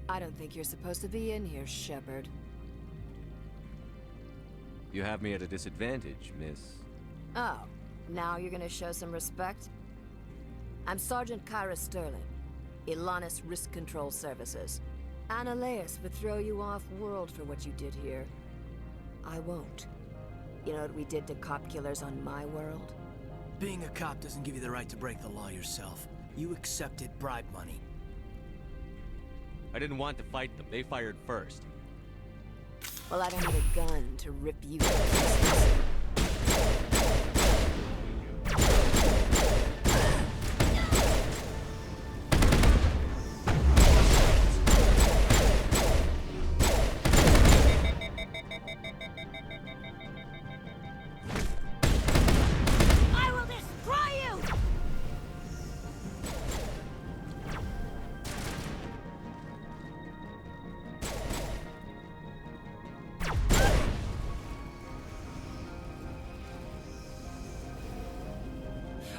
I don't think you're supposed to be in here, Shepard. You have me at a disadvantage, miss. Oh, now you're gonna show some respect? I'm Sergeant Kyra Sterling, Ilanis Risk Control Services. Annaleus would throw you off-world for what you did here. I won't. You know what we did to cop killers on my world? Being a cop doesn't give you the right to break the law yourself. You accepted bribe money. I didn't want to fight them. They fired first. Well, I don't need a gun to rip you to pieces.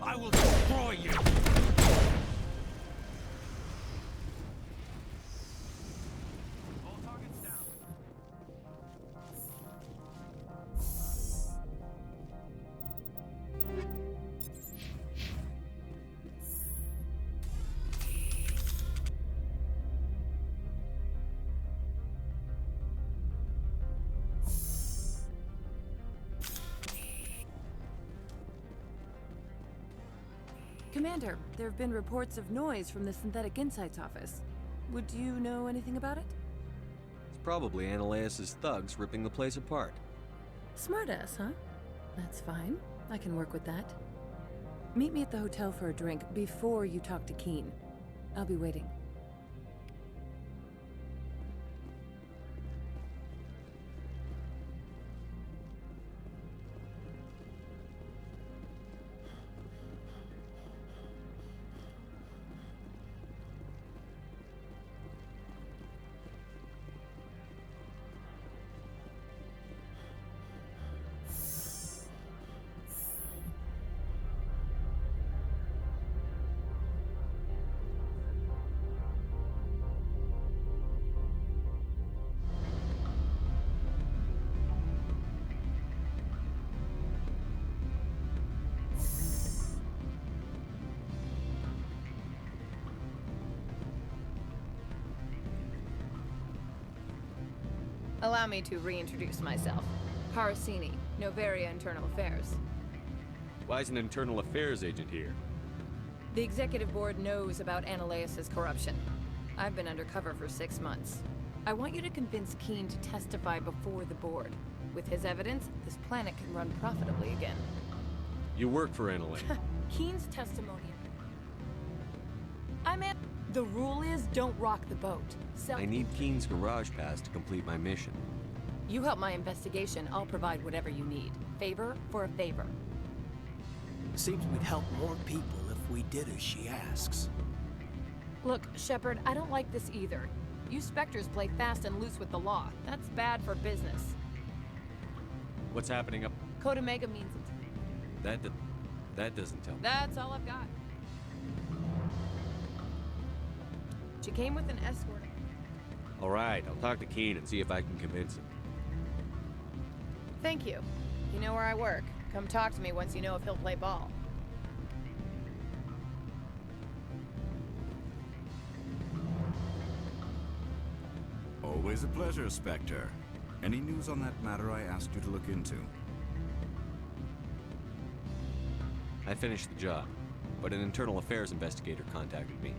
I will destroy you! All targets down. Commander, there have been reports of noise from the Synthetic Insights office. Would you know anything about it? It's probably Annaleus' thugs ripping the place apart. Smartass, huh? That's fine. I can work with that. Meet me at the hotel for a drink before you talk to Keen. I'll be waiting. Allow me to reintroduce myself. Harasini, Novaria Internal Affairs. Why is an internal affairs agent here? The Executive Board knows about Annaleus' corruption. I've been undercover for 6 months. I want you to convince Keen to testify before the Board. With his evidence, this planet can run profitably again. You work for Annaleus. Keen's testimony. The rule is, don't rock the boat. I need Keen's garage pass to complete my mission. You help my investigation, I'll provide whatever you need. Favor for a favor. Seems we'd help more people if we did as she asks. Look, Shepard, I don't like this either. You Spectres play fast and loose with the law. That's bad for business. What's happening up? Code Omega means it. That doesn't tell me. That's all I've got. She came with an escort. All right, I'll talk to Keen and see if I can convince him. Thank you. You know where I work. Come talk to me once you know if he'll play ball. Always a pleasure, Spectre. Any news on that matter I asked you to look into? I finished the job, but an internal affairs investigator contacted me.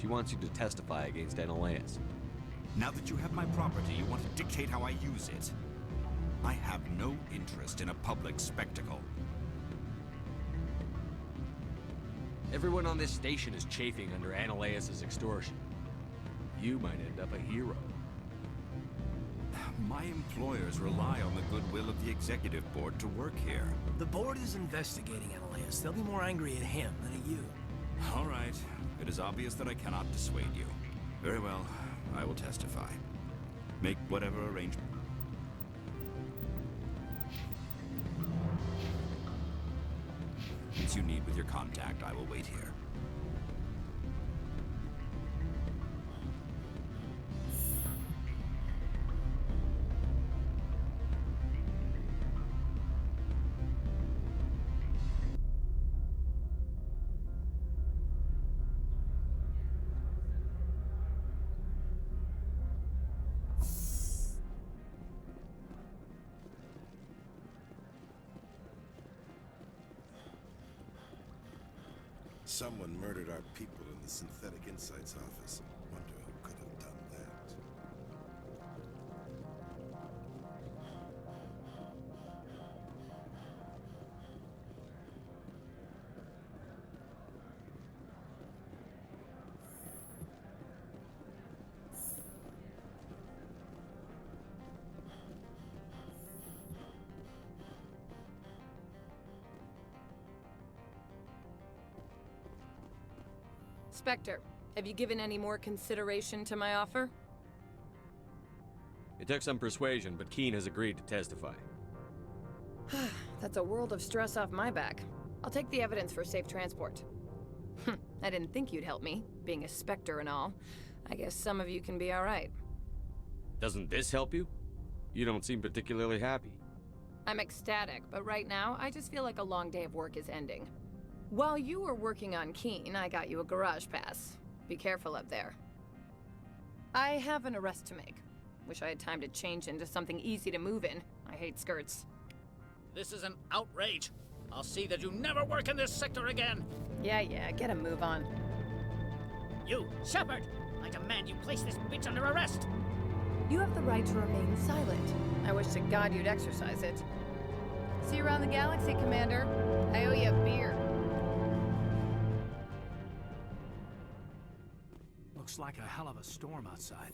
She wants you to testify against Annaleus. Now that you have my property, you want to dictate how I use it. I have no interest in a public spectacle. Everyone on this station is chafing under Annaleus' extortion. You might end up a hero. My employers rely on the goodwill of the Executive Board to work here. The Board is investigating Annaleus. They'll be more angry at him than at you. All right. It is obvious that I cannot dissuade you. Very well. I will testify. Make whatever arrangement you need with your contact. I will wait here. Someone murdered our people in the Synthetic Insights office. Wonder who could have done that. Spectre, have you given any more consideration to my offer? It took some persuasion, but Keene has agreed to testify. That's a world of stress off my back. I'll take the evidence for safe transport. I didn't think you'd help me, being a Spectre and all. I guess some of you can be alright. Doesn't this help you? You don't seem particularly happy. I'm ecstatic, but right now, I just feel like a long day of work is ending. While you were working on Keene, I got you a garage pass. Be careful up there. I have an arrest to make. Wish I had time to change into something easy to move in. I hate skirts. This is an outrage. I'll see that you never work in this sector again. Yeah, get a move on. You, Shepard! I demand you place this bitch under arrest! You have the right to remain silent. I wish to God you'd exercise it. See you around the galaxy, Commander. I owe you a beer. Looks like a hell of a storm outside.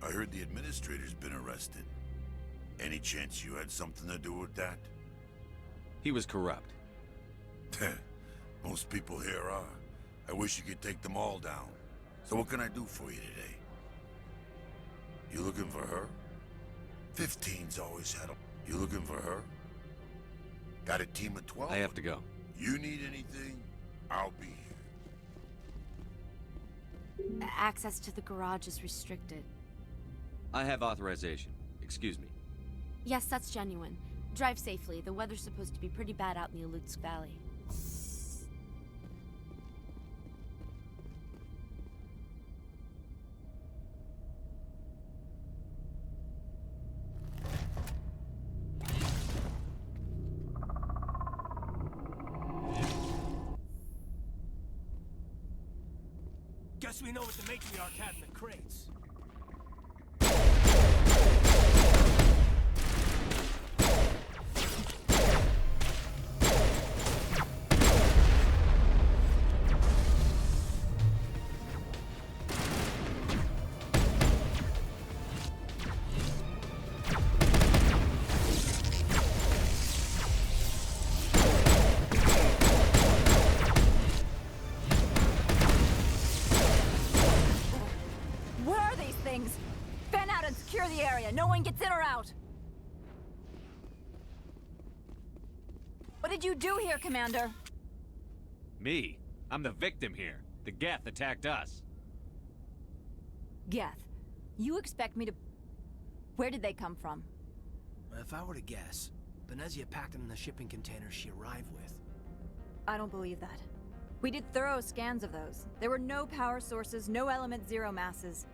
I heard the administrator's been arrested. Any chance you had something to do with that? He was corrupt. Most people here are. I wish you could take them all down. So what can I do for you today? You looking for her? 15's always had them. You looking for her? Got a team of 12? I have to go. You need anything? I'll be here. Access to the garage is restricted. I have authorization. Excuse me. Yes, that's genuine. Drive safely. The weather's supposed to be pretty bad out in the Alutsk Valley. Guess we know what the matriarch had in the crates. Fan out and secure the area. No one gets in or out. What did you do here, Commander? Me? I'm the victim here. The Geth attacked us. Geth. You expect me to... Where did they come from? If I were to guess, Venezia packed them in the shipping containers she arrived with. I don't believe that. We did thorough scans of those. There were no power sources, no element zero masses.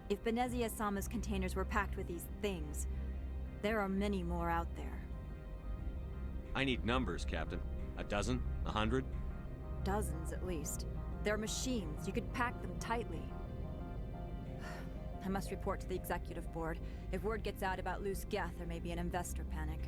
If Venezia Sama's containers were packed with these things, there are many more out there. I need numbers, Captain. A dozen? 100? Dozens, at least. They're machines. You could pack them tightly. I must report to the executive board. If word gets out about loose Geth, there may be an investor panic.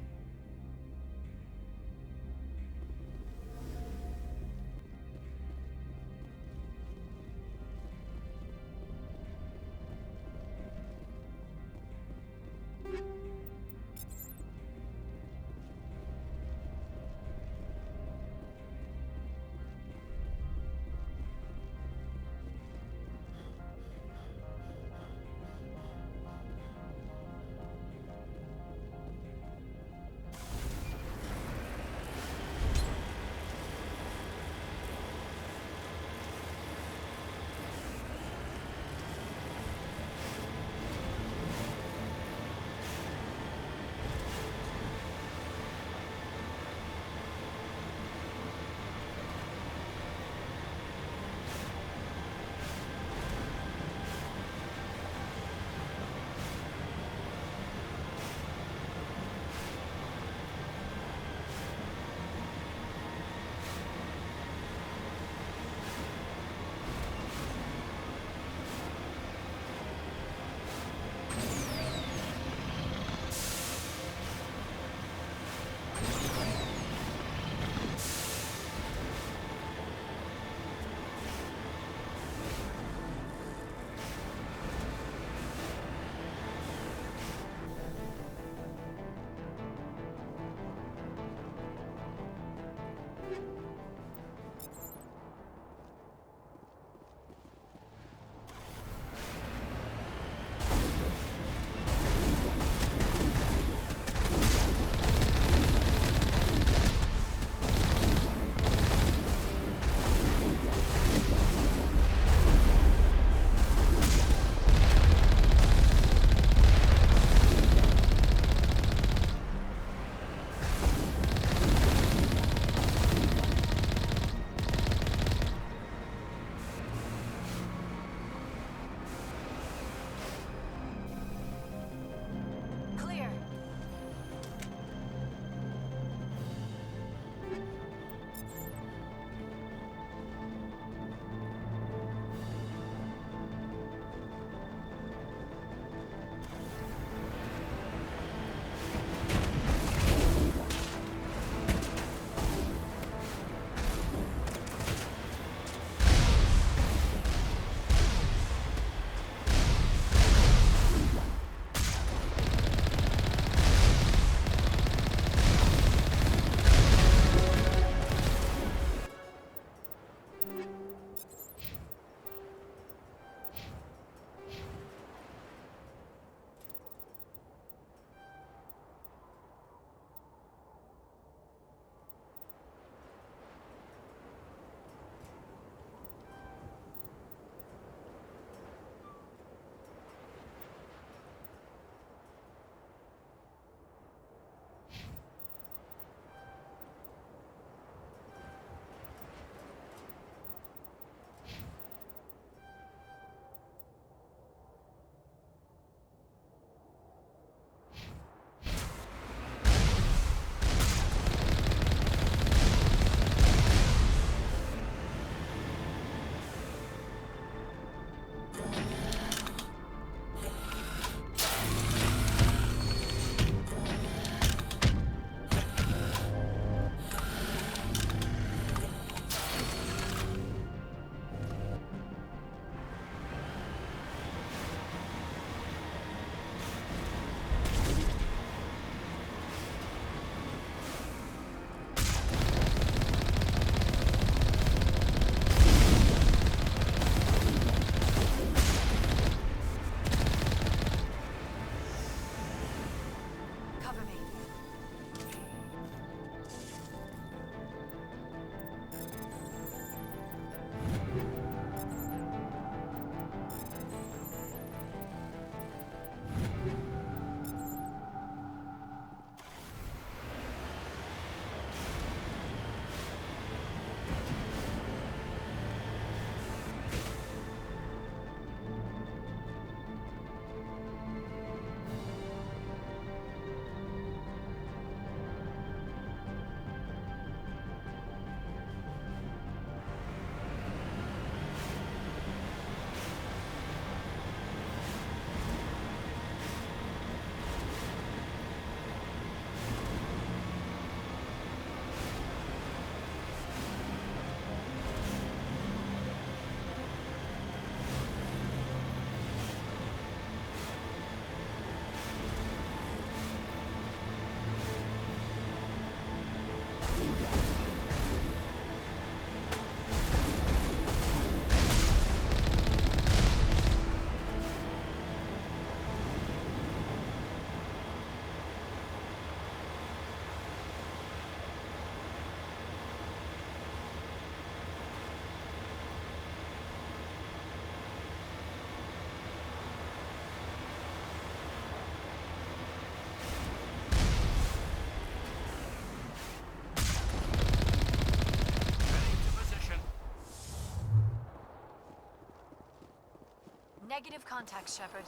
Negative contact, Shepard.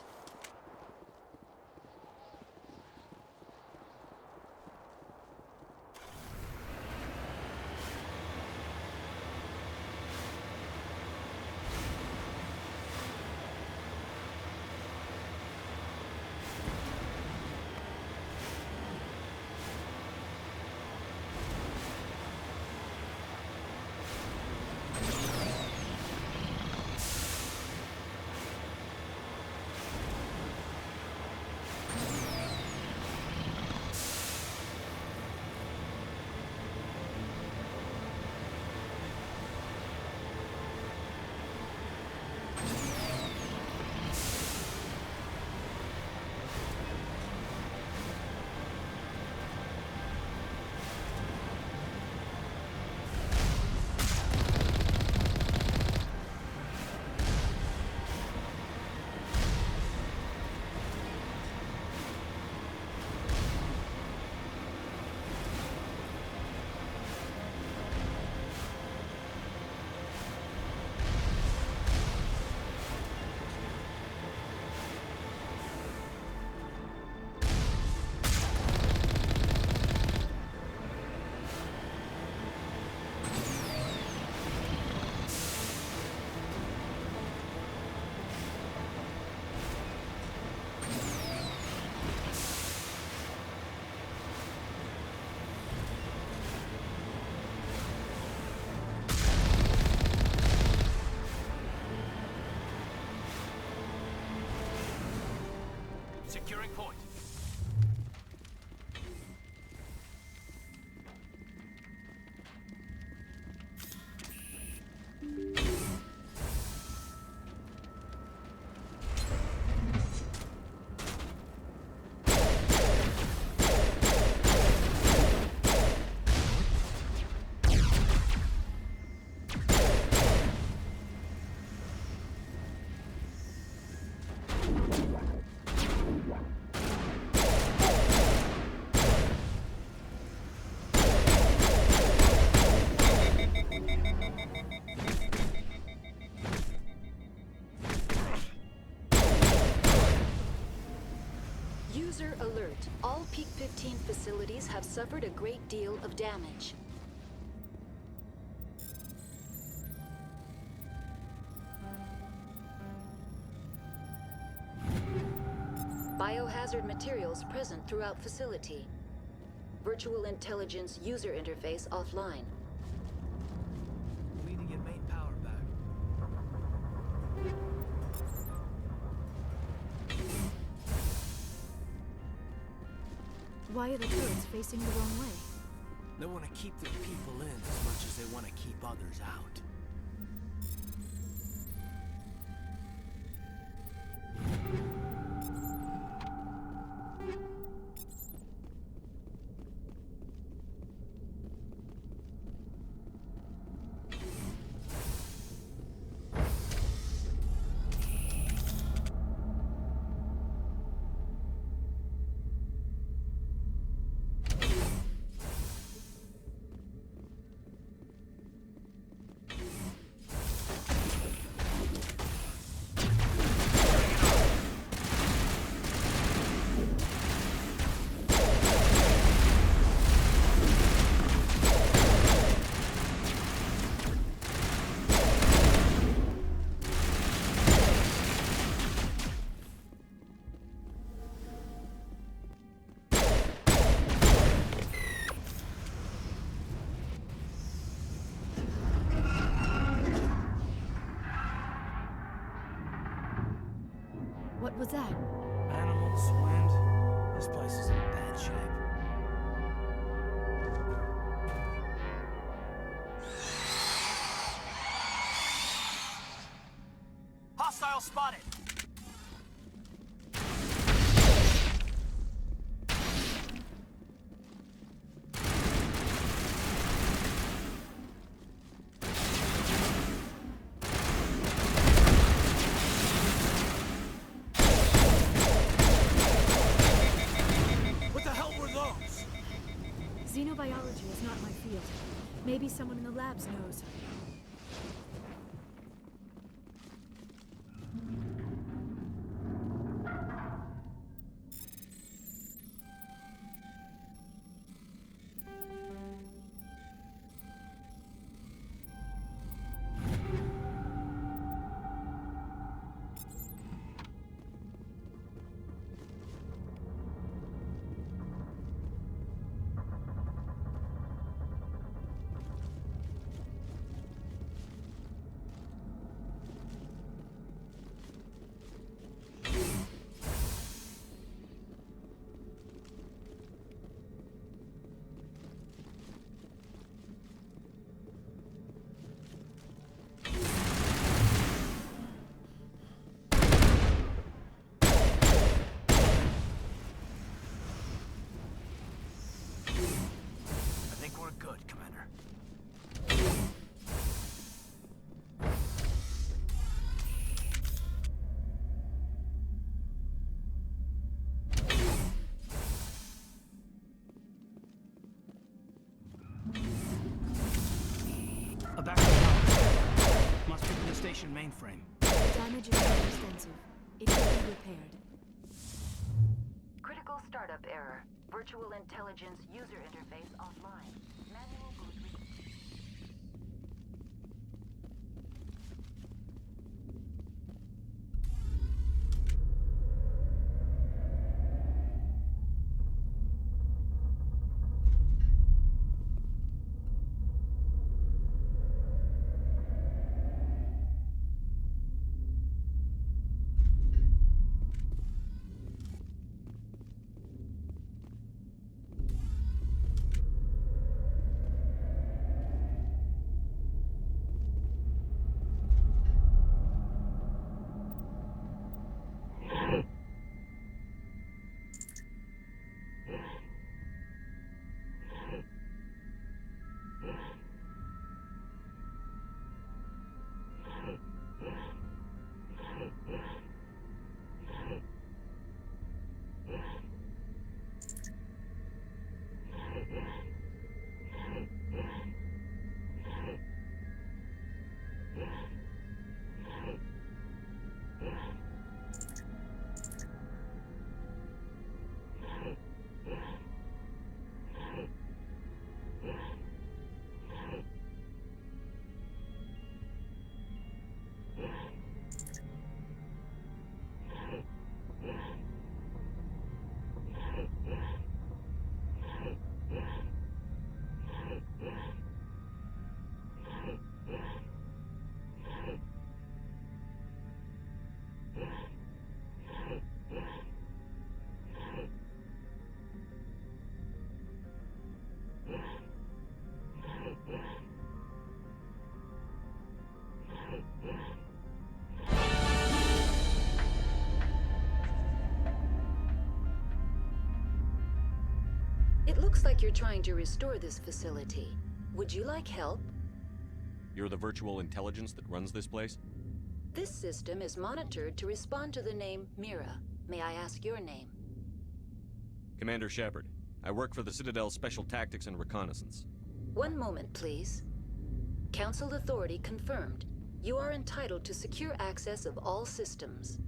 Securing point. User alert. All Peak 15 facilities have suffered a great deal of damage. Biohazard materials present throughout facility. Virtual intelligence user interface offline. We need to get main power back. Why are the turrets facing the wrong way? They want to keep their people in as much as they want to keep others out. What was that? Animals, wind. This place is in bad shape. Hostile spotted! Xenobiology is not my field. Maybe someone in the labs knows. station mainframe. The damage is not extensive. It can be repaired. Critical startup error. Virtual intelligence user interface offline. Manual boot It looks like you're trying to restore this facility. Would you like help? You're the virtual intelligence that runs this place? This system is monitored to respond to the name Mira. May I ask your name? Commander Shepard. I work for the Citadel's Special Tactics and Reconnaissance. One moment, please. Council authority confirmed. You are entitled to secure access of all systems.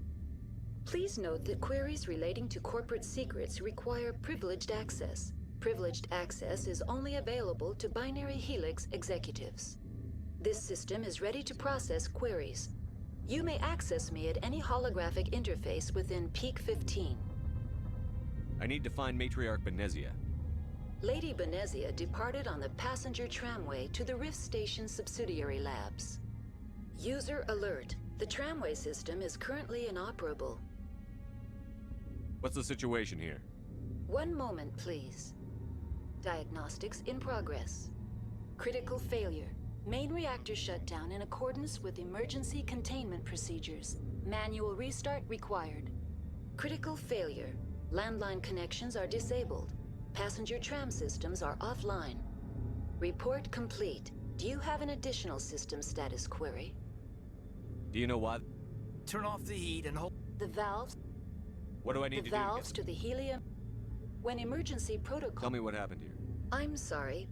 Please note that queries relating to corporate secrets require privileged access. Privileged access is only available to Binary Helix executives. This system is ready to process queries. You may access me at any holographic interface within Peak 15. I need to find Matriarch Benezia. Lady Benezia departed on the passenger tramway to the Rift Station subsidiary labs. User alert. The tramway system is currently inoperable. What's the situation here? One moment, please. Diagnostics in progress. Critical failure. Main reactor shut down in accordance with emergency containment procedures. Manual restart required. Critical failure. Landline connections are disabled. Passenger tram systems are offline. Report complete. Do you have an additional system status query? Do you know what? Turn off the heat and hold... The valves... What do I need to do? The valves to the helium... When emergency protocol... Tell me what happened here. I'm sorry.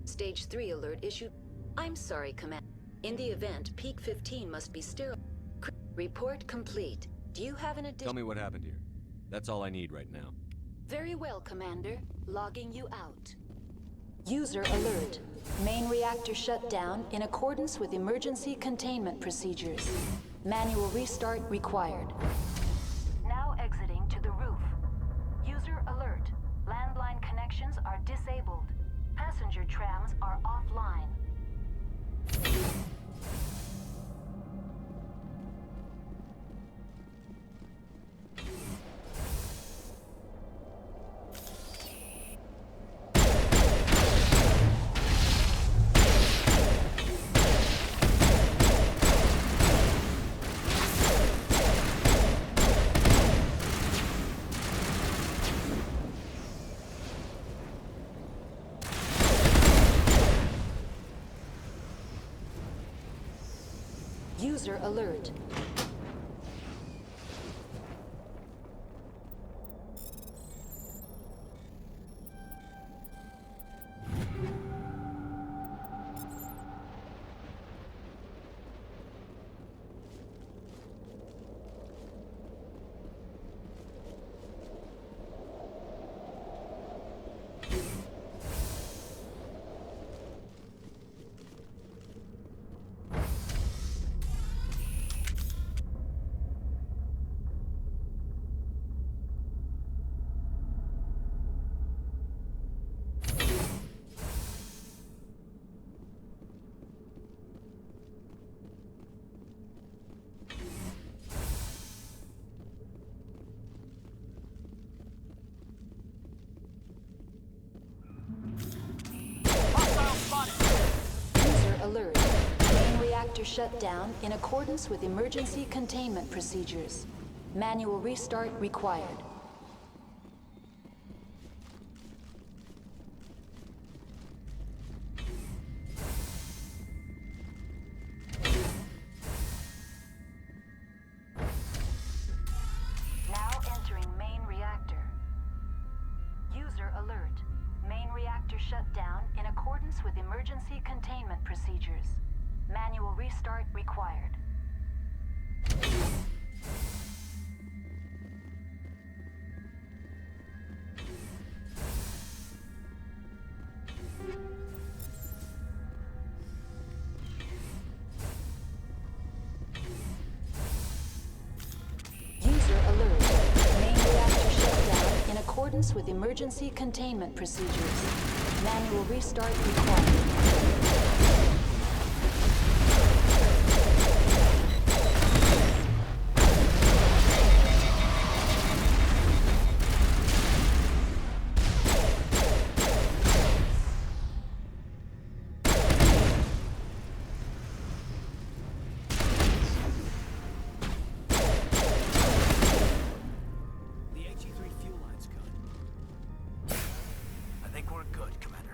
Stage 3 alert issued... I'm sorry, Command. In the event, Peak 15 must be sterile. Report complete. Do you have an additional... Tell me what happened here. That's all I need right now. Very well, Commander. Logging you out. User alert. Main reactor shut down in accordance with emergency containment procedures. Manual restart required. Now exiting to the roof. User alert. Landline connections are disabled. Passenger trams are offline. User alert. reactor shut down in accordance with emergency containment procedures. Manual restart required. Now entering main reactor. User alert. Main reactor shut down in accordance with emergency containment procedures. Manual restart required. User alert. Main reactor shut down in accordance with emergency containment procedures. Manual restart required. The HE3 fuel line's good. I think we're good, Commander.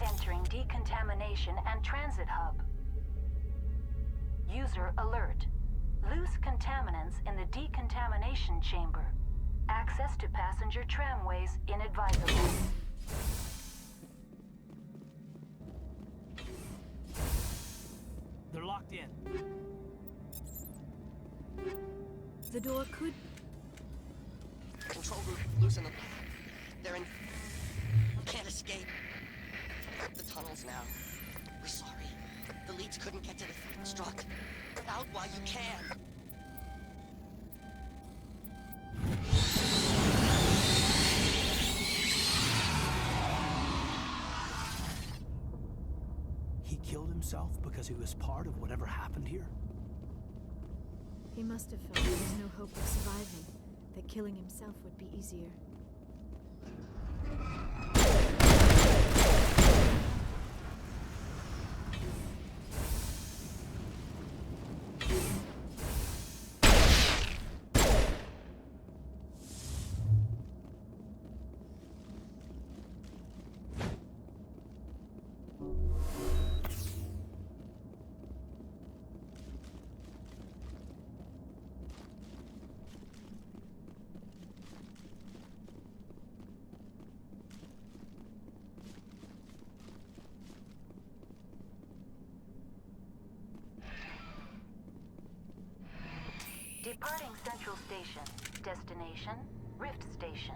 Entering decontamination and transit hub. User alert. Loose contaminants in the decontamination chamber. Access to passenger tramways inadvisable. They're locked in. The door could... Control room, loosen them. They're in... Can't escape. The tunnels now. We're sorry. The leads couldn't get to the struck. Out while you can. He killed himself because he was part of whatever happened here? He must have felt there was no hope of surviving, that killing himself would be easier. Departing Central Station. Destination, Rift Station.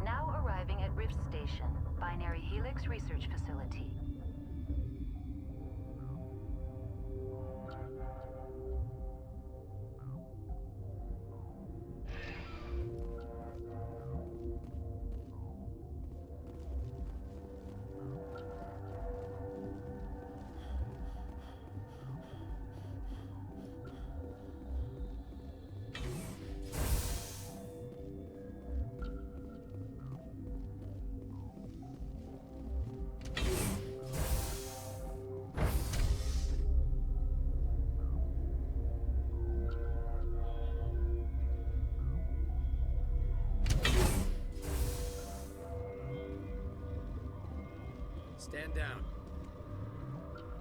Now arriving at Rift Station, Binary Helix Research Facility. Stand down.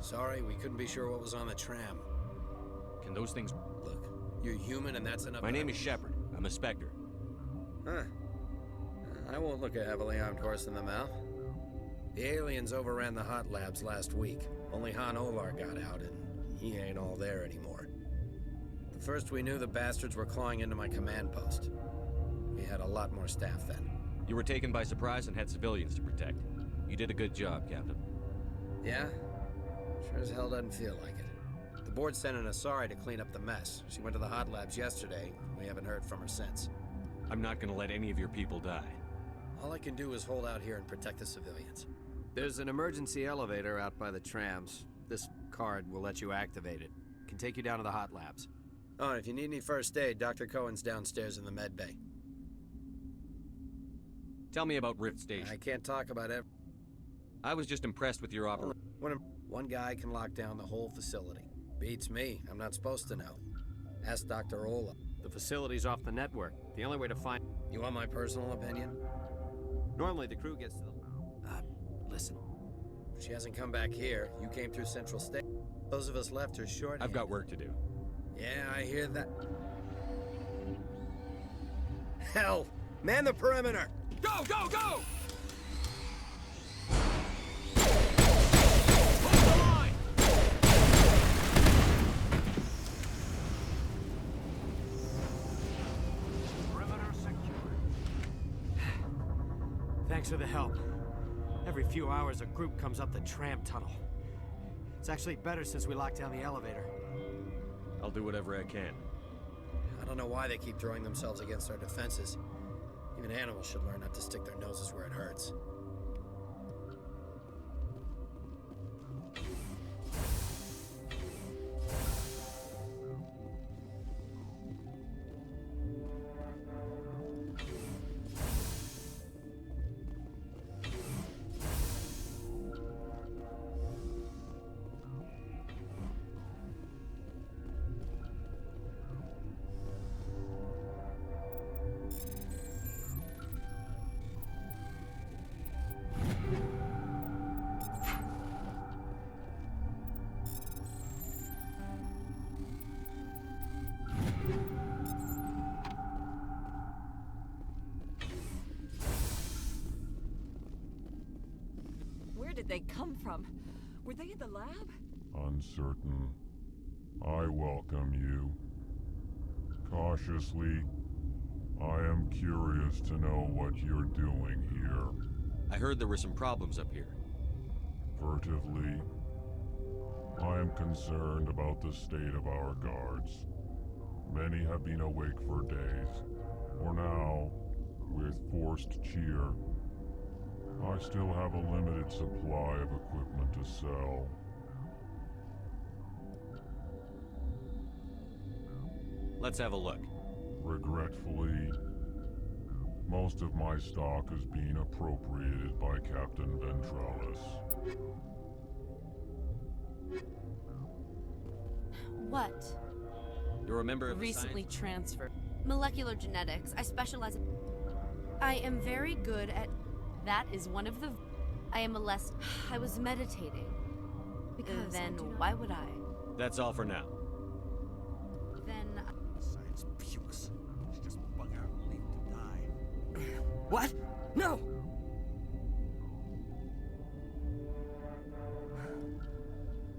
Sorry, we couldn't be sure what was on the tram. Can those things... Look, you're human and that's enough... My name is Shepard. I'm a Spectre. Huh. I won't look a heavily armed horse in the mouth. The aliens overran the hot labs last week. Only Han Olar got out, and he ain't all there anymore. The first we knew, the bastards were clawing into my command post. We had a lot more staff then. You were taken by surprise and had civilians to protect. You did a good job, Captain. Yeah? Sure as hell doesn't feel like it. The board sent an Asari to clean up the mess. She went to the hot labs yesterday. We haven't heard from her since. I'm not gonna let any of your people die. All I can do is hold out here and protect the civilians. There's an emergency elevator out by the trams. This card will let you activate it. Can take you down to the hot labs. Oh, and if you need any first aid, Dr. Cohen's downstairs in the med bay. Tell me about Rift Station. I can't talk about it. I was just impressed with your operation. One guy can lock down the whole facility. Beats me. I'm not supposed to know. Ask Dr. Ola. The facility's off the network. The only way to find... You want my personal opinion? Normally the crew gets to the... Listen. She hasn't come back here. You came through Central State. Those of us left are short. I've got work to do. Yeah, I hear that. Hell! Man the perimeter! Go, go, go! Thanks for the help. Every few hours, a group comes up the tram tunnel. It's actually better since we locked down the elevator. I'll do whatever I can. I don't know why they keep throwing themselves against our defenses. Even animals should learn not to stick their noses where it hurts. Where did they come from? Were they in the lab? Uncertain. I welcome you. Cautiously, I am curious to know what you're doing here. I heard there were some problems up here. Furtively, I am concerned about the state of our guards. Many have been awake for days, or now, with forced cheer. I still have a limited supply of equipment to sell. Let's have a look. Regretfully, most of my stock is being appropriated by Captain Ventralis. What? You're a member of Recently transferred. Molecular genetics. I specialize in... I am very good at... That is one of the... I am I was meditating. Because then why would I? That's all for now. Then... Science pukes. She just bug out and leave What? No!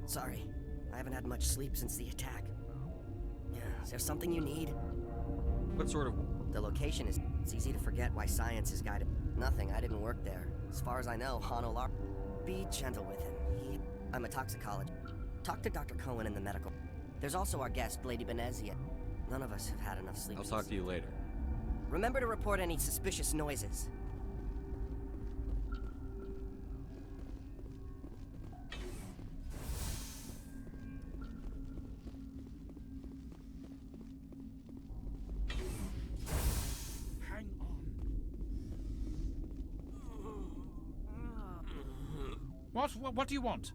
Sorry. I haven't had much sleep since the attack. Yeah, is there something you need? What sort of... The location is... It's easy to forget why science is guided. Nothing, I didn't work there. As far as I know, Hanolar... Be gentle with him. I'm a toxicologist. Talk to Dr. Cohen in the medical... There's also our guest, Lady Benezia. None of us have had enough sleep. I'll talk to you later. Remember to report any suspicious noises. Hang on. What do you want?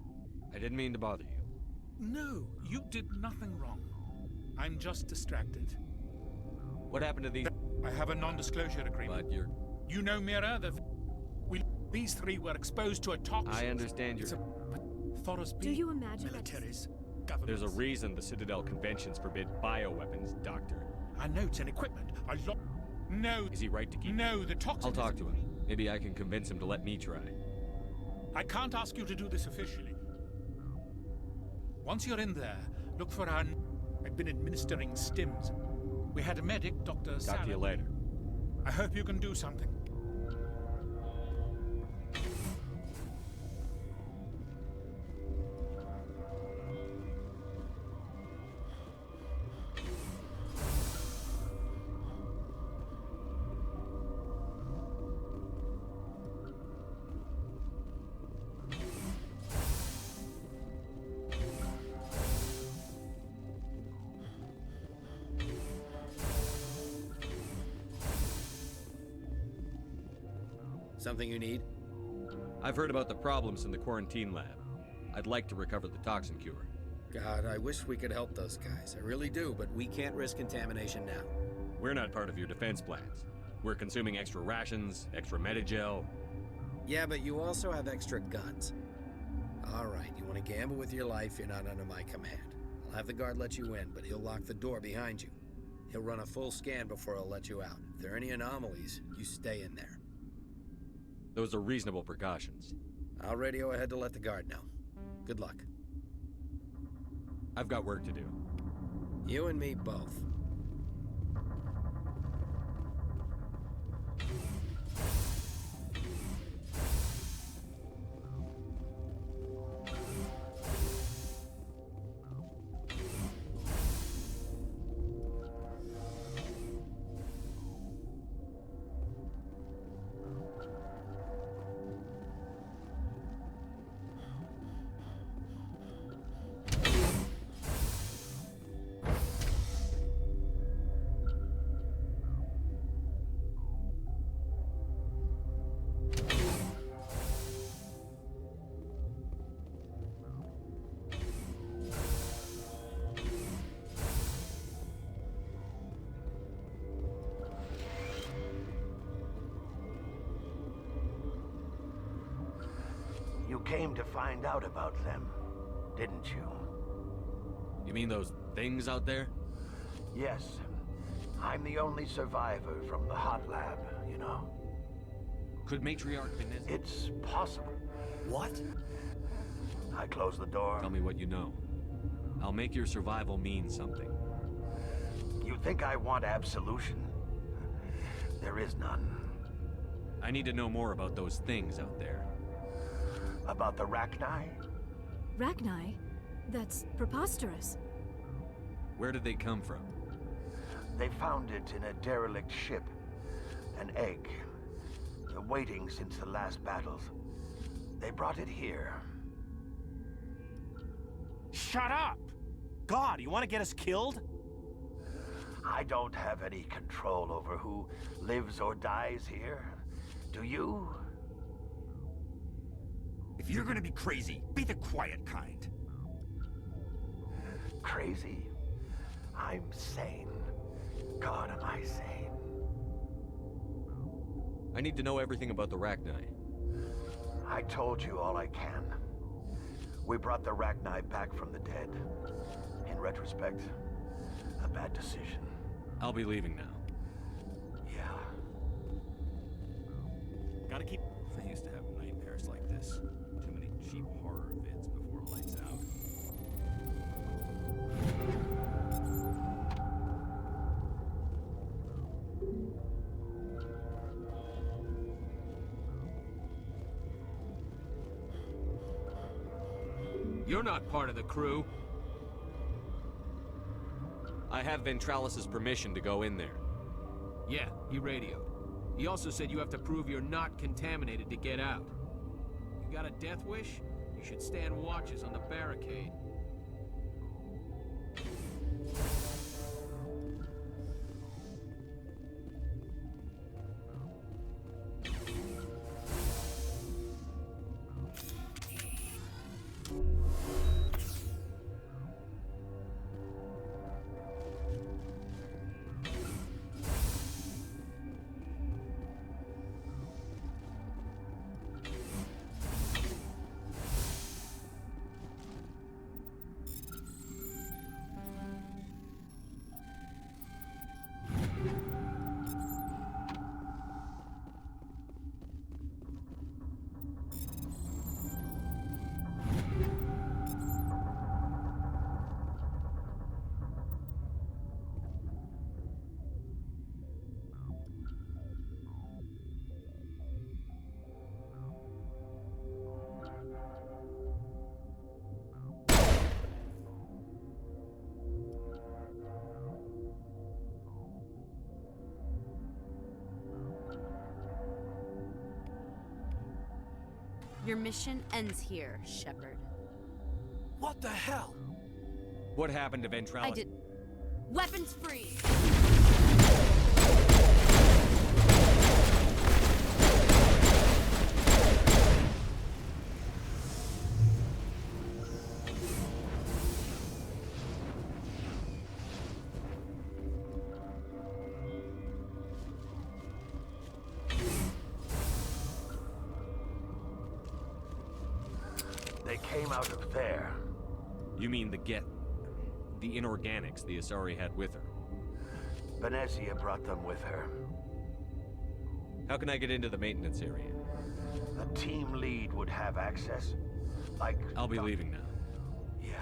I didn't mean to bother you. No, you did nothing wrong. I'm just distracted. What happened to these... I have a non-disclosure agreement. But you're... You know, Mira, these three were exposed to a toxin. I understand you're... Do you imagine militaries, There's a reason the Citadel conventions forbid bioweapons, Doctor. Our notes and equipment are No. Is he right to keep... No, the toxin... I'll talk to him. Maybe I can convince him to let me try. I can't ask you to do this officially. Once you're in there, look for our... I've been administering stims. We had a medic, Dr. Sarah. Talk to you later. I hope you can do something. Something you need? I've heard about the problems in the quarantine lab. I'd like to recover the toxin cure. God, I wish we could help those guys. I really do, but we can't risk contamination now. We're not part of your defense plans. We're consuming extra rations, extra Medigel. Yeah, but you also have extra guns. All right, you want to gamble with your life, you're not under my command. I'll have the guard let you in, but he'll lock the door behind you. He'll run a full scan before he'll let you out. If there are any anomalies, you stay in there. Those are reasonable precautions. I'll radio ahead to let the guard know. Good luck. I've got work to do. You and me both. You came to find out about them, didn't you? You mean those things out there? Yes. I'm the only survivor from the hot lab, you know. Could Matriarch Benezia... It's possible. What? I closed the door. Tell me what you know. I'll make your survival mean something. You think I want absolution? There is none. I need to know more about those things out there. About the Rachni? Rachni? That's preposterous. Where did they come from? They found it in a derelict ship. An egg. Waiting since the last battles. They brought it here. Shut up! God, you want to get us killed? I don't have any control over who lives or dies here. Do you? If you're gonna be crazy, be the quiet kind. Crazy? I'm sane. God, am I sane? I need to know everything about the Rachni. I told you all I can. We brought the Rachni back from the dead. In retrospect, a bad decision. I'll be leaving now. Yeah. Gotta keep... I used to have nightmares like this. Too many cheap horror vids before lights out. You're not part of the crew. I have Ventralis's permission to go in there. Yeah, he radioed. He also said you have to prove you're not contaminated to get out. You got a death wish? You should stand watches on the barricade. Your mission ends here, Shepard. What the hell? What happened to Ventralis? I did... Weapons free! They came out of there. You mean the inorganics the Asari had with her? Venezia brought them with her. How can I get into the maintenance area? A team lead would have access. Like... I'll be leaving now. Yeah.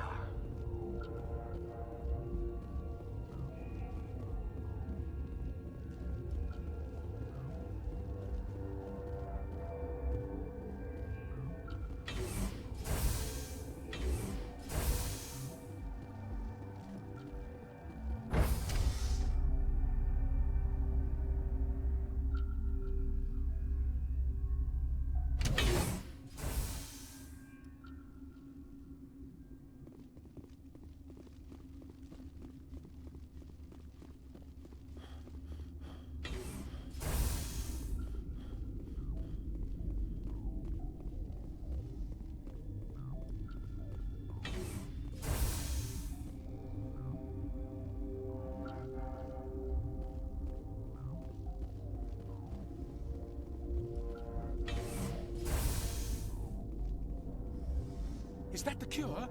Is that the cure?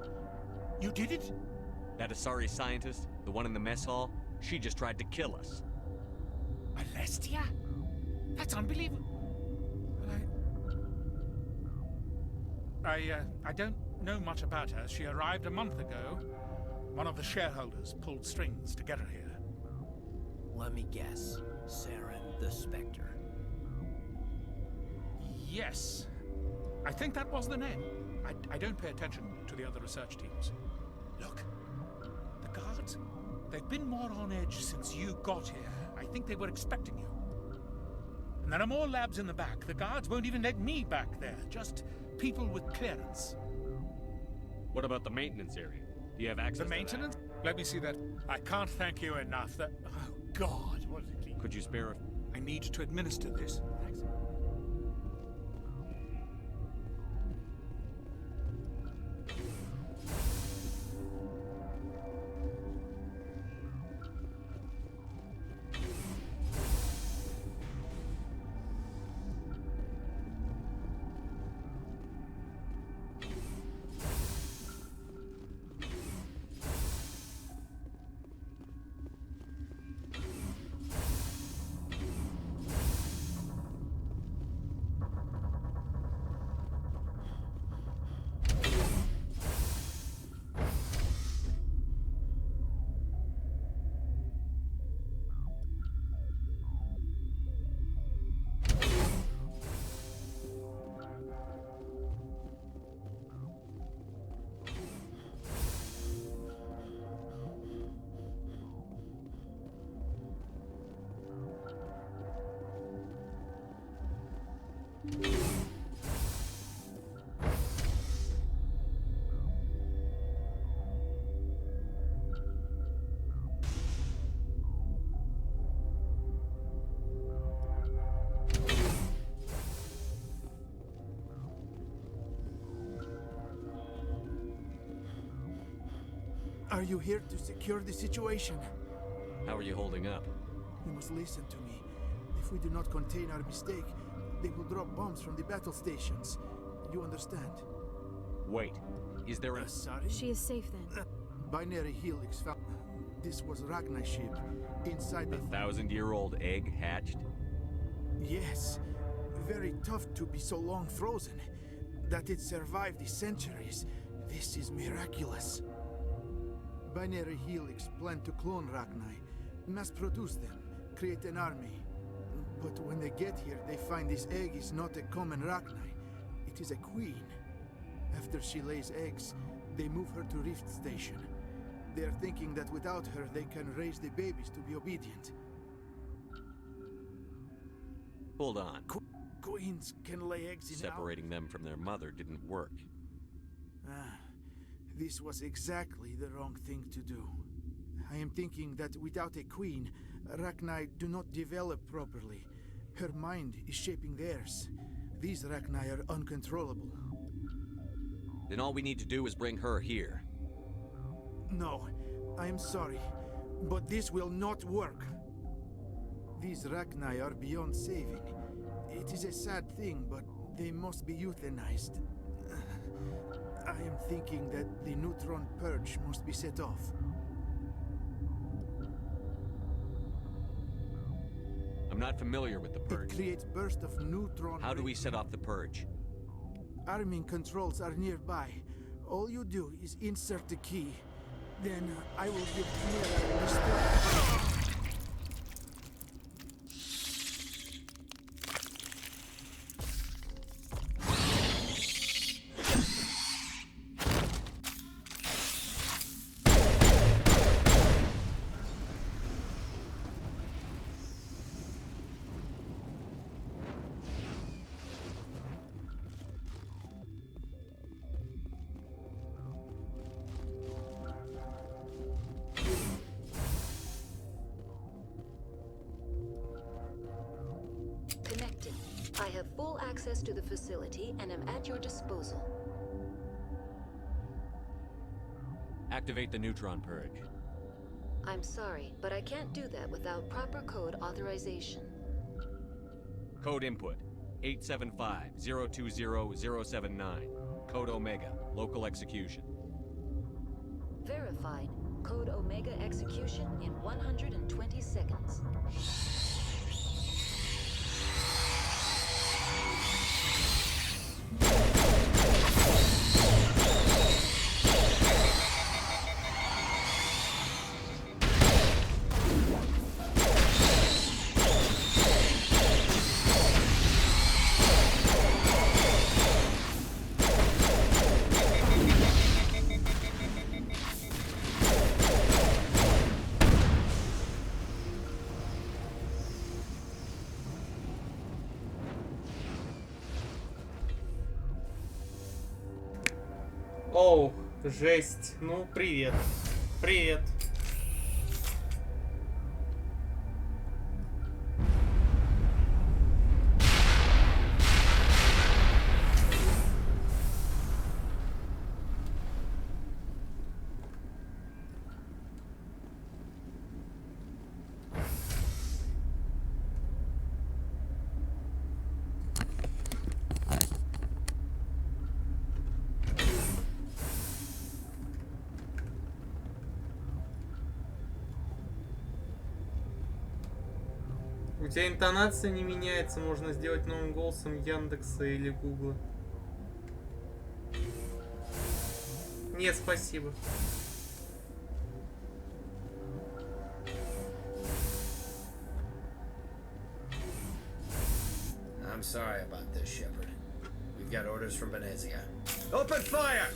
You did it? That Asari scientist, the one in the mess hall, she just tried to kill us. Alestia? That's unbelievable. I don't know much about her. She arrived a month ago. One of the shareholders pulled strings to get her here. Let me guess. Saren the Spectre. Yes. I think that was the name. I don't pay attention to the other research teams. Look, the guards, they've been more on edge since you got here. I think they were expecting you. And there are more labs in the back. The guards won't even let me back there. Just people with clearance. What about the maintenance area? Do you have access The maintenance? Let me see that. I can't thank you enough. That... Oh, God, what is it? Could you spare a... I need to administer this. Thanks. Are you here to secure the situation? How are you holding up? You must listen to me. If we do not contain our mistake, they will drop bombs from the battle stations. You understand? Wait, is there a... Sorry? She is safe then. Binary Helix found... This was Ragnar's ship. Inside the... 1,000-year-old egg hatched? Yes. Very tough to be so long frozen. That it survived the centuries. This is miraculous. Binary Helix planned to clone Ragnar, mass produce them, create an army. But when they get here, they find this egg is not a common Ragnar. It is a queen. After she lays eggs, they move her to Rift Station. They are thinking that without her, they can raise the babies to be obedient. Hold on. Queens can lay eggs in... Separating them from their mother didn't work. This was exactly the wrong thing to do. I am thinking that without a queen, Ragnar do not develop properly. Her mind is shaping theirs. These Ragnar are uncontrollable. Then all we need to do is bring her here. No, I am sorry, but this will not work. These Ragnar are beyond saving. It is a sad thing, but they must be euthanized. I am thinking that the neutron purge must be set off. I'm not familiar with the purge. It creates bursts of neutron... How do we set off the purge? Arming controls are nearby. All you do is insert the key. Then I will give Mira a restore. Connected. I have full access to the facility and am at your disposal. Activate the neutron purge. I'm sorry, but I can't do that without proper code authorization. Code input 875-020-079. Code Omega. Local execution. Verified. Code Omega execution in 120 seconds. Оу, жесть. Ну, привет. Привет. У тебя интонация не меняется, можно сделать новым голосом Яндекса или Гугла. Нет, спасибо. I'm sorry about this, Shepard. We've got orders from Venezia. Open fire!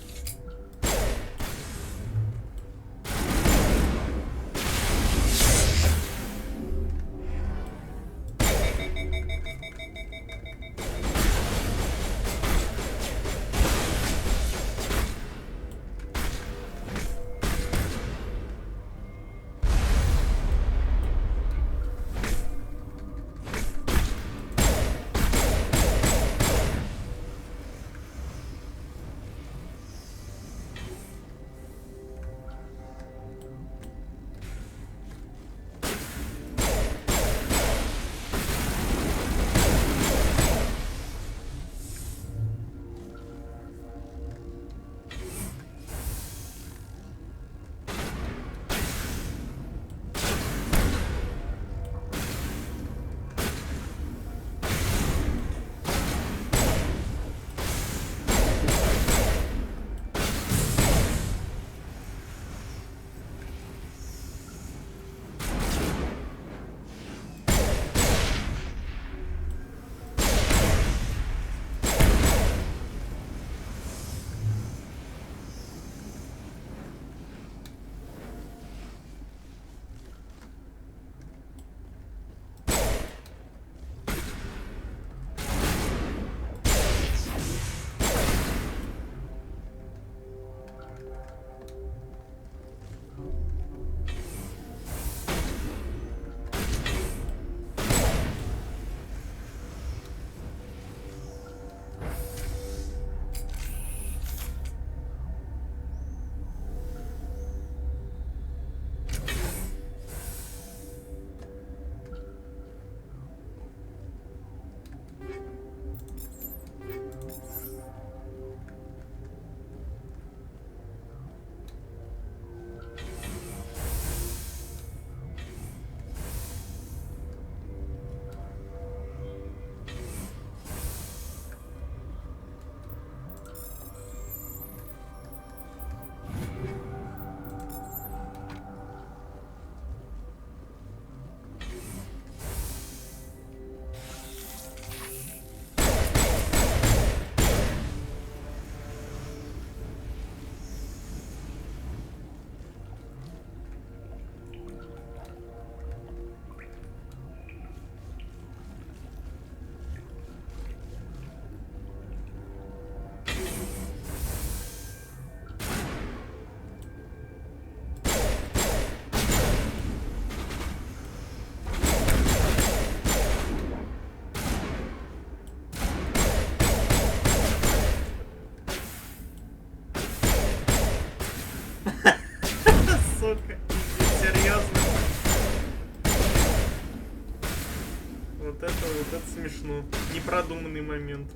вот это смешно. Непродуманный момент.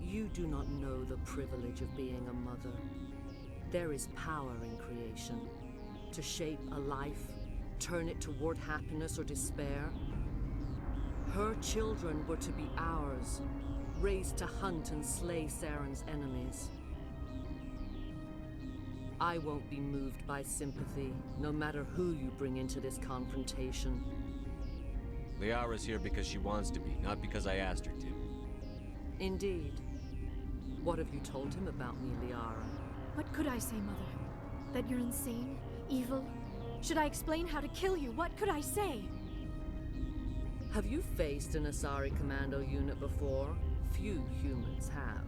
You do not know the privilege of being a mother. There is power in creation. To shape a life, turn it toward happiness or despair. Her children were to be ours, raised to hunt and slay Saren's enemies. I won't be moved by sympathy, no matter who you bring into this confrontation. Liara's here because she wants to be, not because I asked her to. Indeed. What have you told him about me, Liara? What could I say, Mother? That you're insane? Evil? Should I explain how to kill you? What could I say? Have you faced an Asari commando unit before? Few humans have.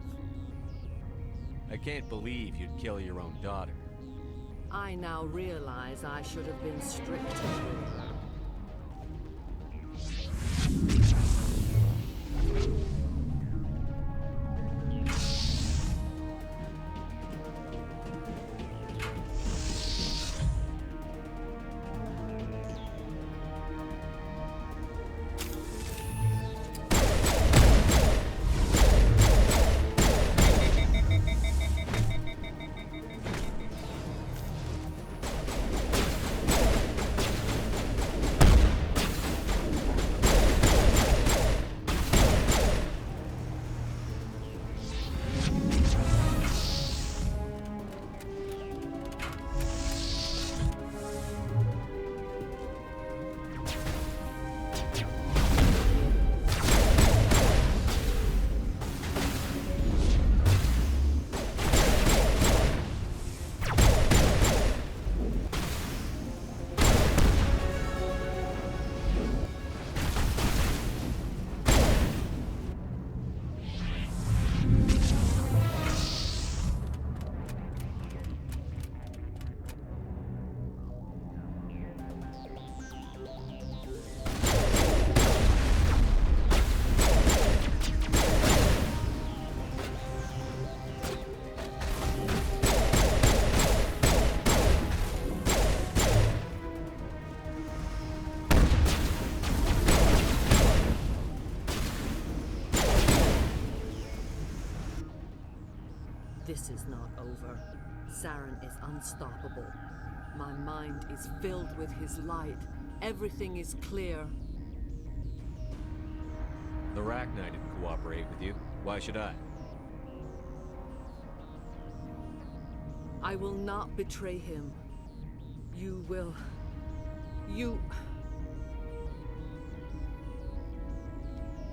I can't believe you'd kill your own daughter. I now realize I should have been stricter with her. This is not over. Saren is unstoppable. My mind is filled with his light. Everything is clear. The Rachni didn't cooperate with you. Why should I? I will not betray him. You will. You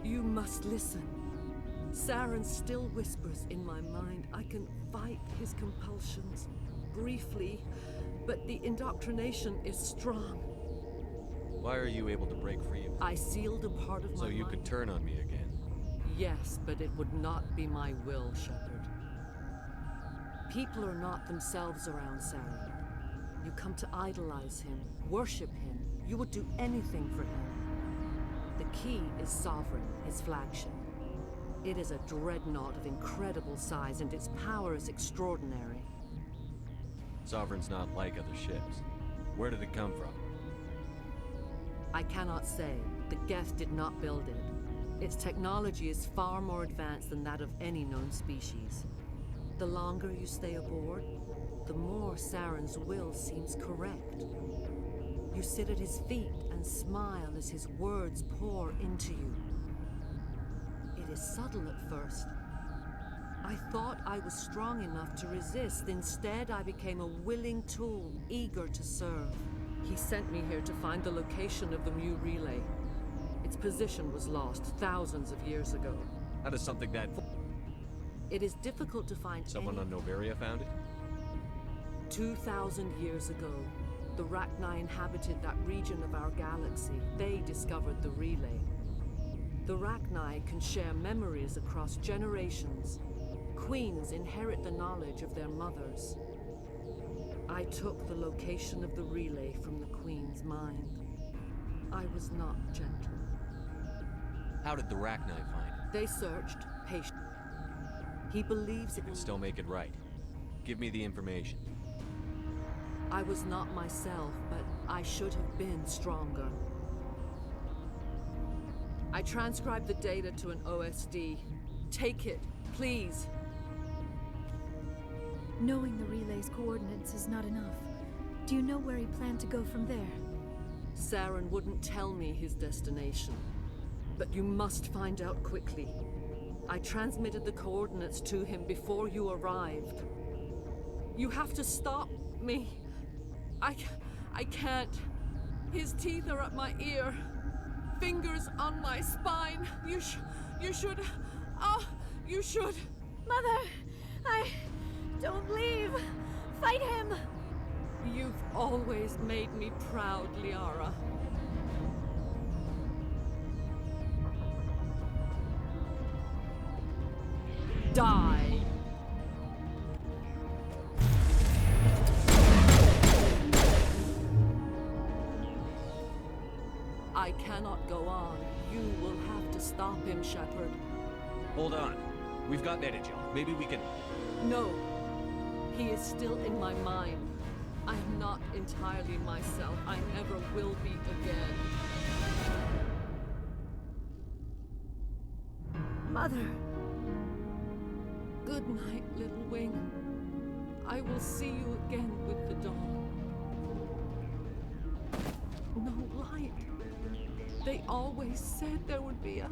must listen. Saren still whispers in my mind. I can fight his compulsions, briefly, but the indoctrination is strong. Why are you able to break free of it? I sealed a part of my So you mind. could turn on me again? Yes, but it would not be my will, Shepard. People are not themselves around Saren. You come to idolize him, worship him. You would do anything for him. The key is Sovereign, his flagship. It is a dreadnought of incredible size, and its power is extraordinary. Sovereign's not like other ships. Where did it come from? I cannot say. The Geth did not build it. Its technology is far more advanced than that of any known species. The longer you stay aboard, the more Saren's will seems correct. You sit at his feet and smile as his words pour into you. It is subtle at first. I thought I was strong enough to resist. Instead, I became a willing tool, eager to serve. He sent me here to find the location of the Mu relay. Its position was lost thousands of years ago. How does something that... It is difficult to find Someone on Noveria found it? 2,000 years ago, the Rachni inhabited that region of our galaxy. They discovered the relay. The Rachni can share memories across generations. Queens inherit the knowledge of their mothers. I took the location of the relay from the Queen's mind. I was not gentle. How did the Rachni find it? They searched, patient. He believes it You can still make it right. Give me the information. I was not myself, but I should have been stronger. I transcribed the data to an OSD. Take it, please. Knowing the relay's coordinates is not enough. Do you know where he planned to go from there? Saren wouldn't tell me his destination. But you must find out quickly. I transmitted the coordinates to him before you arrived. You have to stop me. I can't. His teeth are at my ear. Fingers on my spine. You should. You should. Mother, don't leave. Fight him. You've always made me proud, Liara. Die. I cannot go on. You will have to stop him, Shepard. Hold on. We've got energy. Maybe we can... No. He is still in my mind. I am not entirely myself. I never will be again. Mother. Good night, little wing. I will see you again with the dawn. No light. They always said there would be a...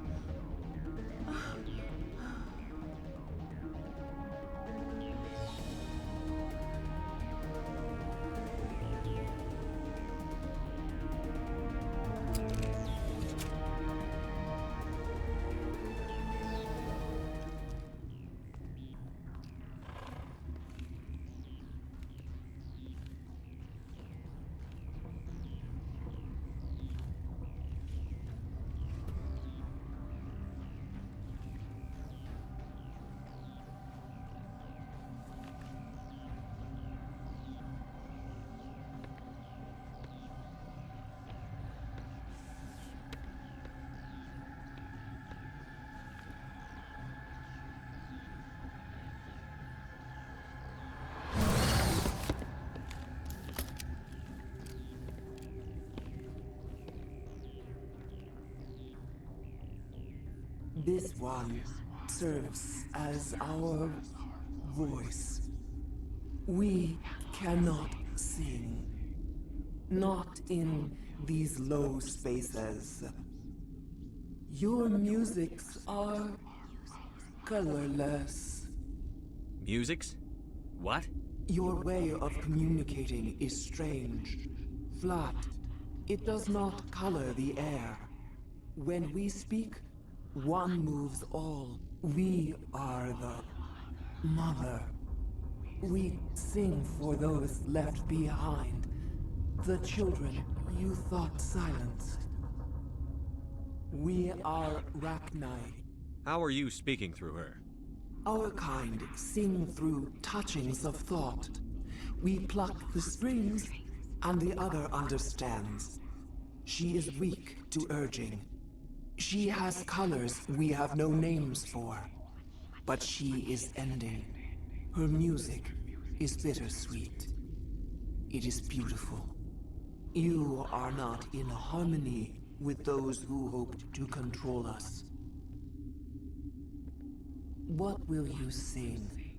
This one serves as our voice. We cannot sing. Not in these low spaces. Your musics are colorless. Musics? What? Your way of communicating is strange. Flat. It does not color the air. When we speak, one moves all. We are the mother. We sing for those left behind. The children you thought silenced. We are Rachni. How are you speaking through her? Our kind sing through touchings of thought. We pluck the strings, and the other understands. She is weak to urging. She has colors we have no names for. But she is ending. Her music is bittersweet. It is beautiful. You are not in harmony with those who hoped to control us. What will you sing?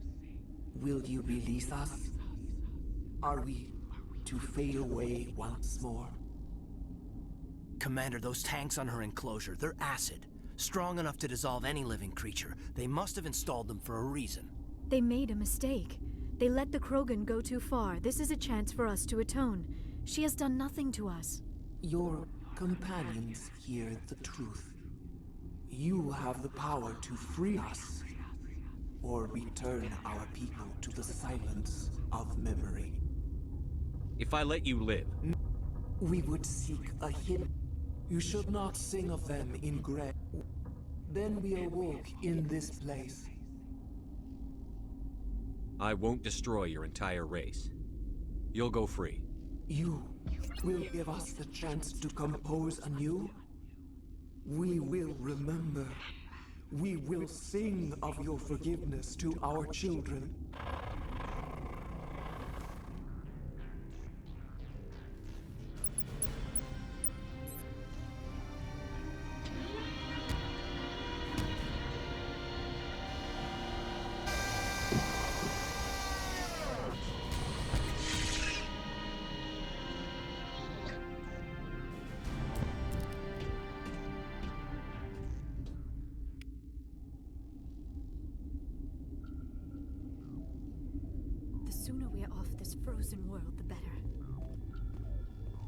Will you release us? Are we to fade away once more? Commander, those tanks on her enclosure, they're acid. Strong enough to dissolve any living creature. They must have installed them for a reason. They made a mistake. They let the Krogan go too far. This is a chance for us to atone. She has done nothing to us. Your companions hear the truth. You have the power to free us, or return our people to the silence of memory. If I let you live, We would seek a hidden. You should not sing of them in grave. Then we awoke in this place. I won't destroy your entire race. You'll go free. You will give us the chance to compose anew? We will remember. We will sing of your forgiveness to our children. The sooner we are off this frozen world, the better.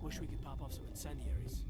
Wish we could pop off some incendiaries.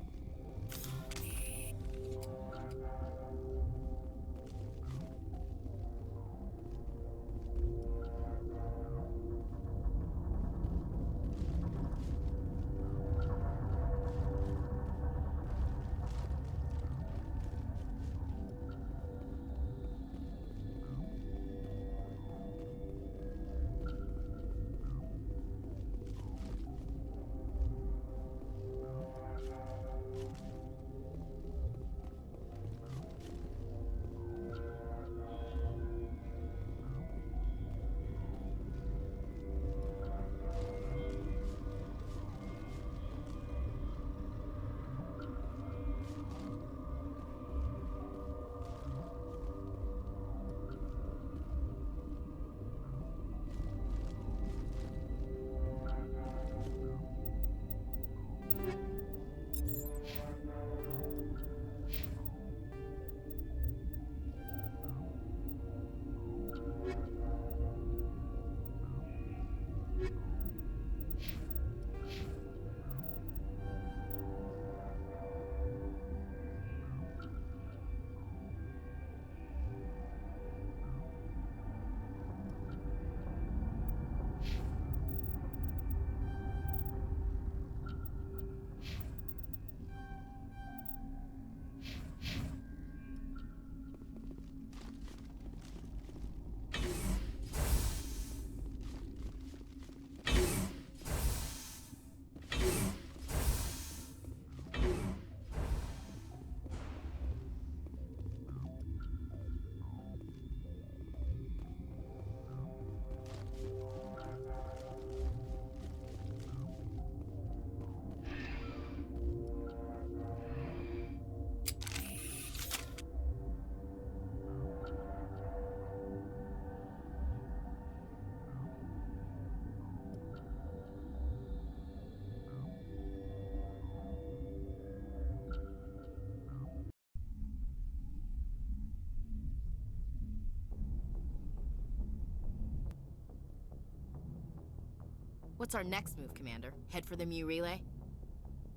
What's our next move, Commander? Head for the Mu relay?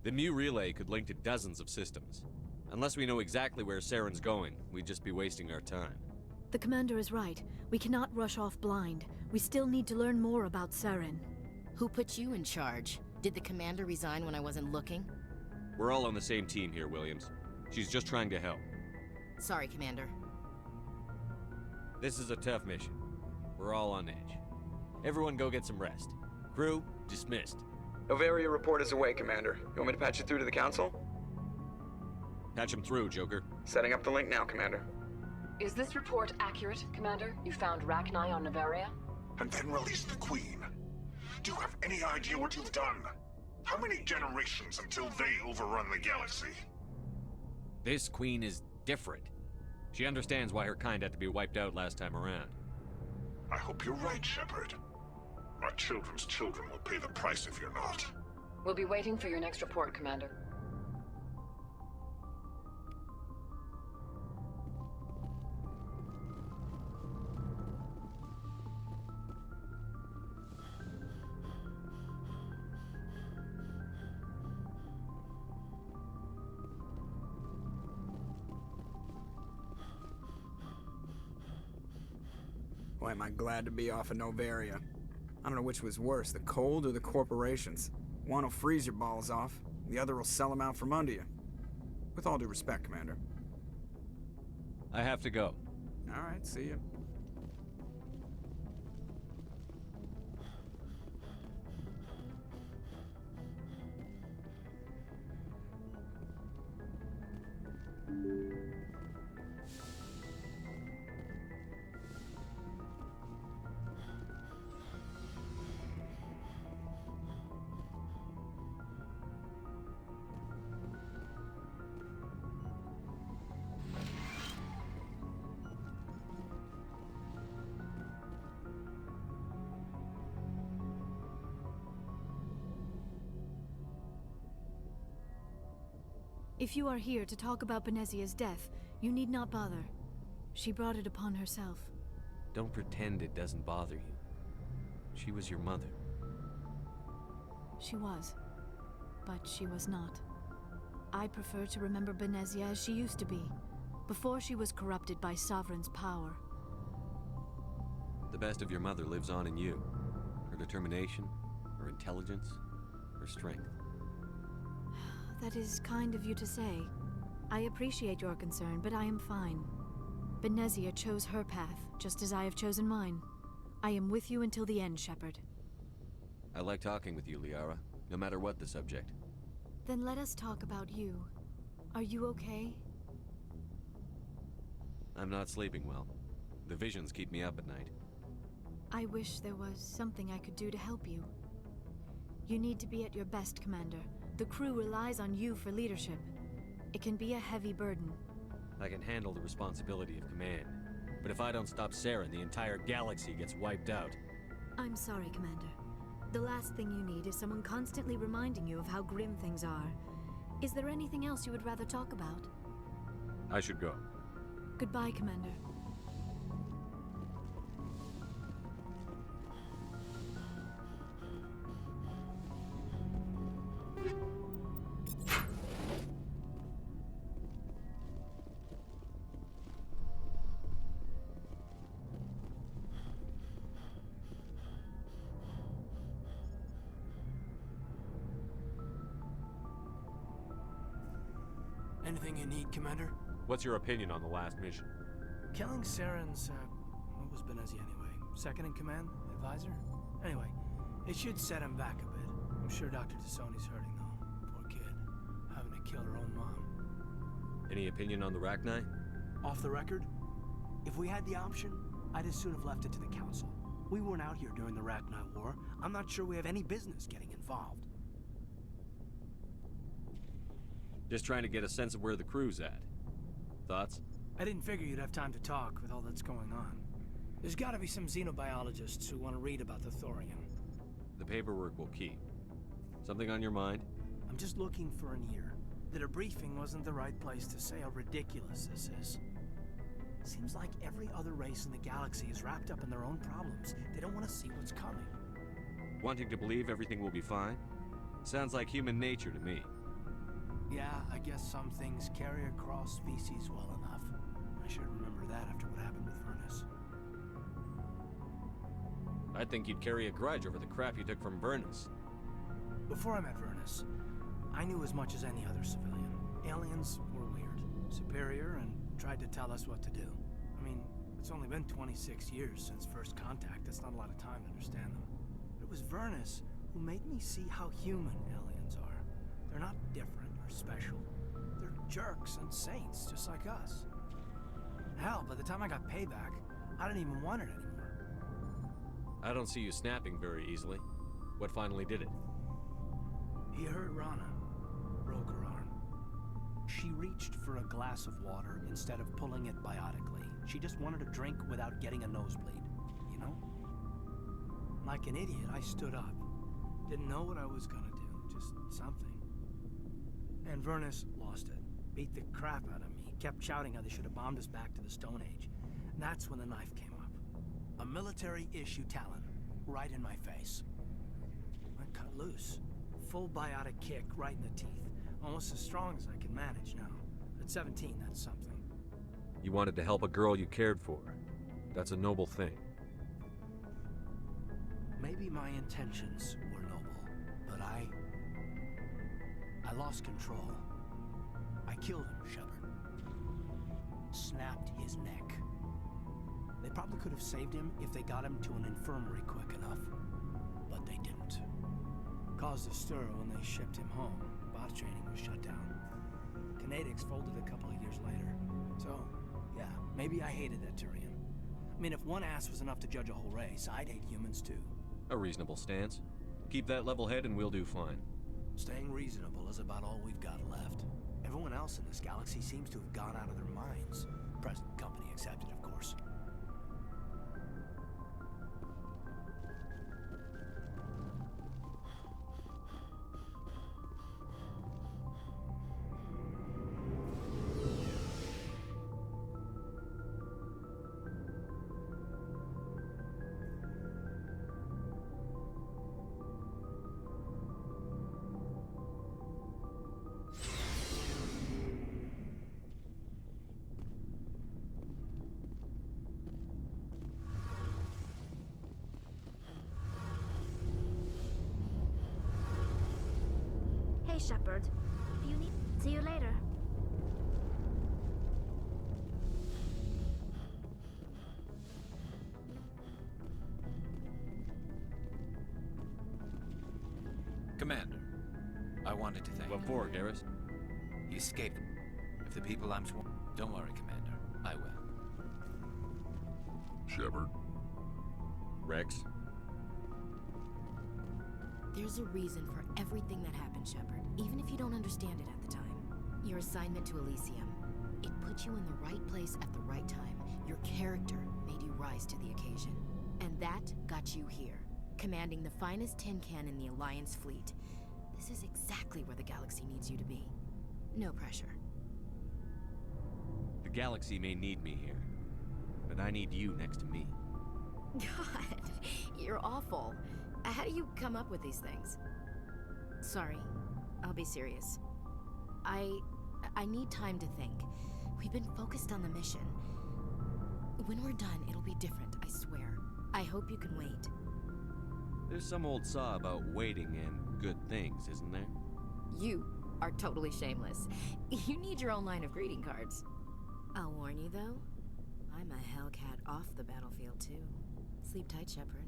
The Mu relay could link to dozens of systems. Unless we know exactly where Saren's going, we'd just be wasting our time. The commander is right. We cannot rush off blind. We still need to learn more about Saren. Who put you in charge? Did the commander resign when I wasn't looking? We're all on the same team here, Williams. She's just trying to help. Sorry, Commander. This is a tough mission. We're all on edge. Everyone go get some rest. Crew, dismissed. Novaria report is away, Commander. You want me to patch you through to the Council? Patch him through, Joker. Setting up the link now, Commander. Is this report accurate, Commander? You found Rachni on Novaria? And then released the Queen. Do you have any idea what you've done? How many generations until they overrun the galaxy? This Queen is different. She understands why her kind had to be wiped out last time around. I hope you're right, Shepard. My children's children will pay the price if you're not. We'll be waiting for your next report, Commander. Boy, am I glad to be off of Novaria. I don't know which was worse, the cold or the corporations. One will freeze your balls off, the other will sell them out from under you. With all due respect, Commander. I have to go. All right, see ya. If you are here to talk about Benezia's death, you need not bother. She brought it upon herself. Don't pretend it doesn't bother you. She was your mother. She was. But she was not. I prefer to remember Benezia as she used to be, before she was corrupted by Sovereign's power. The best of your mother lives on in you. Her determination, her intelligence, her strength. That is kind of you to say. I appreciate your concern, but I am fine. Benezia chose her path, just as I have chosen mine. I am with you until the end, Shepard. I like talking with you, Liara, no matter what the subject. Then let us talk about you. Are you okay? I'm not sleeping well. The visions keep me up at night. I wish there was something I could do to help you. You need to be at your best, Commander. The crew relies on you for leadership. It can be a heavy burden. I can handle the responsibility of command. But if I don't stop Saren, the entire galaxy gets wiped out. I'm sorry, Commander. The last thing you need is someone constantly reminding you of how grim things are. Is there anything else you would rather talk about? I should go. Goodbye, Commander. Anything you need, Commander? What's your opinion on the last mission? Killing Saren's, what was Benezia anyway? Second in command? Advisor? Anyway, it should set him back a bit. I'm sure Dr. Tassoni's hurting, though. Poor kid. Having to kill her own mom. Any opinion on the Rachni? Off the record? If we had the option, I'd as soon have left it to the Council. We weren't out here during the Rachni War. I'm not sure we have any business getting involved. Just trying to get a sense of where the crew's at. Thoughts? I didn't figure you'd have time to talk with all that's going on. There's gotta be some xenobiologists who want to read about the Thorian. The paperwork will keep. Something on your mind? I'm just looking for an ear. The debriefing wasn't the right place to say how ridiculous this is. Seems like every other race in the galaxy is wrapped up in their own problems. They don't want to see what's coming. Wanting to believe everything will be fine? Sounds like human nature to me. Yeah, I guess some things carry across species well enough. I should remember that after what happened with Vernus. I think you'd carry a grudge over the crap you took from Vernus. Before I met Vernus, I knew as much as any other civilian. Aliens were weird, superior, and tried to tell us what to do. I mean, it's only been 26 years since first contact. That's not a lot of time to understand them. But it was Vernus who made me see how human aliens are. They're not different. Special. They're jerks and saints, just like us. Hell, by the time I got payback, I didn't even want it anymore. I don't see you snapping very easily. What finally did it? He hurt Rana. Broke her arm. She reached for a glass of water instead of pulling it biotically. She just wanted a drink without getting a nosebleed, you know? Like an idiot, I stood up. Didn't know what I was gonna do, just something. And Vernus lost it. Beat the crap out of me. Kept shouting how they should have bombed us back to the Stone Age. And that's when the knife came up. A military-issue talon. Right in my face. I cut loose. Full biotic kick right in the teeth. Almost as strong as I can manage now. But at 17, that's something. You wanted to help a girl you cared for. That's a noble thing. maybe my intentions were noble, but I lost control. I killed him, Shepard. Snapped his neck. They probably could have saved him if they got him to an infirmary quick enough, but they didn't. Caused a stir when they shipped him home. Bot training was shut down. Kinetics folded a couple of years later. So, yeah, maybe I hated that Turian. I mean, if one ass was enough to judge a whole race, I'd hate humans too. A reasonable stance. Keep that level head and we'll do fine. Staying reasonable is about all we've got left. Everyone else in this galaxy seems to have gone out of their minds. Present company accepted, of course. Hey, Shepard. You need... See you later. Commander, I wanted to thank What for, Garrus? He escaped. If the people I'm sworn... Don't worry, Commander. I will. Shepard. Rex. There's a reason for everything that happened, Shepard, even if you don't understand it at the time. Your assignment to Elysium, it put you in the right place at the right time. Your character made you rise to the occasion. And that got you here, commanding the finest tin can in the Alliance fleet. This is exactly where the galaxy needs you to be. No pressure. The galaxy may need me here, but I need you next to me. God, you're awful. How do you come up with these things? Sorry, I'll be serious. I need time to think. We've been focused on the mission. When we're done, it'll be different, I swear. I hope you can wait. There's some old saw about waiting and good things, isn't there? You are totally shameless. You need your own line of greeting cards. I'll warn you, though. I'm a Hellcat off the battlefield, too. Sleep tight, Shepard.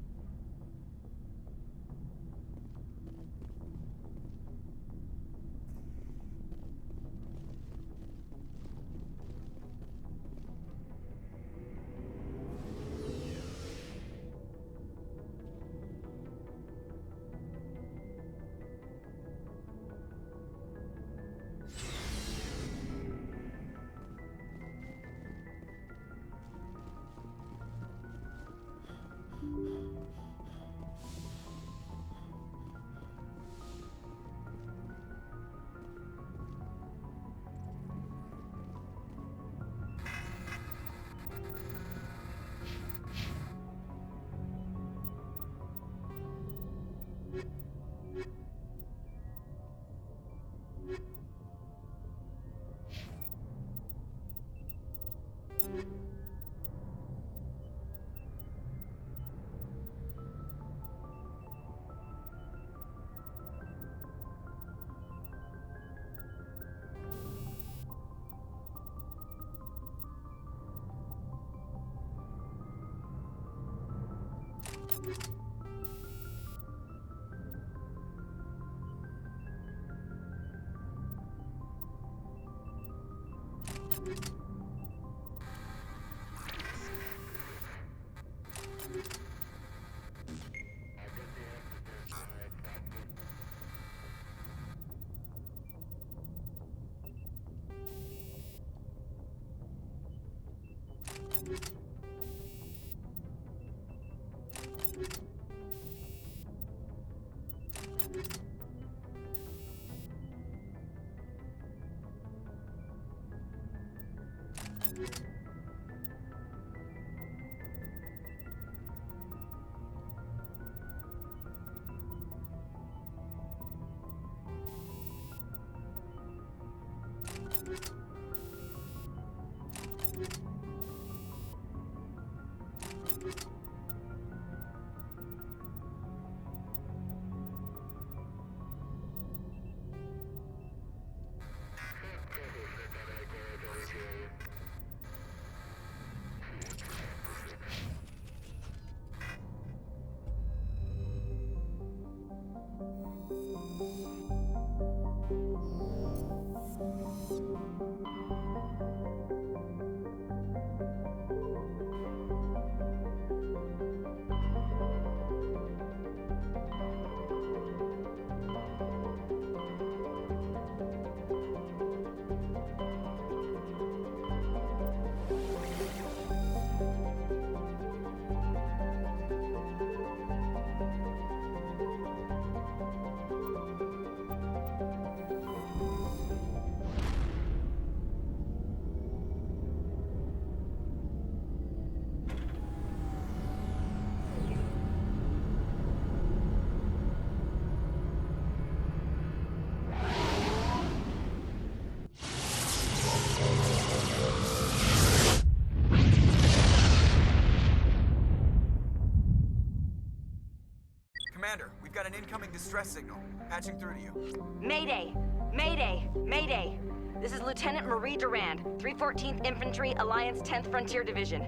Commander, we've got an incoming distress signal. Patching through to you. Mayday! Mayday! Mayday! This is Lieutenant Marie Durand, 314th Infantry, Alliance 10th Frontier Division.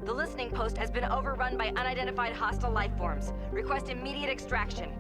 The listening post has been overrun by unidentified hostile life forms. Request immediate extraction.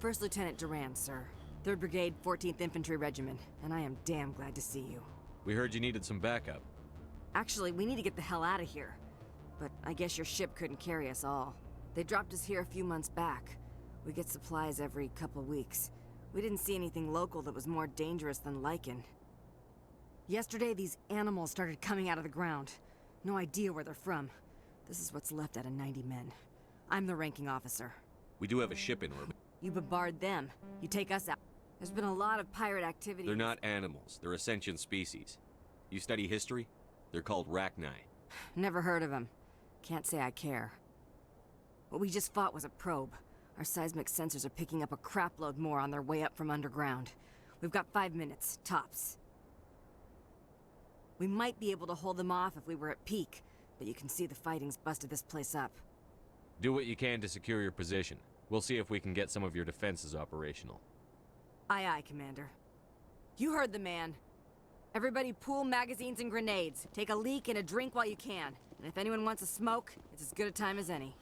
First Lieutenant Durand, sir. 3rd Brigade, 14th Infantry Regiment, and I am damn glad to see you. We heard you needed some backup. Actually, we need to get the hell out of here. But I guess your ship couldn't carry us all. They dropped us here a few months back. We get supplies every couple weeks. We didn't see anything local that was more dangerous than lichen. Yesterday, these animals started coming out of the ground. No idea where they're from. This is what's left out of 90 men. I'm the ranking officer. We do have a ship in orbit. You bombard them. You take us out. There's been a lot of pirate activity. They're not animals. They're a sentient species. You study history? They're called Rachni. Never heard of them. Can't say I care. What we just fought was a probe. Our seismic sensors are picking up a crapload more on their way up from underground. We've got 5 minutes, tops. We might be able to hold them off if we were at peak, but you can see the fighting's busted this place up. Do what you can to secure your position. We'll see if we can get some of your defenses operational. Aye, aye, Commander. You heard the man. Everybody pool magazines and grenades. Take a leak and a drink while you can. And if anyone wants a smoke, it's as good a time as any.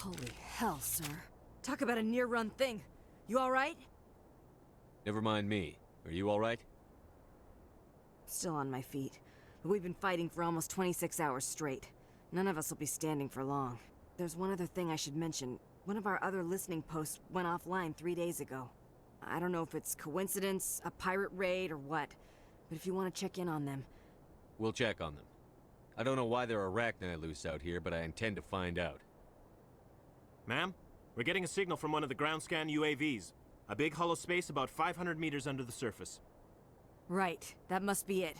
Holy hell, sir. Talk about a near-run thing. You alright? Never mind me. Are you alright? Still on my feet. But we've been fighting for almost 26 hours straight. None of us will be standing for long. There's one other thing I should mention. One of our other listening posts went offline 3 days ago. I don't know if it's coincidence, a pirate raid, or what. But if you want to check in on them... We'll check on them. I don't know why there are arachni loose out here, but I intend to find out. Ma'am, we're getting a signal from one of the ground scan UAVs. A big hollow space about 500 meters under the surface. Right, that must be it.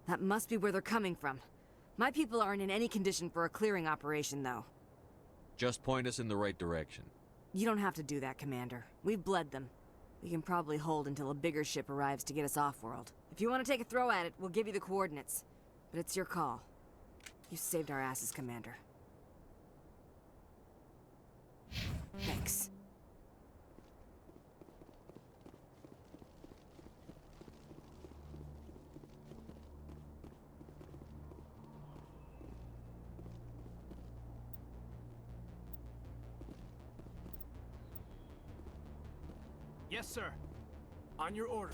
That must be where they're coming from. My people aren't in any condition for a clearing operation, though. Just point us in the right direction. You don't have to do that, Commander. We've bled them. We can probably hold until a bigger ship arrives to get us off-world. If you want to take a throw at it, we'll give you the coordinates. But it's your call. You saved our asses, Commander. Thanks. Yes, sir. On your order.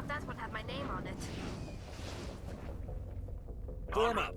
thought that would have my name on it. Pull him up.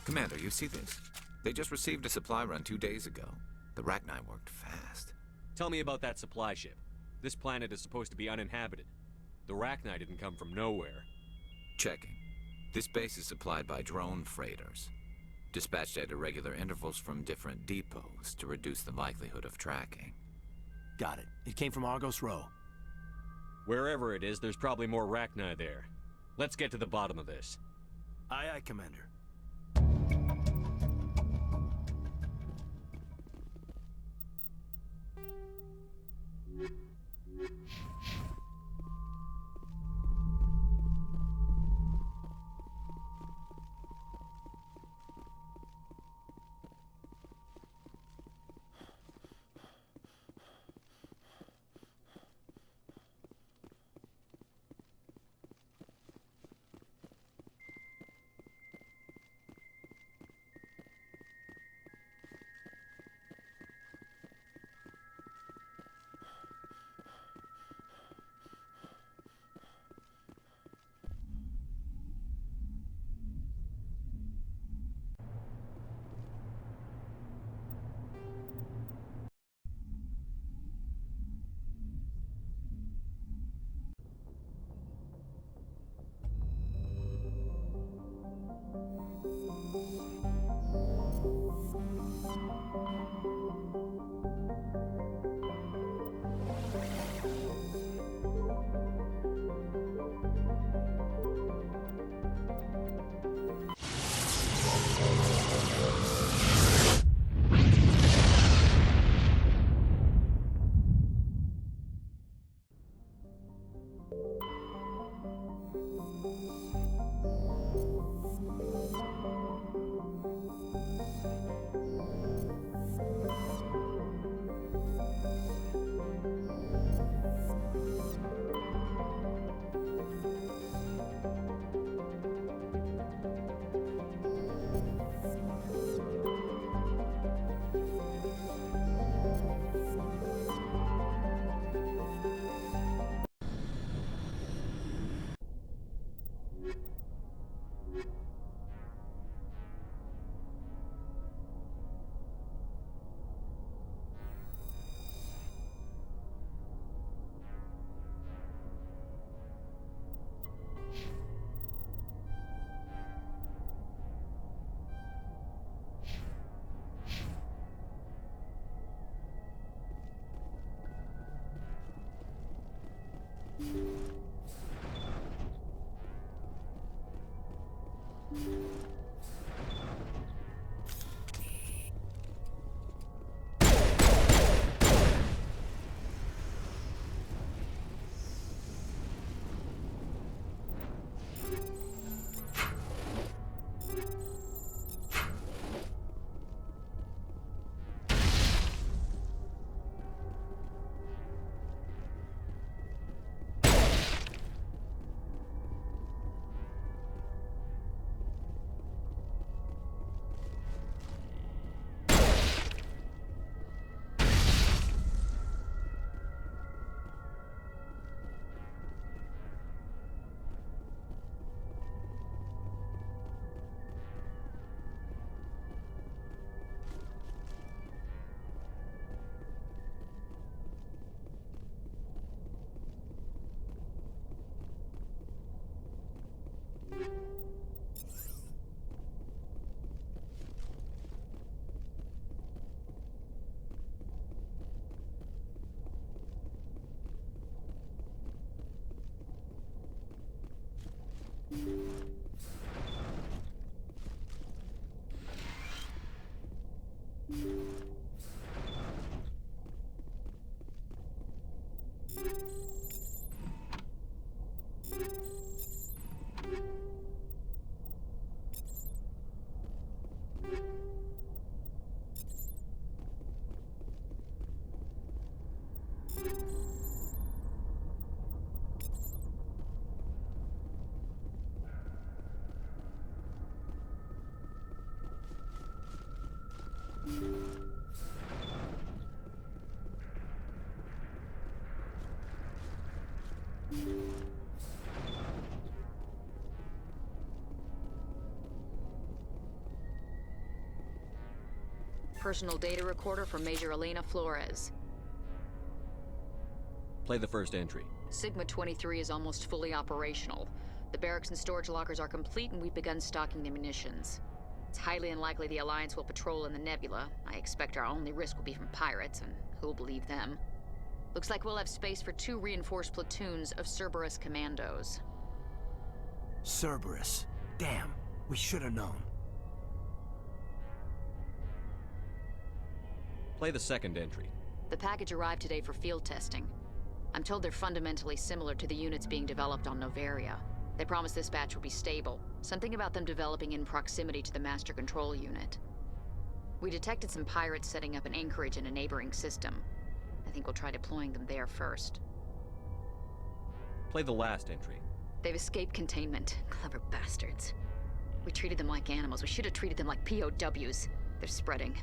Commander, you see this? They just received a supply run 2 days ago. The Rachni worked fast. Tell me about that supply ship. This planet is supposed to be uninhabited. The Rachni didn't come from nowhere. Checking. This base is supplied by drone freighters, dispatched at irregular intervals from different depots to reduce the likelihood of tracking. Got it. It came from Argos Row. Wherever it is, there's probably more Rachni there. Let's get to the bottom of this. Aye, aye, Commander. Personal data recorder from Major Elena Flores. Play the first entry. Sigma 23 is almost fully operational. The barracks and storage lockers are complete, and we've begun stocking the munitions. It's highly unlikely the Alliance will patrol in the nebula. I expect our only risk will be from pirates, and who'll believe them? Looks like we'll have space for 2 reinforced platoons of Cerberus commandos. Cerberus. Damn, we should have known. Play the second entry. The package arrived today for field testing. I'm told they're fundamentally similar to the units being developed on Noveria. They promise this batch will be stable. Something about them developing in proximity to the master control unit. We detected some pirates setting up an anchorage in a neighboring system. I think we'll try deploying them there first. Play the last entry. They've escaped containment. Clever bastards. We treated them like animals. We should have treated them like POWs. They're spreading.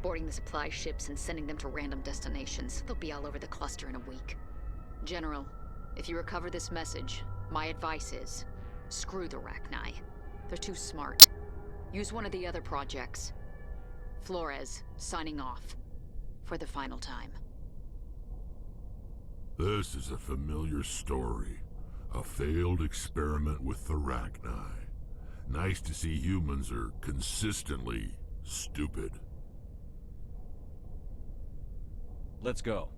Boarding the supply ships and sending them to random destinations. They'll be all over the cluster in a week. General, if you recover this message, my advice is, screw the Rachni. They're too smart. Use one of the other projects. Flores, signing off. For the final time. This is a familiar story. A failed experiment with the Rachni. Nice to see humans are consistently stupid. Let's go.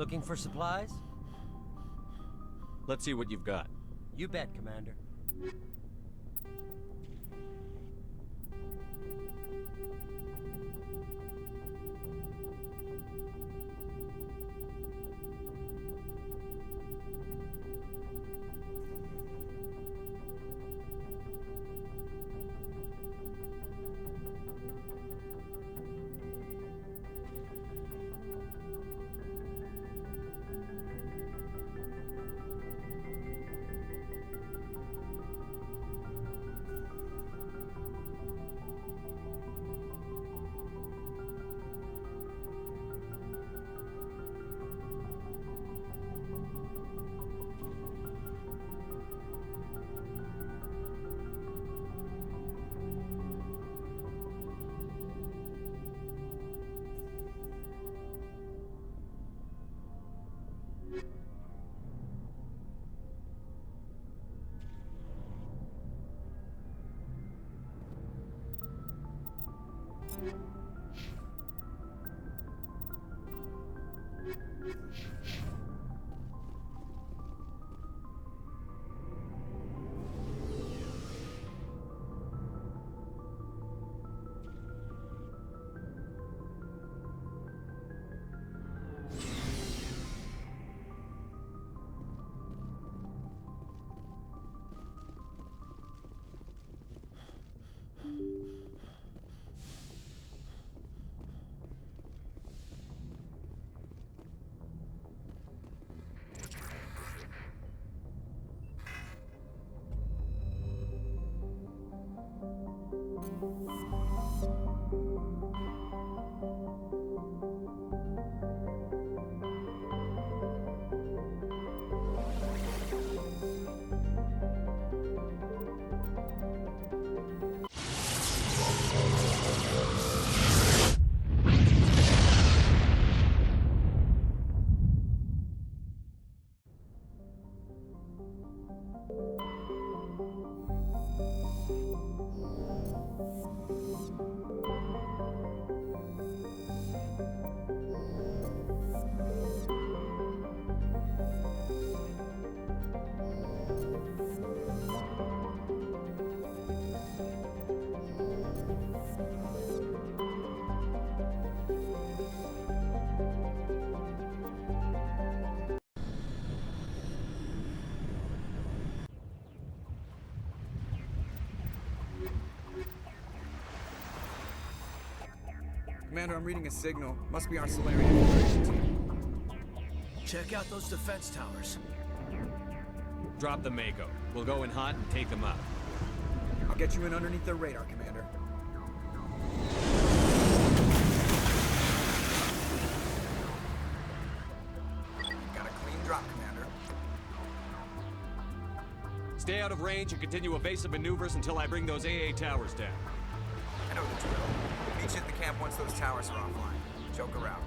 Looking for supplies? Let's see what you've got. You bet, Commander. Commander, I'm reading a signal. Must be our Solarian infiltration team. Check out those defense towers. Drop the Mako. We'll go in hot and take them out. I'll get you in underneath their radar, Commander. Got a clean drop, Commander. Stay out of range and continue evasive maneuvers until I bring those AA towers down. I know the drill. Meet you at the camp once those towers are offline. Joker out.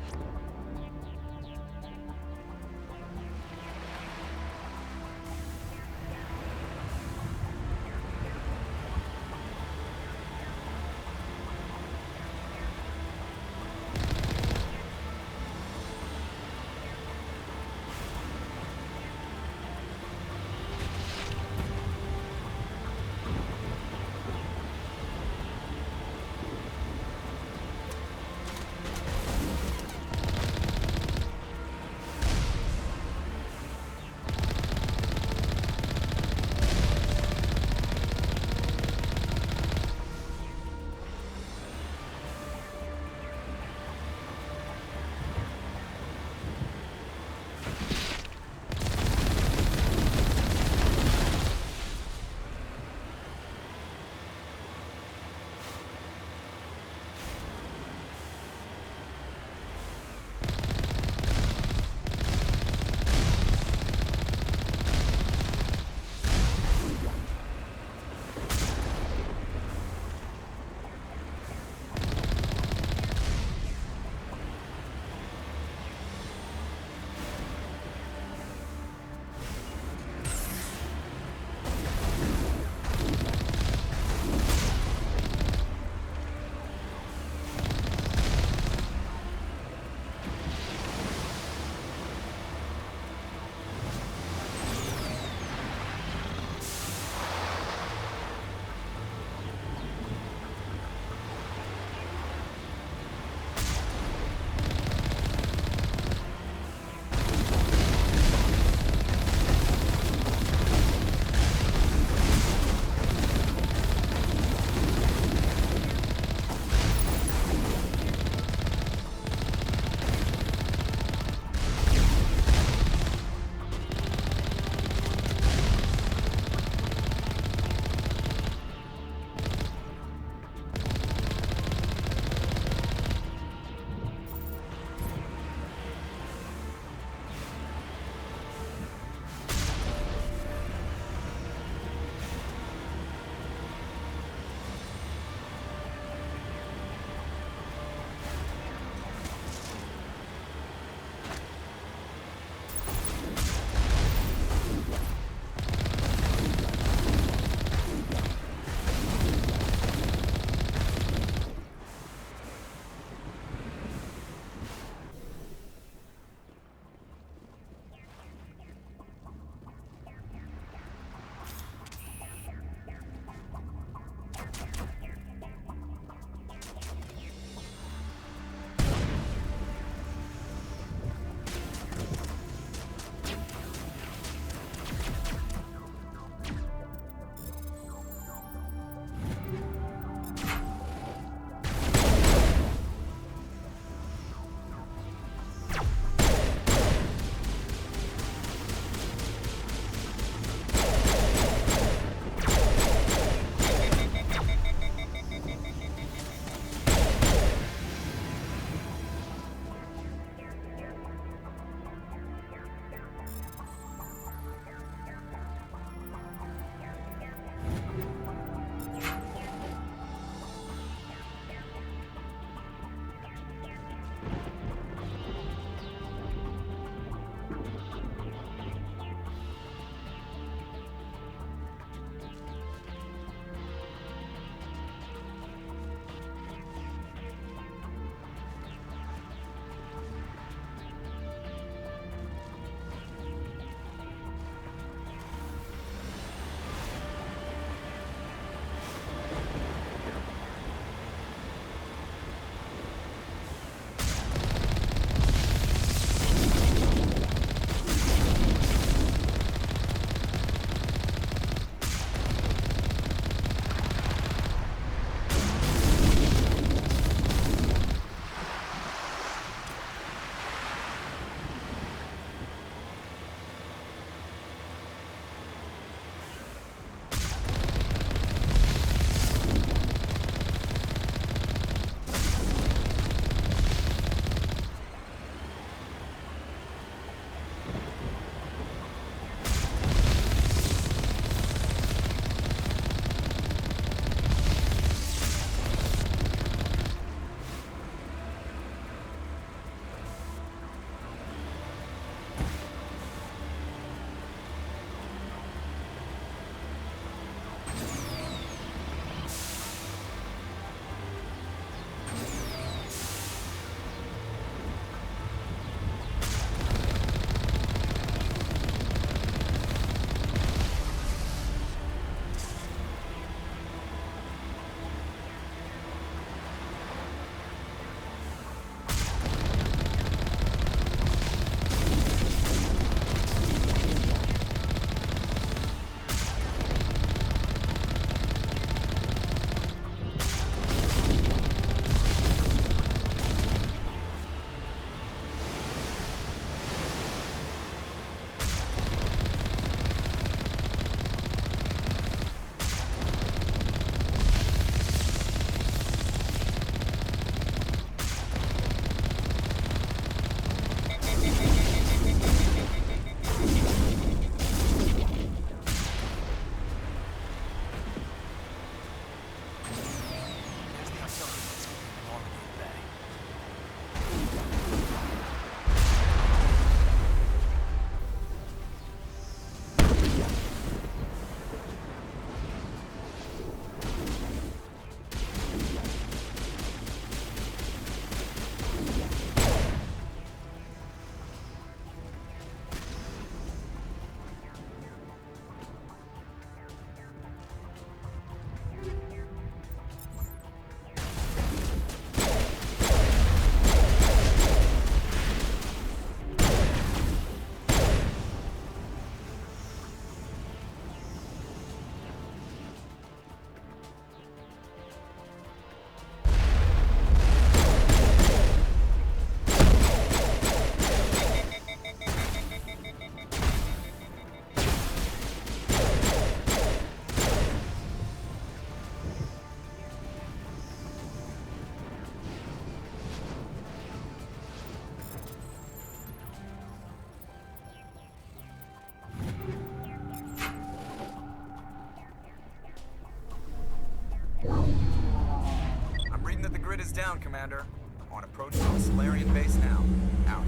is down, Commander. On approach to the Solarian base now. Out.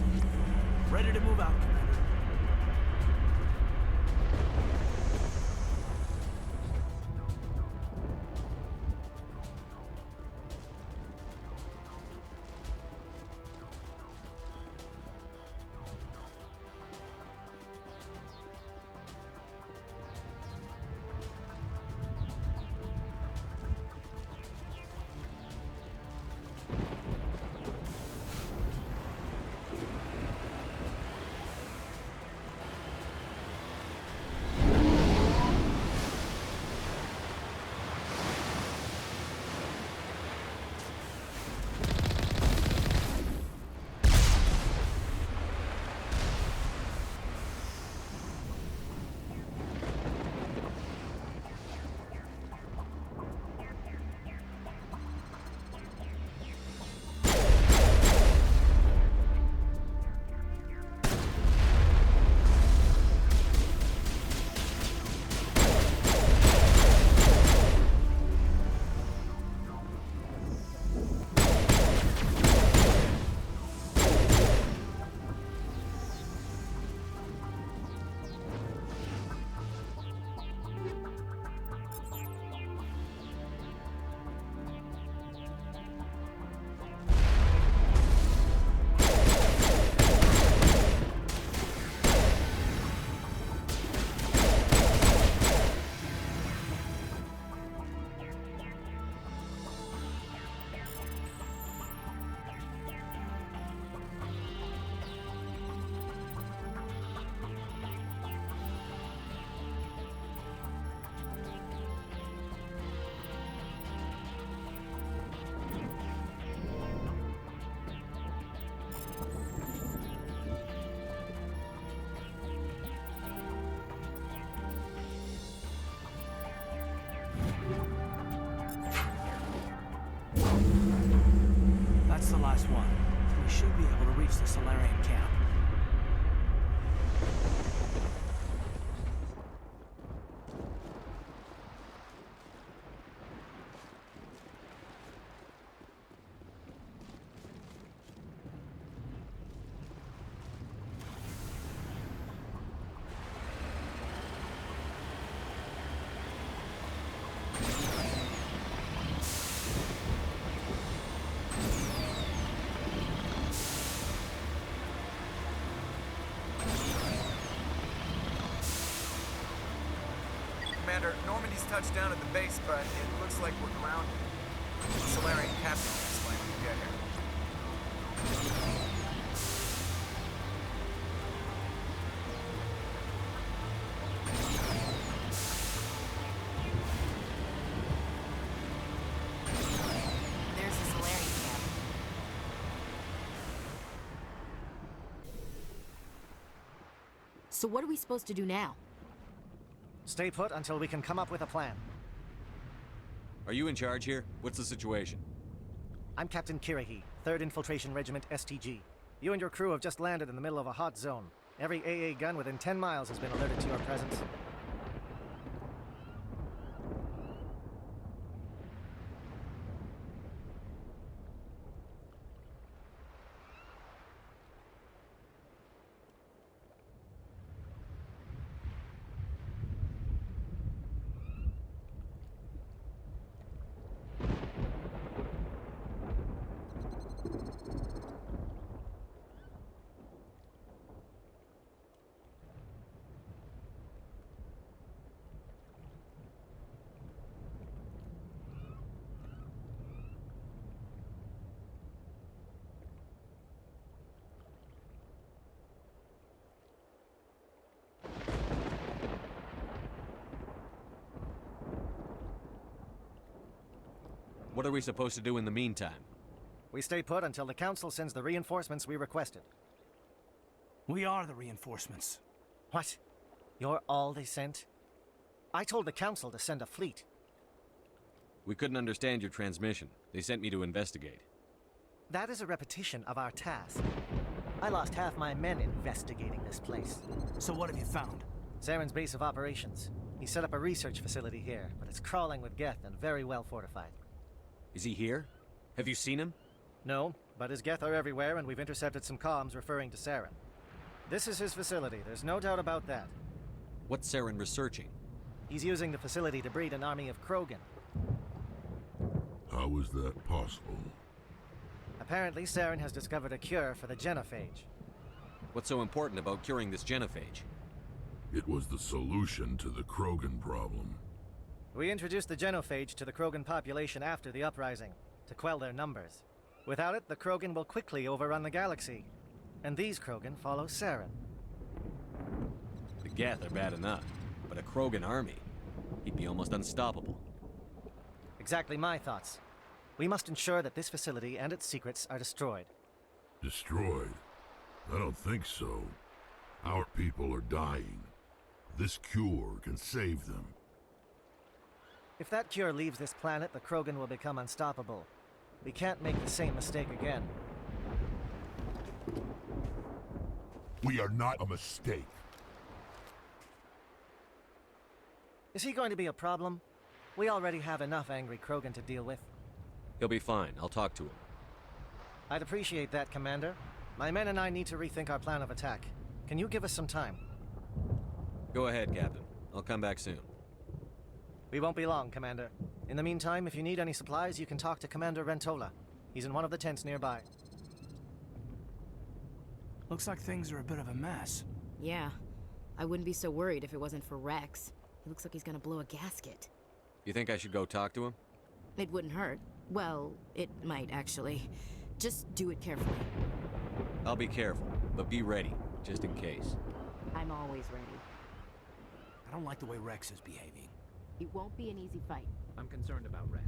Ready to move out, Commander. That's the last one. We should be able to reach the Solarian camp. Commander, Normandy's touched down at the base, but it looks like we're grounded. The Solarian captain will explain when we get here. There's the Solarian camp. So what are we supposed to do now? Stay put until we can come up with a plan. Are you in charge here? What's the situation? I'm Captain Kirahi, 3rd Infiltration Regiment STG. You and your crew have just landed in the middle of a hot zone. Every AA gun within 10 miles has been alerted to your presence. What are we supposed to do in the meantime? We stay put until the Council sends the reinforcements we requested. We are the reinforcements. What? You're all they sent? I told the Council to send a fleet. We couldn't understand your transmission. They sent me to investigate. That is a repetition of our task. I lost half my men investigating this place. So what have you found? Zaren's base of operations. He set up a research facility here, but it's crawling with Geth and very well fortified. Is he here? Have you seen him? No, but his Geth are everywhere, and we've intercepted some comms referring to Saren. This is his facility, there's no doubt about that. What's Saren researching? He's using the facility to breed an army of Krogan. How is that possible? Apparently, Saren has discovered a cure for the genophage. What's so important about curing this genophage? It was the solution to the Krogan problem. We introduced the genophage to the Krogan population after the uprising, to quell their numbers. Without it, the Krogan will quickly overrun the galaxy. And these Krogan follow Saren. The Geth are bad enough, but a Krogan army, he'd be almost unstoppable. Exactly my thoughts. We must ensure that this facility and its secrets are destroyed. Destroyed? I don't think so. Our people are dying. This cure can save them. If that cure leaves this planet, the Krogan will become unstoppable. We can't make the same mistake again. We are not a mistake. Is he going to be a problem? We already have enough angry Krogan to deal with. He'll be fine. I'll talk to him. I'd appreciate that, Commander. My men and I need to rethink our plan of attack. Can you give us some time? Go ahead, Captain. I'll come back soon. We won't be long, Commander. In the meantime, if you need any supplies, you can talk to Commander Rentola. He's in one of the tents nearby. Looks like things are a bit of a mess. Yeah. I wouldn't be so worried if it wasn't for Rex. He looks like he's gonna blow a gasket. You think I should go talk to him? It wouldn't hurt. Well, it might, actually. Just do it carefully. I'll be careful, but be ready, just in case. I'm always ready. I don't like the way Rex is behaving. It won't be an easy fight. I'm concerned about Rex.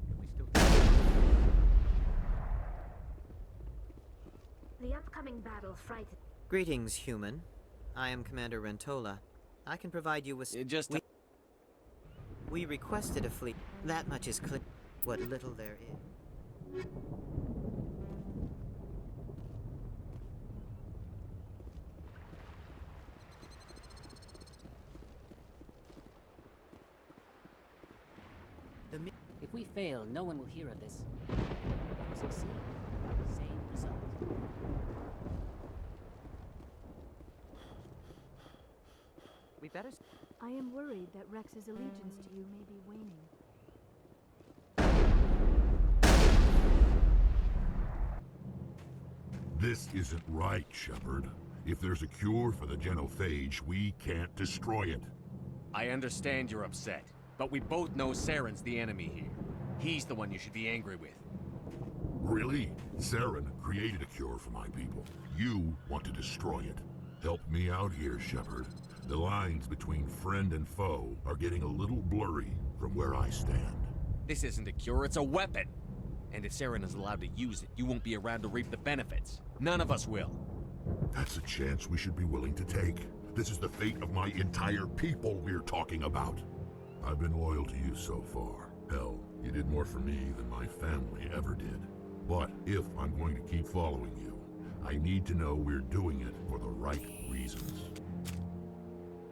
Can we still... The upcoming battle frightens. Greetings, human. I am Commander Rentola. I can provide you with... We requested a fleet. That much is clear. What little there is. If we fail, no one will hear of this. If we succeed, same result. We better... I am worried that Rex's allegiance to you may be waning. This isn't right, Shepard. If there's a cure for the genophage, we can't destroy it. I understand you're upset, but we both know Saren's the enemy here. He's the one you should be angry with. Really? Saren created a cure for my people. You want to destroy it. Help me out here, Shepard. The lines between friend and foe are getting a little blurry from where I stand. This isn't a cure, it's a weapon! And if Saren is allowed to use it, you won't be around to reap the benefits. None of us will. That's a chance we should be willing to take. This is the fate of my entire people we're talking about. I've been loyal to you so far. Hell, you did more for me than my family ever did. But if I'm going to keep following you, I need to know we're doing it for the right reasons.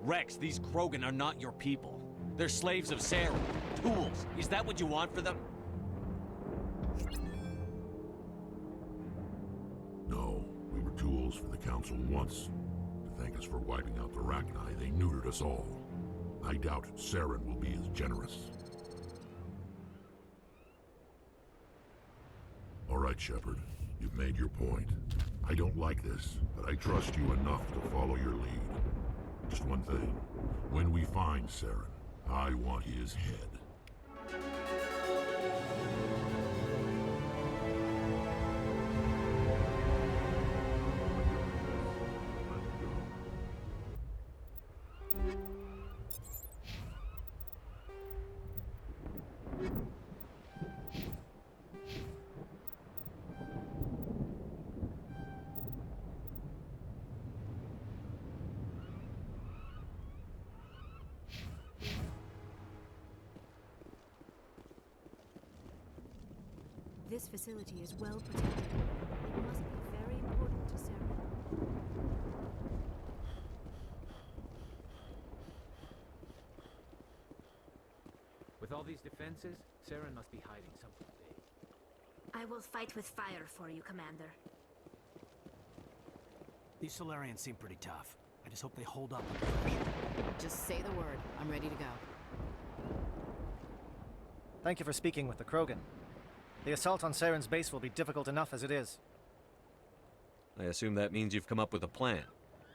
Rex, these Krogan are not your people. They're slaves of Saren. Tools. Is that what you want for them? No, we were tools for the Council once. To thank us for wiping out the Rachni, they neutered us all. I doubt Saren will be as generous. All right, Shepard. You've made your point. I don't like this, but I trust you enough to follow your lead. Just one thing. When we find Saren, I want his head. This facility is well protected. It must be very important to Saren. With all these defenses, Saren must be hiding something big. I will fight with fire for you, Commander. These Solarians seem pretty tough. I just hope they hold up. Just say the word. I'm ready to go. Thank you for speaking with the Krogan. The assault on Saren's base will be difficult enough as it is. I assume that means you've come up with a plan.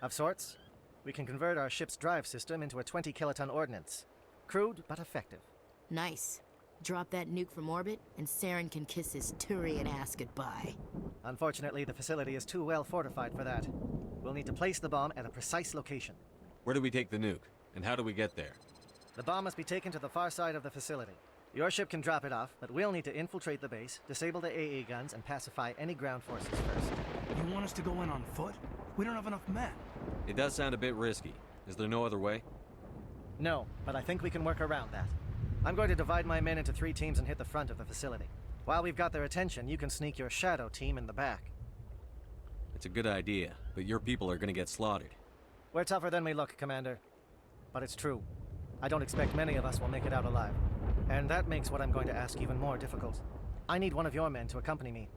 Of sorts. We can convert our ship's drive system into a 20-kiloton ordnance. Crude, but effective. Nice. Drop that nuke from orbit, and Saren can kiss his Turian ass goodbye. Unfortunately, the facility is too well fortified for that. We'll need to place the bomb at a precise location. Where do we take the nuke? And how do we get there? The bomb must be taken to the far side of the facility. Your ship can drop it off, but we'll need to infiltrate the base, disable the AA guns, and pacify any ground forces first. You want us to go in on foot? We don't have enough men. It does sound a bit risky. Is there no other way? No, but I think we can work around that. I'm going to divide my men into 3 teams and hit the front of the facility. While we've got their attention, you can sneak your shadow team in the back. It's a good idea, but your people are gonna get slaughtered. We're tougher than we look, Commander. But it's true. I don't expect many of us will make it out alive. And that makes what I'm going to ask even more difficult. I need one of your men to accompany me,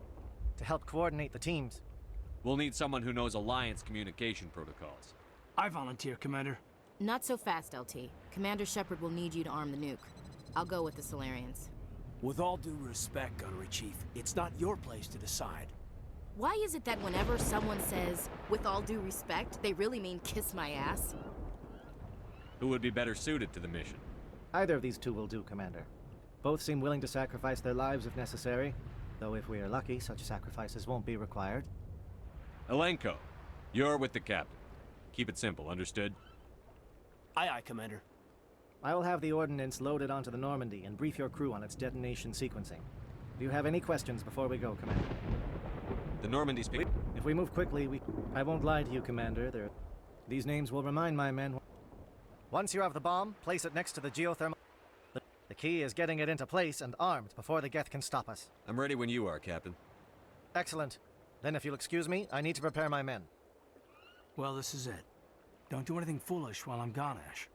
to help coordinate the teams. We'll need someone who knows Alliance communication protocols. I volunteer, Commander. Not so fast, LT. Commander Shepard will need you to arm the nuke. I'll go with the Solarians. With all due respect, Gunnery Chief, it's not your place to decide. Why is it that whenever someone says, with all due respect, they really mean kiss my ass? Who would be better suited to the mission? Either of these 2 will do, Commander. Both seem willing to sacrifice their lives if necessary, though if we are lucky, such sacrifices won't be required. Elenko, you're with the captain. Keep it simple, understood? Aye, aye, Commander. I will have the ordnance loaded onto the Normandy and brief your crew on its detonation sequencing. Do you have any questions before we go, Commander? The Normandy's big. If we move quickly, I won't lie to you, Commander. These names will remind my men. Once you have the bomb, place it next to the geothermal. The key is getting it into place and armed before the Geth can stop us. I'm ready when you are, Captain. Excellent. Then if you'll excuse me, I need to prepare my men. Well, this is it. Don't do anything foolish while I'm gone, Ash.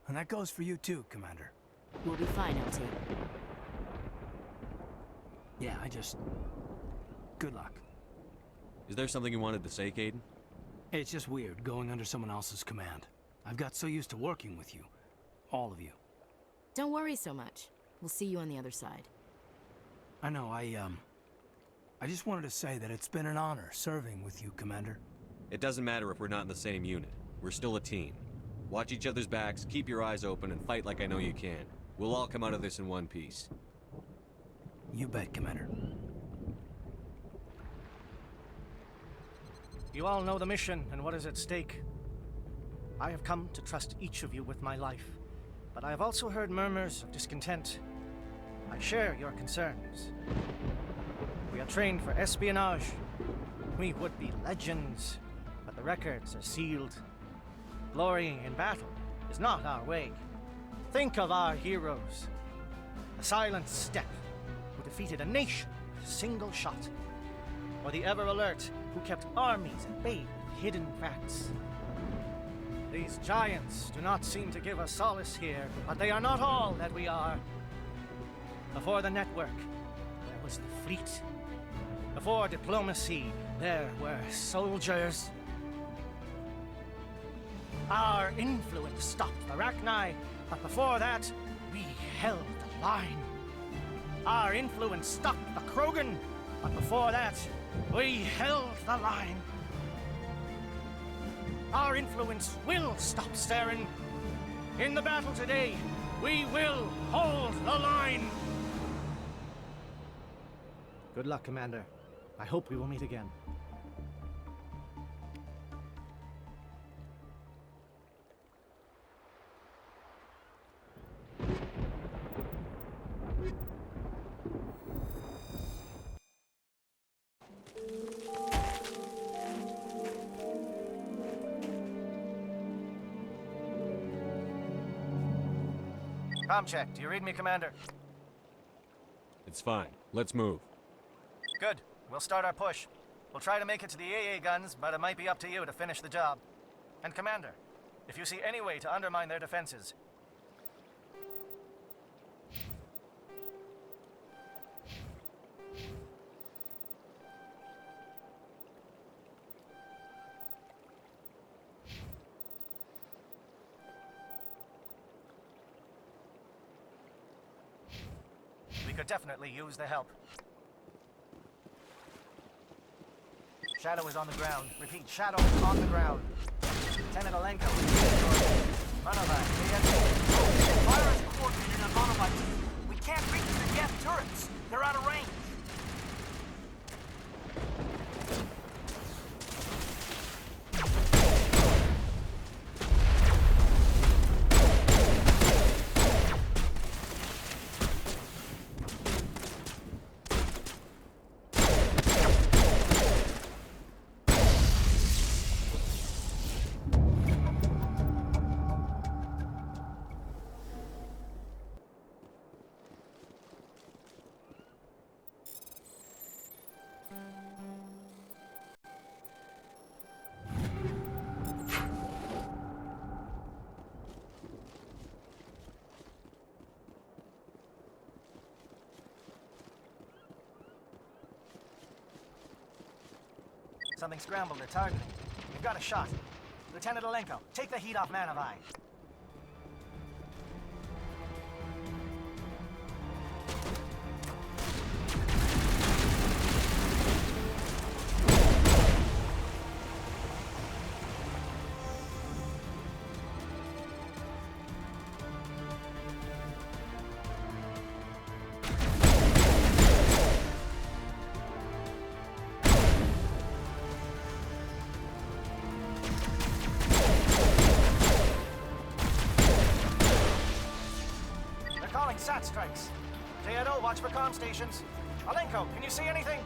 And that goes for you too, Commander. We'll be fine, LT. Yeah, good luck. Is there something you wanted to say, Caden? It's just weird going under someone else's command. I've got so used to working with you. All of you. Don't worry so much. We'll see you on the other side. I know, I just wanted to say that it's been an honor serving with you, Commander. It doesn't matter if we're not in the same unit. We're still a team. Watch each other's backs, keep your eyes open, and fight like I know you can. We'll all come out of this in one piece. You bet, Commander. You all know the mission and what is at stake. I have come to trust each of you with my life, but I have also heard murmurs of discontent. I share your concerns. We are trained for espionage. We would be legends, but the records are sealed. Glorying in battle is not our way. Think of our heroes. The Silent Step, who defeated a nation with a single shot. Or the Ever Alert, who kept armies at bay with hidden facts. These giants do not seem to give us solace here, but they are not all that we are. Before the network, there was the fleet. Before diplomacy, there were soldiers. Our influence stopped the Rachni, but before that, we held the line. Our influence stopped the Krogan, but before that, we held the line. Our influence will stop Saren. In the battle today, we will hold the line. Good luck, Commander. I hope we will meet again. Comm check. Do you read me, Commander? It's fine. Let's move. Good. We'll start our push. We'll try to make it to the AA guns, but it might be up to you to finish the job. And Commander, if you see any way to undermine their defenses, could definitely use the help. Shadow is on the ground. Repeat, Shadow is on the ground. Lieutenant Alenko. Monovac, Fire is coordinated on Monovac. We can't reach the gas turrets. They're out of range. Something scrambled at targeting. We've got a shot. Lieutenant Alenko, take the heat off Manavai. SAT strikes. J.Edo, watch for comm stations. Alenko, can you see anything?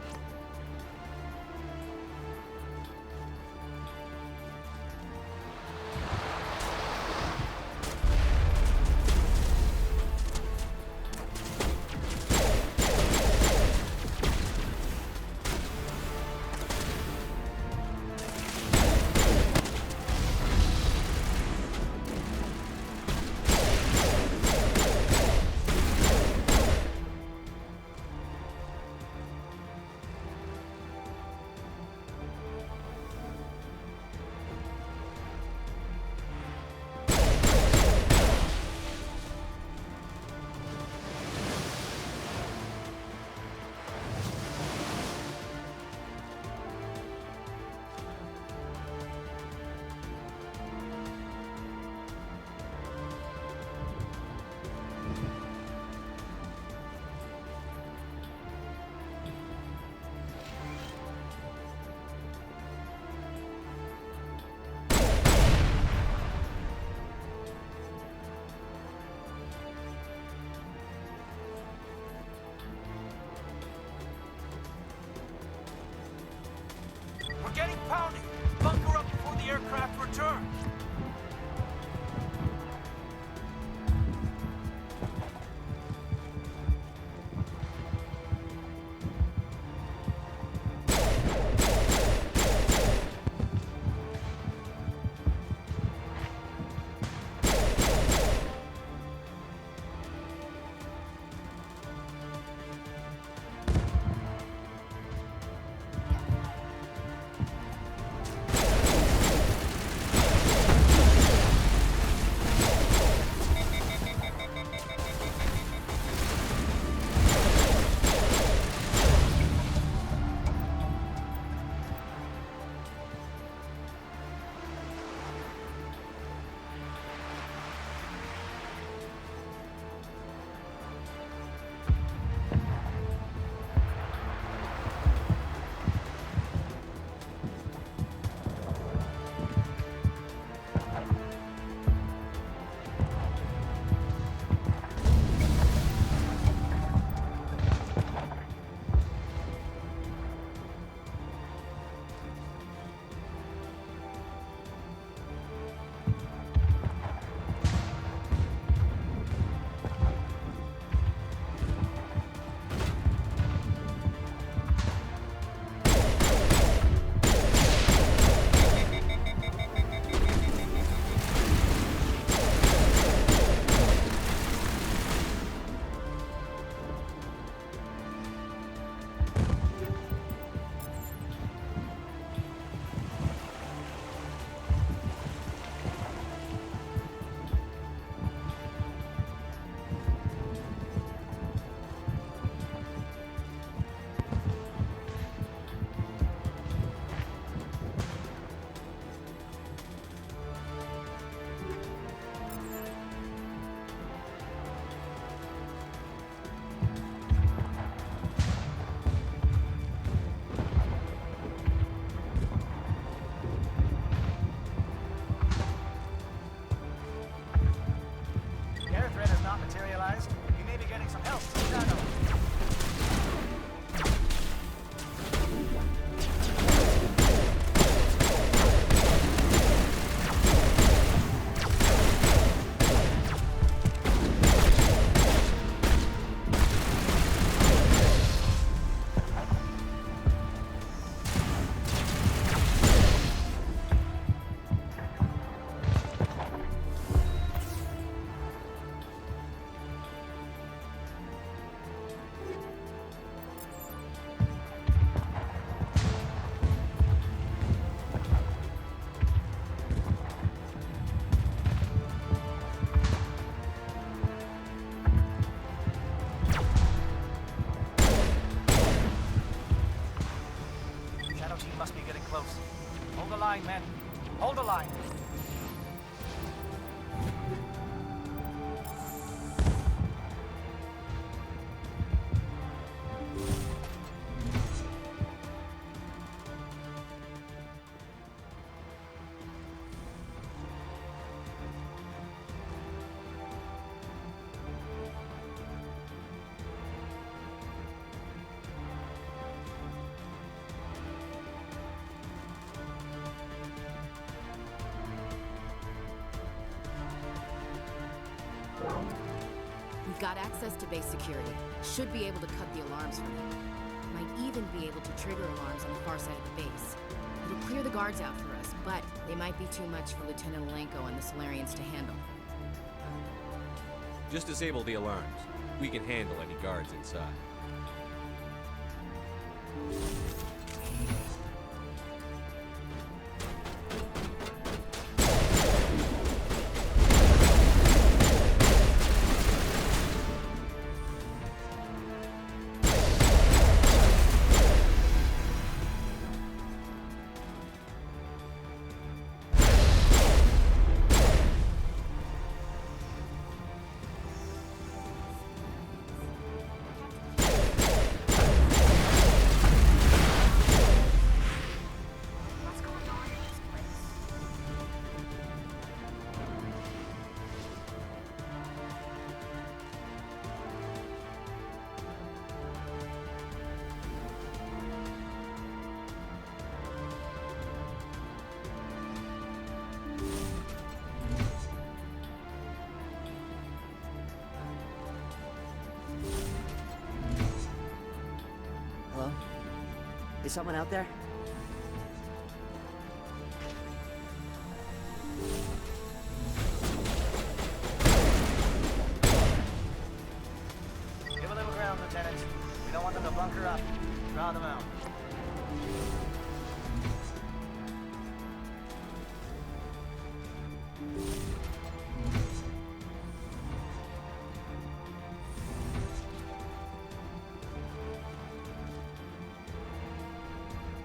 We've got access to base security. Should be able to cut the alarms from here. Might even be able to trigger alarms on the far side of the base. It'll clear the guards out for us, but they might be too much for Lieutenant Alenko and the Solarians to handle. Just disable the alarms. We can handle any guards inside. Is someone out there? Give a little ground, Lieutenant. We don't want them to bunker up. Draw them out.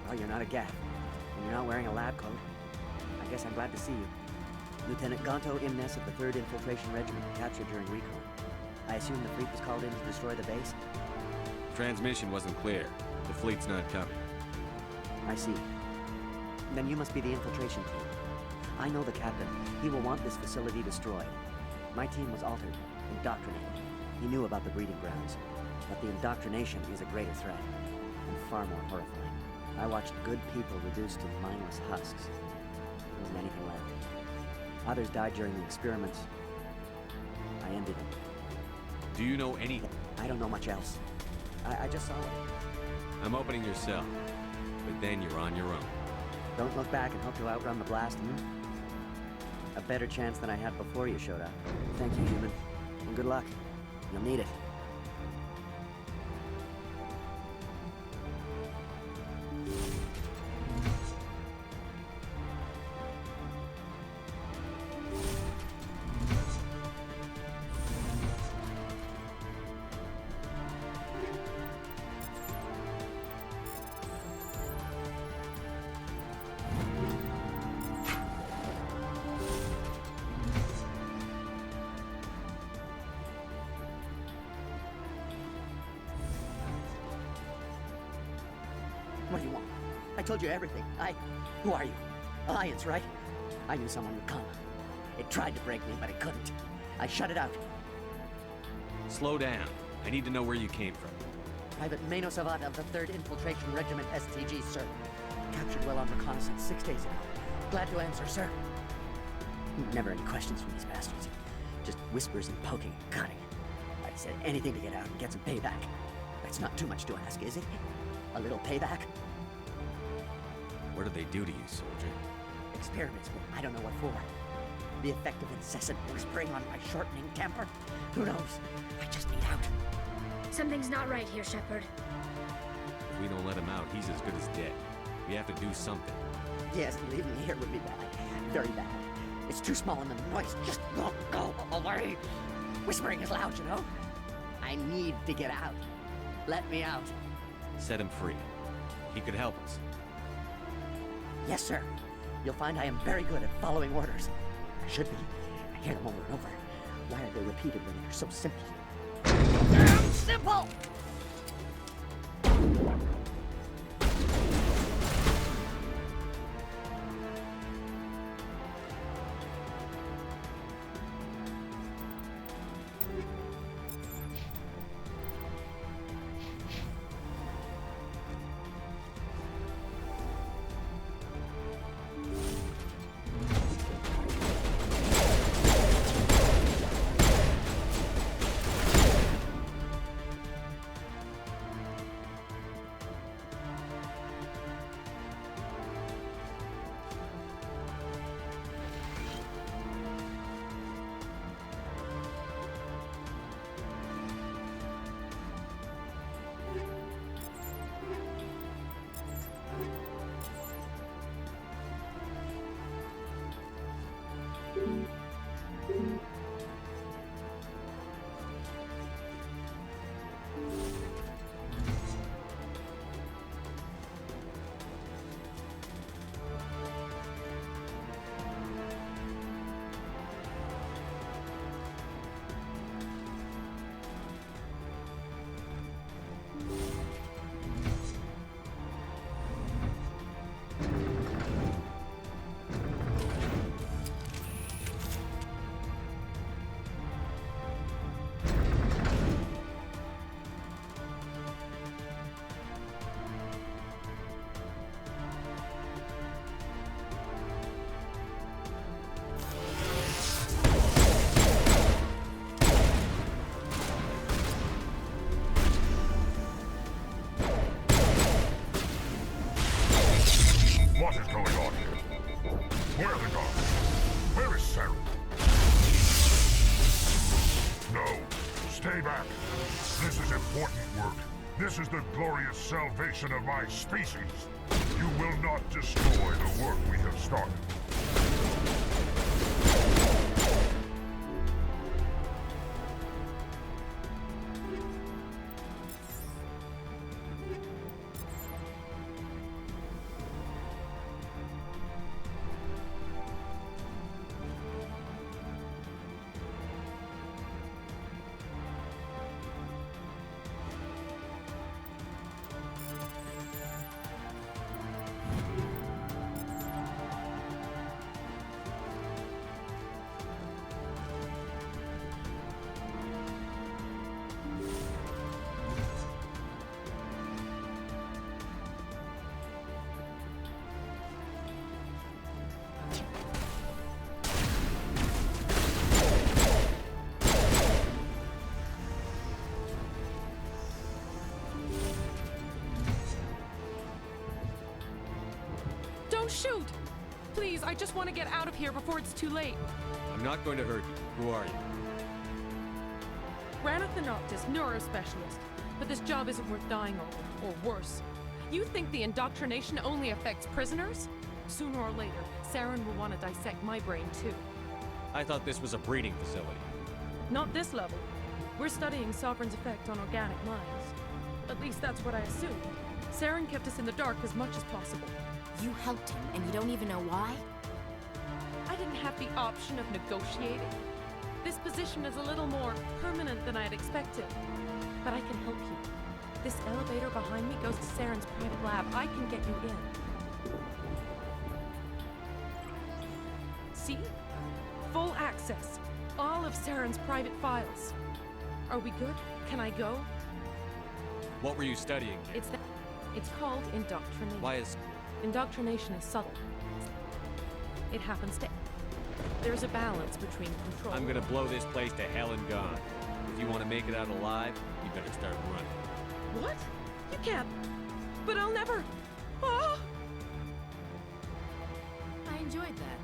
Well, you're not a Gap, and you're not wearing a lab coat. I guess I'm glad to see you. Lieutenant Gonto Imnes of the 3rd Infiltration Regiment, captured during recon. I assume the fleet was called in to destroy the base? Transmission wasn't clear. The fleet's not coming. I see. Then you must be the infiltration team. I know the captain. He will want this facility destroyed. My team was altered, indoctrinated. He knew about the breeding grounds. But the indoctrination is a greater threat, and far more horrifying. I watched good people reduced to mindless husks. There wasn't anything left. Others died during the experiments. I ended it. Do you know anything? I don't know much else. I just saw it. I'm opening your cell, but then you're on your own. Don't look back and hope to outrun the blast, A better chance than I had before you showed up. Thank you, human. And good luck. You'll need it. What do you want? I told you everything. Who are you? Alliance, right? I knew someone would come. It tried to break me, but it couldn't. I shut it out. Slow down. I need to know where you came from. Private Mano Savat of the 3rd Infiltration Regiment STG, sir. Captured well on reconnaissance 6 days ago. Glad to answer, sir. Never any questions from these bastards. Just whispers and poking and cutting. I said anything to get out and get some payback. That's not too much to ask, is it? A little payback? What did they do to you, soldier? Experiments, but I don't know what for. The effect of incessant whispering on my shortening temper? Who knows? I just need out. Something's not right here, Shepard. If we don't let him out, he's as good as dead. We have to do something. Yes, leaving me here would be bad. Very bad. It's too small and the noise just won't go away. Whispering is loud, you know? I need to get out. Let me out. Set him free. He could help us. Yes, sir. You'll find I am very good at following orders. I should be. I hear them over and over. Why are they repeated when they're so simple? Damn simple! payback. This is important work. This is the glorious salvation of my species. You will not destroy the work we have started. Don't shoot! Please, I just want to get out of here before it's too late. I'm not going to hurt you. Who are you? Ranatha Noctis, neurospecialist. But this job isn't worth dying over, or worse. You think the indoctrination only affects prisoners? Sooner or later, Saren will want to dissect my brain too. I thought this was a breeding facility. Not this level. We're studying Sovereign's effect on organic minds. At least that's what I assumed. Saren kept us in the dark as much as possible. You helped him, and you don't even know why? I didn't have the option of negotiating. This position is a little more permanent than I had expected. But I can help you. This elevator behind me goes to Saren's private lab. I can get you in. See? Full access. All of Saren's private files. Are we good? Can I go? What were you studying here? It's called indoctrination. Why is... Indoctrination is subtle. It happens to... There's a balance between control... I'm gonna blow this place to hell and gone. If you want to make it out alive, you better start running. What? You can't... But I'll never... Ah! I enjoyed that.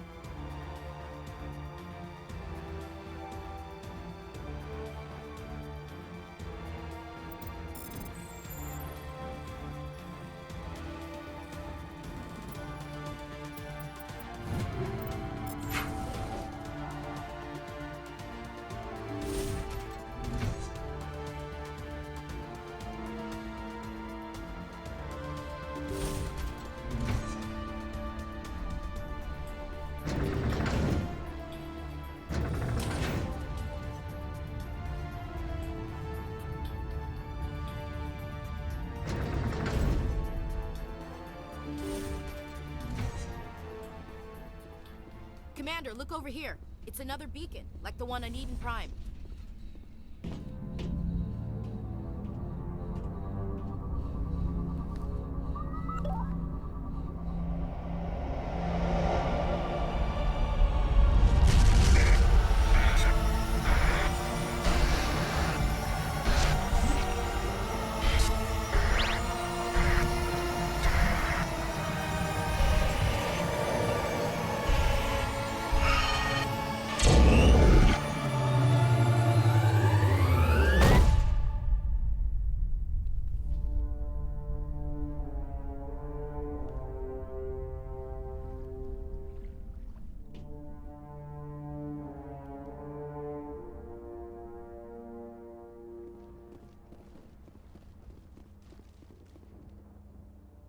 Commander, look over here. It's another beacon, like the one on Eden Prime.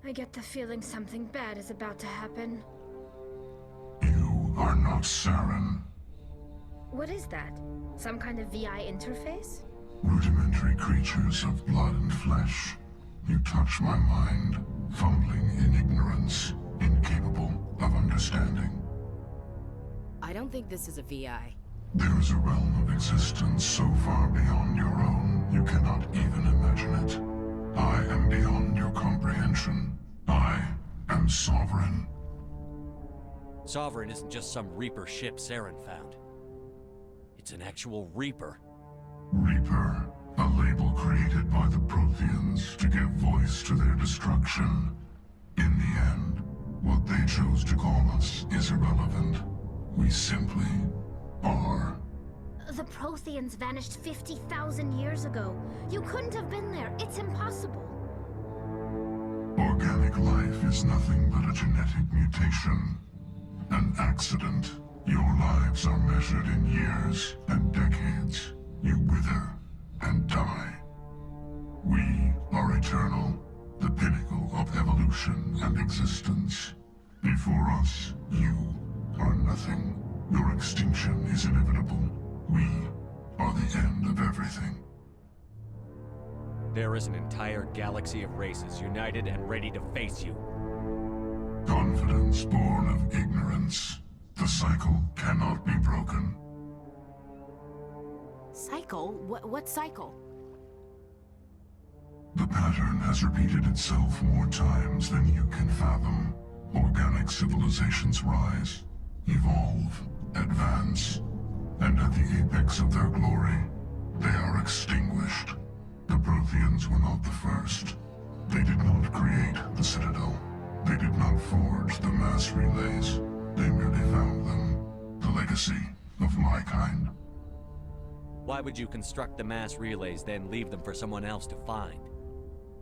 I get the feeling something bad is about to happen. You are not Saren. What is that? Some kind of VI interface? Rudimentary creatures of blood and flesh. You touch my mind, fumbling in ignorance, incapable of understanding. I don't think this is a VI. There is a realm of existence so far beyond your own, you cannot even imagine it. I am beyond your comprehension. I am Sovereign. Sovereign isn't just some Reaper ship Saren found. It's an actual Reaper. Reaper, a label created by the Protheans to give voice to their destruction. In the end, what they chose to call us is irrelevant. We simply are. The Protheans vanished 50,000 years ago. You couldn't have been there. It's impossible. Organic life is nothing but a genetic mutation. An accident. Your lives are measured in years and decades. You wither and die. We are eternal, the pinnacle of evolution and existence. Before us, you are nothing. Your extinction is inevitable. We are the end of everything. There is an entire galaxy of races united and ready to face you. Confidence born of ignorance. The cycle cannot be broken. Cycle? What cycle? The pattern has repeated itself more times than you can fathom. Organic civilizations rise, evolve, advance, and at the apex of their glory, they are extinguished. The Protheans were not the first. They did not create the Citadel. They did not forge the mass relays. They merely found them. The legacy of my kind. Why would you construct the mass relays, then leave them for someone else to find?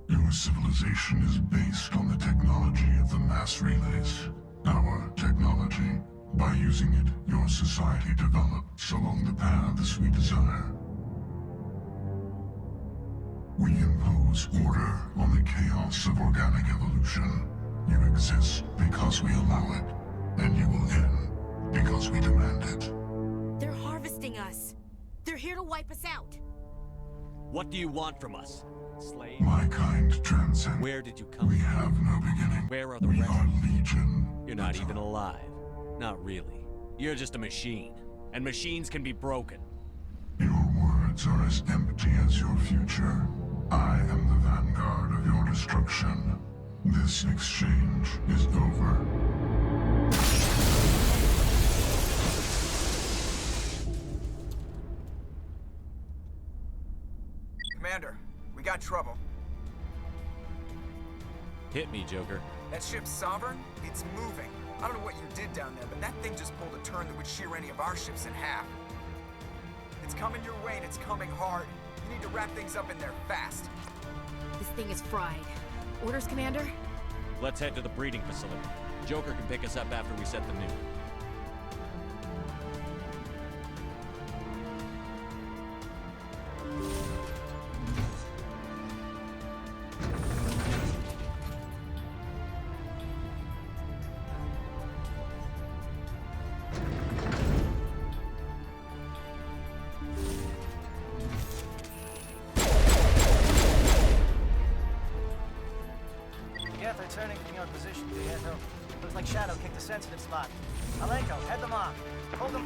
Your civilization is based on the technology of the mass relays. Our technology. By using it, your society develops along the paths we desire. We impose order on the chaos of organic evolution. You exist because we allow it, and you will end because we demand it. They're harvesting us. They're here to wipe us out. What do you want from us? Slave? My kind transcends. Where did you come We from? have no beginning. Where are the We rest? are legion. You're not even alive. Not really. You're just a machine. And machines can be broken. Your words are as empty as your future. I am the vanguard of your destruction. This exchange is over. Commander, we got trouble. Hit me, Joker. That ship's Sovereign? It's moving. I don't know what you did down there, but that thing just pulled a turn that would shear any of our ships in half. It's coming your way and it's coming hard. You need to wrap things up in there fast. This thing is fried. Orders, Commander? Let's head to the breeding facility. Joker can pick us up after we set the nuke. Yeah, they're turning from your position, Viejo. Looks like Shadow kicked a sensitive spot. Alenko, head them off. Hold them.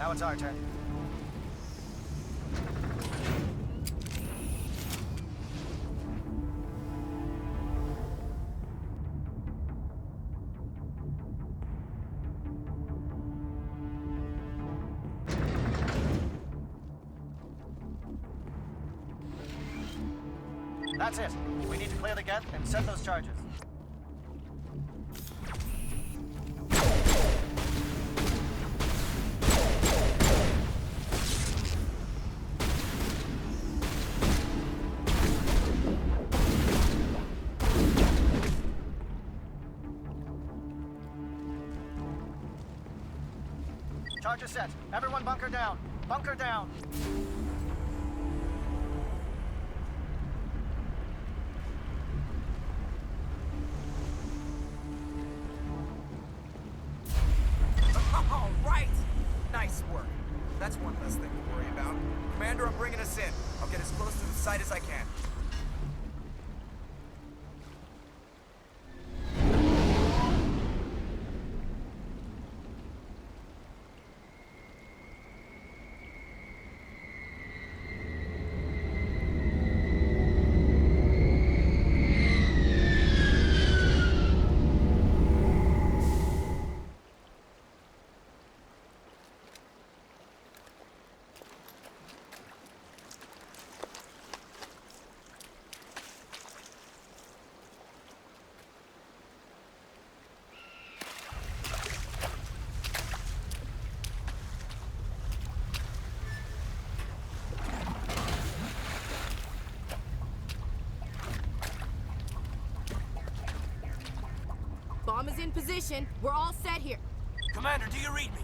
Now it's our turn. That's it. We need to clear the geth and set those charges. Charges set. Everyone bunker down. Bunker down. All right! Nice work. That's one less thing to worry about. Commander, I'm bringing us in. I'll get as close to the site as I can. Bomb is in position. We're all set here. Commander, do you read me?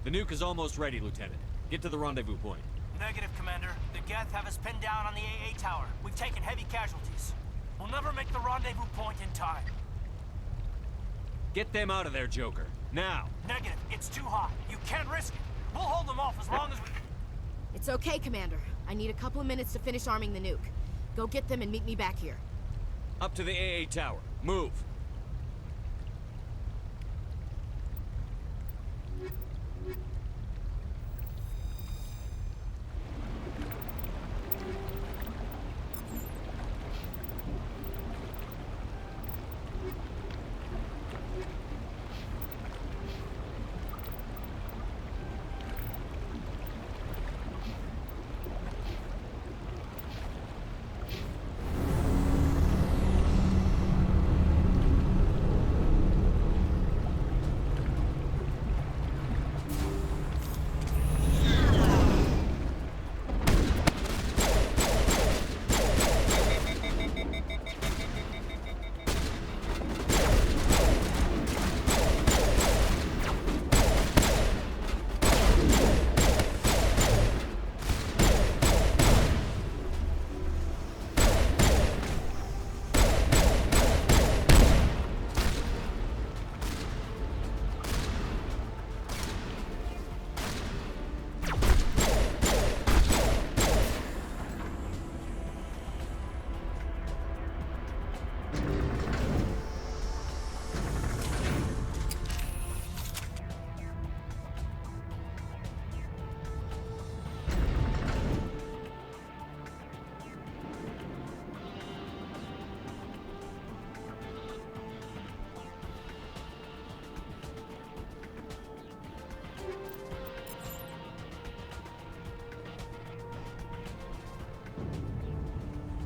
The nuke is almost ready, Lieutenant. Get to the rendezvous point. Negative, Commander. The Geth have us pinned down on the AA tower. We've taken heavy casualties. We'll never make the rendezvous point in time. Get them out of there, Joker. Now! Negative. It's too hot. You can't risk it. We'll hold them off as long as we... It's okay, Commander. I need a couple of minutes to finish arming the nuke. Go get them and meet me back here. Up to the AA tower. Move!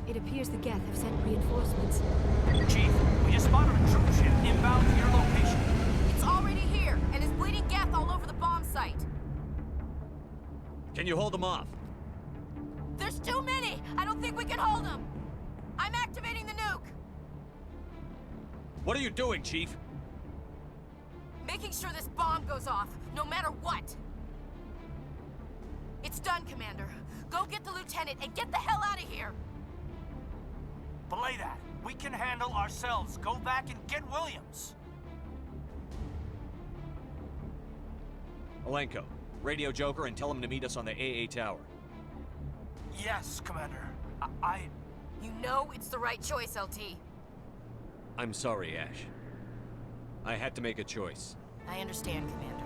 It appears the Geth have sent reinforcements. Chief, we just spotted a troop ship inbound to your location. It's already here, and is bleeding Geth all over the bomb site. Can you hold them off? There's too many! I don't think we can hold them! I'm activating the nuke! What are you doing, Chief? Making sure this bomb goes off, no matter what! It's done, Commander. Go get the lieutenant and get the hell out of here! Belay that. We can handle ourselves. Go back and get Williams. Alenko, radio Joker and tell him to meet us on the AA tower. Yes, Commander. You know it's the right choice, LT. I'm sorry, Ash. I had to make a choice. I understand, Commander.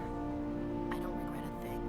I don't regret a thing.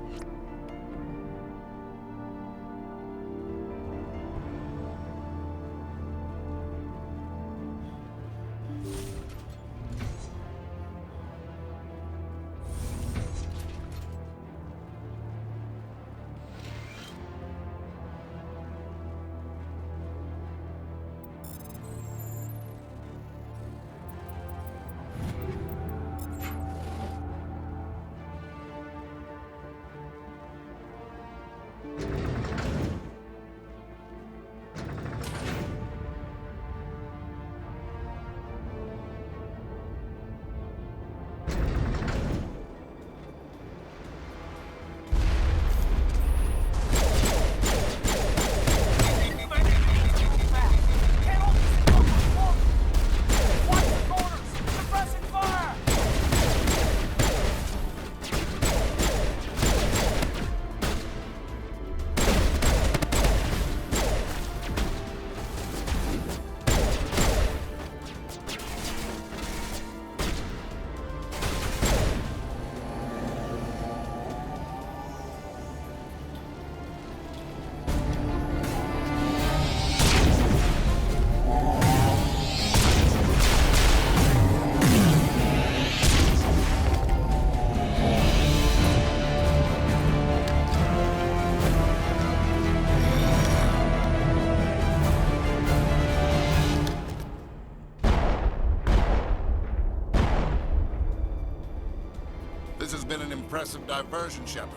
This has been an impressive diversion, Shepard.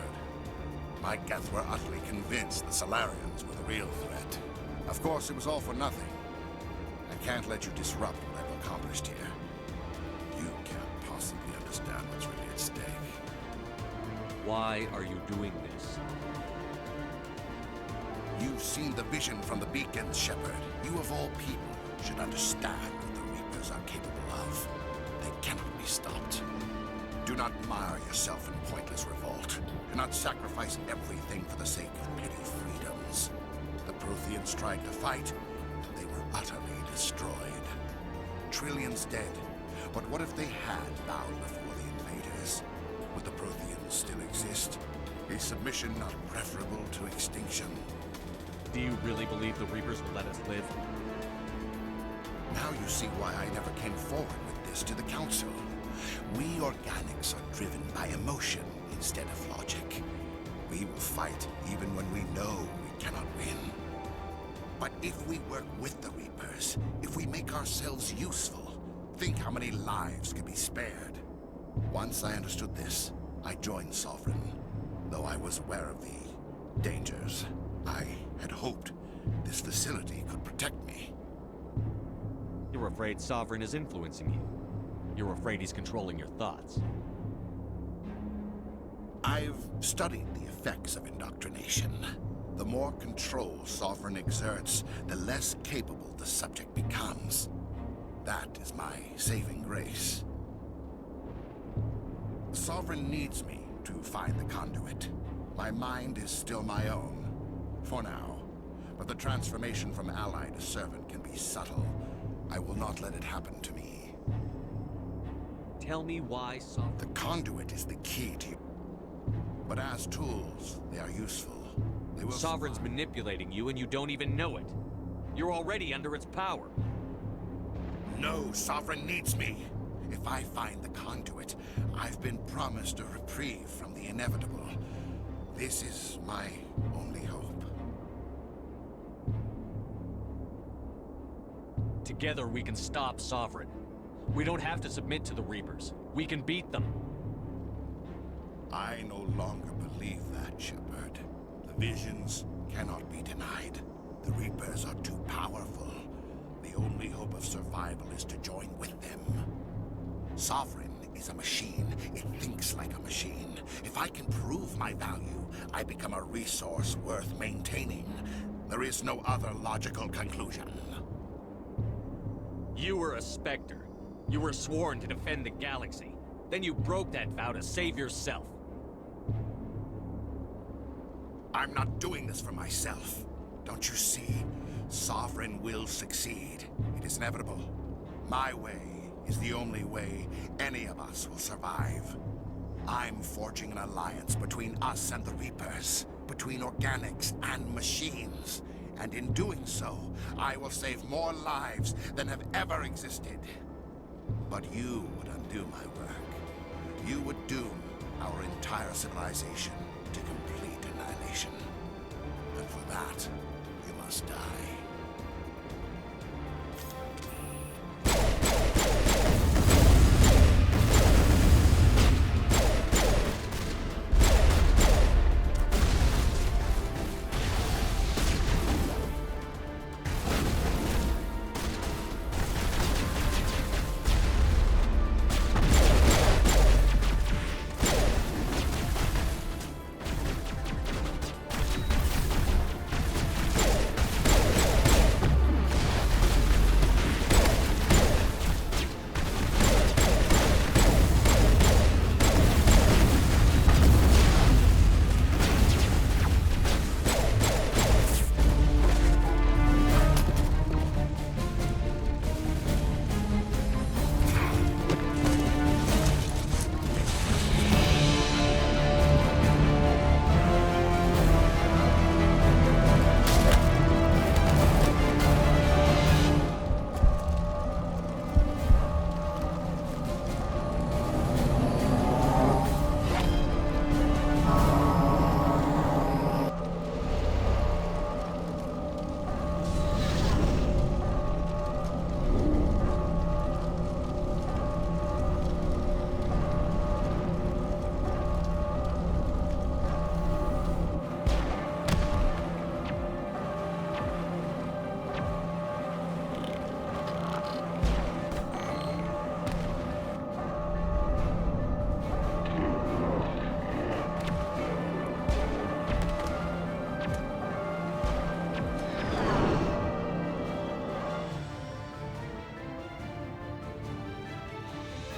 My Geth were utterly convinced the Solarians were the real threat. Of course, it was all for nothing. I can't let you disrupt what I've accomplished here. You can't possibly understand what's really at stake. Why are you doing this? You've seen the vision from the beacons, Shepard. You of all people should understand what the Reapers are capable of. They cannot be stopped. Do not mire yourself in pointless revolt. Do not sacrifice everything for the sake of petty freedoms. The Protheans tried to fight, and they were utterly destroyed. Trillions dead. But what if they had bowed before the invaders? Would the Protheans still exist? Is submission not preferable to extinction? Do you really believe the Reapers will let us live? Now you see why I never came forward with this to the Council. We organics are driven by emotion instead of logic. We will fight even when we know we cannot win. But if we work with the Reapers, if we make ourselves useful, think how many lives could be spared. Once I understood this, I joined Sovereign, though I was aware of the dangers. I had hoped this facility could protect me. You're afraid Sovereign is influencing you. You're afraid he's controlling your thoughts. I've studied the effects of indoctrination. The more control Sovereign exerts, the less capable the subject becomes. That is my saving grace. Sovereign needs me to find the conduit. My mind is still my own, for now. But the transformation from ally to servant can be subtle. I will not let it happen to me. Tell me why Sovereign... The conduit is the key to you. But as tools, they are useful. They will... Sovereign's manipulating you and you don't even know it. You're already under its power. No, Sovereign needs me. If I find the conduit, I've been promised a reprieve from the inevitable. This is my only hope. Together we can stop Sovereign. We don't have to submit to the Reapers. We can beat them. I no longer believe that, Shepard. The visions cannot be denied. The Reapers are too powerful. The only hope of survival is to join with them. Sovereign is a machine. It thinks like a machine. If I can prove my value, I become a resource worth maintaining. There is no other logical conclusion. You were a Spectre. You were sworn to defend the galaxy. Then you broke that vow to save yourself. I'm not doing this for myself. Don't you see? Sovereign will succeed. It is inevitable. My way is the only way any of us will survive. I'm forging an alliance between us and the Reapers, between organics and machines. And in doing so, I will save more lives than have ever existed. But you would undo my work. You would doom our entire civilization to complete annihilation. And for that, you must die.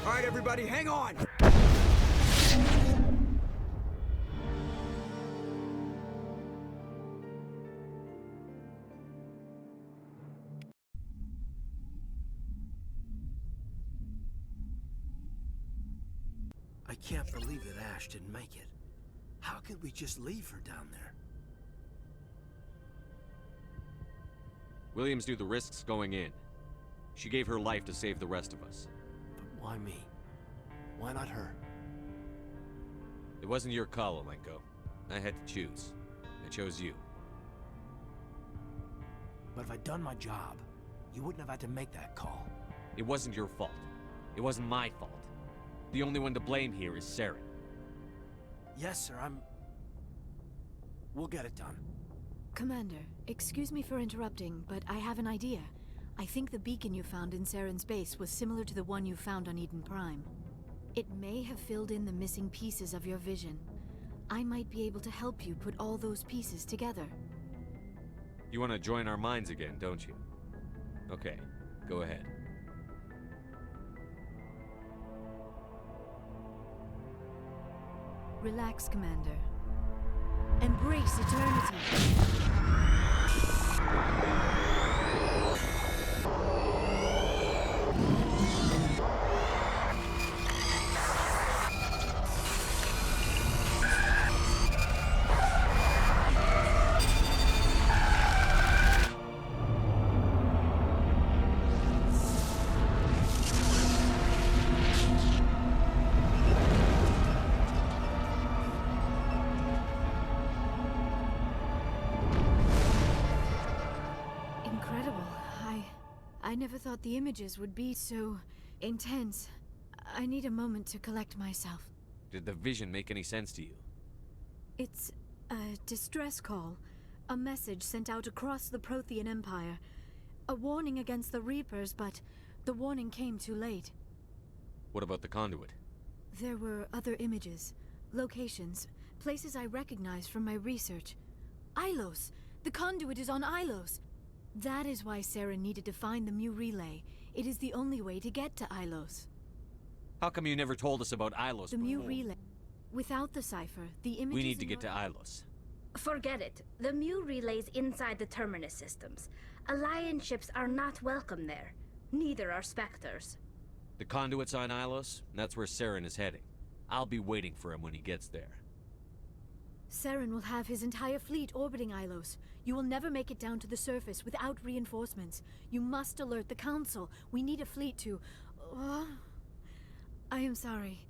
All right, everybody, hang on! I can't believe that Ash didn't make it. How could we just leave her down there? Williams knew the risks going in. She gave her life to save the rest of us. But why me? Why not her? It wasn't your call, Alenko. I had to choose. I chose you. But if I'd done my job, you wouldn't have had to make that call. It wasn't your fault. It wasn't my fault. The only one to blame here is Saren. Yes, sir, We'll get it done. Commander, excuse me for interrupting, but I have an idea. I think the beacon you found in Saren's base was similar to the one you found on Eden Prime. It may have filled in the missing pieces of your vision. I might be able to help you put all those pieces together. You want to join our minds again, don't you? Okay, go ahead. Relax, Commander. Embrace eternity. I never thought the images would be so intense. I need a moment to collect myself. Did the vision make any sense to you? It's a distress call. A message sent out across the Prothean Empire. A warning against the Reapers, but the warning came too late. What about the conduit? There were other images, locations, places I recognized from my research. Ilos! The conduit is on Ilos! That is why Saren needed to find the Mu Relay. It is the only way to get to Ilos. How come you never told us about Ilos The before? Mu Relay. Without the cipher, the images... We need to get to Ilos. Forget it. The Mu Relay's inside the Terminus systems. Alliance ships are not welcome there. Neither are Spectres. The conduit's on Ilos, and that's where Saren is heading. I'll be waiting for him when he gets there. Saren will have his entire fleet orbiting Ilos. You will never make it down to the surface without reinforcements. You must alert the Council. We need a fleet to... I am sorry.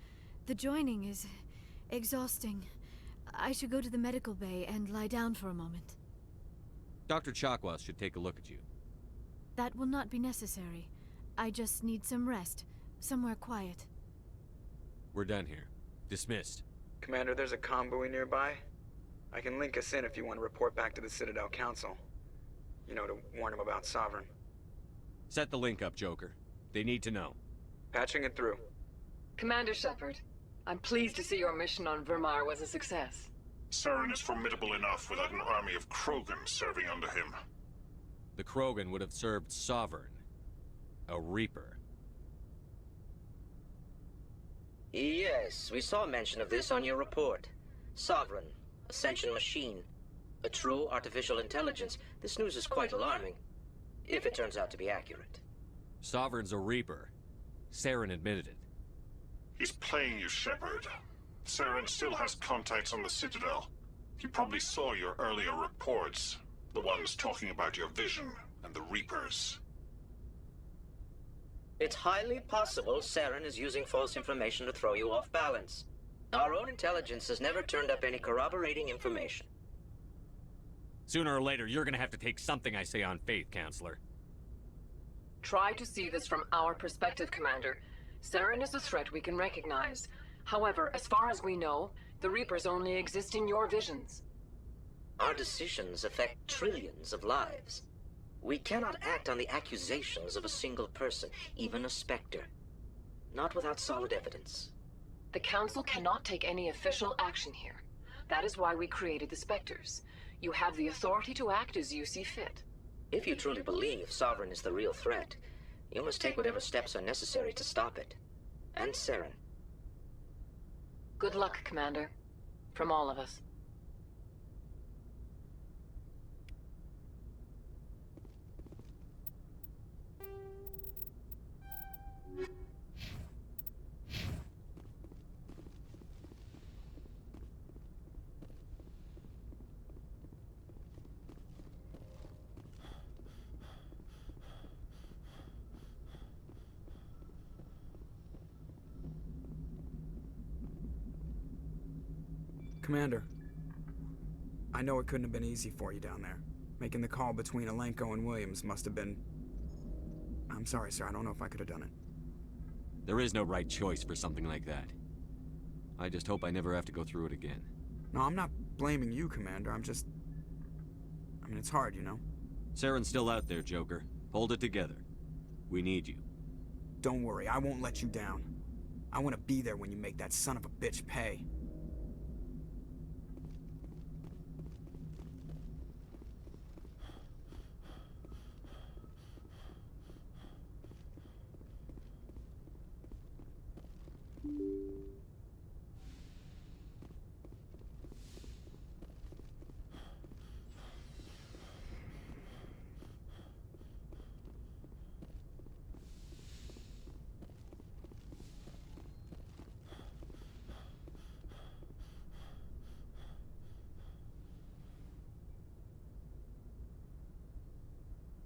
The joining is exhausting. I should go to the medical bay and lie down for a moment. Dr. Chakwas should take a look at you. That will not be necessary. I just need some rest. Somewhere quiet. We're done here. Dismissed. Commander, there's a convoy nearby. I can link us in if you want to report back to the Citadel Council. You know, to warn them about Sovereign. Set the link up, Joker. They need to know. Patching it through. Commander Shepard, I'm pleased to see your mission on Vermar was a success. Saren is formidable enough without an army of Krogan serving under him. The Krogan would have served Sovereign. A Reaper. Yes, we saw mention of this on your report. Sovereign, Ascension machine, a true artificial intelligence. This news is quite alarming, if it turns out to be accurate. Sovereign's a Reaper. Saren admitted it. He's playing you, Shepard. Saren still has contacts on the Citadel. He probably saw your earlier reports, the ones talking about your vision and the Reapers. It's highly possible Saren is using false information to throw you off balance. Our own intelligence has never turned up any corroborating information. Sooner or later, you're gonna have to take something I say on faith, Counselor. Try to see this from our perspective, Commander. Saren is a threat we can recognize. However, as far as we know, the Reapers only exist in your visions. Our decisions affect trillions of lives. We cannot act on the accusations of a single person, even a Spectre. Not without solid evidence. The Council cannot take any official action here. That is why we created the Spectres. You have the authority to act as you see fit. If you truly believe Sovereign is the real threat, you must take whatever steps are necessary to stop it. And Saren. Good luck, Commander. From all of us. Commander, I know it couldn't have been easy for you down there. Making the call between Alenko and Williams must have been... I'm sorry, sir. I don't know if I could have done it. There is no right choice for something like that. I just hope I never have to go through it again. No, I'm not blaming you, Commander. I'm just... I mean, it's hard, you know? Saren's still out there, Joker. Hold it together. We need you. Don't worry, I won't let you down. I want to be there when you make that son of a bitch pay.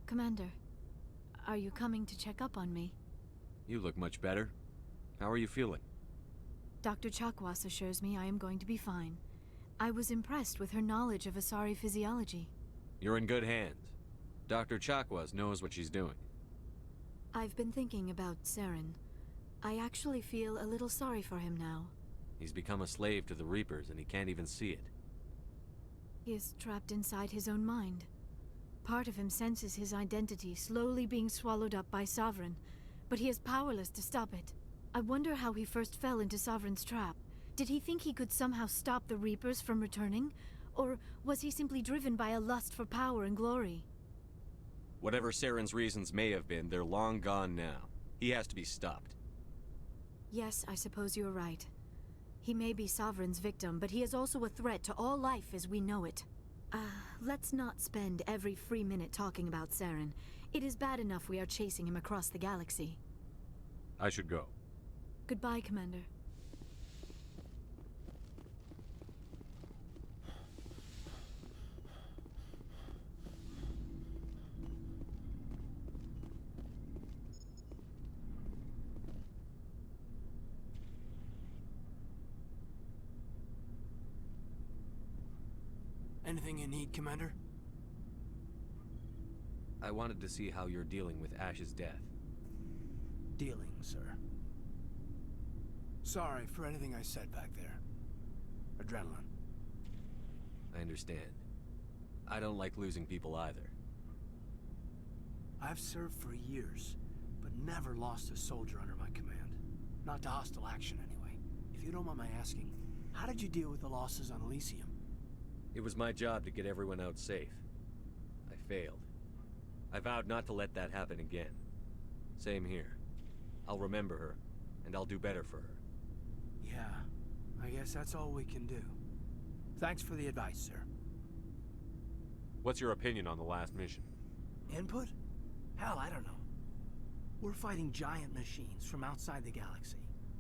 Commander, are you coming to check up on me? You look much better. How are you feeling? Dr. Chakwas assures me I am going to be fine. I was impressed with her knowledge of Asari physiology. You're in good hands. Dr. Chakwas knows what she's doing. I've been thinking about Saren. I actually feel a little sorry for him now. He's become a slave to the Reapers and he can't even see it. He is trapped inside his own mind. Part of him senses his identity slowly being swallowed up by Sovereign, but he is powerless to stop it. I wonder how he first fell into Sovereign's trap. Did he think he could somehow stop the Reapers from returning? Or was he simply driven by a lust for power and glory? Whatever Saren's reasons may have been, they're long gone now. He has to be stopped. Yes, I suppose you're right. He may be Sovereign's victim, but he is also a threat to all life as we know it. Let's not spend every free minute talking about Saren. It is bad enough we are chasing him across the galaxy. I should go. Goodbye, Commander. Anything you need, Commander? I wanted to see how you're dealing with Ash's death. Dealing, sir. Sorry for anything I said back there. Adrenaline. I understand. I don't like losing people either. I've served for years, but never lost a soldier under my command. Not to hostile action, anyway. If you don't mind my asking, how did you deal with the losses on Elysium? It was my job to get everyone out safe. I failed. I vowed not to let that happen again. Same here. I'll remember her, and I'll do better for her. Yeah, I guess that's all we can do. Thanks for the advice, sir. What's your opinion on the last mission? Input? Hell, I don't know. We're fighting giant machines from outside the galaxy.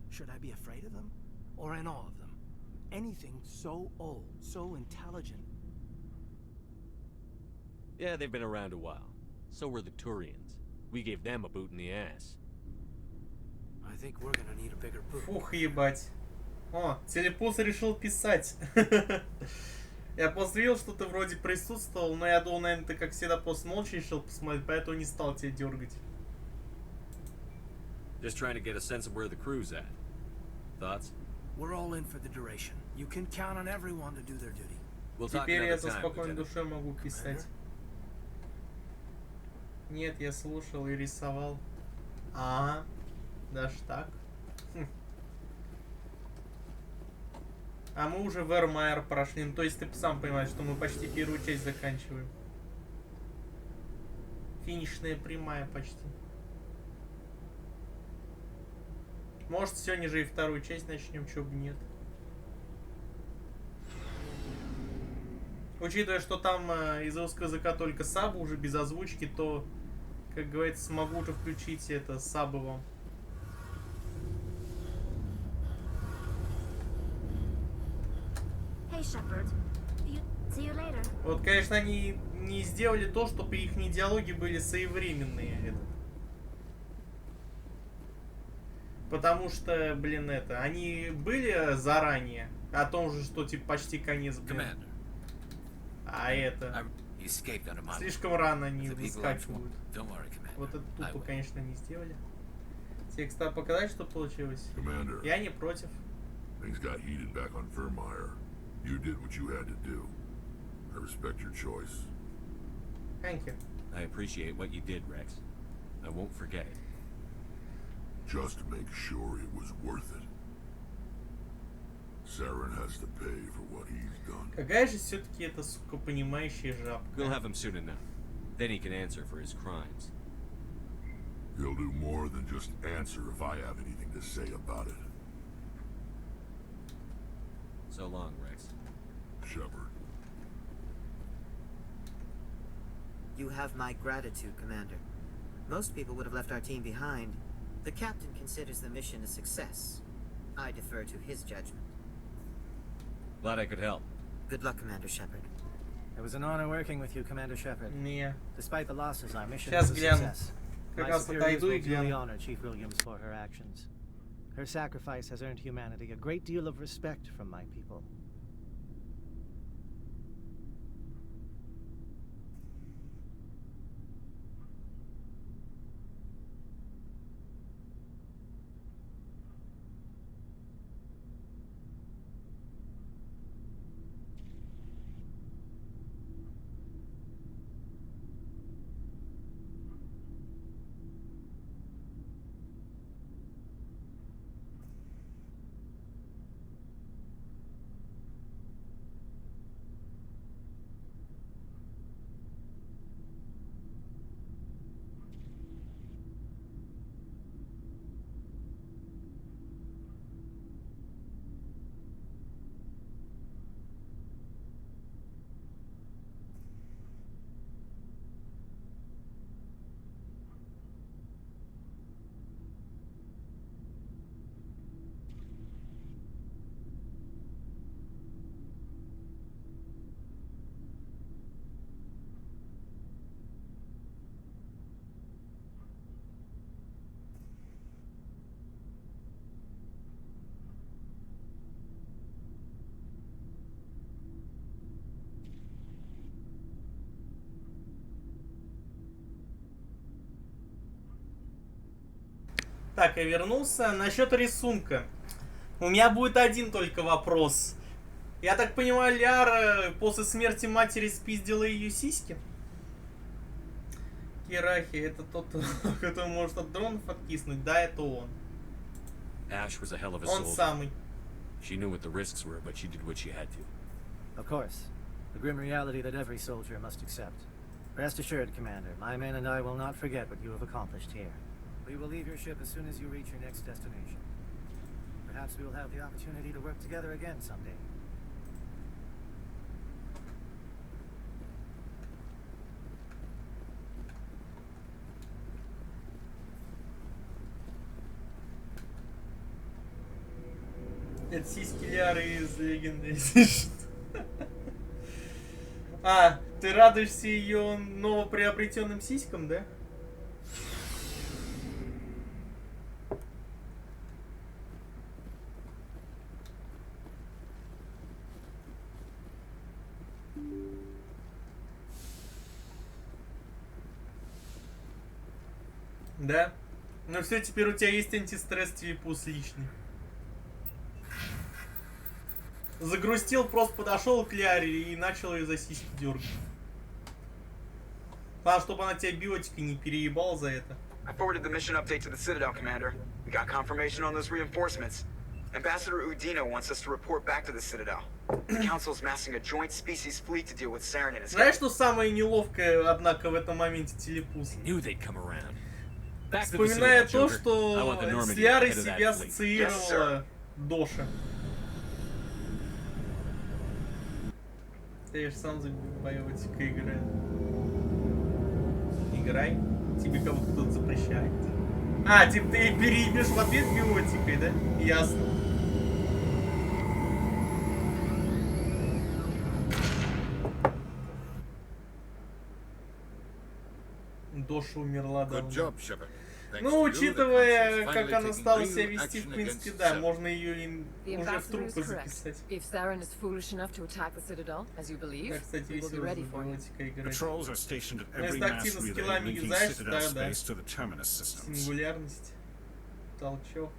Should I be afraid of them? Or in awe of them? Anything so old, so intelligent. Yeah, they've been around a while. So were the Turians. We gave them a boot in the ass. I think we're gonna need a bigger boot. Фух, ебать. О, телепуз решил писать. Я просто видел, что ты вроде присутствовал, но я думал, наверное, ты как всегда просто молча решил посмотреть, поэтому не стал тебя дергать. Just trying to get a sense of where the crew's at. Thoughts? We're all in for the duration. You can count on everyone to do their duty. Теперь я со спокойной душой могу писать. Нет, я слушал и рисовал. Ага, даже так. А мы уже в РМР прошли. Ну, то есть ты сам понимаешь, что мы почти первую часть заканчиваем. Финишная прямая почти. Может, сегодня же и вторую часть начнем, чего бы нет. Учитывая, что там из русского языка только сабы уже без озвучки, то, как говорится, смогу уже включить это сабы вам. Hey, Shepard. See you later. Вот, конечно, они не сделали то, чтобы их диалоги были своевременные. Потому что, блин, они были заранее о том же, что типа почти конец, блин. А слишком рано они выскакивают. Вот это тупо, конечно, не сделали. Текста показать, что получилось? Commander, я не против. Things got heated back on Firmire. You did what you had to do. I respect your choice. Thank you. I appreciate what you did, Rex. I won't forget it. Just make sure it was worth it. Saren has to pay for what he's done. Какая же все-таки эта, сука, понимающая жабка. We'll have him soon enough. Then he can answer for his crimes. He'll do more than just answer if I have anything to say about it. So long, Rex. Shepard. You have my gratitude, Commander. Most people would have left our team behind. The captain considers the mission a success. I defer to his judgment. Glad I could help. Good luck, Commander Shepard. It was an honor working with you, Commander Shepard. Yeah. Despite the losses, our mission was a success. My superiors will duly honor Chief Williams for her actions. Her sacrifice has earned humanity a great deal of respect from my people. Так, я вернулся. Насчет рисунка. У меня будет один только вопрос. Я так понимаю, Ляра после смерти матери спиздила ее сиськи? Кирахи, это тот, который может от дронов откиснуть? Да, это он. Ash was a hell of a Он soldier. самый. She knew what the risks were, but she did what she had to. Of course. The grim reality that every soldier must accept. Rest assured, Commander, my men and I will not forget what you have accomplished here. We will leave your ship as soon as you reach your next destination. Perhaps we will have the opportunity to work together again someday. Это сиськи Ляры из Легенды. А, ты радуешься ее новоприобретенным сиськам, да? Да? Ну все, теперь у тебя есть антистресс Твипус личный. Загрустил, просто подошел к Ляре и начал ее за сиськи дергать. Главное, чтобы она тебя биотикой не переебала за это. I forwarded the mission update to the Citadel, Commander. We got confirmation on those reinforcements. Ambassador Udina wants us to report back to the Citadel. The Council's massing a joint species fleet to deal with Saren and his... Знаешь, что самое неловкое, однако, в этом моменте Телепус? Вспоминая то, что с Лярой себя ассоциировала Доша. Ты же сам за биотика играй. Играй? Тебе кого-то кто-то запрещает. А, типа ты переебешь в ответ биотикой, да? Ясно. Доша умерла давно. Ну, учитывая, как она стала себя вести, в принципе, да, можно ее уже в трупы записать. Я, кстати, весело за биотика играть. Но если активно скиллами юзаешь, да. Сингулярность. Толчок.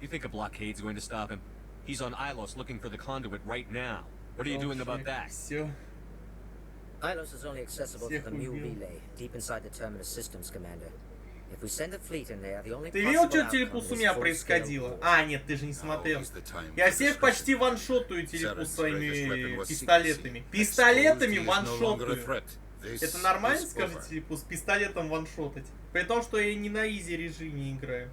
You think a blockade's going to stop him? He's on Ilos looking for the conduit right now. What are you doing about that? Все. Ilos is only accessible to the Mule relay, deep inside the Terminus systems, Commander. If we send a fleet in there, the only Ты видел, что Телепус у меня происходило? А, нет, ты же не смотрел. Я всех почти ваншотаю Телепус своими пистолетами. Пистолетами ваншотаю. Это нормально, скажи, Телепус, пистолетом ваншотать? При том, что я не на изи режиме играю.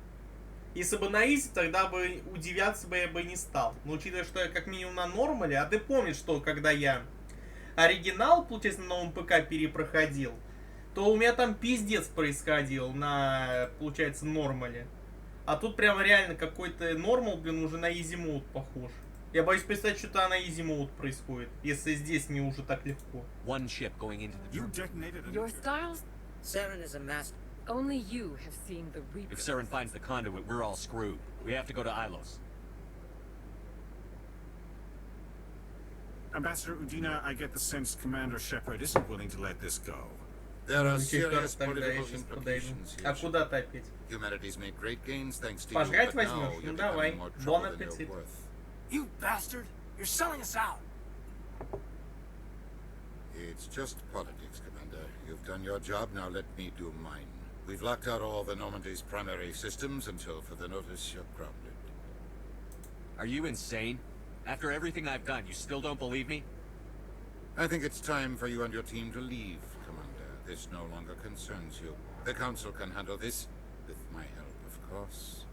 Если бы на изи, тогда бы удивляться бы я бы не стал. Но учитывая, что я как минимум на нормале, а ты помнишь, что когда я оригинал, получается, на новом ПК перепроходил, то у меня там пиздец происходил на, получается, нормале. А тут прям реально какой-то нормал, блин, уже на изи мод похож. Я боюсь представить, что-то на изи мод происходит, если здесь мне уже так легко. Your styles? Saren is a master. Only you have seen the Reaper. If Saren finds the conduit, we're all screwed. We have to go to Ilos. Ambassador Udina, I get the sense Commander Shepard isn't willing to let this go. There are serious political implications here. А куда ты опять? Humanity's made great gains thanks to you, Пожрать but now возьмешь? you're Ну давай. becoming more Бон trouble than you're аппетит. worth. You bastard! You're selling us out! It's just politics, Commander. You've done your job, now let me do mine. We've locked out all the Normandy's primary systems until further notice you're grounded. Are you insane? After everything I've done, you still don't believe me? I think it's time for you and your team to leave, Commander. This no longer concerns you. The Council can handle this, with my help, of course.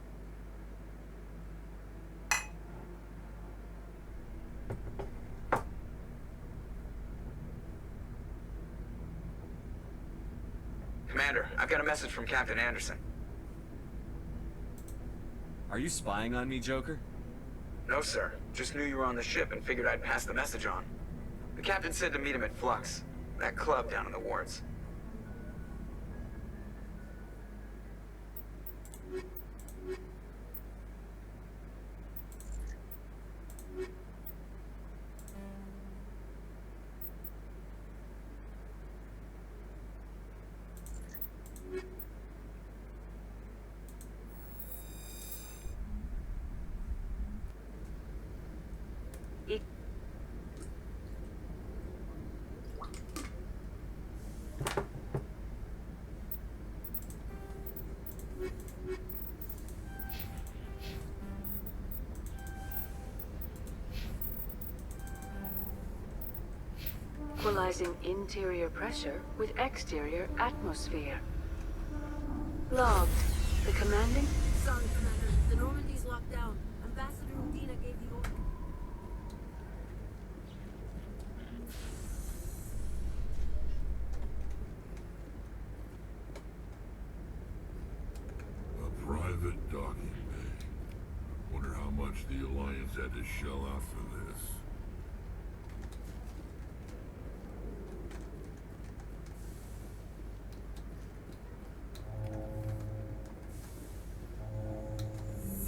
Commander, I've got a message from Captain Anderson. Are you spying on me, Joker? No, sir. Just knew you were on the ship and figured I'd pass the message on. The captain said to meet him at Flux, that club down in the wards. equalizing interior pressure with exterior atmosphere. Logged. The commanding? Sorry, Commander. The Normandy's locked down. Ambassador Udina gave the order. A private docking bay. Wonder how much the Alliance had to shell out for this.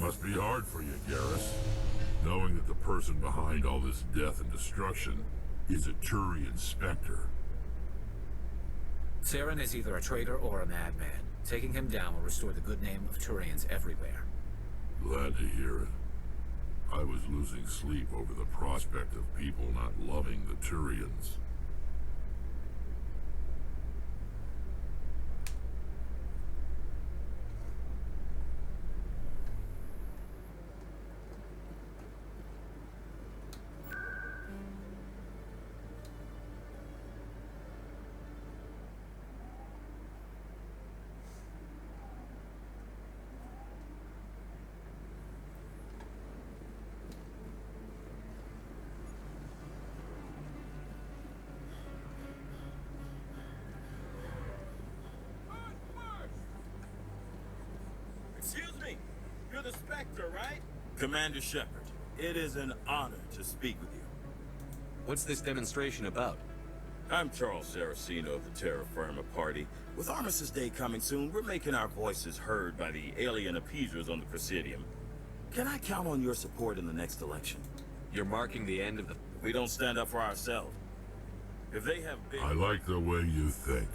Must be hard for you, Garrus, knowing that the person behind all this death and destruction is a Turian Spectre. Saren is either a traitor or a madman. Taking him down will restore the good name of Turians everywhere. Glad to hear it. I was losing sleep over the prospect of people not loving the Turians. Excuse me, you're the Spectre, right? Commander Shepard, it is an honor to speak with you. What's this demonstration about? I'm Charles Saraceno of the Terra Firma Party. With Armistice Day coming soon, we're making our voices heard by the alien appeasers on the Presidium. Can I count on your support in the next election? You're marking the end of the... We don't stand up for ourselves. If they have big... I like the way you think.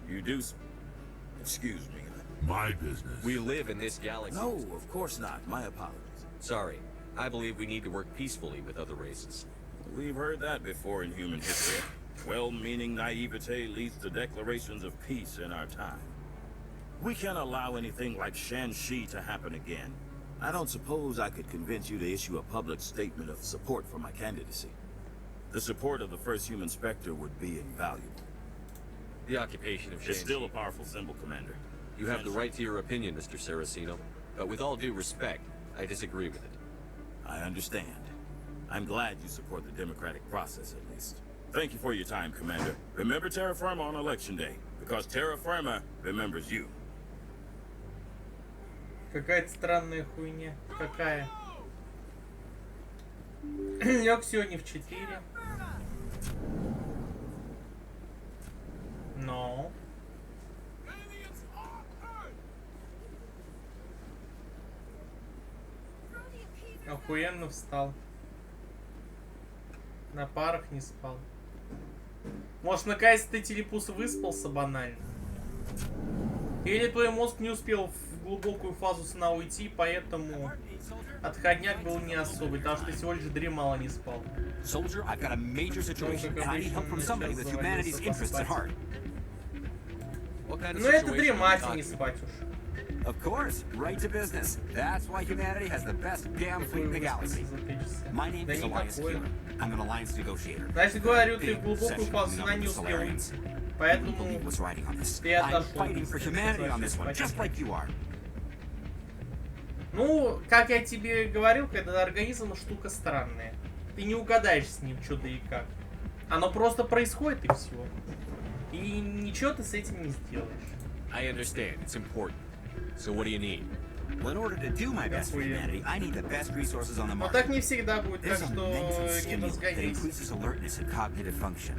You do... Excuse me. My business. We live in this galaxy. No, of course not. My apologies. Sorry. I believe we need to work peacefully with other races. We've heard that before in human history. Well-meaning naivete leads to declarations of peace in our time. We can't allow anything like Shan-Shi to happen again. I don't suppose I could convince you to issue a public statement of support for my candidacy. The support of the first human Spectre would be invaluable. The occupation of Shan-Shi. It's still a powerful symbol, Commander. You have the right to your opinion, Mr. Saraceno. But with all due respect, I disagree with it. I understand. I'm glad you support the democratic process, at least. Thank you for your time, Commander. Remember Terra Firma on Election Day, because Terra Firma remembers you. Какая-то странная хуйня. Какая? Лег сегодня в 4. Но. Охуенно встал. На парах не спал. Может, наконец ты, телепус, выспался банально? Или твой мозг не успел в глубокую фазу сна уйти, поэтому отходняк был не особый, потому что ты всего лишь дремал, а не спал. Soldier, I've got a major situation, and I need help from somebody with humanity's interests at heart. Ну это дремать, а не спать уж. Of course, right to business. That's why humanity has the best damn fleet in the galaxy. My name is Alliance Killer. I'm an alliance negotiator. Значит, говорю, ты в глубокую фазу сна не успел. Поэтому ты отошел. I'm fighting for humanity on this one, just like you are. Ну, как я тебе говорил, когда организм штука странная. Ты не угадаешь с ним, что да и как. Оно просто происходит и все. И ничего ты с этим не сделаешь. I understand. It's important. So what do you need? Well, in order to do my best for humanity, I need the best resources on the Но market. так не всегда будет, так There's a что mental не stimulant that разгоняйся. increases alertness and cognitive function.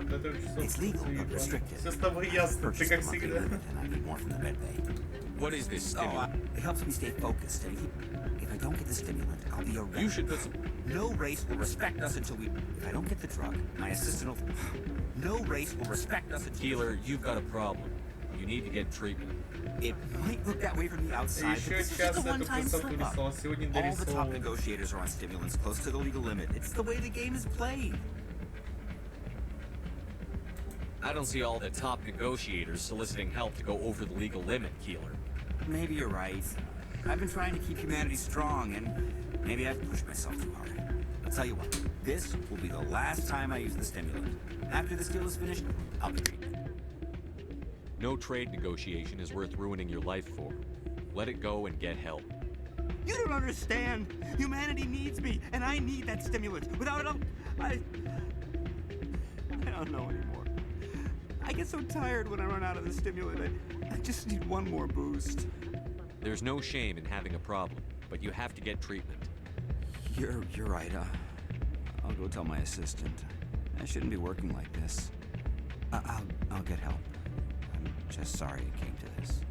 It's legal but restricted. Все с тобой ясно, ты как всегда. And I need more from the med bay. What is this stimulant? It helps me stay focused. And if I don't get the stimulant, I'll be a rebel. You should put some... No race will respect us until we... If I don't get the drug, my assistant will... No race will respect us until... Healer, you've got a problem. You need to get treatment. It might look that way from the outside, but this is just a one-time slip-up. All the top negotiators are on stimulants close to the legal limit. It's the way the game is played. I don't see all the top negotiators soliciting help to go over the legal limit, Keeler. Maybe you're right. I've been trying to keep humanity strong, and maybe I've pushed myself too hard. tell you what, this will be the last time I use the stimulant. After this deal is finished, I'll be treated. No trade negotiation is worth ruining your life for. Let it go and get help. You don't understand. Humanity needs me, and I need that stimulant. Without it, I don't know anymore. I get so tired when I run out of the stimulant. I just need one more boost. There's no shame in having a problem, but you have to get treatment. You're right. I'll go tell my assistant. I shouldn't be working like this. I'll get help. I'm just sorry it came to this.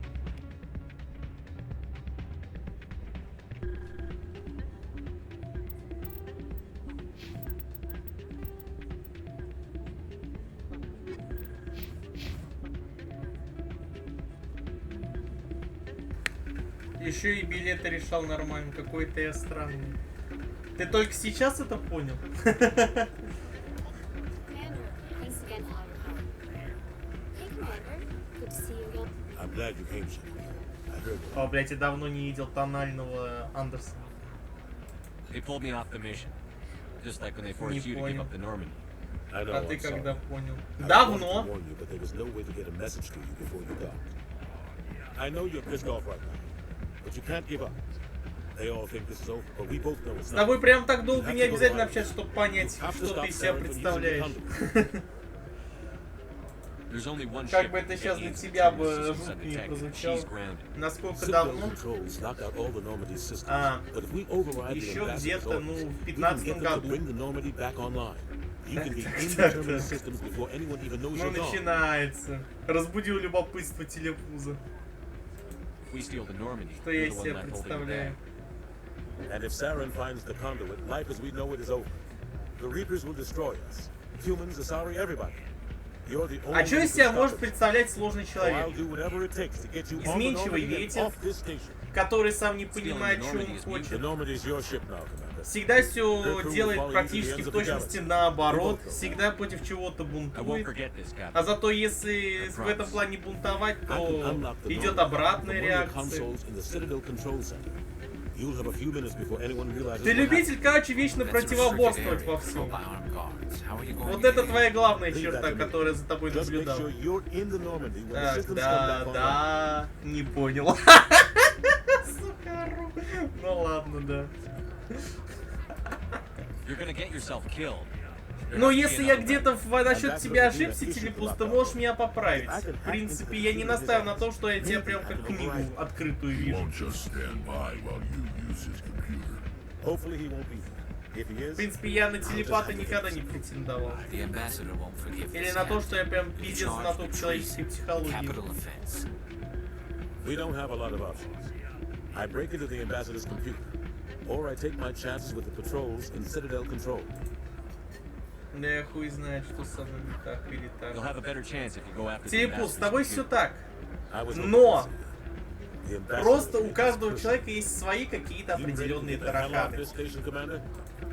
Еще и билеты решал нормально. Какой-то я странный. Ты только сейчас это понял? О, блять, я давно не видел тонального Андерсона. They pulled me off the mission. Just like when they forced you to give up the Normandy. А ты когда понял? Давно. I know you're pissed off right now, but you can't give up. They all think this is over, but we both know it's С not. тобой прям так долго не обязательно общаться, чтобы понять, что ты из себя представляешь. Как бы это сейчас для тебя бы жутко не прозвучало. Насколько давно? Еще где-то, ну, в 15-м году. Ну, начинается. Разбудил любопытство телепуза. Что я из себя представляю. And if Saren finds the conduit, life as we know it is over. The Reapers will destroy us. Humans are sorry, everybody. You're the only А что из себя может представлять сложный человек? I'll do whatever it takes to get you Изменчивый ветер, который сам не понимает, что он хочет. Всегда все делает практически в точности наоборот, всегда против чего-то бунтует. А зато если в этом плане бунтовать, то идет обратная реакция. Ты любитель, короче, вечно противоборствовать во всем. Вот это твоя главная черта, которая за тобой наблюдала. Так, да, не понял. Сука, ну ладно, да. Но если я где-то насчет тебя ошибся, телепуз, ты можешь меня поправить. В принципе, я не настаиваю на том, что я тебя прям как книгу открытую вижу. В принципе, я на телепата никогда не претендовал. Или на то, что я прям пиздец знаток человеческой психологии. Да я хуй знает, что со мной не так или так. Телепуз, с тобой все так. Но просто у каждого человека есть свои какие-то определенные тараканы.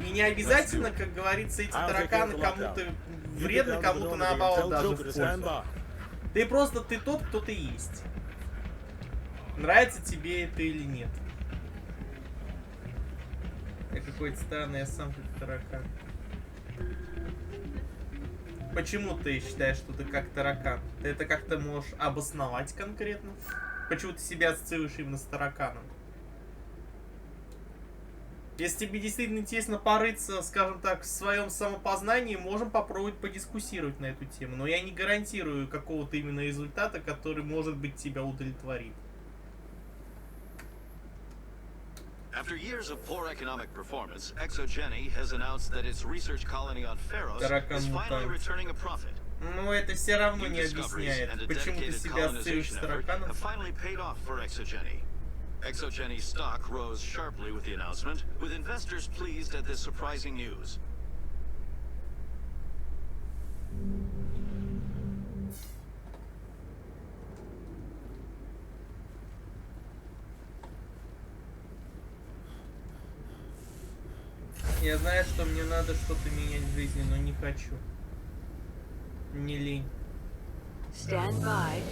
И не обязательно, как говорится, эти тараканы кому-то вредны, кому-то наоборот даже в пользу. Ты просто тот, кто ты есть. Нравится тебе это или нет. Я какой-то странный, я сам как таракан. Почему ты считаешь, что ты как таракан? Ты это как-то можешь обосновать конкретно? Почему ты себя ассоциируешь именно с тараканом? Если тебе действительно интересно порыться, скажем так, в своем самопознании, можем попробовать подискуссировать на эту тему. Но я не гарантирую какого-то именно результата, который, может быть, тебя удовлетворит. After years of poor economic performance, ExoGeni has announced that its research colony on Pharos is finally returning a profit. Но это все равно не объясняет, почему ты себя ассоциируешь с тараканом. ExoGeni's stock rose sharply with the announcement, with investors pleased at this surprising news. Я знаю, что мне надо что-то менять в жизни, но не хочу. Не лень.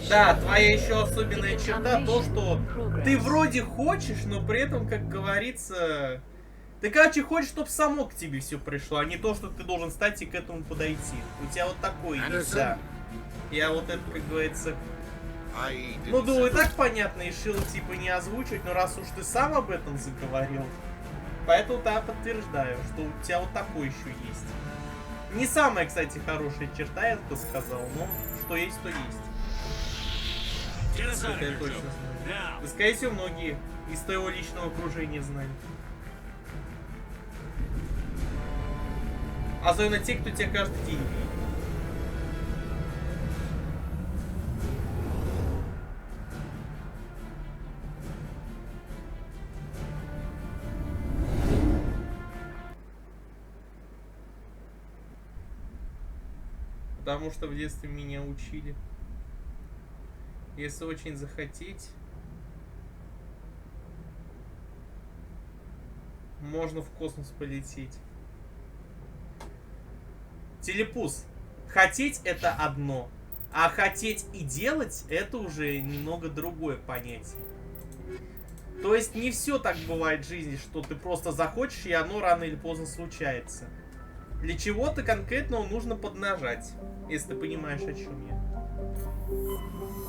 Да, твоя еще особенная черта то, что ты вроде хочешь, но при этом, как говорится, Ты, короче, хочешь, чтобы само к тебе все пришло, а не то, что ты должен встать и к этому подойти. У тебя вот такой есть, да. Я вот это, как говорится... Ну, думаю, и так понятно, решил, типа, не озвучивать, но раз уж ты сам об этом заговорил, поэтому я подтверждаю, что у тебя вот такой еще есть. Не самая, кстати, хорошая черта, я бы сказал, но что есть, то есть. Это я точно знаю. Да, скорее всего, многие из твоего личного окружения знают. Особенно те, кто тебя каждый день видит. Потому что в детстве меня учили. Если очень захотеть, можно в космос полететь. Телепуз. Хотеть это одно, а хотеть и делать это уже немного другое понятие. То есть не все так бывает в жизни, что ты просто захочешь, и оно рано или поздно случается. Для чего-то конкретного нужно поднажать, если ты понимаешь, о чем я.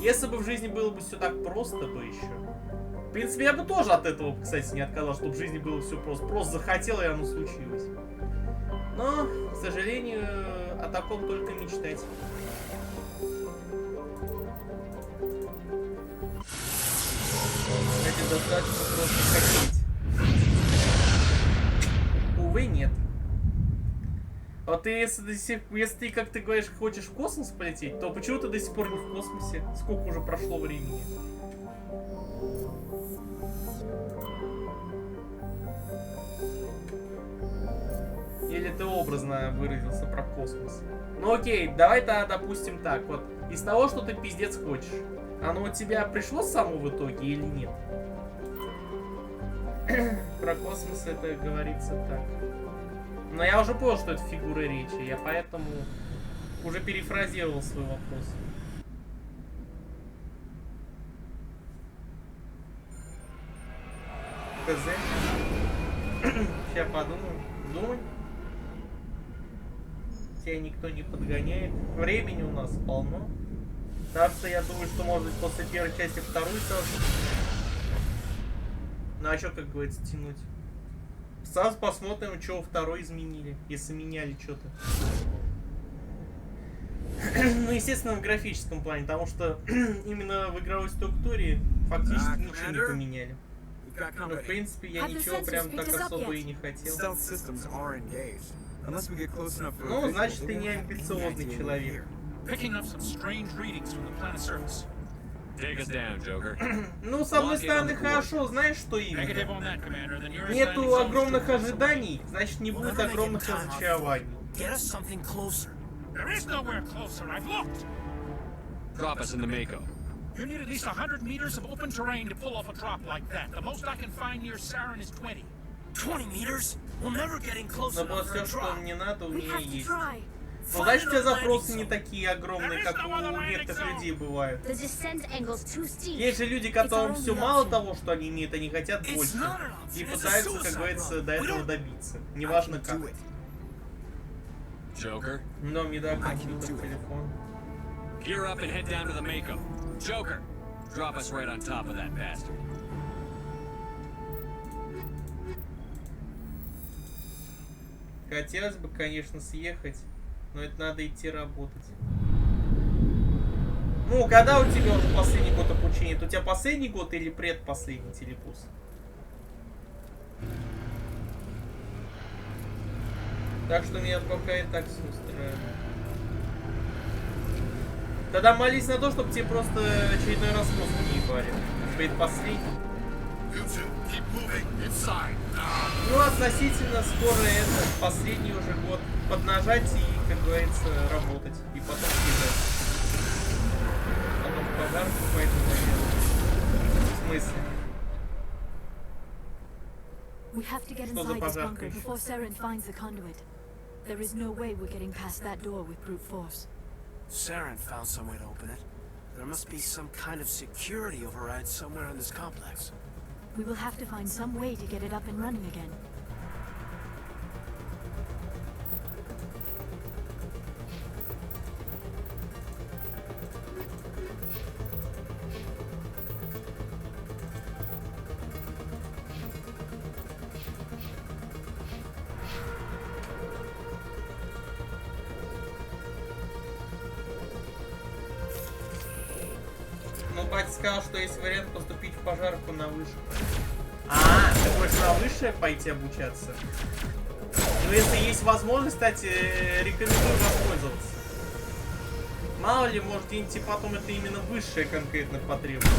Если бы в жизни было бы все так просто бы еще. В принципе, я бы тоже от этого, кстати, не отказал, чтобы в жизни было все просто. Просто захотел, и оно случилось. Но, к сожалению, о таком только мечтать. Это достаточно просто хотеть. Увы, нет. А ты, если ты, как ты говоришь, хочешь в космос полететь, то почему ты до сих пор не в космосе? Сколько уже прошло времени? Или ты образно выразился про космос? Ну окей, давай тогда допустим так. Вот из того, что ты пиздец хочешь, оно у тебя пришло само в итоге или нет? Про космос это говорится так. Но я уже понял, что это фигура речи. Я поэтому уже перефразировал свой вопрос. ХЗ. Сейчас подумаю. Думай. Тебя никто не подгоняет. Времени у нас полно. Так что я думаю, что может быть после первой части вторую сразу. Ну а что, как говорится, тянуть? Сразу посмотрим, что второй изменили. Если меняли что-то. Ну, естественно, в графическом плане, потому что именно в игровой структуре фактически ничего не поменяли. Ну, в принципе, я ничего прям так особо и не хотел. Ну, значит, ты не амбициозный человек. Ну, с одной стороны, хорошо, знаешь, что именно? Нету огромных ожиданий, значит, не будет огромных разочарований. Drop us in the Mako. You need at least 100 meters of open terrain to pull off a drop like that. The most I can find near Saren is 20. 20 meters? We'll never get in close enough for a drop. Мне надо, у меня есть. Ну, значит, у тебя запросы не такие огромные, как у некоторых людей бывают. Есть же люди, которым все мало того, что они имеют, они хотят больше. И пытаются, как говорится, до этого добиться. Неважно как. Joker? Но мне да, компьютер, телефон. Gear up and head down to the Mako. Joker, drop us right on top of that bastard. Хотелось бы, конечно, съехать, но это надо идти работать. Ну, когда у тебя уже последний год обучения? Это у тебя последний год или предпоследний, телепуз? Так что меня пока и так все устраивает. Тогда молись на то, чтобы тебе просто очередной раз мозг не ебали. Предпоследний. Ну, относительно скоро это последний уже год. Поднажать и, как говорится, работать. И потом съезжать. Потом пожарку пойду, наверное. В смысле? We have to get inside this bunker before Saren finds the conduit. There is no way we're getting past that door with brute force. Saren found some way to open it. There must be some kind of security override somewhere in this complex. We will have to find some way to get it up and running again. батя сказал, что есть вариант поступить в пожарку на вышку. А, ты хочешь на высшее пойти обучаться? Ну, если есть возможность, кстати, рекомендую воспользоваться. Мало ли, может, где-нибудь потом это именно высшее конкретно потребуется.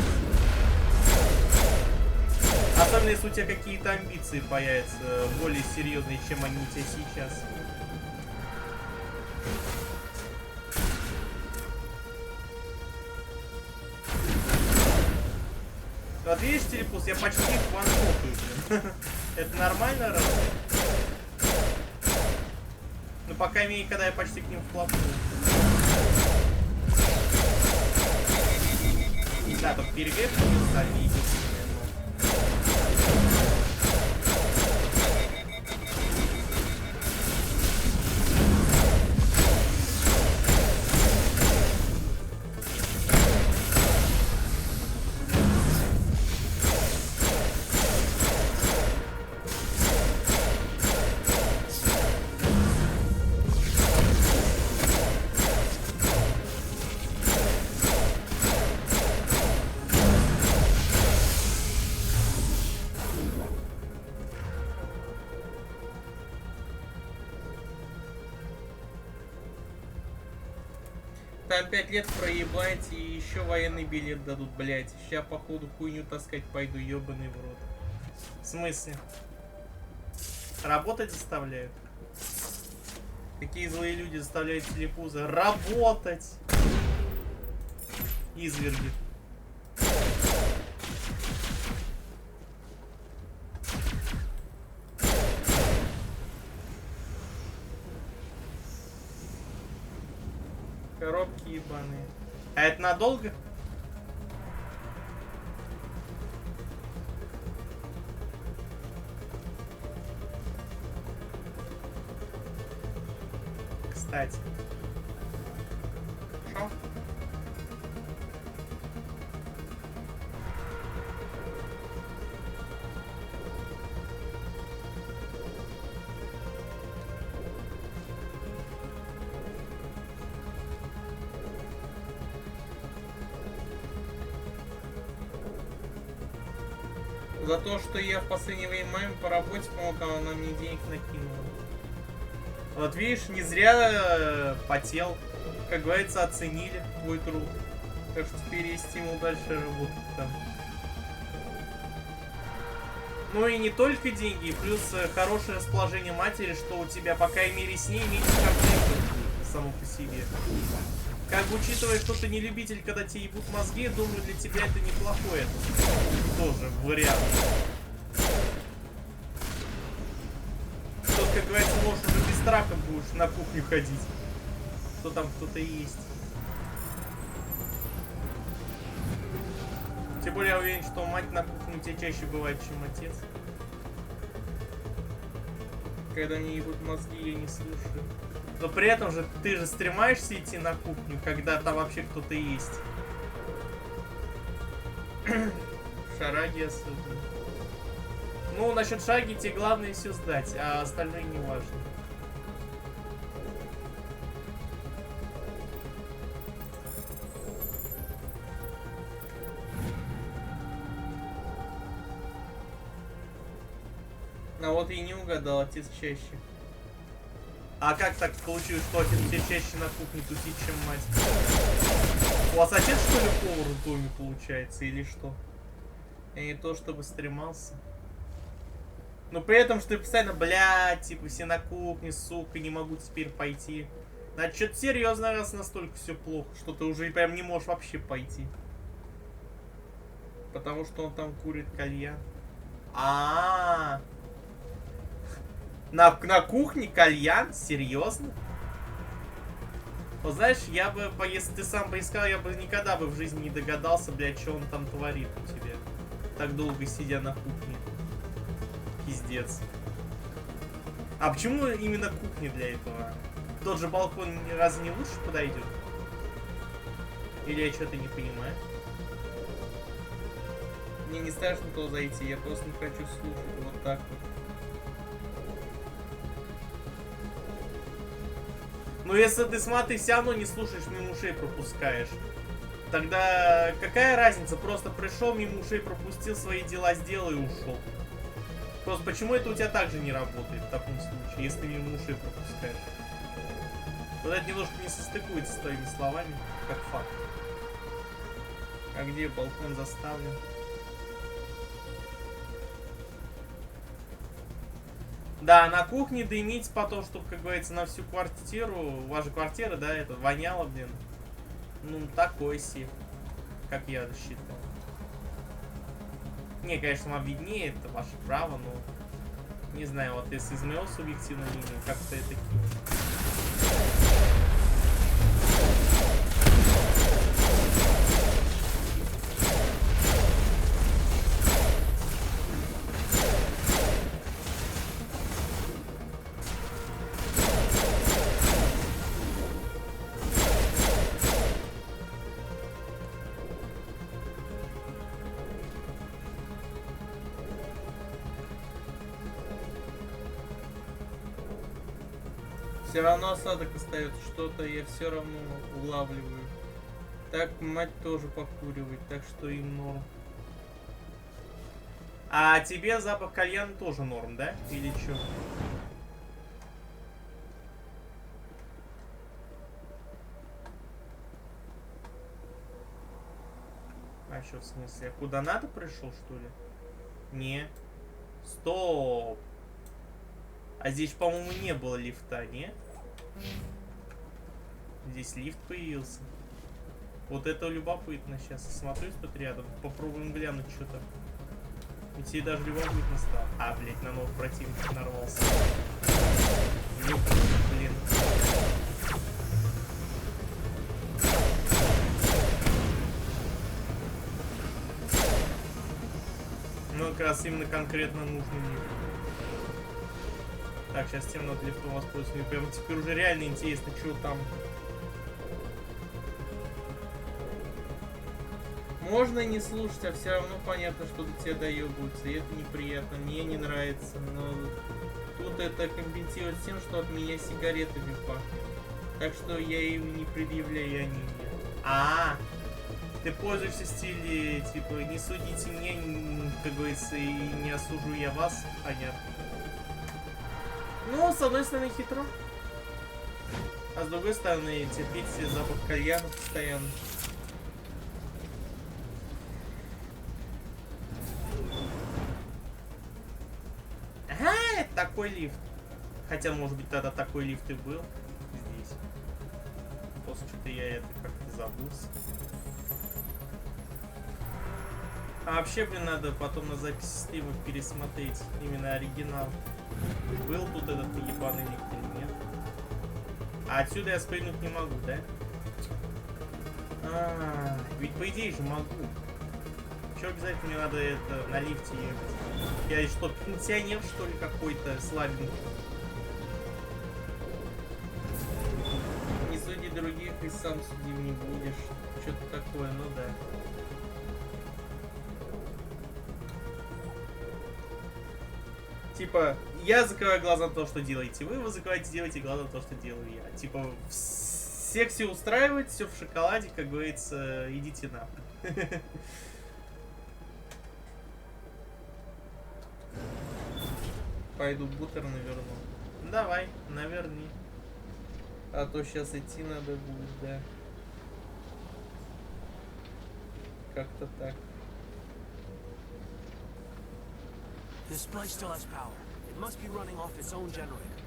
Особенно, если у тебя какие-то амбиции появятся более серьезные, чем они у тебя сейчас. Вот видишь, телепус, я почти их ваншотаю. Это нормально, разве? Ну, по крайней мере, когда я почти к ним вплотную. Да, тут перегрев не стали. Там 5 лет проебать и еще военный билет дадут, блять. Сейчас походу хуйню таскать пойду, ебаный в рот. В смысле? Работать заставляют? Какие злые люди заставляют телепуза работать? Изверги. Коробки ебаные. А это надолго? Кстати. Шо? За то, что я в последнее время маме по работе помог, а она мне денег накинула. Вот видишь, не зря потел. Как говорится, оценили твой труд. Так что теперь есть стимул дальше работать там. Ну и не только деньги, плюс хорошее расположение матери, что у тебя, по крайней мере, с ней меньше конфликтов само по себе. Как бы учитывая, что ты не любитель, когда тебе ебут мозги, думаю, для тебя это неплохой тоже вариант. Тут, как говорится, можешь уже без страха будешь на кухню ходить. Что там кто-то есть. Тем более я уверен, что мать на кухне у тебя чаще бывает, чем отец. Когда мне ебут мозги, я не слушаю. Но при этом же ты же стремаешься идти на кухню, когда там вообще кто-то есть. Шараги особенно. Ну, насчет шаги тебе главное все сдать, а остальное не важно. А вот и не угадал, отец чаще. А как так получилось, что отец все чаще на кухне тусит, чем мать? У вас отец, что ли, повар в доме получается, или что? Я не то, чтобы стремался. Но при этом, что ты постоянно, блядь, типа, все на кухне, сука, не могу теперь пойти. Значит, что-то серьезно, раз настолько все плохо, что ты уже прям не можешь вообще пойти. Потому что он там курит кальян. На кухне кальян? Серьезно? Вот знаешь, я бы, если ты сам бы искал, я бы никогда бы в жизни не догадался, блядь, что он там творит у тебя. Так долго сидя на кухне. Пиздец. А почему именно кухня для этого? Тот же балкон разве не лучше подойдет? Или я что-то не понимаю? Мне не страшно туда зайти, я просто не хочу слушать. Вот так вот. Ну если ты, смотри, все равно не слушаешь, мимо ушей пропускаешь. Тогда какая разница? Просто пришел, мимо ушей пропустил, свои дела сделал и ушел. Просто почему это у тебя также не работает в таком случае, если ты мимо ушей пропускаешь? Вот это немножко не состыкуется с твоими словами, как факт. А где балкон заставлен? Да, на кухне дымить потом, чтобы, как говорится, на всю квартиру, ваша квартира, да, это воняло, блин. Ну, такой себе, как я считаю. Не, конечно, вам виднее, это ваше право, но не знаю, вот если из моего субъективного мнения, как-то это все равно осадок остается, что-то я все равно улавливаю. Так, мать тоже покуривает, так что им норм. А тебе запах кальяна тоже норм, да? Или что? А что в смысле? Я куда надо пришел, что ли? Не. Стоп. А здесь, по-моему, не было лифта, не? Здесь лифт появился. Вот это любопытно. Сейчас осмотрюсь тут рядом. Попробуем глянуть что-то. Ведь ей даже любопытно стало. А, блять, на новых противников нарвался. Блин. Ну, как раз именно конкретно нужный лифт. Так, сейчас тем надо лифтом воспользоваться. Прям теперь уже реально интересно, что там. Можно и не слушать, а все равно понятно, что до тебя доебываются. И это неприятно, мне не нравится. Но тут это компенсирует тем, что от меня сигаретами пахнет. Так что я им не предъявляю, они мне. Ты пользуешься стилем, типа, не судите меня, как говорится, и не осужу я вас. Понятно. Ну, с одной стороны, хитро. А с другой стороны, терпеть себе запах кальяна постоянно. Ага, это такой лифт. Хотя, может быть, тогда такой лифт и был здесь. Просто что-то я это как-то забылся. А вообще, блин, надо потом на записи стрима пересмотреть именно оригинал. Был тут этот ебаный лифт или нет? А отсюда я спрыгнуть не могу, да? Ведь по идее же могу. Че обязательно мне надо это на лифте ехать? Я что, пенсионер что ли какой-то слабенький? Не суди других и сам судим не будешь. Что-то такое, ну да. Типа, я закрываю глаза на то, что делаете вы закрываете глаза на то, что делаю я. Типа, всех все устраивает, все в шоколаде, как говорится, идите нахуй. Пойду бутер наверну. Давай, наверни. А то сейчас идти надо будет, да. Как-то так. This place still has power. It must be running off its own generator.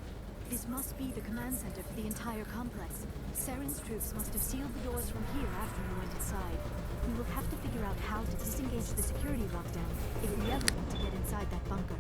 This must be the command center for the entire complex. Saren's troops must have sealed the doors from here after we went inside. We will have to figure out how to disengage the security lockdown if we ever want to get inside that bunker.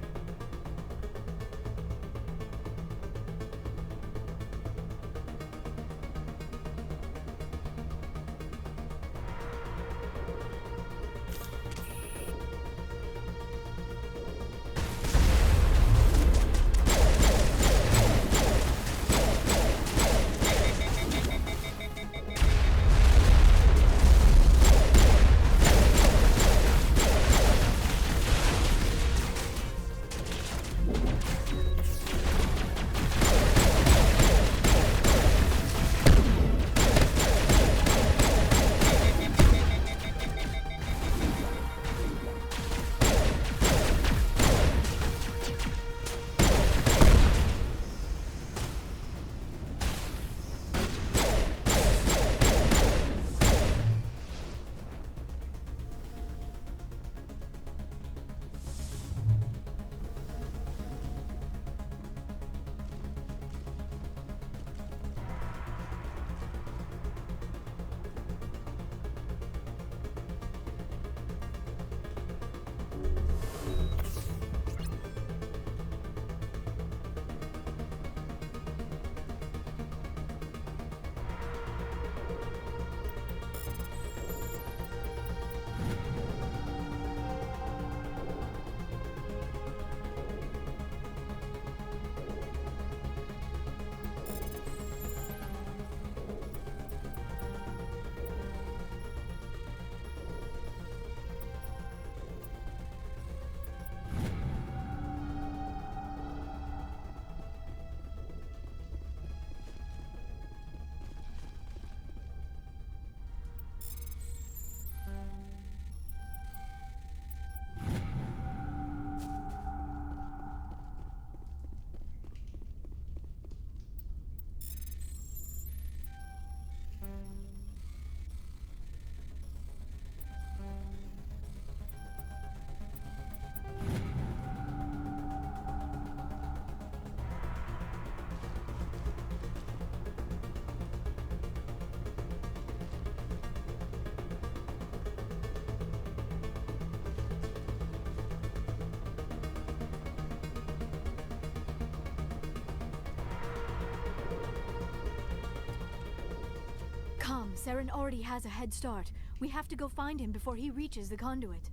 Saren already has a head start. We have to go find him before he reaches the conduit.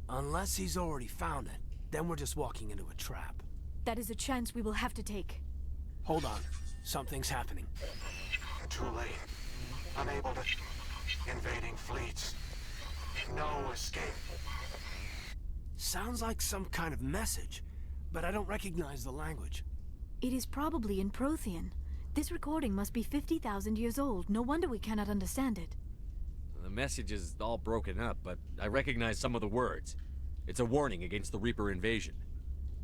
Unless he's already found it, then we're just walking into a trap. That is a chance we will have to take. Hold on. Something's happening. Too late. Unable to... Invading fleets. No escape. Sounds like some kind of message, but I don't recognize the language. It is probably in Prothean. This recording must be 50,000 years old. No wonder we cannot understand it. The message is all broken up, but I recognize some of the words. It's a warning against the Reaper invasion.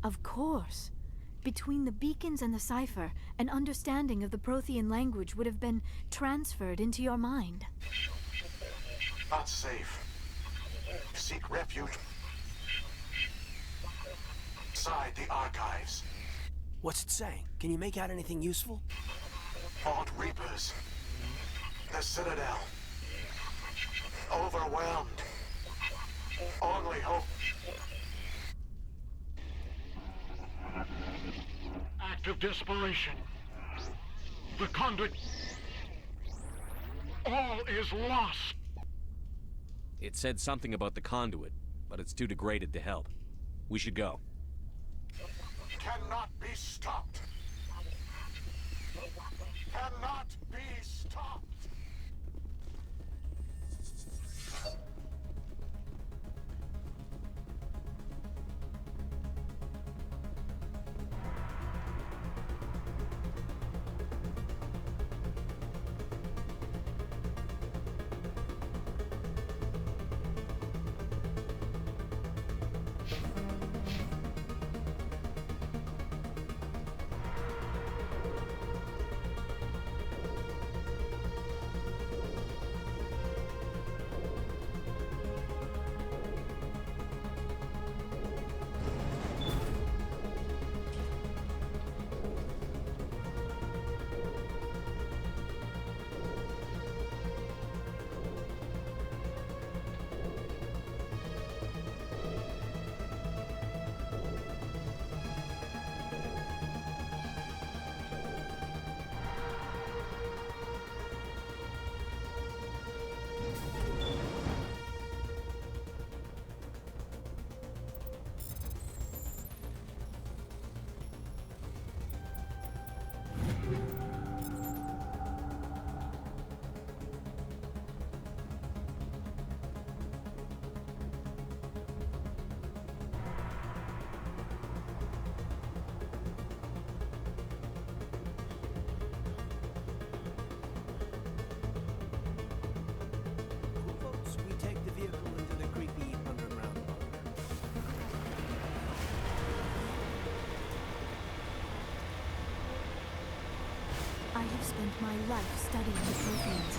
Of course. Between the beacons and the cipher, an understanding of the Prothean language would have been transferred into your mind. Not safe. Seek refuge inside the archives. What's it saying? Can you make out anything useful? Fought Reapers. The Citadel. Overwhelmed. Only hope. Act of desperation. The conduit. All is lost. It said something about the conduit, but it's too degraded to help. We should go. Cannot be stopped. Cannot be stopped. I have spent my life studying the Protheans,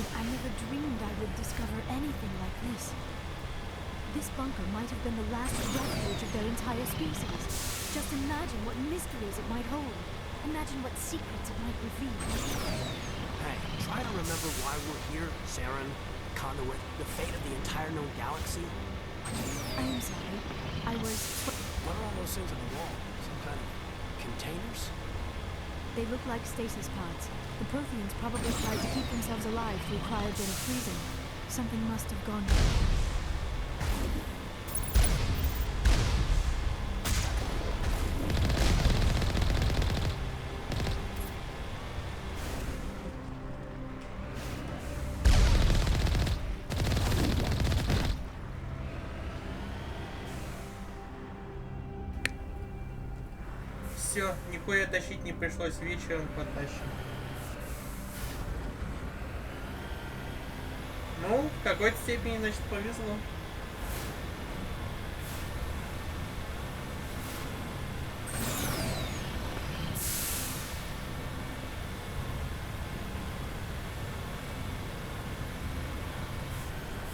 but I never dreamed I would discover anything like this. This bunker might have been the last refuge of their entire species. Just imagine what mysteries it might hold. Imagine what secrets it might reveal. Hey, try to remember why we're here, Saren, Conduit, the fate of the entire known galaxy. I am sorry. I was... What are all those things on the wall? Some kind of containers? They look like stasis pods. The Protheans probably tried to keep themselves alive through cryogenic freezing. Something must have gone wrong. Все, нихуя тащить не пришлось, вечером потащим. Ну, в какой-то степени, значит, повезло.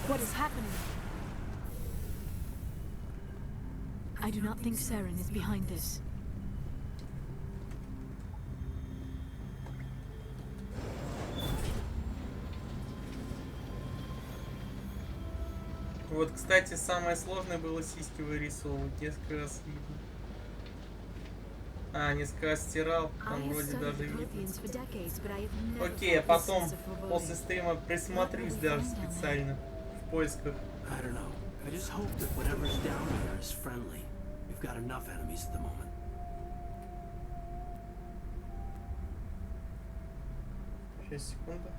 What is happening? I do not think Saren is behind this. Вот, кстати, самое сложное было сиськи вырисовывать, несколько раз видно. А, несколько стирал, там вроде даже видно. Окей, а потом после стрима присмотрюсь даже специально в поисках. I just hope that whatever's down here is friendly. We've got enough enemies at the moment. Сейчас, секунду.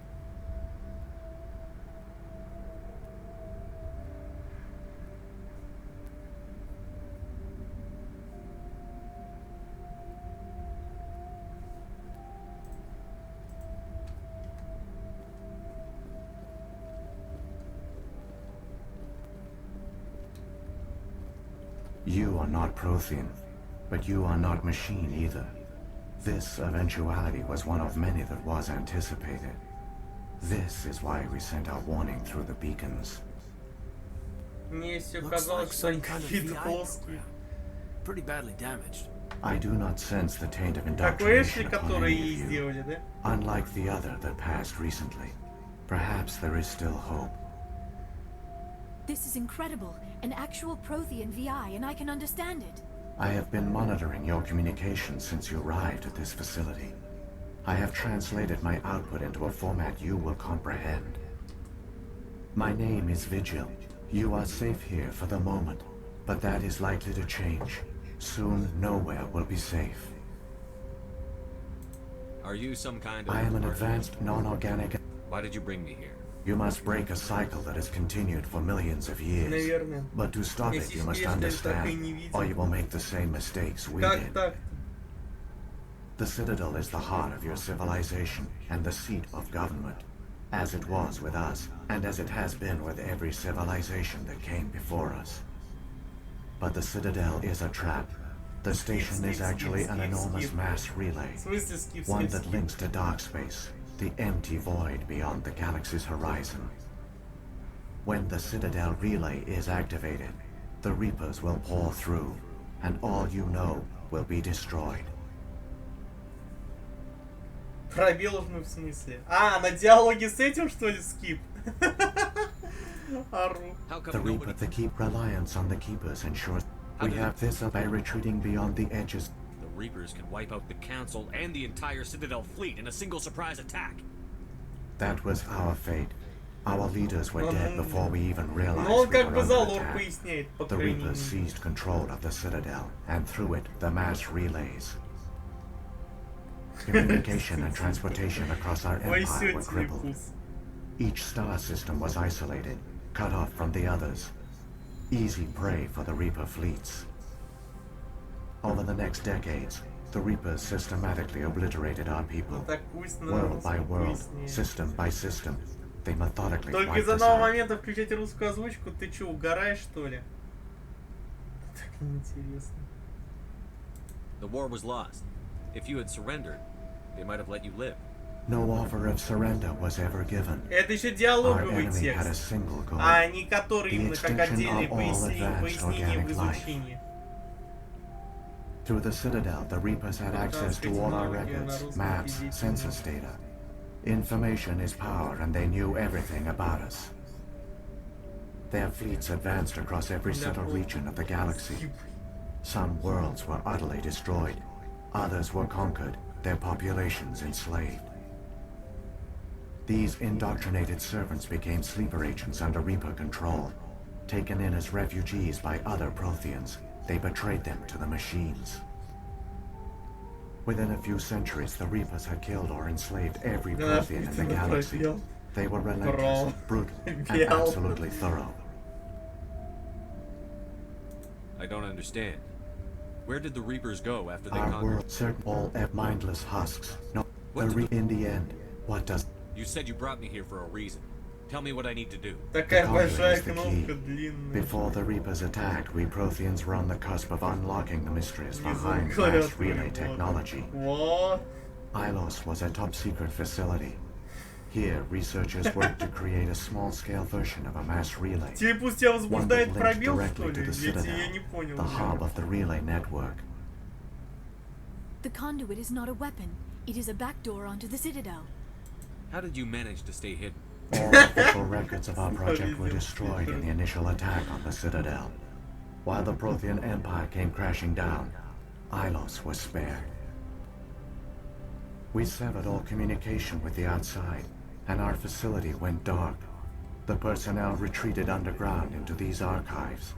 You are not Prothean, but you are not machine either. This eventuality was one of many that was anticipated. This is why we sent our warning through the beacons. Мне все казалось, что они какие-то плоские. Pretty badly damaged. I do not sense the taint of Такой Эшли, indoctrination upon который any ей of you, сделали, да? unlike the other that passed recently. Perhaps there is still hope. This is incredible. An actual Prothean VI, and I can understand it. I have been monitoring your communications since you arrived at this facility. I have translated my output into a format you will comprehend. My name is Vigil. You are safe here for the moment, but that is likely to change. Soon, nowhere will be safe. Are you some kind of... I am an advanced, non-organic... Why did you bring me here? You must break a cycle that has continued for millions of years. Наверное. But to stop it, you must understand, or you will make the same mistakes we Как did. так? The Citadel is the heart of your civilization and the seat of government, as it was with us, and as it has been with every civilization that came before us. But the Citadel is a trap. The station is actually an enormous mass relay, one that links to dark space, the empty void beyond the galaxy's horizon. When the Citadel relay is activated, the Reapers will pour through, and all you know will be destroyed. Пробел в смысле? А, на диалоге с этим, что ли, скип? Ору. The Reaper that keep reliance on the Keepers ensures we have this by retreating beyond the edges. The Reapers can wipe out the Council and the entire Citadel fleet in a single surprise attack. That was our fate. Our leaders were dead before we even realized Но он we как were бы за under лор attack. поясняет, по The крайней Reapers мере. seized control of the Citadel, and through it, the mass relays. Communication and transportation across our empire were crippled. Each star system was isolated, cut off from the others. Easy prey for the Reaper fleets. Over the next decades, the Reapers systematically obliterated our people. World by world, system by system, they methodically Только wiped из us одного out. момента включать русскую озвучку, ты чё, угораешь, что ли? Так неинтересно. The war was lost. If you had surrendered, they might have let you live. No offer of surrender was ever given. Это еще Our диалоговый enemy had a текст, single goal. а не который The именно как extinction отдельное of all пояснение advanced в organic life. изучении. Through the Citadel, the Reapers had access to all our records, maps, census data. Information is power, and they knew everything about us. Their fleets advanced across every subtle region of the galaxy. Some worlds were utterly destroyed. Others were conquered, their populations enslaved. These indoctrinated servants became sleeper agents under Reaper control. Taken in as refugees by other Protheans, they betrayed them to the machines. Within a few centuries, the Reapers had killed or enslaved every Prothean in the galaxy. They were relentless, brutal, and absolutely thorough. I don't understand. Where did the Reapers go after they Our conquered? world, certain all mindless husks. No, in the end, what does... You said you brought me here for a reason. Tell me what I need to do. Такая большая is the кнопка key. длинная. Before the Reapers attacked, we Protheans were on the cusp of unlocking the mysteries behind Внизу mass клавиатуры. relay technology. Вот. Ilos was a top-secret facility. Here, researchers worked to create a small-scale version of a mass relay. Тебе пусть тебя One that возбуждает linked пробел, что directly to ли? the Я Citadel, не понял. the hub of the relay network. The conduit is not a weapon. It is a backdoor onto the Citadel. How did you manage to stay hidden? All official records of our project were destroyed in the initial attack on the Citadel. While the Prothean Empire came crashing down, Ilos was spared. We severed all communication with the outside, and our facility went dark. The personnel retreated underground into these archives.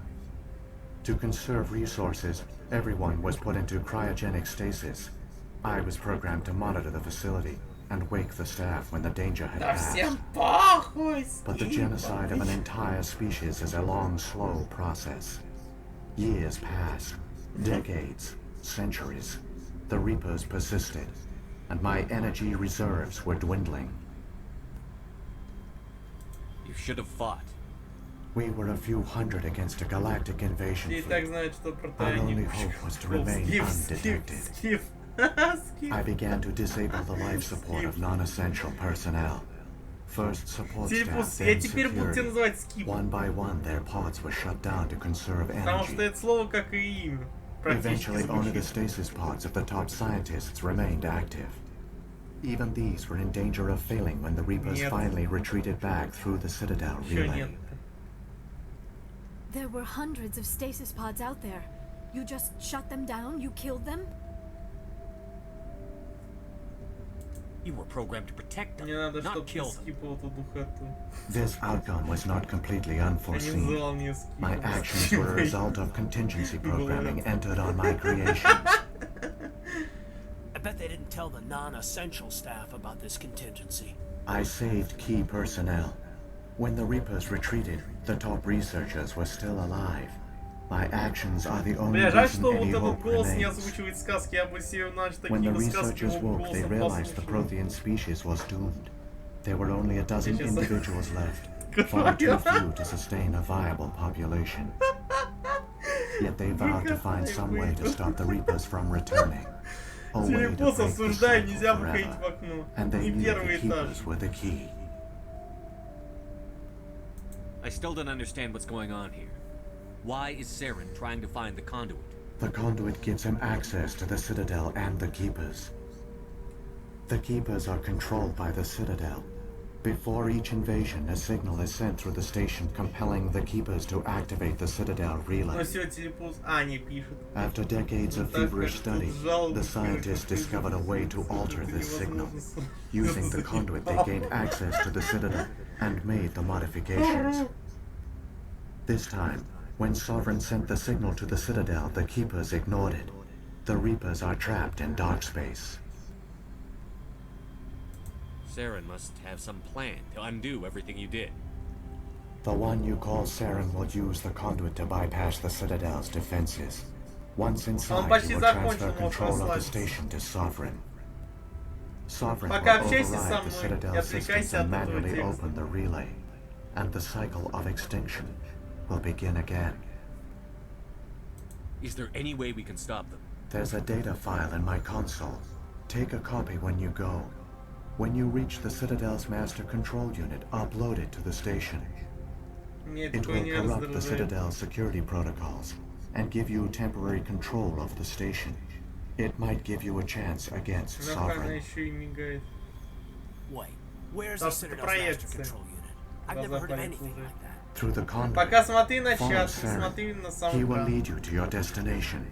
To conserve resources, everyone was put into cryogenic stasis. I was programmed to monitor the facility and wake the staff when the danger had passed. But the genocide of an entire species is a long, slow process. Years passed, decades, centuries. The Reapers persisted, and my energy reserves were dwindling. You should have fought. We were a few hundred against a galactic invasion fleet. Our only hope was to remain undetected. I began to disable the life support of non-essential personnel. First support staff, then security. One by one, their pods were shut down to conserve energy. Eventually, only the stasis pods of the top scientists remained active. Even these were in danger of failing when the Reapers finally retreated back through the Citadel relay. There were hundreds of stasis pods out there. You just shut them down? You killed them? You were programmed to protect them, not kill them. This outcome was not completely unforeseen. My actions were a result of contingency programming entered on my creations. I bet they didn't tell the non-essential staff about this contingency. I saved key personnel. When the Reapers retreated, the top researchers were still alive. My actions are the only reason any hope remains. When the researchers woke, they realized the Prothean species was doomed. There were only a dozen individuals left, far too few to sustain a viable population. Yet they vowed to find some way to stop the Reapers from returning. A way to break the cycle forever. And they knew the Keepers were the key. I still don't understand what's going on here. Why is Saren trying to find the conduit? The conduit gives him access to the Citadel and the Keepers. The Keepers are controlled by the Citadel. Before each invasion, a signal is sent through the station compelling the Keepers to activate the Citadel relay. After decades of feverish study, the scientists discovered a way to alter this signal. Using the conduit, they gained access to the Citadel and made the modifications. This time, when Sovereign sent the signal to the Citadel, the Keepers ignored it. The Reapers are trapped in dark space. Saren must have some plan to undo everything you did. The one you call Saren will use the conduit to bypass the Citadel's defenses. Once inside, he will transfer control of the station to Sovereign. Sovereign will override the Citadel's systems and manually open the relay. And the cycle of extinction will begin again. Is there any way we can stop them? There's a data file in my console. Take a copy when you go. When you reach the Citadel's master control unit, upload it to the station. It will corrupt the Citadel's security protocols and give you temporary control of the station. It might give you a chance against Sovereign. Wait, where's the Citadel's master control unit? I've never heard of anything like that. Through the conduit, follow Saren. He will lead you to your destination.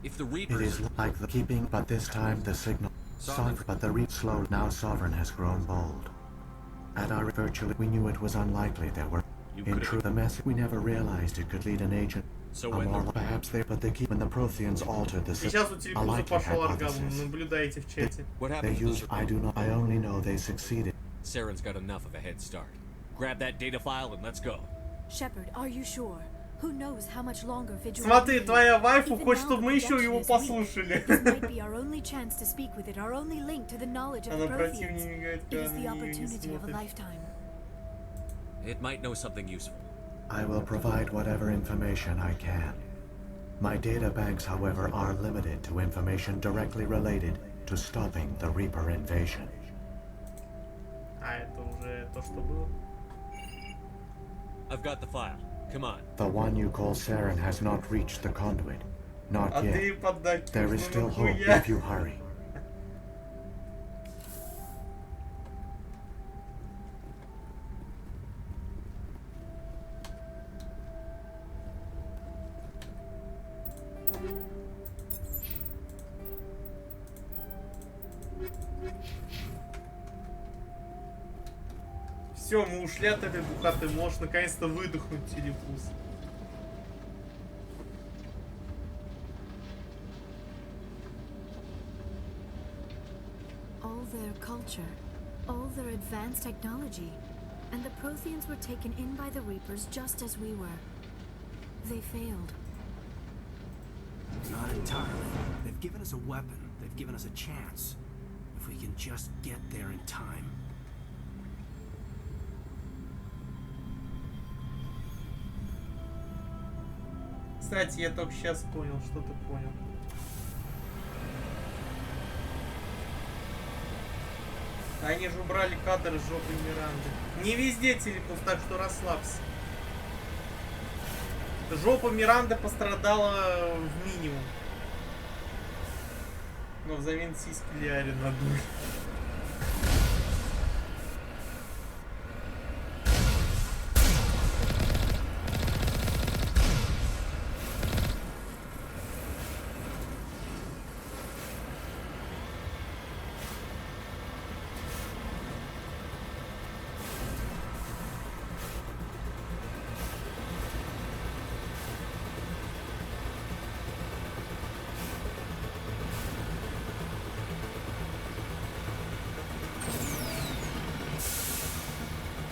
If the Reapers... It is like the keeping, but this time the signal... Sovereign, but the slow. Now Sovereign has grown bold. At our virtually, we knew it was unlikely there were... In truth, the mess, we never realized it could lead an agent. So when the... Perhaps they... But they keep... When the Protheans altered the system... A likely hypothesis. They used... I do not... I only know they succeeded. Saren's got enough of a head start. Grab that data file and let's go. Shepard, are you sure? Who knows how much longer Vigil... Смотри, твоя вайфу хочет, чтобы мы еще его послушали. This might be our only chance to speak with it, our only link to the knowledge of the Protheans. It is the opportunity of a lifetime. It might know something useful. I will provide whatever information I can. My data banks, however, are limited to information directly related to stopping the Reaper invasion. I've got the file. Come on. The one you call Saren has not reached the conduit. Not yet. There is still hope if you hurry. Все, мы ушли от этой духоты. Можешь наконец-то выдохнуть, телепуз. All their culture, all their advanced technology, and the Protheans were taken in by the Reapers just as we were. They failed. Not entirely. They've given us a weapon. They've given us a chance. If we can just get there in time. Кстати, я только сейчас понял, что ты понял. Они же убрали кадр с жопы Миранды. Не везде телепуз, так что расслабься. Жопа Миранды пострадала в минимум. Но взамен сиськи Лиари надули.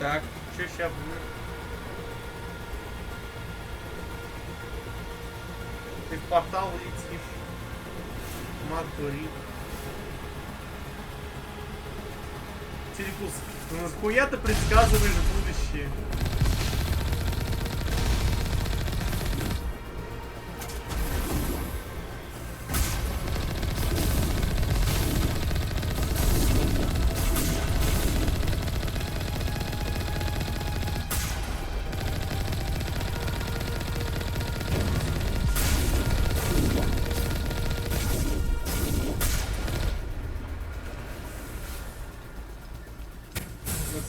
Так, что сейчас будет? Ты в портал летишь. Матурит. Телепуз, ну нахуя ты предсказываешь будущее?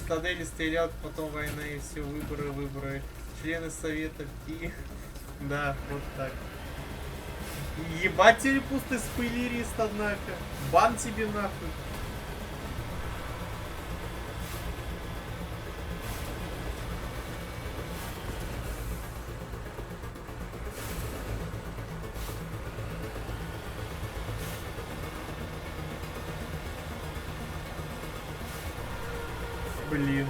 Цитадели стрелят, потом война и все, выборы. Члены совета и... Да, вот так. Ебать телепуз, ты спойлерист, однако. Бан тебе нахуй. Блин.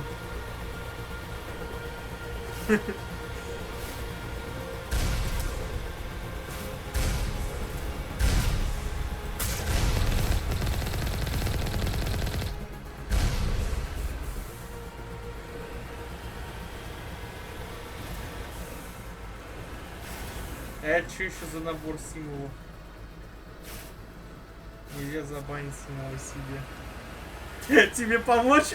А это что еще за набор символов? Нельзя забанить самого себе. Тебе помочь?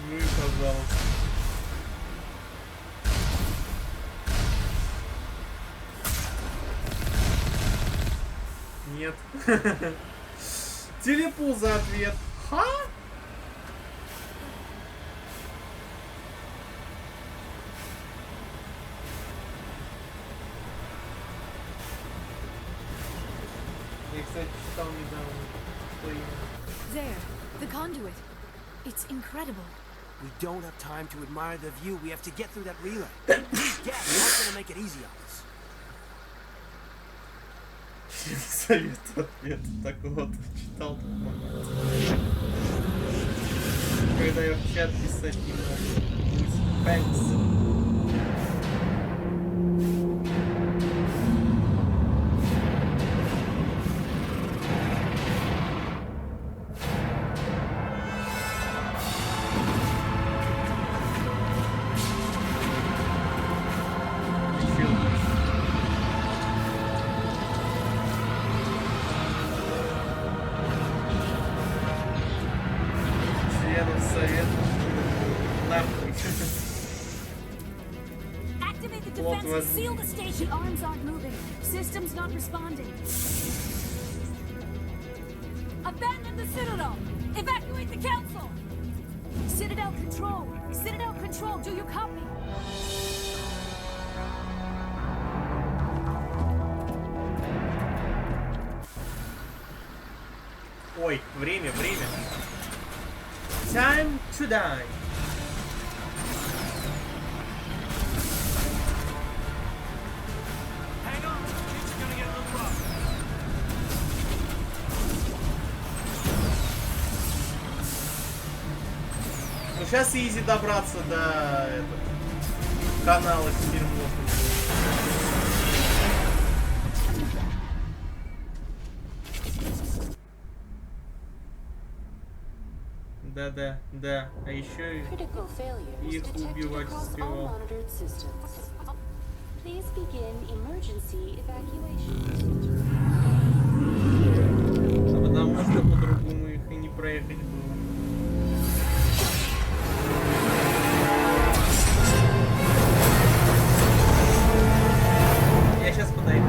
Ну и пожалуйста. Нет. Телепул за ответ. Ха? Я, кстати, читал недавно, что именно. There, the conduit. It's incredible. We don't have time to admire the view. We have to get through that relay. Yeah, that's gonna make it easy on us. Совет ответ. Так вот, читал. Когда я в чат писать не могу. Thanks. Activate the defenses. Seal the station. The arms aren't moving. Systems not responding. Abandon the Citadel. Evacuate the Council. Citadel Control. Citadel Control. Do you copy? Ой, время. Time to die. Ну сейчас изи добраться до канала с дерьмом. Да. А еще их убивать успевал. А потому что по-другому их и не проехать было. Я сейчас подойду.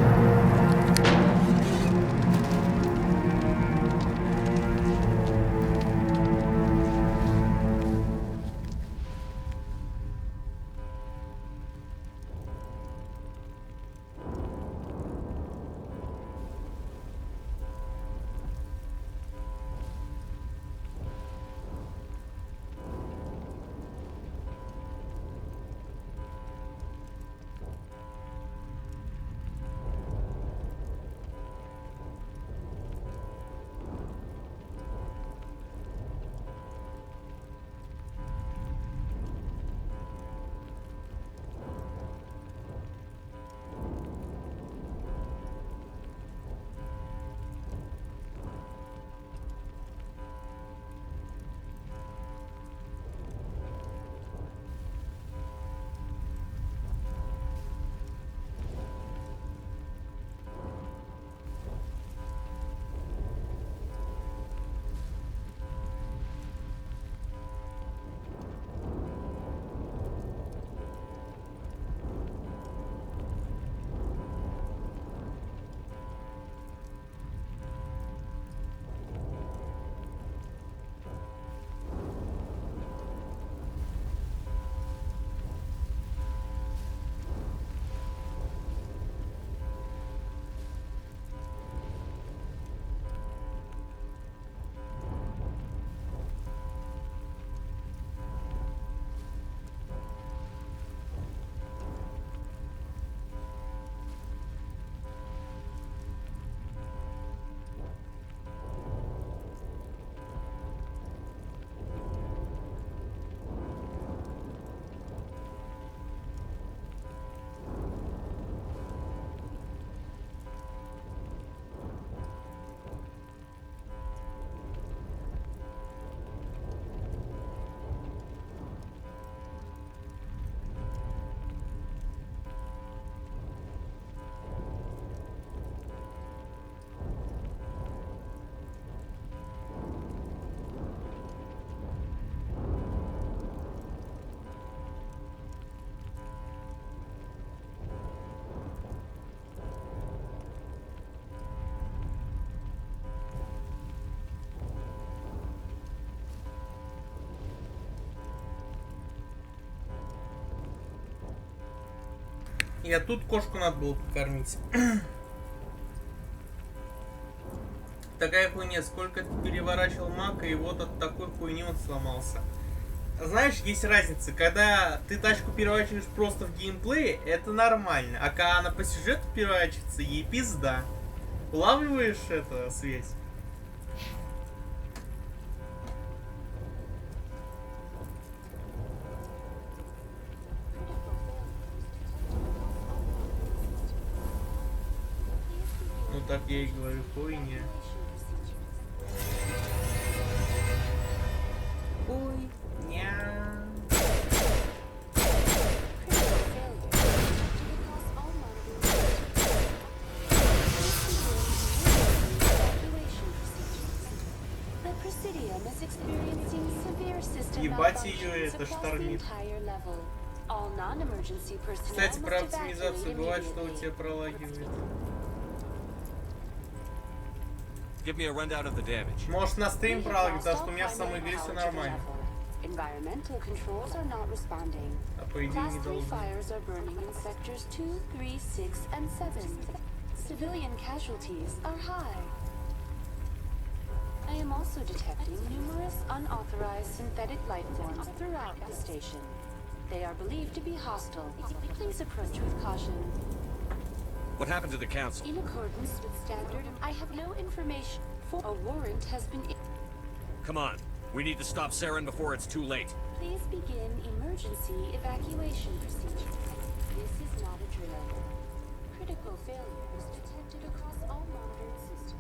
И тут кошку надо было покормить. Такая хуйня, сколько ты переворачивал мака, и вот от такой хуйни он сломался. Знаешь, есть разница, когда ты тачку переворачиваешь просто в геймплее, это нормально. А когда она по сюжету переворачивается, ей пизда. Улавливаешь это, связь? Ну так я и говорю, хуйня. Хуйня. Ебать ее, это штормит. Кстати, про оптимизацию бывает, что у тебя пролагивает. Может на стрим пролагивает, потому что у меня в самой игре все нормально. А по идее не должно. I am also detecting numerous unauthorized synthetic life forms throughout the station. They are believed to be hostile. Please approach with caution. What happened to the council? In accordance with standard, I have no information. A warrant has been... Come on. We need to stop Saren before it's too late. Please begin emergency evacuation procedure. This is not a drill. Critical failures detected across all monitored systems.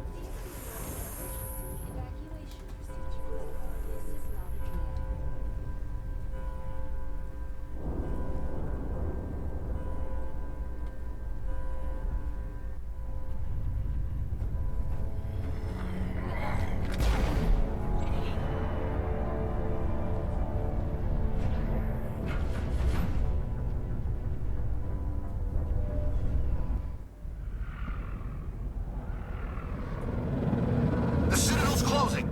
Please begin emergency evacuation procedure. This is not a drill. The Citadel's closing!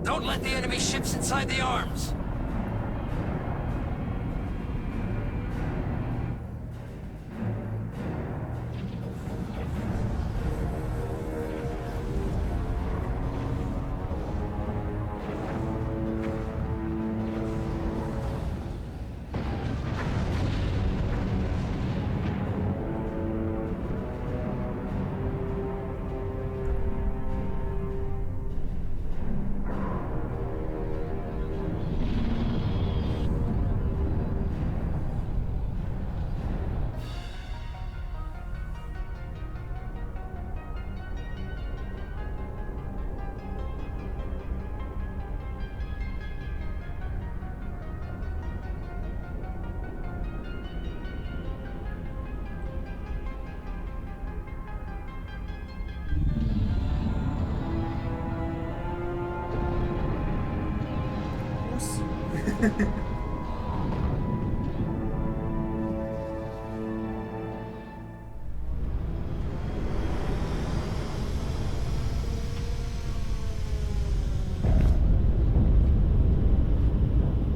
Don't let the enemy ships inside the arms!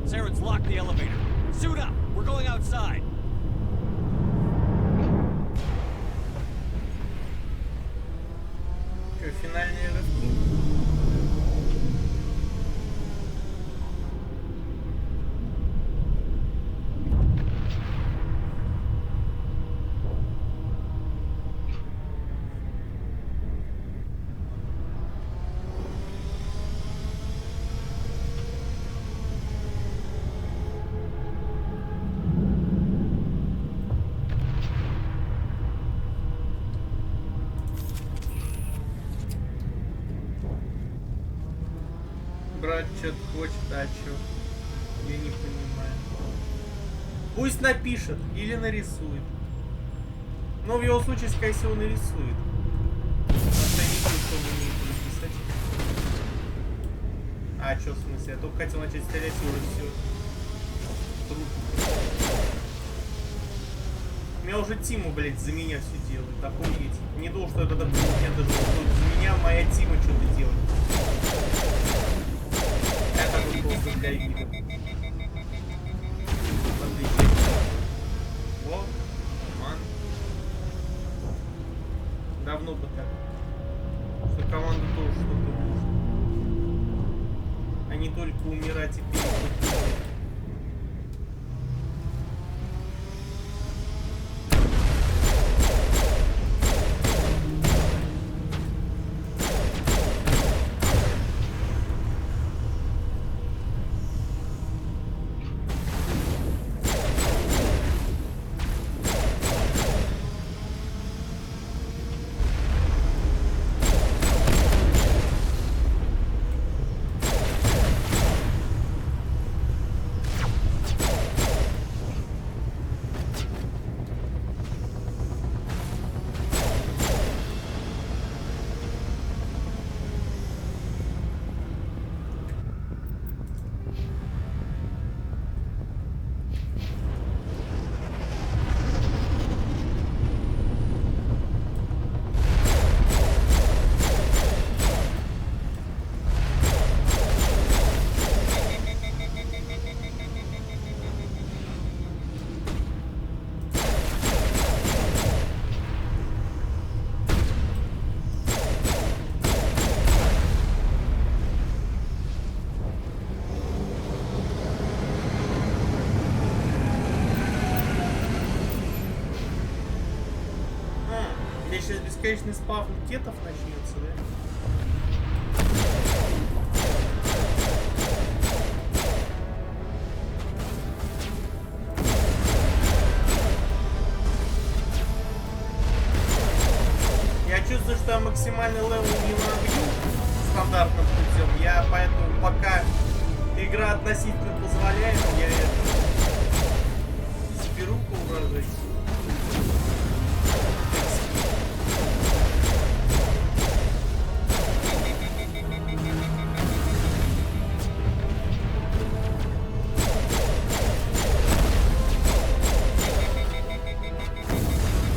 Saren's locked the elevator. Suit up! We're going outside! Что, финальные рывки? Брат что-то хочет, а чё? Я не понимаю. Пусть напишет или нарисует. Но в его случае, скорее всего, нарисует. Потому что я не знаю, что он умеет написать. А чё в смысле? Я только хотел начать стрелять и уже все. Труд. У меня уже Тима, блядь, за меня все делает. Охуеть. Не думал, что это будет меня даже за меня моя Тима что-то делает. Это был просто для вида. Во, команда. Давно бы так. Что команда тоже что-то может. А не только умирать и переходить. бесконечный спав кетов начнется, да? Я чувствую, что я максимальный левел не набью стандартным путем. Я поэтому пока игра относительно позволяет, я это соберу поуражать.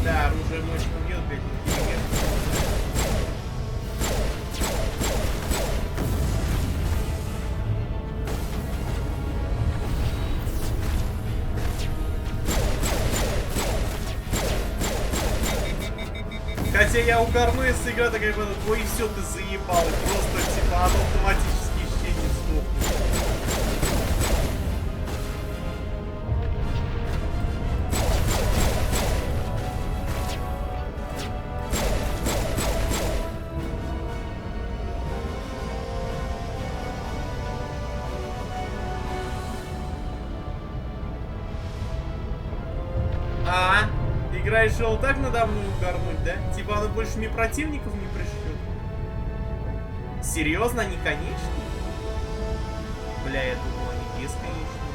Да, оружие мощно бьет, блядь, хотя я угорну, если игра такая будет, ой, все, ты заебал, и просто, типа, оно автоматически исчезнет, сдохнет. Игра решила так надо мной угорнуть, да? Типа она больше мне противников не пришлет. Серьезно, они конечные? Бля, я думал, они бесконечные.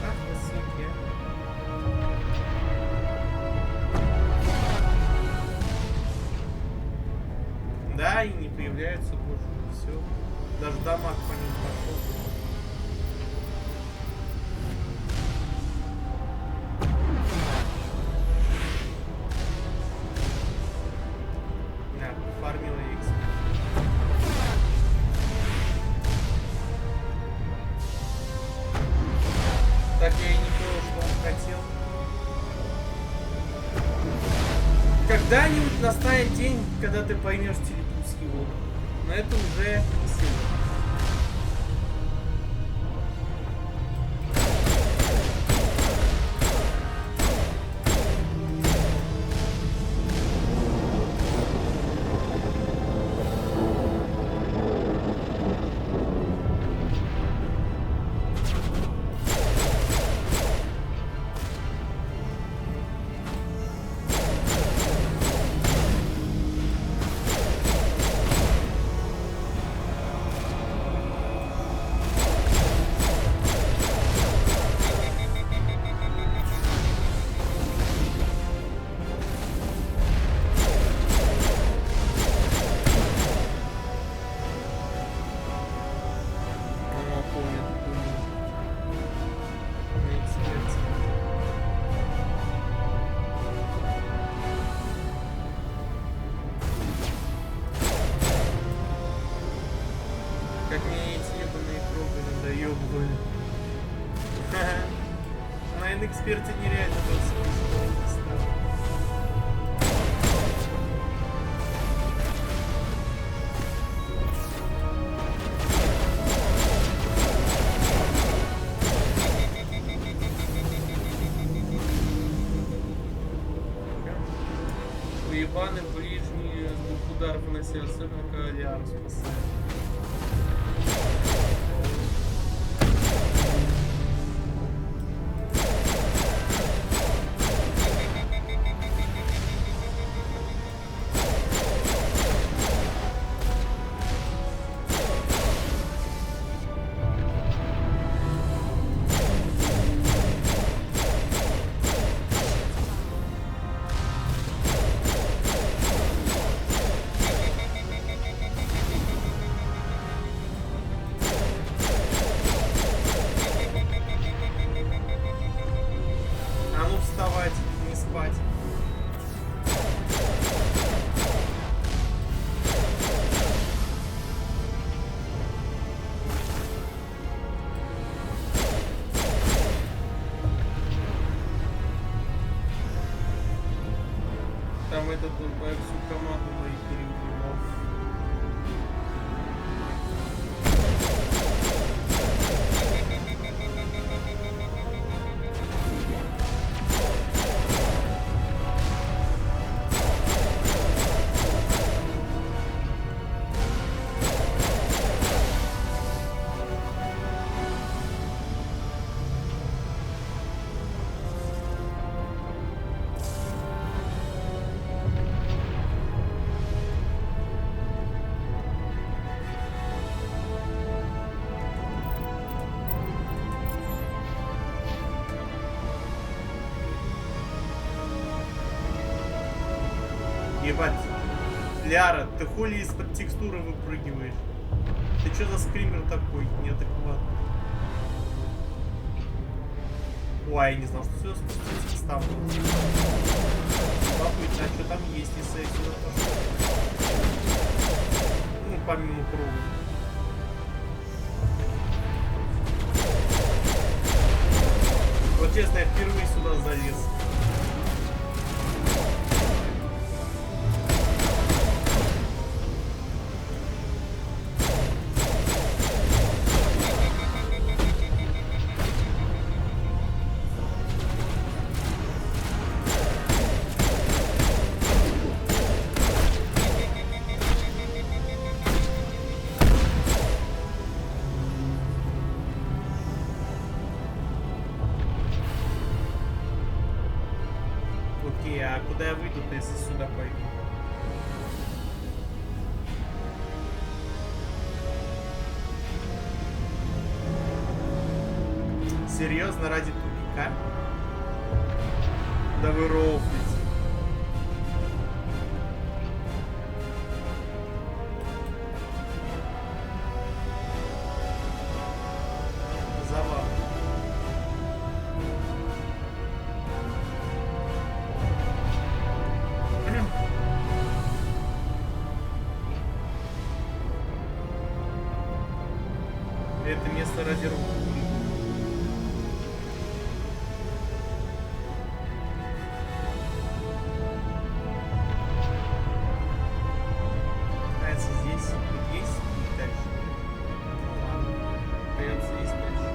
Ах, вы суки. Да, и не появляются больше. Все. Даже дамаг по ним пошел. Так я и не понял, что он хотел. Когда-нибудь настанет день, когда ты поймешь телепуть его. Но это уже не сегодня. Как мне эти ебаные круги надоебывали. На инэксперте нереально было спустить. Уебаны ближние с двух ударов выносили, особенно когда Лиару спасает. Не спать. Там этот всю команду моих переубивал. Ебать. Ляра, ты хули из-под текстуры выпрыгиваешь? Ты чё за скример такой неадекватный? Ой, я не знал, что сюда спуститься ставлю. Любопытно, а что там есть, если я сюда пошел? Ну, помимо круга. Вот честно, я впервые сюда залез. А куда я выйду-то, если сюда пойду? Серьезно, ради тупика? Да вы рофлите. Забавно. Это место ради рук. Кажется, здесь есть и дальше. Ну ладно. Придется здесь дальше.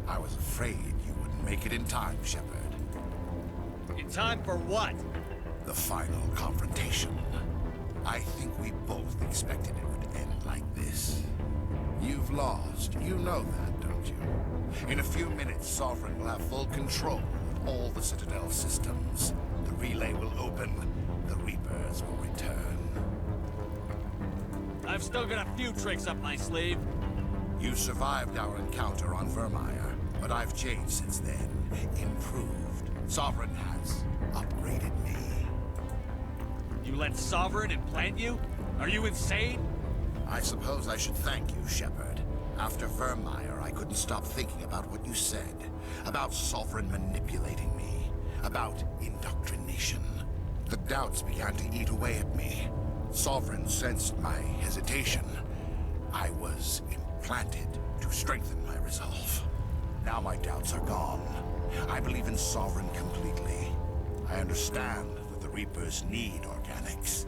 I was afraid you wouldn't make it in time, Shepard. In time for what? The final confrontation. I think we both expected it would end like this. You've lost. You know that, don't you? In a few minutes, Sovereign will have full control of all the Citadel systems. The relay will open. The Reapers will return. I've still got a few tricks up my sleeve. You survived our encounter on Vermeer, but I've changed since then. Improved. Sovereign has upgraded me. You let Sovereign implant you? Are you insane? I suppose I should thank you, Shepard. After Vermeer, I couldn't stop thinking about what you said. About Sovereign manipulating me. About indoctrination. The doubts began to eat away at me. Sovereign sensed my hesitation. I was implanted to strengthen my resolve. Now my doubts are gone. I believe in Sovereign completely. I understand that the Reapers need organics.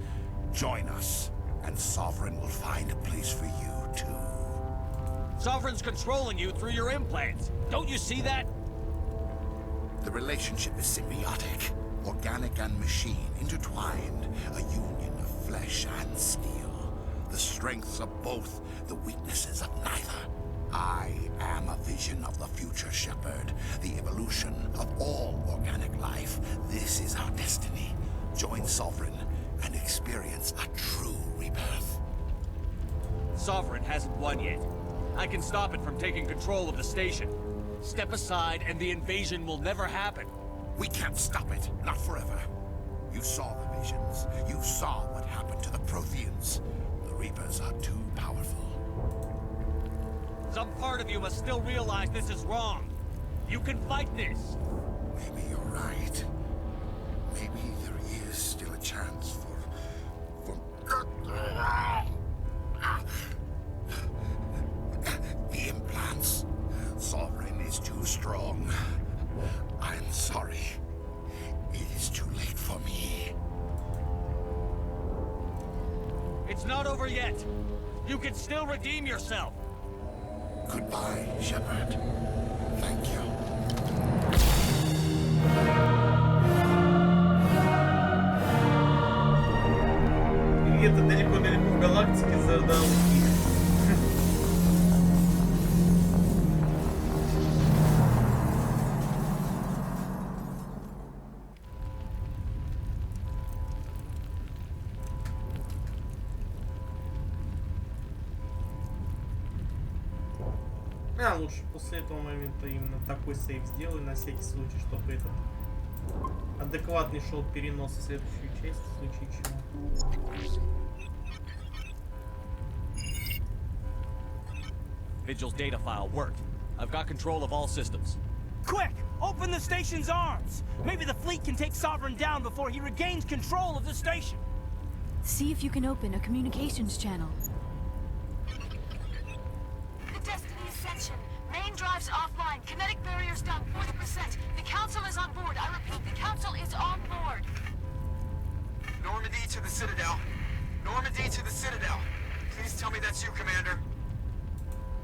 Join us, and Sovereign will find a place for you, too. Sovereign's controlling you through your implants. Don't you see that? The relationship is symbiotic. Organic and machine intertwined. A union of flesh and steel. The strengths of both, the weaknesses of neither. I am a vision of the future, Shepard. The evolution of all organic life. This is our destiny. Join Sovereign and experience a true rebirth. Sovereign hasn't won yet. I can stop it from taking control of the station. Step aside and the invasion will never happen. We can't stop it. Not forever. You saw the visions. You saw what happened to the Protheans. The Reapers are too powerful. Some part of you must still realize this is wrong. You can fight this. Maybe you're right. Maybe there is still a chance for... The implants. Sovereign is too strong. I'm sorry. It is too late for me. It's not over yet. You can still redeem yourself. Goodbye, Shepard. Thank you. Где-то далеко-далеко в галактике задал их. Лучше после этого момента именно такой сейв сделай на всякий случай, чтобы этот адекватный шел перенос в следующую часть, в случае чего. Vigil's data file worked. I've got control of all systems. Quick! Open the station's arms! Maybe the fleet can take Sovereign down before he regains control of the station. See if you can open a communications channel. The Destiny Ascension. Main drives offline. Kinetic barriers down 40%. The Council is on board. I repeat, the Council is on board. Normandy to the Citadel. Normandy to the Citadel. Please tell me that's you, Commander.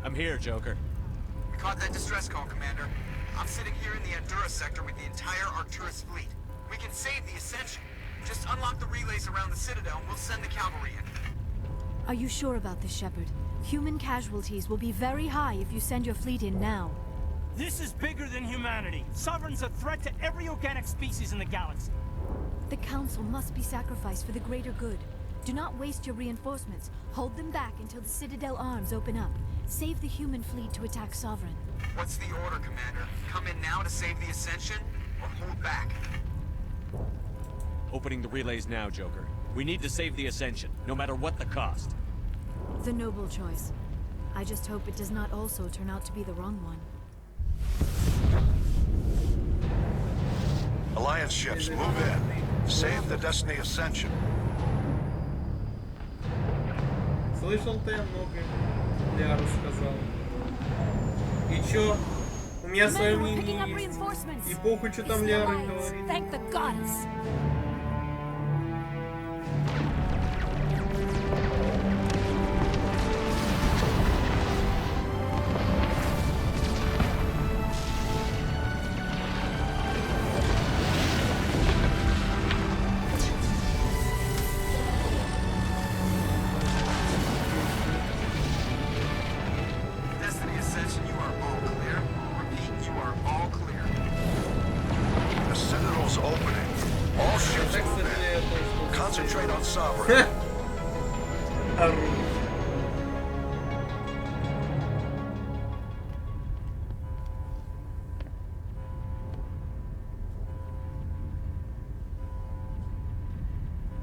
I'm here, Joker. We caught that distress call, Commander. I'm sitting here in the Andurra sector with the entire Arcturus fleet. We can save the Ascension. Just unlock the relays around the Citadel and we'll send the cavalry in. Are you sure about this, Shepard? Human casualties will be very high if you send your fleet in now. This is bigger than humanity. Sovereign's a threat to every organic species in the galaxy. The Council must be sacrificed for the greater good. Do not waste your reinforcements. Hold them back until the Citadel arms open up. Save the human fleet to attack Sovereign. What's the order, Commander? Come in now to save the Ascension, or hold back? Opening the relays now, Joker. We need to save the Ascension, no matter what the cost. The noble choice. I just hope it does not also turn out to be the wrong one. Alliance ships, move in. Save the Destiny Ascension. Слышал-то я много, Ляру сказал. И чё? У меня свое мнение есть. И похуй, что там Ляра говорит. Thank the goddess.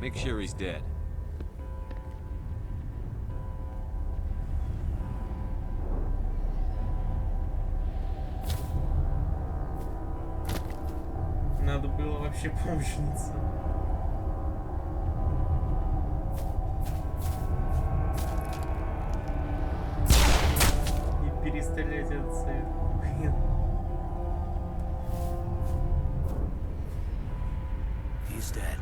Make sure he's dead. Надо было вообще помощница. И перестрелять этот совет. He's dead.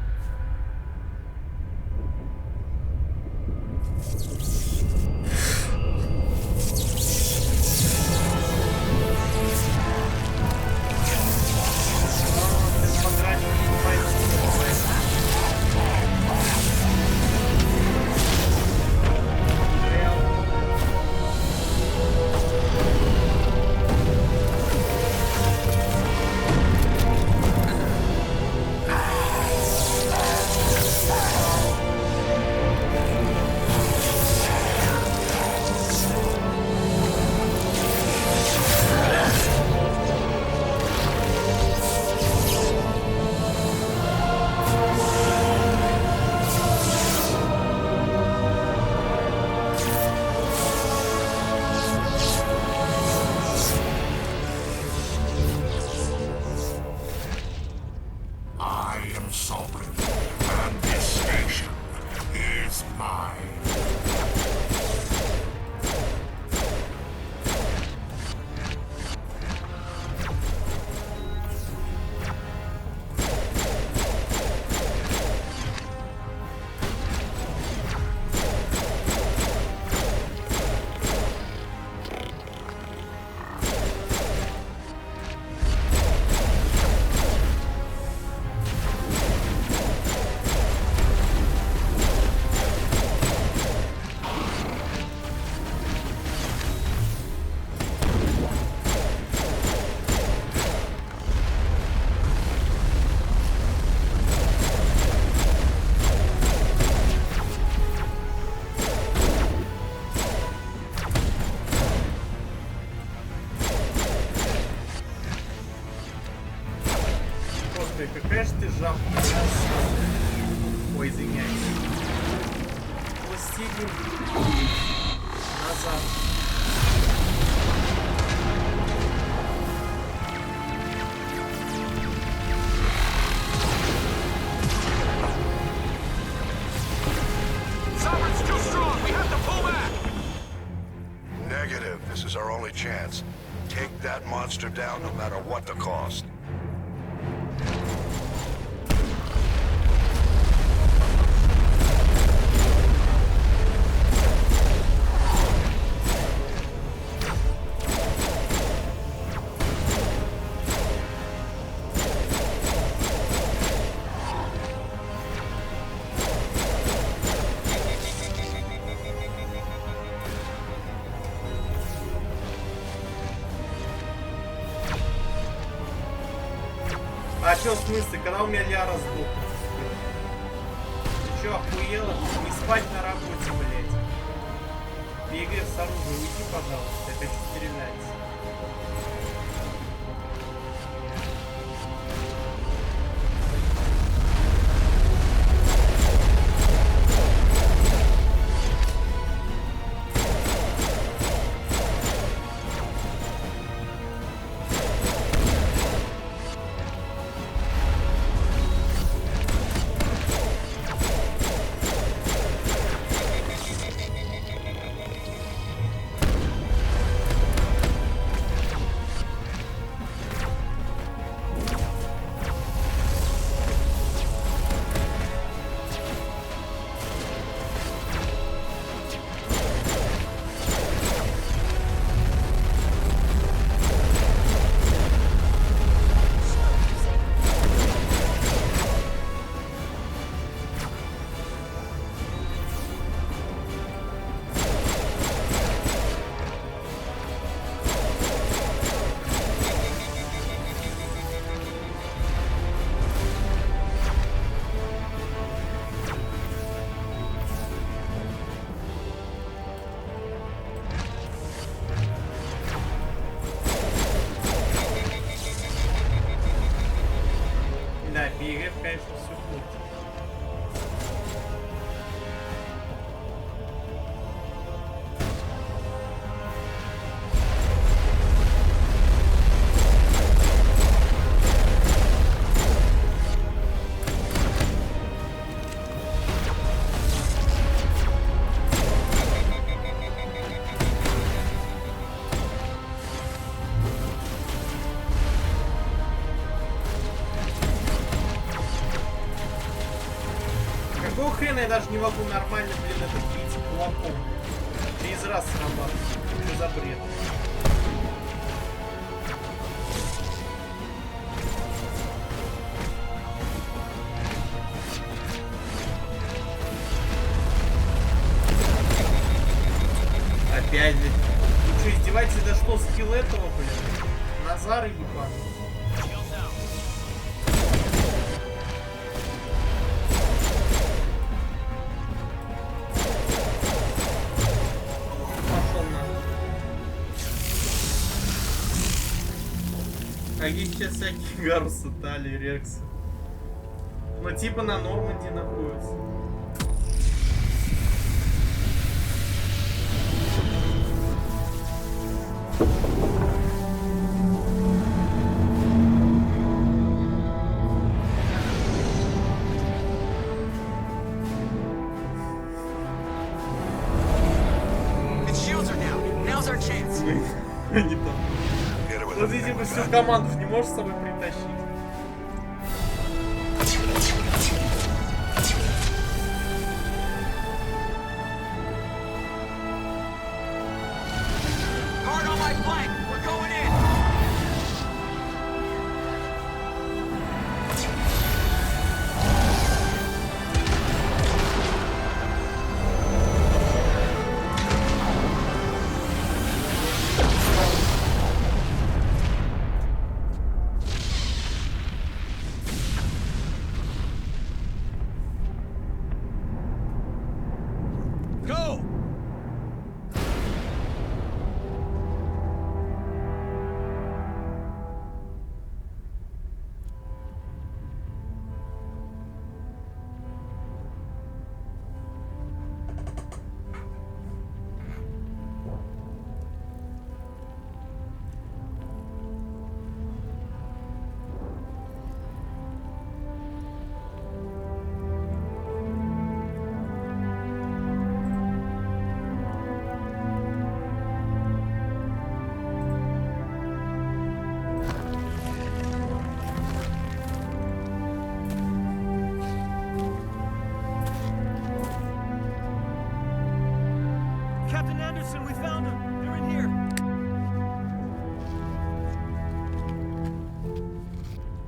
Слушай, какая же ты жабка. Ой, извиняюсь. Пластилин. Назад. Sovereign's too strong. We have to pull back. Negative. This is our only chance. Take that monster down no matter what the cost. А чё в смысле, когда у меня Ляра сдохнет? Ты чё, охуела? Не спать на работе, блядь. Бегай с оружием, уйди, пожалуйста, я хочу стрелять. Да, ПГФ, конечно, все портит. Какого хрена я даже не могу нормально, блин, это бить кулаком? 30 раз срабатывает. Что за бред? Опять, блин. Вы что, издеваетесь? Да что, скилл этого, блин? Назары ебаный. Какие сейчас всякие Гарусы, Тали, Рексы. Ну типа на Норманде находятся. Не то. Ну ты типа всю команду не можешь с собой притащить.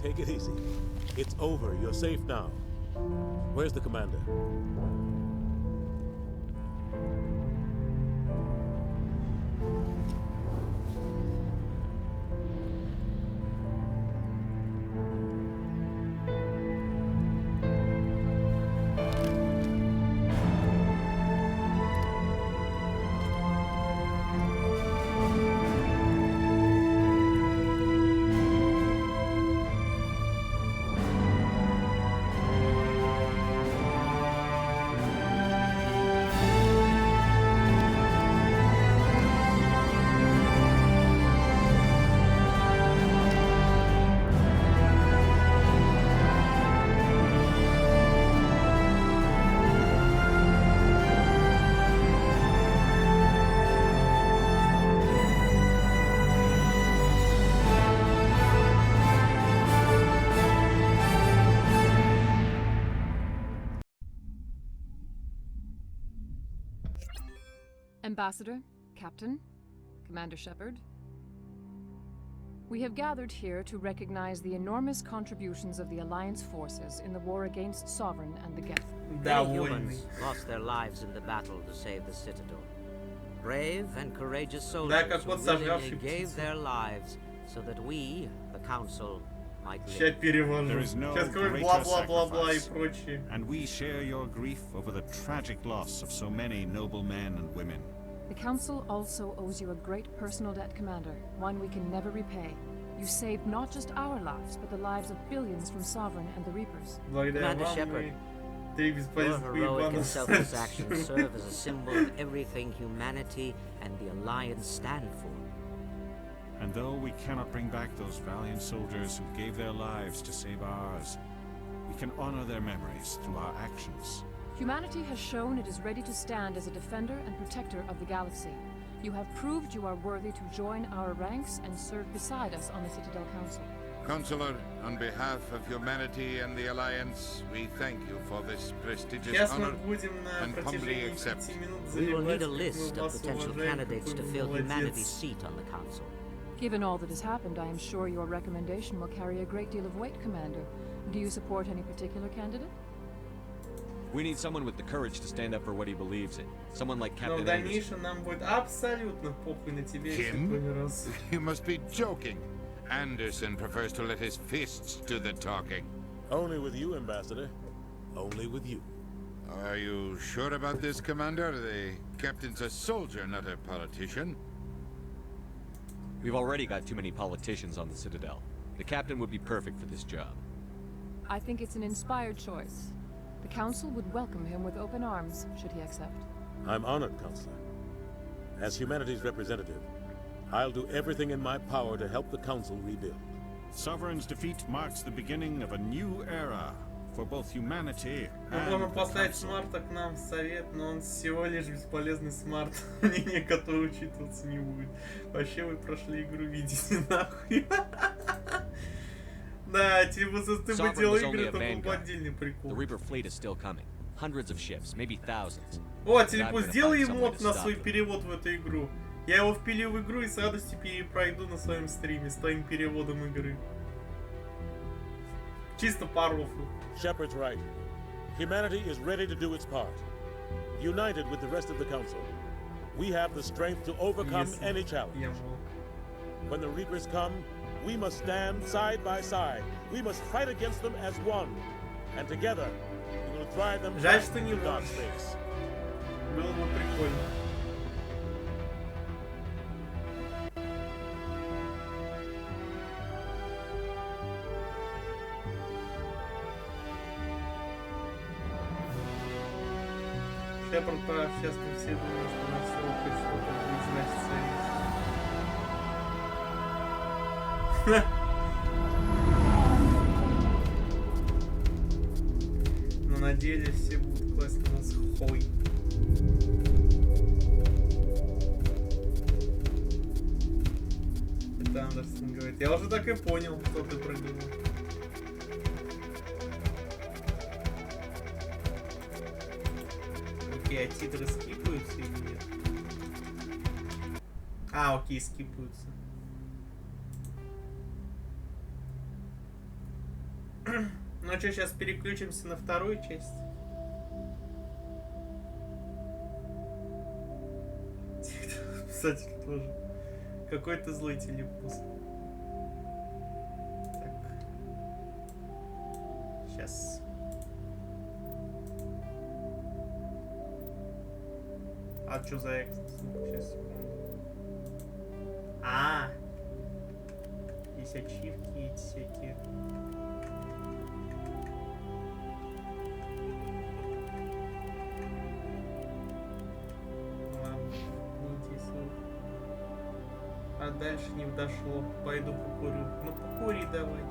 Take it easy. It's over. You're safe now. Where's the commander? Ambassador, Captain, Commander Shepard. We have gathered here to recognize the enormous contributions of the Alliance forces in the war against Sovereign and the Geth. Many humans lost their lives in the battle to save the Citadel. Brave and courageous soldiers who willingly gave their lives so that we, the Council, might live. There is no greater sacrifice, and we share your grief over the tragic loss of so many noble men and women. The Council also owes you a great personal debt, Commander, one we can never repay. You saved not just our lives, but the lives of billions from Sovereign and the Reapers. Commander Shepard, your heroic and selfless actions serve as a symbol of everything humanity and the Alliance stand for. And though we cannot bring back those valiant soldiers who gave their lives to save ours, we can honor their memories through our actions. Humanity has shown it is ready to stand as a defender and protector of the galaxy. You have proved you are worthy to join our ranks and serve beside us on the Citadel Council. Consular, on behalf of humanity and the Alliance, we thank you for this prestigious honor and humbly accept. We will need a list of potential candidates to fill humanity's seat on the Council. Given all that has happened, I am sure your recommendation will carry a great deal of weight, Commander. Do you support any particular candidate? We need someone with the courage to stand up for what he believes in. Someone like Captain Anderson. Him? You must be joking. Anderson prefers to let his fists do the talking. Only with you, Ambassador. Only with you. Are you sure about this, Commander? The captain's a soldier, not a politician. We've already got too many politicians on the Citadel. The captain would be perfect for this job. I think it's an inspired choice. The Council would welcome him with open arms, should he accept. I'm honored, Counselor. As humanity's representative, I'll do everything in my power to help the Council rebuild. Sovereign's defeat marks the beginning of a new era for both humanity and Можно поставить Смарта к нам в совет, но он всего лишь бесполезный Смарт. Мнение, которое учитываться не будет. Вообще вы прошли игру, видите нахуй. Да, типа, ты бы делал игры, это был бы отдельный прикол. The Reaper fleet is still coming. Hundreds of ships, maybe thousands. О, Телепу, сделай мод на свой перевод в эту игру. Я его впилю в игру и с радостью перепройду на своем стриме с твоим переводом игры. Чисто по рофлу. Shepard's right. Humanity is ready to do its part. United with the rest of the Council, we have the strength to overcome any challenge. When the Reapers come, we must stand side by side. We must fight against them as one. And together, we will drive them back to dark space. Было бы прикольно. Шепард прав, сейчас мы все думаем, что на все хоть что-то будет значиться. Но на деле все будут класть на нас хуй. Это Андерсон говорит. Я уже так и понял, что ты придумал. Окей, а титры скипаются или нет? А, окей, скипаются. Ну что, сейчас переключимся на вторую часть. Писатель тоже. Какой-то злой телепуз. Так. Сейчас. А что за экс? Сейчас. Есть ачивки эти всякие. Ладно, не интересует. А дальше не дошло. Пойду покурю. Ну покури давай.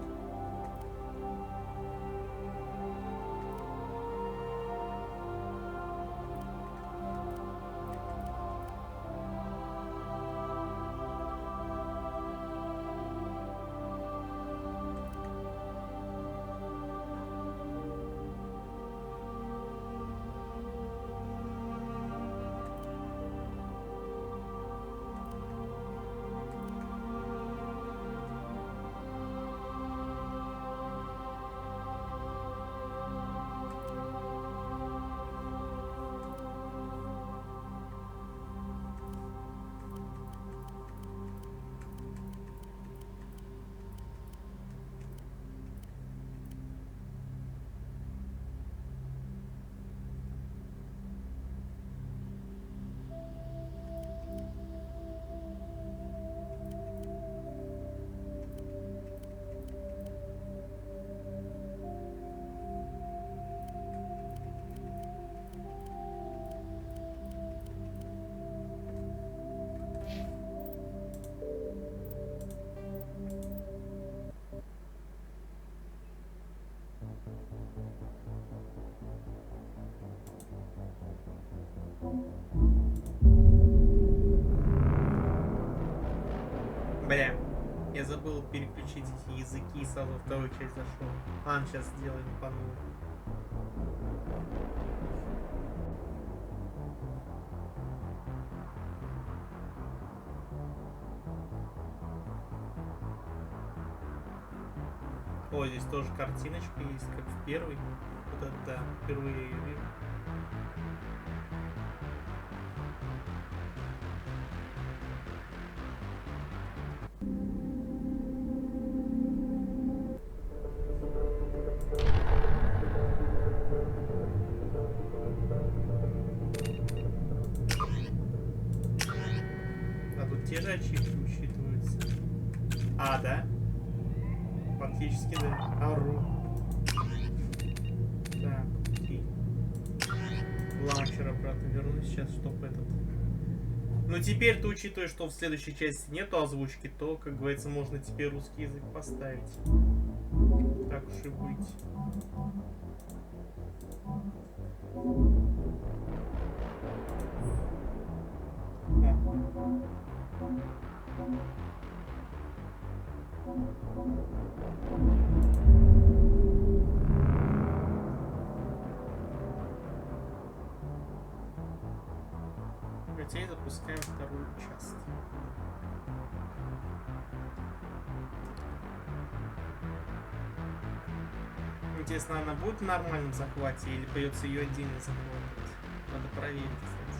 Бля, я забыл переключить эти языки и сразу во вторую часть зашел. Ладно, сейчас сделаем по новому. О, здесь тоже картиночка есть, как в первой. Вот это да, впервые я ее вижу. А тут те же ачивки учитываются. А, да? Фактически, да. Ару. Так, окей. Лаунчер обратно вернусь сейчас, чтоб этот... Ну, теперь-то, учитывая, что в следующей части нету озвучки, то, как говорится, можно теперь русский язык поставить. Так уж и быть. Теперь запускаем вторую часть. Интересно, она будет в нормальном захвате или придется ее отдельно захватывать? Надо проверить, кстати.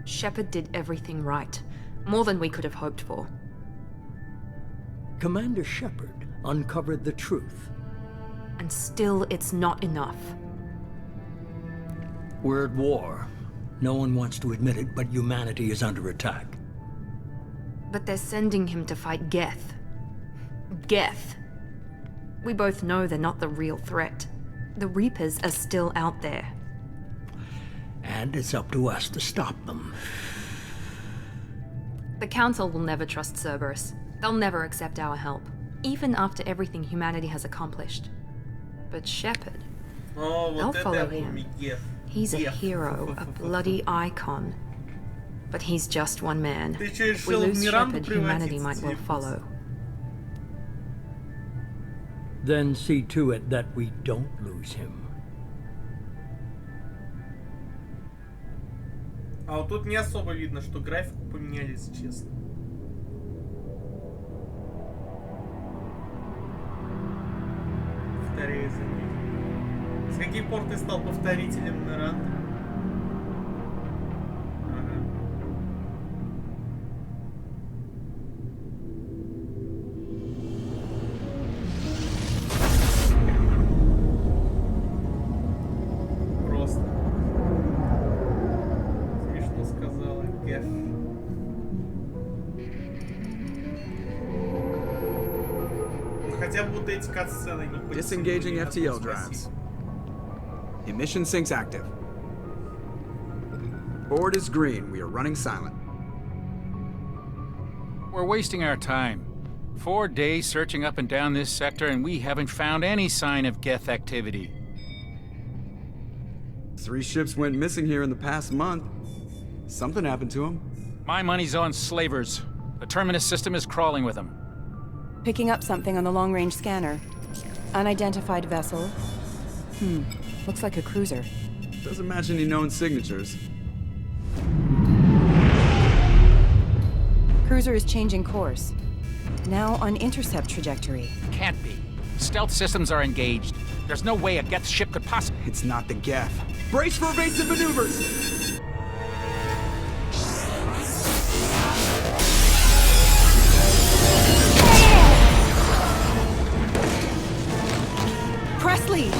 Shepard did everything right. More than we could have hoped for. Commander Shepard uncovered the truth. And still, it's not enough. We're at war. No one wants to admit it, but humanity is under attack. But they're sending him to fight Geth. Geth. We both know they're not the real threat. The Reapers are still out there. And it's up to us to stop them. The Council will never trust Cerberus. They'll never accept our help, even after everything humanity has accomplished. But Shepard, they'll follow him. He's a hero, a bloody icon. But he's just one man. If we lose Shepard, humanity might well follow. Then see to it that we don't lose him. А вот тут не особо видно, что графику поменяли, если честно. Повторяю за ним. С каких пор ты стал повторителем Неранта? Disengaging FTL drives. Emission sinks active. Board is green. We are running silent. We're wasting our time. 4 days searching up and down this sector, and we haven't found any sign of Geth activity. 3 ships went missing here in the past month. Something happened to them. My money's on slavers. The Terminus system is crawling with them. Picking up something on the long-range scanner. Unidentified vessel. Looks like a cruiser. Doesn't match any known signatures. Cruiser is changing course. Now on intercept trajectory. Can't be. Stealth systems are engaged. There's no way a Geth ship could possibly... It's not the Geth. Brace for evasive maneuvers! Presley!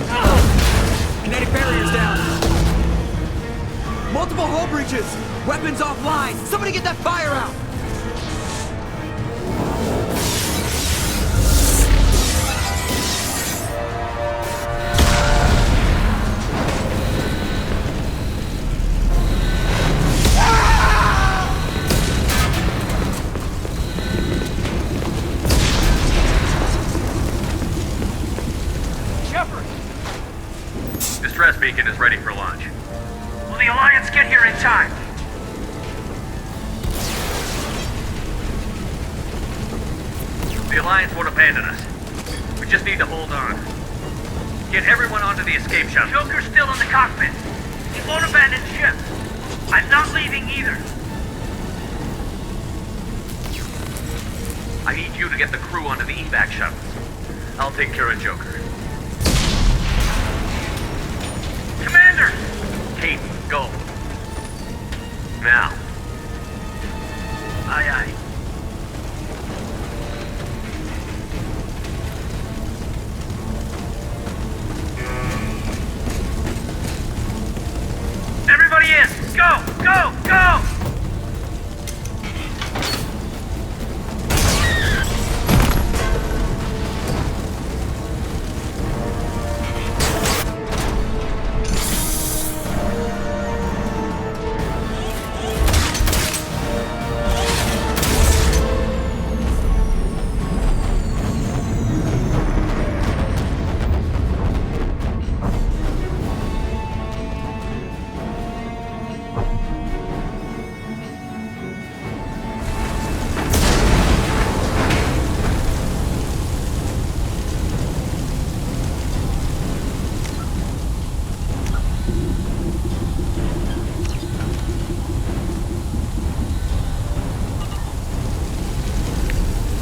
Kinetic barriers down! Multiple hull breaches! Weapons offline! Somebody get that fire out! Distress beacon is ready for launch. Will the Alliance get here in time? The Alliance won't abandon us. We just need to hold on. Get everyone onto the escape shuttle. Joker's still in the cockpit. He won't abandon ship. I'm not leaving either. I need you to get the crew onto the evac shuttles. I'll take care of Joker. Commander! Kate, go. Now. Aye, aye. Everybody in! Go! Go! Go!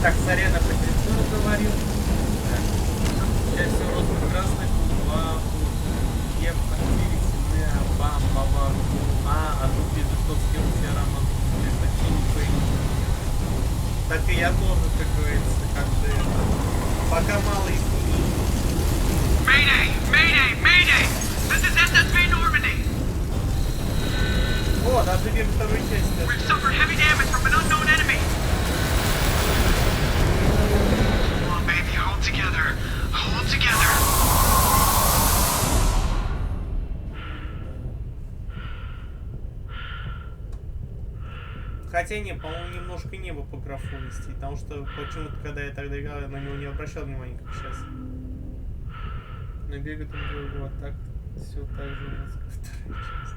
Так, сорян, про культуру говорил. Часть розовых красных, бам, бам, а тут вижу, что скилл все равно. Так и я тоже, как говорится, как-то пока мало изменений. Mayday! Mayday! Mayday! This is SSV Normandy! О, даже век второй части. We've suffered heavy damage from an unknown enemy! Come on, baby, hold together. Hold together. Хотя не, по-моему, немножко небо по графу вести, потому что почему-то, когда я тогда играл, я на него не обращал внимания, как сейчас. Но бегает он было вот так, все так же у нас, как вторая часть.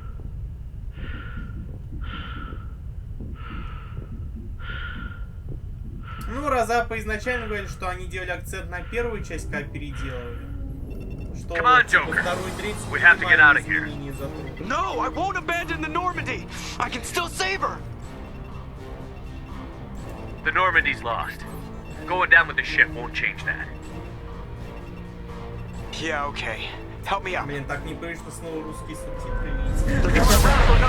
Ну, Разапа изначально говорили, что они делали акцент на первую часть, как переделывали. Что второй, третий, We have to get out of here. No, I won't abandon the Normandy. I can still save her. The Normandy's lost. Going down with the ship won't change that. Yeah, okay. Help me out. Блин, так непривычно снова русские субтитры видеть.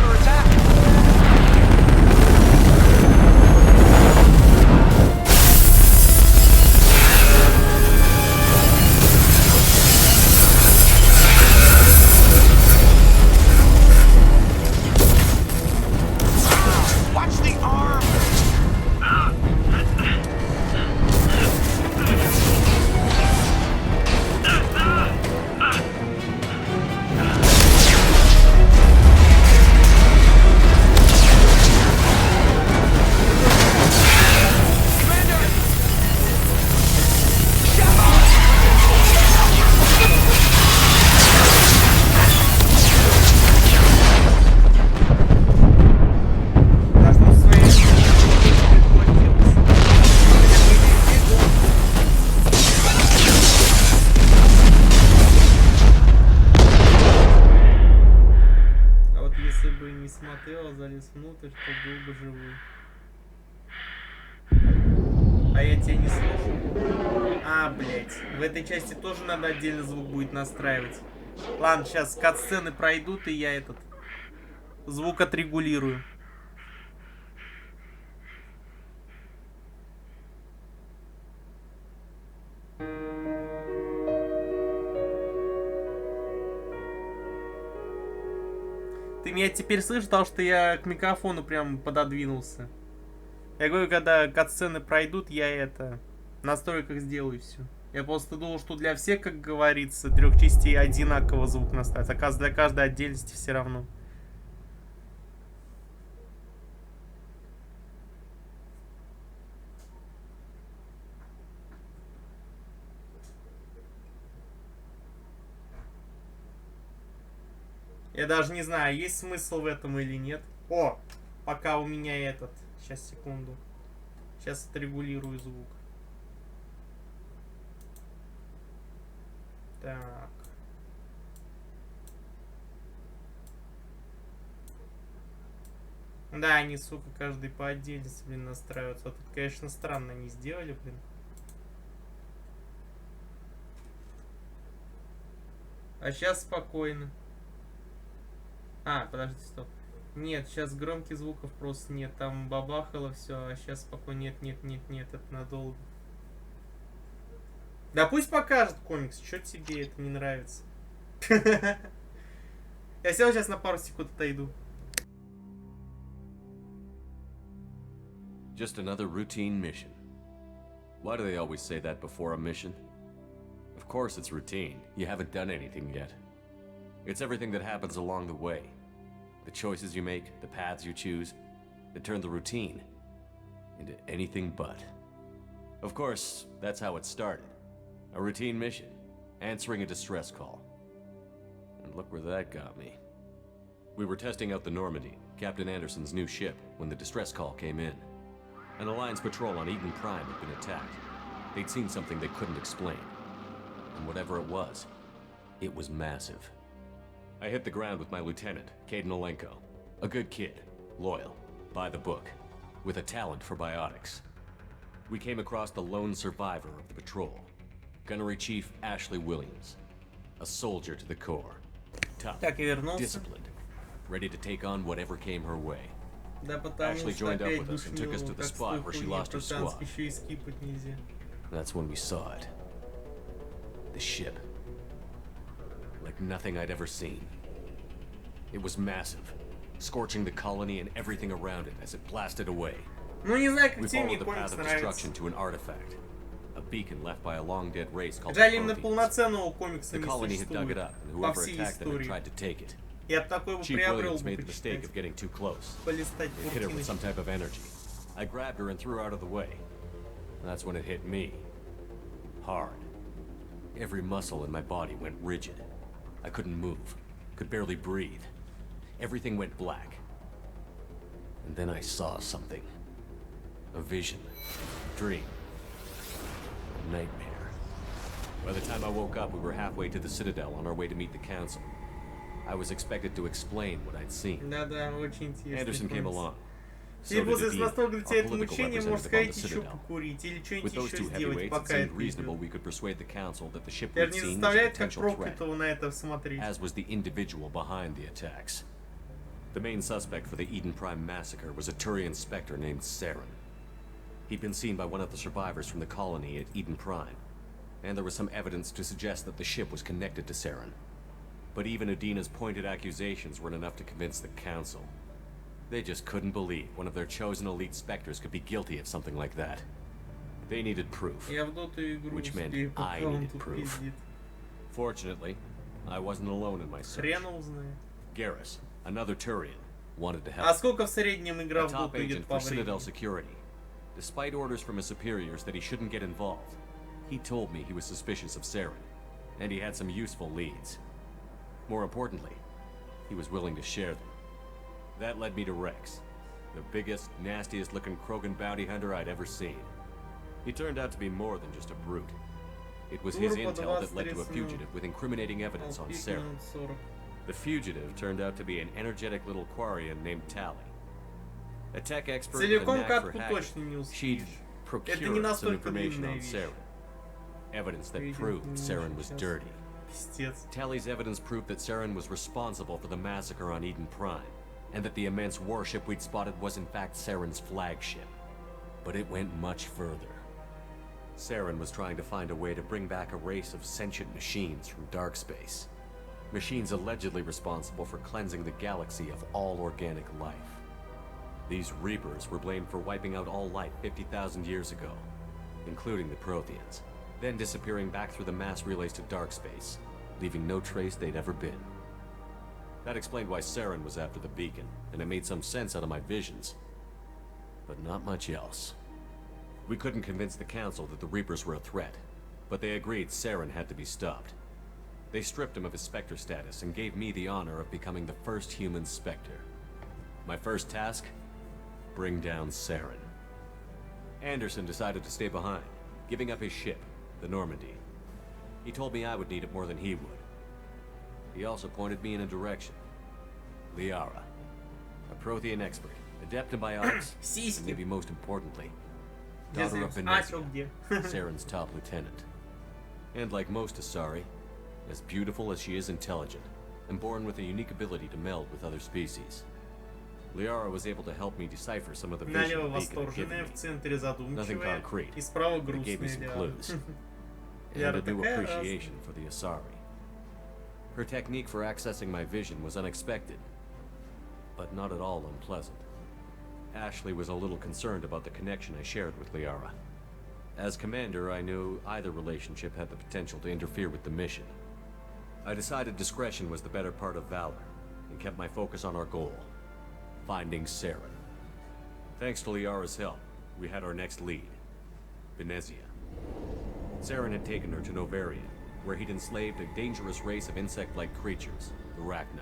Залез внутрь, то был бы живой. А я тебя не слышу. А, блять. В этой части тоже надо отдельно звук будет настраивать. Ладно, сейчас кат-сцены пройдут, и я этот звук отрегулирую. Ты меня теперь слышишь, потому что я к микрофону прям пододвинулся. Я говорю, когда кат-сцены пройдут, я это в настройках сделаю все. Я просто думал, что для всех, как говорится, 3 частей одинаково звук наставить. Оказывается, для каждой отдельности все равно. Я даже не знаю, есть смысл в этом или нет. О, пока у меня этот. Сейчас, секунду. Сейчас отрегулирую звук. Так. Да, они, сука, каждый по отдельности, блин, настраиваются. Вот это, конечно, странно они сделали, блин. А сейчас спокойно. А, подожди, стоп. Нет, сейчас громких звуков просто нет. Там бабахало все, а сейчас спокойно. Нет, это надолго. Да пусть покажет комикс, что тебе это не нравится. Я сел сейчас на пару секунд отойду. Just another routine mission. Why do they always say that before a mission? Of course it's routine. You haven't done anything yet. It's everything that happens along the way. The choices you make, the paths you choose, that turn the routine into anything but. Of course, that's how it started. A routine mission, answering a distress call. And look where that got me. We were testing out the Normandy, Captain Anderson's new ship, when the distress call came in. An Alliance patrol on Eden Prime had been attacked. They'd seen something they couldn't explain. And whatever it was massive. I hit the ground with my lieutenant, Caden Olenko. A good kid, loyal, by the book, with a talent for biotics. We came across the lone survivor of the patrol, Gunnery Chief Ashley Williams. A soldier to the core. Tough, disciplined, ready to take on whatever came her way. Ashley joined up with us and took us to the spot where she lost her squad. That's when we saw it. The ship. Like nothing I'd ever seen. It was massive, scorching the colony and everything around it as it blasted away. We followed the path of destruction to an artifact. A beacon left by a long-dead race called the Protheans. The colony had dug it up, and whoever attacked them had tried to take it. Chief Williams made the mistake of getting too close. It hit her with some type of energy. I grabbed her and threw her out of the way. That's when it hit me. Hard. Every muscle in my body went rigid. I couldn't move. Could barely breathe. Everything went black. And then I saw something. A vision. A dream. A nightmare. By the time I woke up, we were halfway to the Citadel on our way to meet the Council. I was expected to explain what I'd seen. Anderson came along. So did Adina, our political representative on the Citadel. With those two heavyweights, it seemed reasonable we could persuade the Council that the ship we'd seen was a potential threat, as was the individual behind the attacks. The main suspect for the Eden Prime massacre was a Turian Spectre named Saren. He'd been seen by one of the survivors from the colony at Eden Prime, and there was some evidence to suggest that the ship was connected to Saren. But even Adina's pointed accusations weren't enough to convince the Council. They just couldn't believe one of their chosen elite Spectres could be guilty of something like that. They needed proof, which meant I needed proof. Fortunately, I wasn't alone in my search. Garrus, another Turian, wanted to help. A top agent for Citadel Security. Despite orders from his superiors that he shouldn't get involved, he told me he was suspicious of Saren, and he had some useful leads. More importantly, he was willing to share them. That led me to Rex, the biggest, nastiest-looking Krogan bounty hunter I'd ever seen. He turned out to be more than just a brute. It was his intel that led to a fugitive with incriminating evidence on Saren. The fugitive turned out to be an energetic little Quarian named Tally. A tech expert with a knack for hacking. She'd procured some information on Saren. Evidence that proved Saren was dirty. Tally's evidence proved that Saren was responsible for the massacre on Eden Prime, and that the immense warship we'd spotted was in fact Saren's flagship. But it went much further. Saren was trying to find a way to bring back a race of sentient machines from dark space. Machines allegedly responsible for cleansing the galaxy of all organic life. These Reapers were blamed for wiping out all life 50,000 years ago, including the Protheans, then disappearing back through the mass relays to dark space, leaving no trace they'd ever been. That explained why Saren was after the beacon, and it made some sense out of my visions. But not much else. We couldn't convince the Council that the Reapers were a threat, but they agreed Saren had to be stopped. They stripped him of his Spectre status and gave me the honor of becoming the first human Spectre. My first task? Bring down Saren. Anderson decided to stay behind, giving up his ship, the Normandy. He told me I would need it more than he would. He also pointed me in a direction. Liara, a Prothean expert, adept in biotics, and maybe most importantly, daughter of Venezia, Saren's top lieutenant. And like most Asari, as beautiful as she is intelligent, and born with a unique ability to meld with other species. Liara was able to help me decipher some of the vision the beacon had given me. Nothing concrete, but it gave me some clues. And a new appreciation for the Asari. Her technique for accessing my vision was unexpected, but not at all unpleasant. Ashley was a little concerned about the connection I shared with Liara. As commander, I knew either relationship had the potential to interfere with the mission. I decided discretion was the better part of valor, and kept my focus on our goal, finding Saren. Thanks to Liara's help, we had our next lead, Venezia. Saren had taken her to Novaria, where he'd enslaved a dangerous race of insect-like creatures, the Rachni.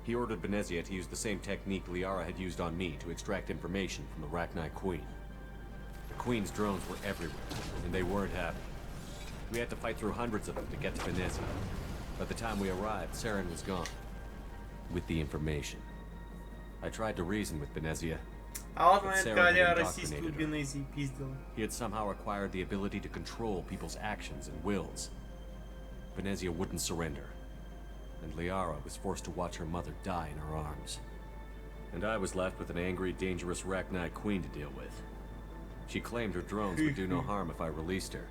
He ordered Venezia to use the same technique Liara had used on me to extract information from the Rachni Queen. The Queen's drones were everywhere, and they weren't happy. We had to fight through hundreds of them to get to Venezia. By the time we arrived, Saren was gone, with the information. I tried to reason with Venezia, but Saren had indoctrinated her. He had somehow acquired the ability to control people's actions and wills. Venezia wouldn't surrender, and Liara was forced to watch her mother die in her arms. And I was left with an angry, dangerous Rachni queen to deal with. She claimed her drones would do no harm if I released her.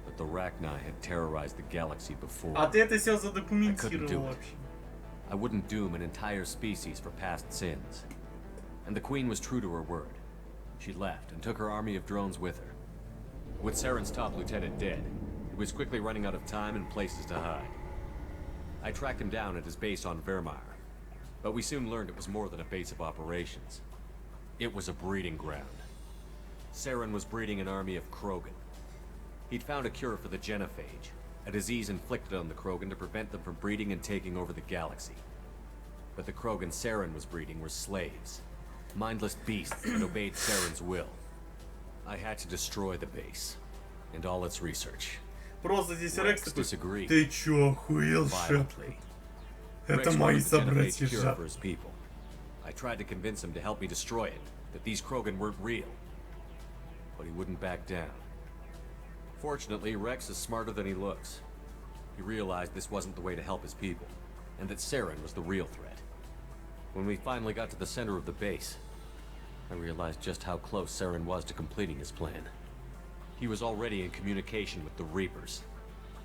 But the Rachni had terrorized the galaxy before. А ты это всё I couldn't задокументировал do it. вообще. I wouldn't doom an entire species for past sins. And the Queen was true to her word. She left and took her army of drones with her. With Saren's top lieutenant dead, he was quickly running out of time and places to hide. I tracked him down at his base on Vermeer, but we soon learned it was more than a base of operations. It was a breeding ground. Saren was breeding an army of Krogan. He'd found a cure for the genophage, a disease inflicted on the Krogan to prevent them from breeding and taking over the galaxy. But the Krogan Saren was breeding were slaves, mindless beasts that obeyed Saren's will. I had to destroy the base and all its research. Просто здесь Рекс такой, disagreed. Ты чё, охуел, Шеп? Это мои собратья, Шеп. I tried to convince him to help me destroy it, that these Krogan weren't real. But he wouldn't back down. Fortunately, Rex is smarter than he looks. He realized this wasn't the way to help his people, and that Saren was the real threat. When we finally got to the center of the base, I realized just how close Saren was to completing his plan. He was already in communication with the Reapers.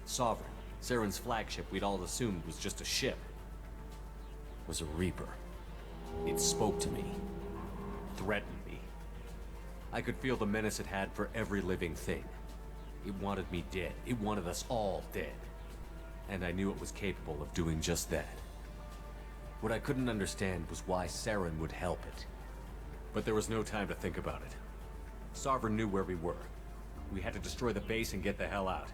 Sovereign, Saren's flagship we'd all assumed was just a ship, was a Reaper. It spoke to me, threatened me. I could feel the menace it had for every living thing. It wanted me dead. It wanted us all dead. And I knew it was capable of doing just that. What I couldn't understand was why Saren would help it. But there was no time to think about it. Sovereign knew where we were. We had to destroy the base and get the hell out.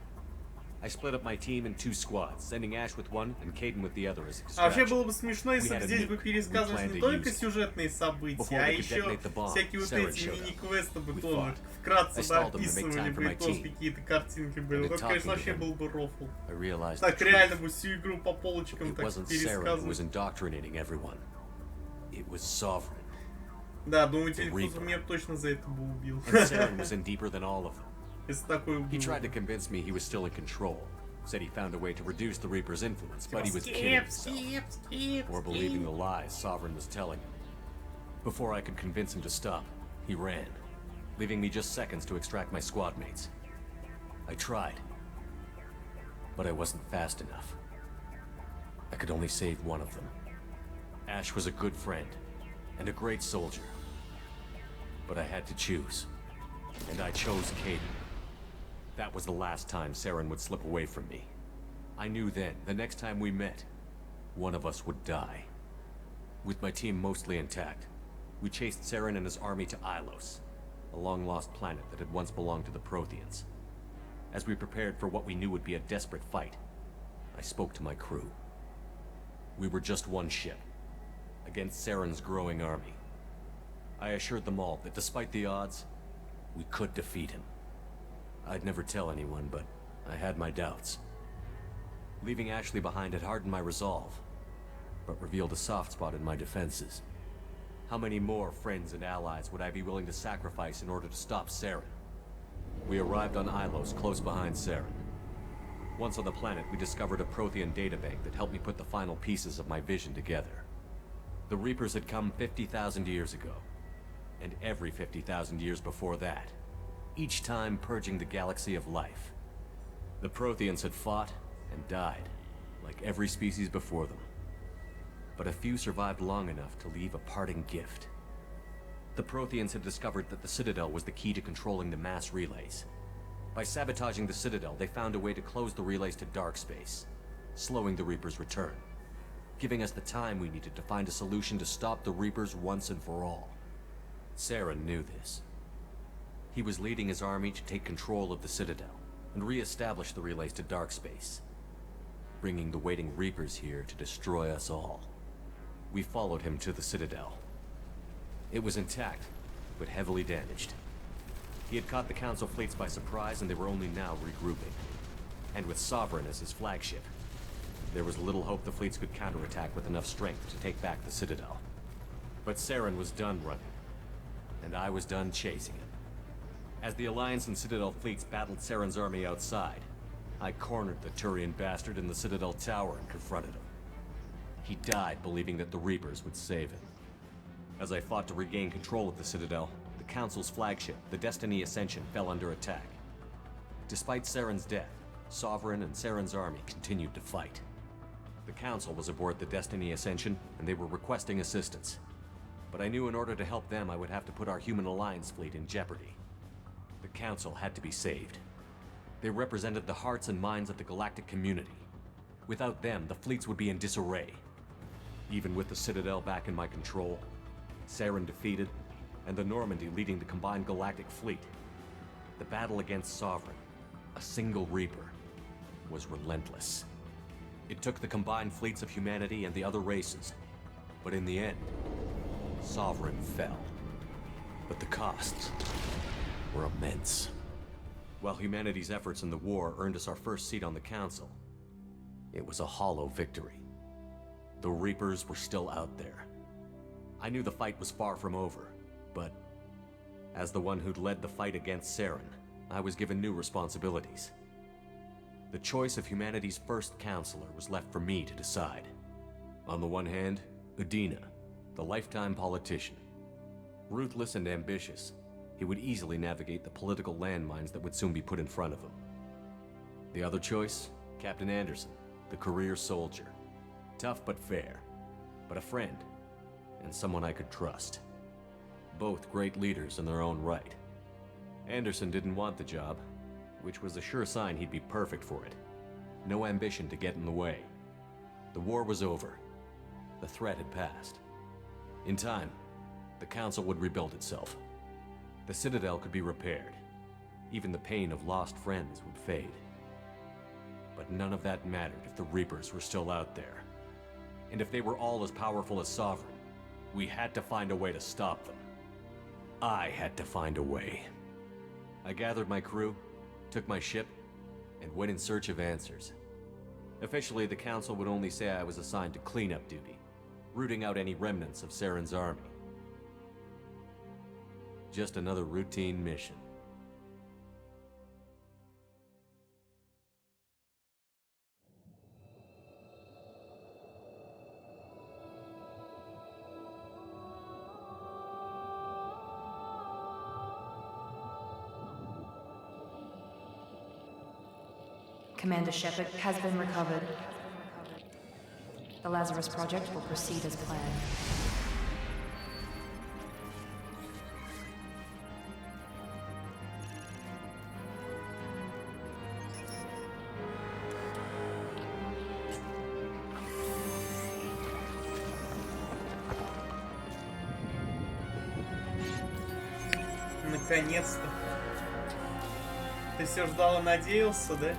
I split up my team in 2 squads, sending Ash with one and Caden with the other as a distraction. А вообще было бы смешно, если бы здесь бы пересказывались не только сюжетные события, а еще всякие вот эти мини-квесты бы тоже вкратце бы описывали бы, и тоже какие-то картинки были. Вот, конечно, вообще был бы рофл. Так реально бы всю игру по полочкам так пересказывать. Да, думаете, кто-то меня точно за это бы убил. He tried to convince me he was still in control. Said he found a way to reduce the Reaper's influence, but he was kidding himself. Or believing the lies Sovereign was telling him. Before I could convince him to stop, he ran, leaving me just seconds to extract my squad mates. I tried, but I wasn't fast enough. I could only save one of them. Ash was a good friend and a great soldier, but I had to choose, and I chose Caden. That was the last time Saren would slip away from me. I knew then, the next time we met, one of us would die. With my team mostly intact, we chased Saren and his army to Ilos, a long-lost planet that had once belonged to the Protheans. As we prepared for what we knew would be a desperate fight, I spoke to my crew. We were just one ship, against Saren's growing army. I assured them all that despite the odds, we could defeat him. I'd never tell anyone, but I had my doubts. Leaving Ashley behind had hardened my resolve, but revealed a soft spot in my defenses. How many more friends and allies would I be willing to sacrifice in order to stop Saren? We arrived on Ilos, close behind Saren. Once on the planet, we discovered a Prothean databank that helped me put the final pieces of my vision together. The Reapers had come 50,000 years ago, and every 50,000 years before that, each time purging the galaxy of life. The Protheans had fought and died, like every species before them. But a few survived long enough to leave a parting gift. The Protheans had discovered that the Citadel was the key to controlling the mass relays. By sabotaging the Citadel, they found a way to close the relays to dark space, slowing the Reapers' return, giving us the time we needed to find a solution to stop the Reapers once and for all. Saren knew this. He was leading his army to take control of the Citadel and re-establish the relays to dark space, bringing the waiting Reapers here to destroy us all. We followed him to the Citadel. It was intact, but heavily damaged. He had caught the Council fleets by surprise, and they were only now regrouping. And with Sovereign as his flagship, there was little hope the fleets could counterattack with enough strength to take back the Citadel. But Saren was done running, and I was done chasing him. As the Alliance and Citadel fleets battled Saren's army outside, I cornered the Turian bastard in the Citadel tower and confronted him. He died believing that the Reapers would save him. As I fought to regain control of the Citadel, the Council's flagship, the Destiny Ascension, fell under attack. Despite Saren's death, Sovereign and Saren's army continued to fight. The Council was aboard the Destiny Ascension, and they were requesting assistance. But I knew in order to help them, I would have to put our human alliance fleet in jeopardy. The Council had to be saved. They represented the hearts and minds of the galactic community. Without them, the fleets would be in disarray. Even with the Citadel back in my control, Saren defeated, and the Normandy leading the combined galactic fleet, the battle against Sovereign, a single Reaper, was relentless. It took the combined fleets of humanity and the other races, but in the end, Sovereign fell. But the costs were immense. While humanity's efforts in the war earned us our first seat on the Council, it was a hollow victory. The Reapers were still out there. I knew the fight was far from over, but as the one who'd led the fight against Saren, I was given new responsibilities. The choice of humanity's first counselor was left for me to decide. On the one hand, Udina, the lifetime politician. Ruthless and ambitious, he would easily navigate the political landmines that would soon be put in front of him. The other choice, Captain Anderson, the career soldier. Tough but fair, but a friend, and someone I could trust. Both great leaders in their own right. Anderson didn't want the job, which was a sure sign he'd be perfect for it. No ambition to get in the way. The war was over. The threat had passed. In time, the Council would rebuild itself. The Citadel could be repaired. Even the pain of lost friends would fade. But none of that mattered if the Reapers were still out there. And if they were all as powerful as Sovereign, we had to find a way to stop them. I had to find a way. I gathered my crew, took my ship, and went in search of answers. Officially, the Council would only say I was assigned to cleanup duty, rooting out any remnants of Saren's army. Just another routine mission. Commander Shepard has been recovered. The Lazarus Project will proceed as planned. Наконец-то. Ты все ждал и надеялся, да?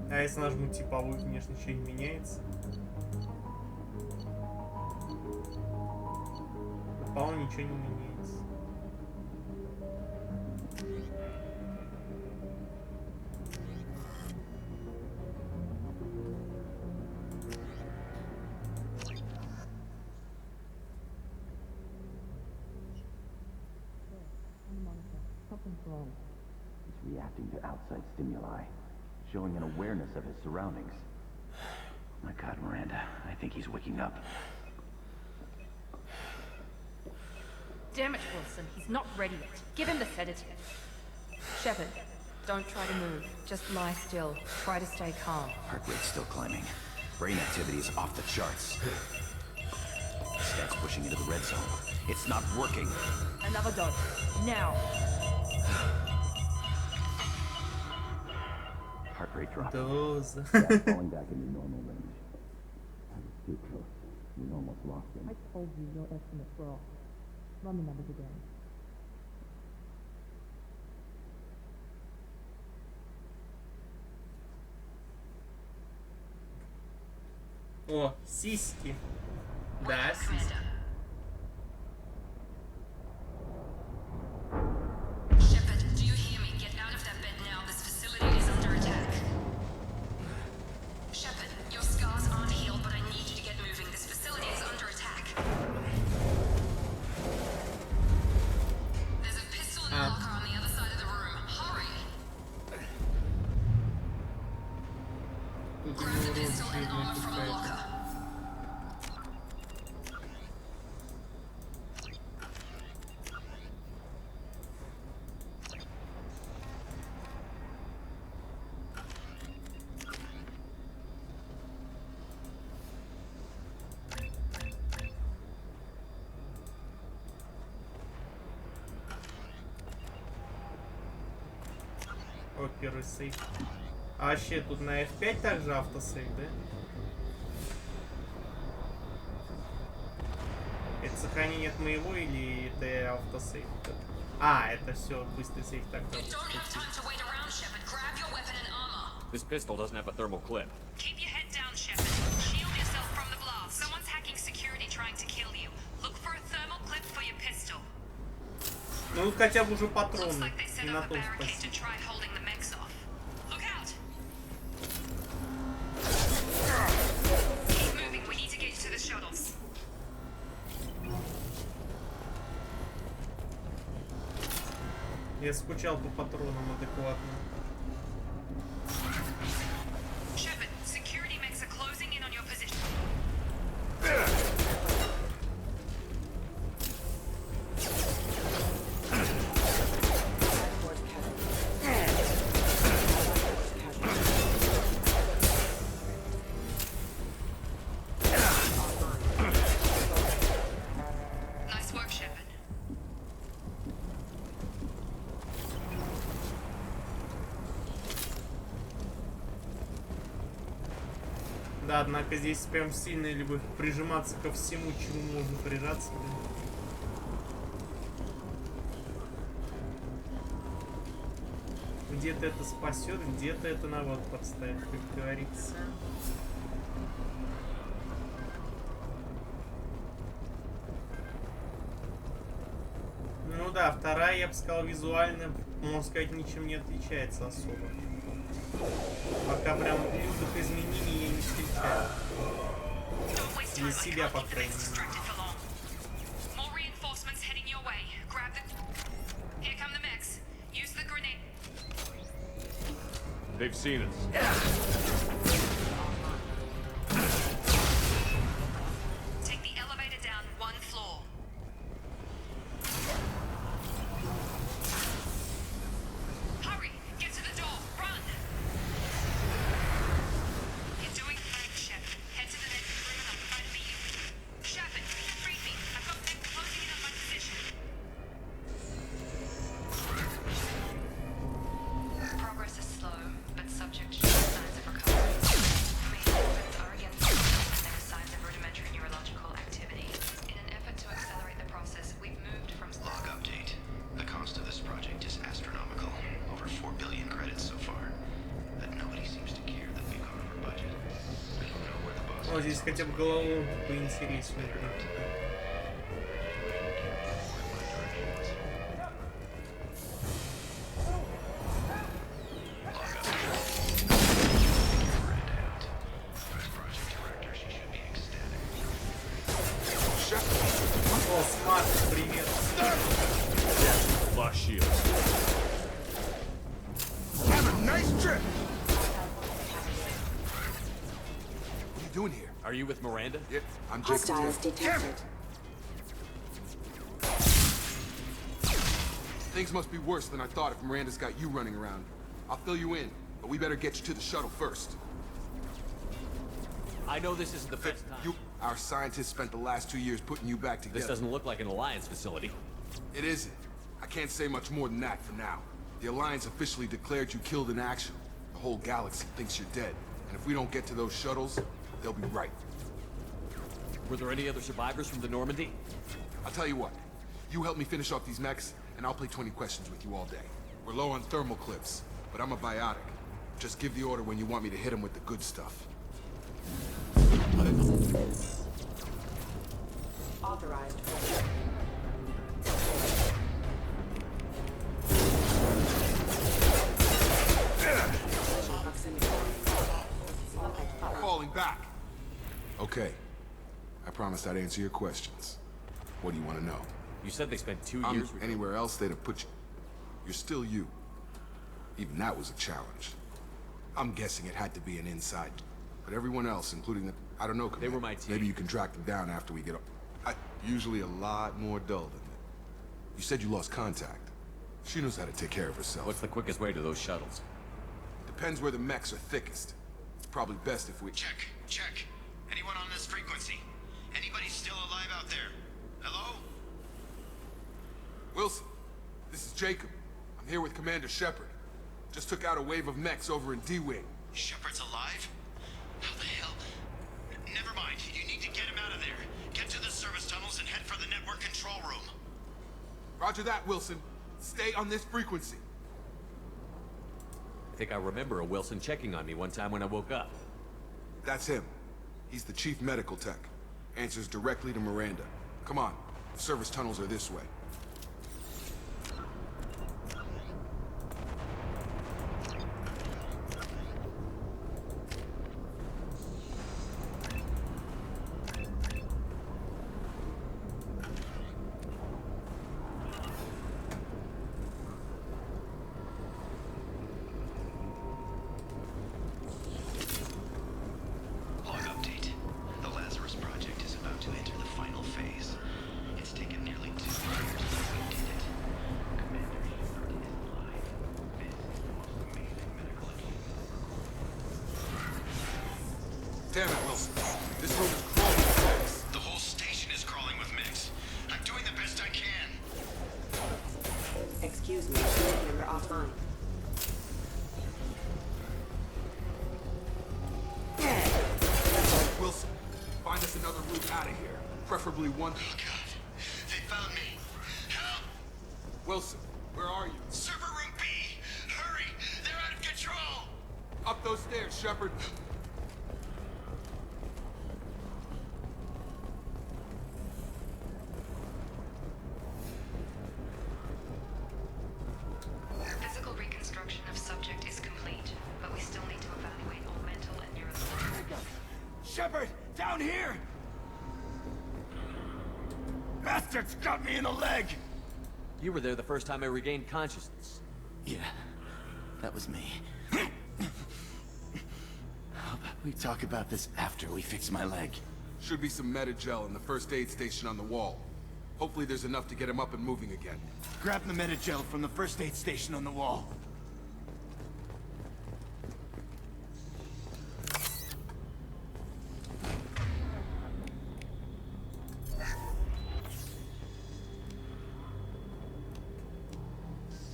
А если нажму типовую, конечно, ничего не меняется. По-моему, ничего не меняется. He's reacting to outside stimuli, showing an awareness of his surroundings. My God, Miranda, I think he's waking up. Damn it, Wilson, he's not ready yet. Give him the sedative. Shepard, don't try to move. Just lie still. Try to stay calm. Heart rate's still climbing. Brain activity is off the charts. Stats pushing into the red zone. It's not working. Another dose. Now. Heart rate dropping. Dose. Falling back into normal range. I was too close. We almost lost him. I told you your estimates were off. Run the numbers again. О, сиськи. Да, сиськи. Shepard, do you hear me? Get Тут у него розжирная какая-то. О, первый сейф. А вообще тут на F5 также автосейв, да? Это сохранение от моего или это автосейв? А, это все, быстрый сейф тогда. This pistol doesn't have a thermal clip. Keep your head down, Shepard. Shield yourself from the blast. Someone's hacking security trying to kill you. Look for a thermal clip for your pistol. Ну хотя бы уже патроны. Не на том спасибо. Я скучал по патронам адекватно. Shepard, security mechs are closing in on your position. Nice work, Shepard. Да, однако здесь прям сильно либо прижиматься ко всему, чему можно прижаться. Да. Где-то это спасет, где-то это навод подставит, как говорится. Ну да, вторая, я бы сказал, визуально, можно сказать, ничем не отличается особо. Пока прям лютых изменений я не встречаю. Для себя, по крайней мере. They've seen us. Take the elevator down one floor. Hurry! Get to the door! Run! You're doing fine, Shepard. Head to the next room and I'll try to meet you. Shepard, read me. I've got them closing in on my position. Progress is slow, but subject shows signs of recovery. Main movements are against the and there are signs of rudimentary neurological activity. In an effort to accelerate the process, we've moved from... Log update. The cost of this project is astronomical. Over 4 billion credits so far. But nobody seems to care that we've gone over budget. We don't know where the boss is. О, здесь хотя бы голову поинтереснее. О, смарт, привет. Lost shield. Have a nice trip. What are you doing here? Are you with Miranda? Yeah, I'm Jacob. Hostiles detected. Things must be worse than I thought if Miranda's got you running around. I'll fill you in, but we better get you to the shuttle first. I know this isn't the first time. Our scientists spent the last 2 years putting you back together. This doesn't look like an Alliance facility. It isn't. I can't say much more than that for now. The Alliance officially declared you killed in action. The whole galaxy thinks you're dead. And if we don't get to those shuttles, they'll be right. Were there any other survivors from the Normandy? I'll tell you what. You help me finish off these mechs, and I'll play 20 questions with you all day. We're low on thermal clips, but I'm a biotic. Just give the order when you want me to hit them with the good stuff. Authorized. Falling back. Okay. I promised I'd answer your questions. What do you want to know? You said they spent 2 years... Anywhere else, they'd have put you... You're still you. Even that was a challenge. I'm guessing it had to be an inside... But everyone else, including the... I don't know, Commander. They were my team. Maybe you can track them down after we get up. Usually a lot more dull than that. You said you lost contact. She knows how to take care of herself. What's the quickest way to those shuttles? Depends where the mechs are thickest. It's probably best if we... Check. Anyone on this frequency? Anybody still alive out there? Hello? Wilson, this is Jacob. I'm here with Commander Shepard. Just took out a wave of mechs over in D-Wing. Shepard's alive? How the hell? Never mind. You need to get him out of there. Get to the service tunnels and head for the network control room. Roger that, Wilson. Stay on this frequency. I think I remember a Wilson checking on me one time when I woke up. That's him. He's the chief medical tech. Answers directly to Miranda. Come on. The service tunnels are this way. Damn it, Wilson. This room is crawling with mechs. The whole station is crawling with mechs. I'm doing the best I can. Excuse me, you're offline. Wilson, find us another route out of here. Preferably one... Oh, God. They found me. Help! Wilson, where are you? Server room B! Hurry! They're out of control! Up those stairs, Shepard. Physical reconstruction of subject is complete, but we still need to evaluate all mental and neurological... Shepard! Down here! Bastards got me in the leg! You were there the first time I regained consciousness. Yeah, that was me. How about we talk about this after we fix my leg? Should be some meta-gel in the first aid station on the wall. Hopefully there's enough to get him up and moving again. Grab the meta-gel from the first aid station on the wall.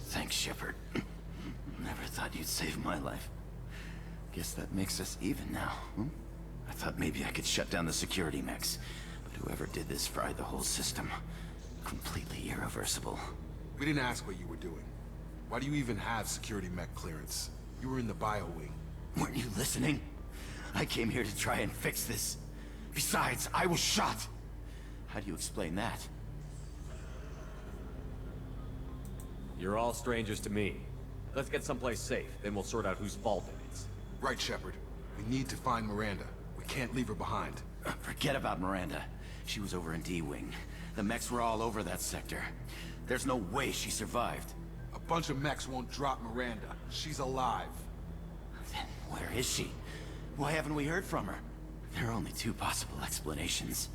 Thanks, Shepard. Never thought you'd save my life. Guess that makes us even now, hmm? I thought maybe I could shut down the security mechs, but whoever did this fried the whole system. Completely irreversible. We didn't ask what you were doing. Why do you even have security mech clearance? You were in the bio wing. Weren't you listening? I came here to try and fix this. Besides, I was shot. How do you explain that? You're all strangers to me. Let's get someplace safe, then we'll sort out whose fault it is. Right, Shepard. We need to find Miranda. We can't leave her behind. Forget about Miranda. She was over in D-Wing. The mechs were all over that sector. There's no way she survived. A bunch of mechs won't drop Miranda. She's alive. Then where is she? Why haven't we heard from her? There are only two possible explanations.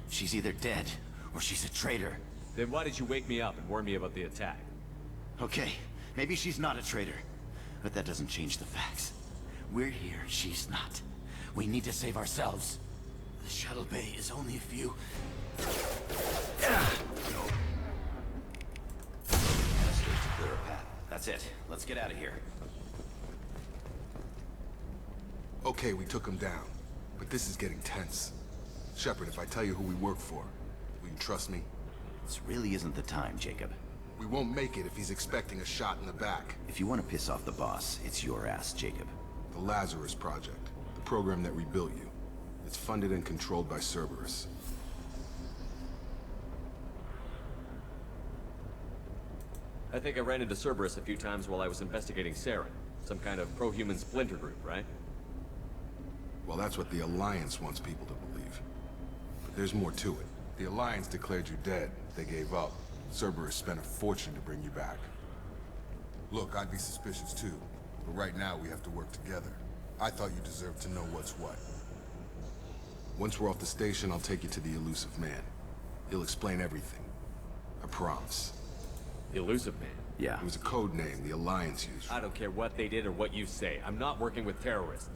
She's either dead, or she's a traitor. Then why did you wake me up and warn me about the attack? Okay, maybe she's not a traitor. But that doesn't change the facts. We're here, she's not. We need to save ourselves. The shuttle bay is only a few... That's it. Let's get out of here. Okay, we took him down. But this is getting tense. Shepard, if I tell you who we work for, will you trust me? This really isn't the time, Jacob. We won't make it if he's expecting a shot in the back. If you want to piss off the boss, it's your ass, Jacob. The Lazarus Project. The program that rebuilt you. It's funded and controlled by Cerberus. I think I ran into Cerberus a few times while I was investigating Saren. Some kind of pro-human splinter group, right? Well, that's what the Alliance wants people to believe. But there's more to it. The Alliance declared you dead. They gave up. Cerberus spent a fortune to bring you back. Look, I'd be suspicious too. But right now, we have to work together. I thought you deserved to know what's what. Once we're off the station, I'll take you to the Elusive Man. He'll explain everything. I promise. The Elusive Man? Yeah. It was a code name the Alliance used. I don't care what they did or what you say. I'm not working with terrorists.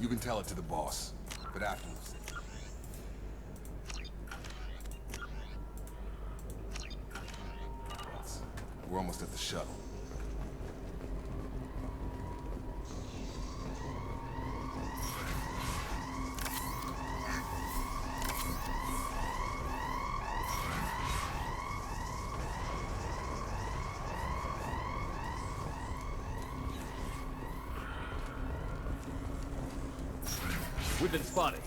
You can tell it to the boss, but afterwards. We're almost at the shuttle. We've been spotted.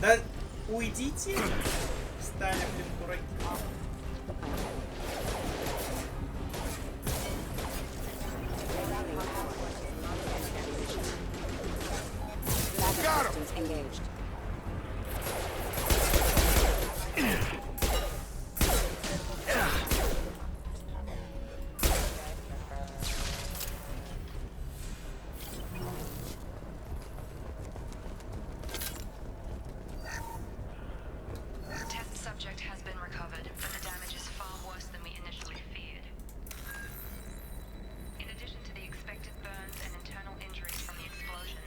Да уйдите! Стали, блин, дураки. Got him! Engaged. Test subject has been recovered, but the damage is far worse than we initially feared. In addition to the expected burns and internal injuries from the explosion,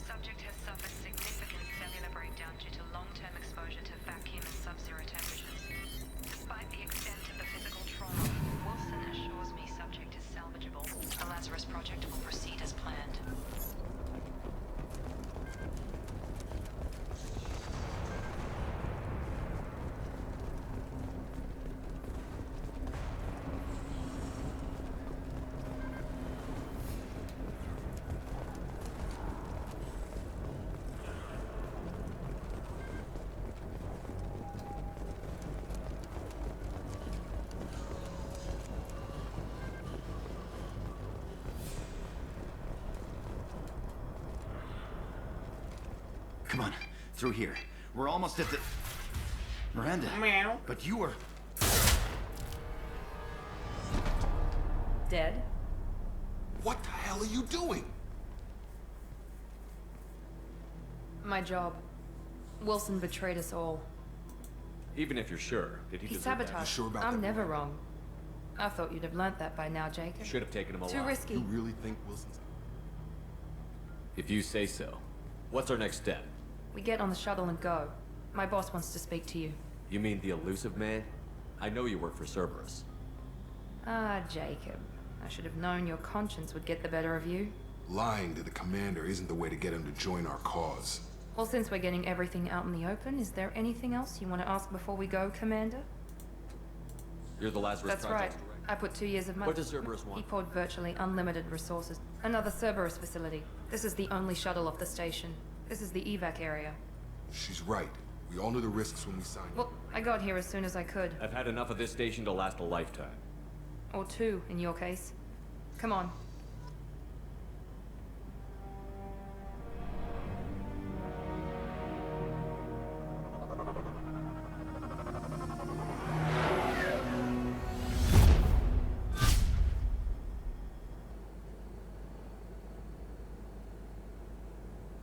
subject has suffered significant cellular breakdown due to long-term exposure to vacuum and sub-zero temperatures. Despite the extent of the physical trauma, Wilson assures me subject is salvageable. The Lazarus Project will proceed as planned. Come on, through here. We're almost at the... Miranda. Meow. But you were... Dead? What the hell are you doing? My job. Wilson betrayed us all. Even if you're sure, did he He deserve that? sabotaged. Sure about I'm that, never Miranda? wrong. I thought you'd have learnt that by now, Jacob. You should have taken him alive. Too risky. You really think Wilson's... If you say so. What's our next step? We get on the shuttle and go. My boss wants to speak to you. You mean the Elusive Man? I know you work for Cerberus. Ah, Jacob. I should have known your conscience would get the better of you. Lying to the commander isn't the way to get him to join our cause. Well, since we're getting everything out in the open, is there anything else you want to ask before we go, Commander? You're the Lazarus That's right. Project's director. I put 2 years of money. What does Cerberus He want? poured virtually unlimited resources. Another Cerberus facility. This is the only shuttle off the station. This is the evac area. She's right. We all knew the risks when we signed Well, I got here as soon as I could. I've had enough of this station to last a lifetime. Or 2, in your case. Come on.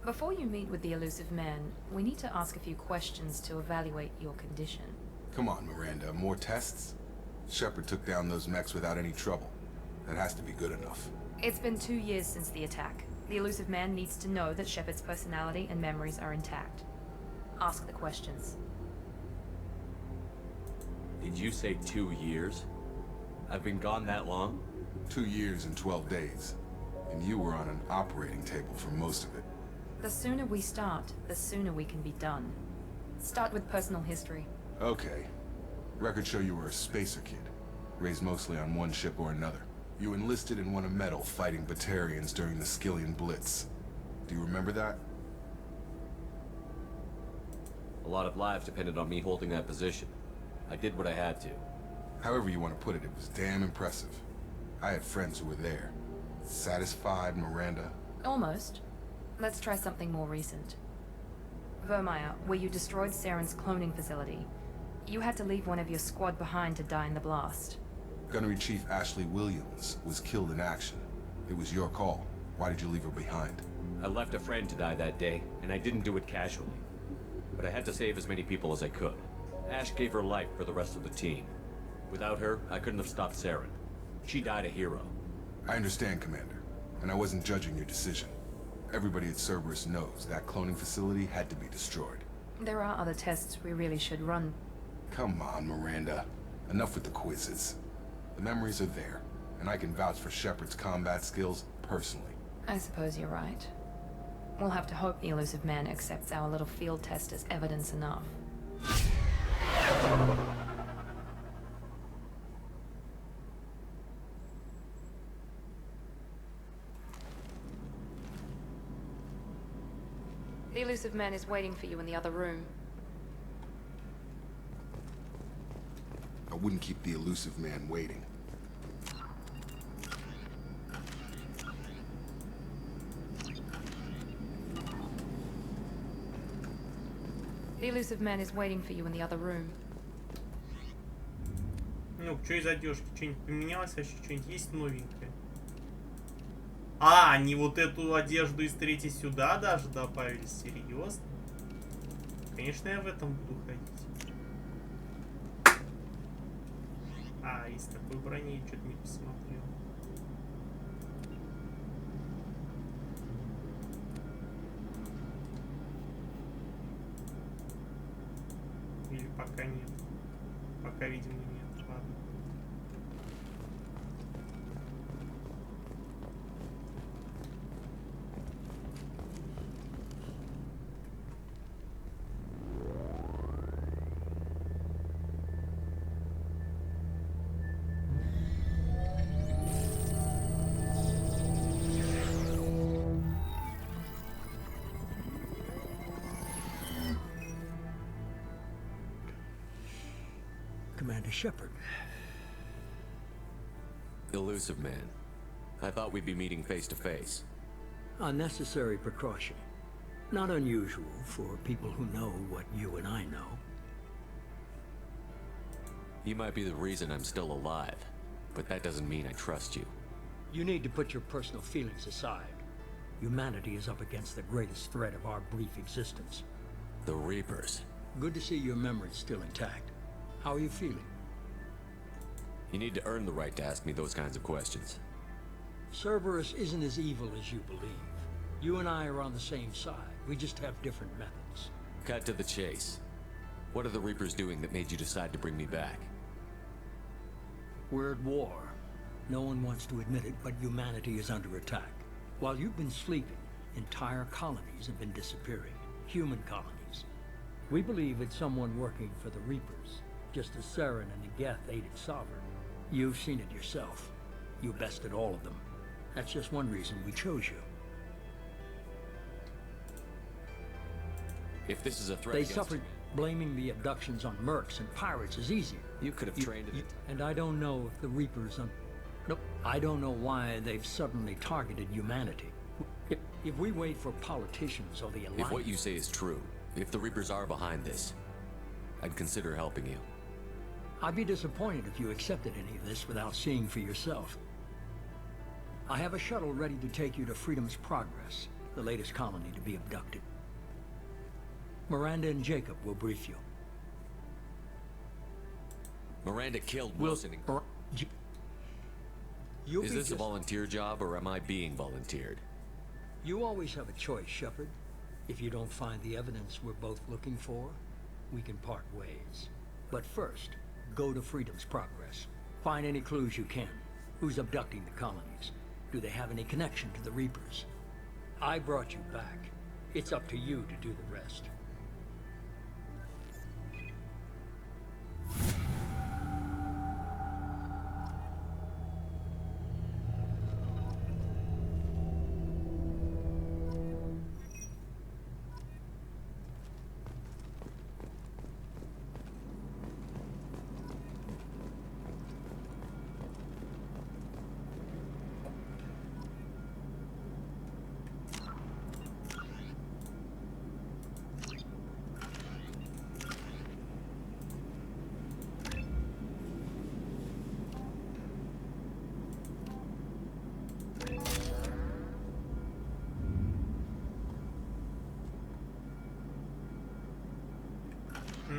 Before you meet with the Elusive Man, we need to ask a few questions to evaluate your condition. Come on, Miranda. More tests? Shepard took down those mechs without any trouble. That has to be good enough. It's been 2 years since the attack. The Elusive Man needs to know that Shepard's personality and memories are intact. Ask the questions. Did you say 2 years? I've been gone that long? 2 years and 12 days. And you were on an operating table for most of it. The sooner we start, the sooner we can be done. Start with personal history. Okay. Records show you were a spacer kid. Raised mostly on one ship or another. You enlisted and won a medal fighting Batarians during the Skillian Blitz. Do you remember that? A lot of lives depended on me holding that position. I did what I had to. However you want to put it, it was damn impressive. I had friends who were there. Satisfied, Miranda? Almost. Let's try something more recent. Vermeer, where you destroyed Saren's cloning facility. You had to leave one of your squad behind to die in the blast. Gunnery Chief Ashley Williams was killed in action. It was your call. Why did you leave her behind? I left a friend to die that day, and I didn't do it casually. But I had to save as many people as I could. Ash gave her life for the rest of the team. Without her, I couldn't have stopped Saren. She died a hero. I understand, Commander, and I wasn't judging your decision. Everybody at Cerberus knows that cloning facility had to be destroyed. There are other tests we really should run. Come on, Miranda. Enough with the quizzes. The memories are there, and I can vouch for Shepard's combat skills personally. I suppose you're right. We'll have to hope the Elusive Man accepts our little field test as evidence enough. The Elusive Man is waiting for you in the other room. I wouldn't keep the Elusive Man waiting. The Elusive Man is waiting for you in the other room. Ну, что из одежки? Что-нибудь поменялось вообще? Что-нибудь есть новенькое? А, они вот эту одежду из третьей сюда даже добавили? Серьезно? Конечно, я в этом буду ходить. А, из такой брони я что-то не посмотрел. Или пока нет. Пока, видимо, нет. Ладно. Commander Shepard. Elusive Man. I thought we'd be meeting face to face. Unnecessary precaution. Not unusual for people who know what you and I know. You might be the reason I'm still alive, but that doesn't mean I trust you. You need to put your personal feelings aside. Humanity is up against the greatest threat of our brief existence. The Reapers. Good to see your memory's still intact. How are you feeling? You need to earn the right to ask me those kinds of questions. Cerberus isn't as evil as you believe. You and I are on the same side. We just have different methods. Cut to the chase. What are the Reapers doing that made you decide to bring me back? We're at war. No one wants to admit it, but humanity is under attack. While you've been sleeping, entire colonies have been disappearing. Human colonies. We believe it's someone working for the Reapers, just as Saren and Negeth aided Sovereign. You've seen it yourself. You bested all of them. That's just one reason we chose you. If this is a threat They against suffered. Blaming the abductions on mercs and pirates is easier. You could have trained it. And I don't know if the Reapers Nope. I don't know why they've suddenly targeted humanity. If we wait for politicians or the Alliance... If what you say is true, if the Reapers are behind this, I'd consider helping you. I'd be disappointed if you accepted any of this without seeing for yourself. I have a shuttle ready to take you to Freedom's Progress, the latest colony to be abducted. Miranda and Jacob will brief you. Miranda killed Wilson. Is this a volunteer job, or am I being volunteered? You always have a choice, Shepard. If you don't find the evidence we're both looking for, we can part ways. But first, go to Freedom's Progress. Find any clues you can. Who's abducting the colonies? Do they have any connection to the Reapers? I brought you back. It's up to you to do the rest.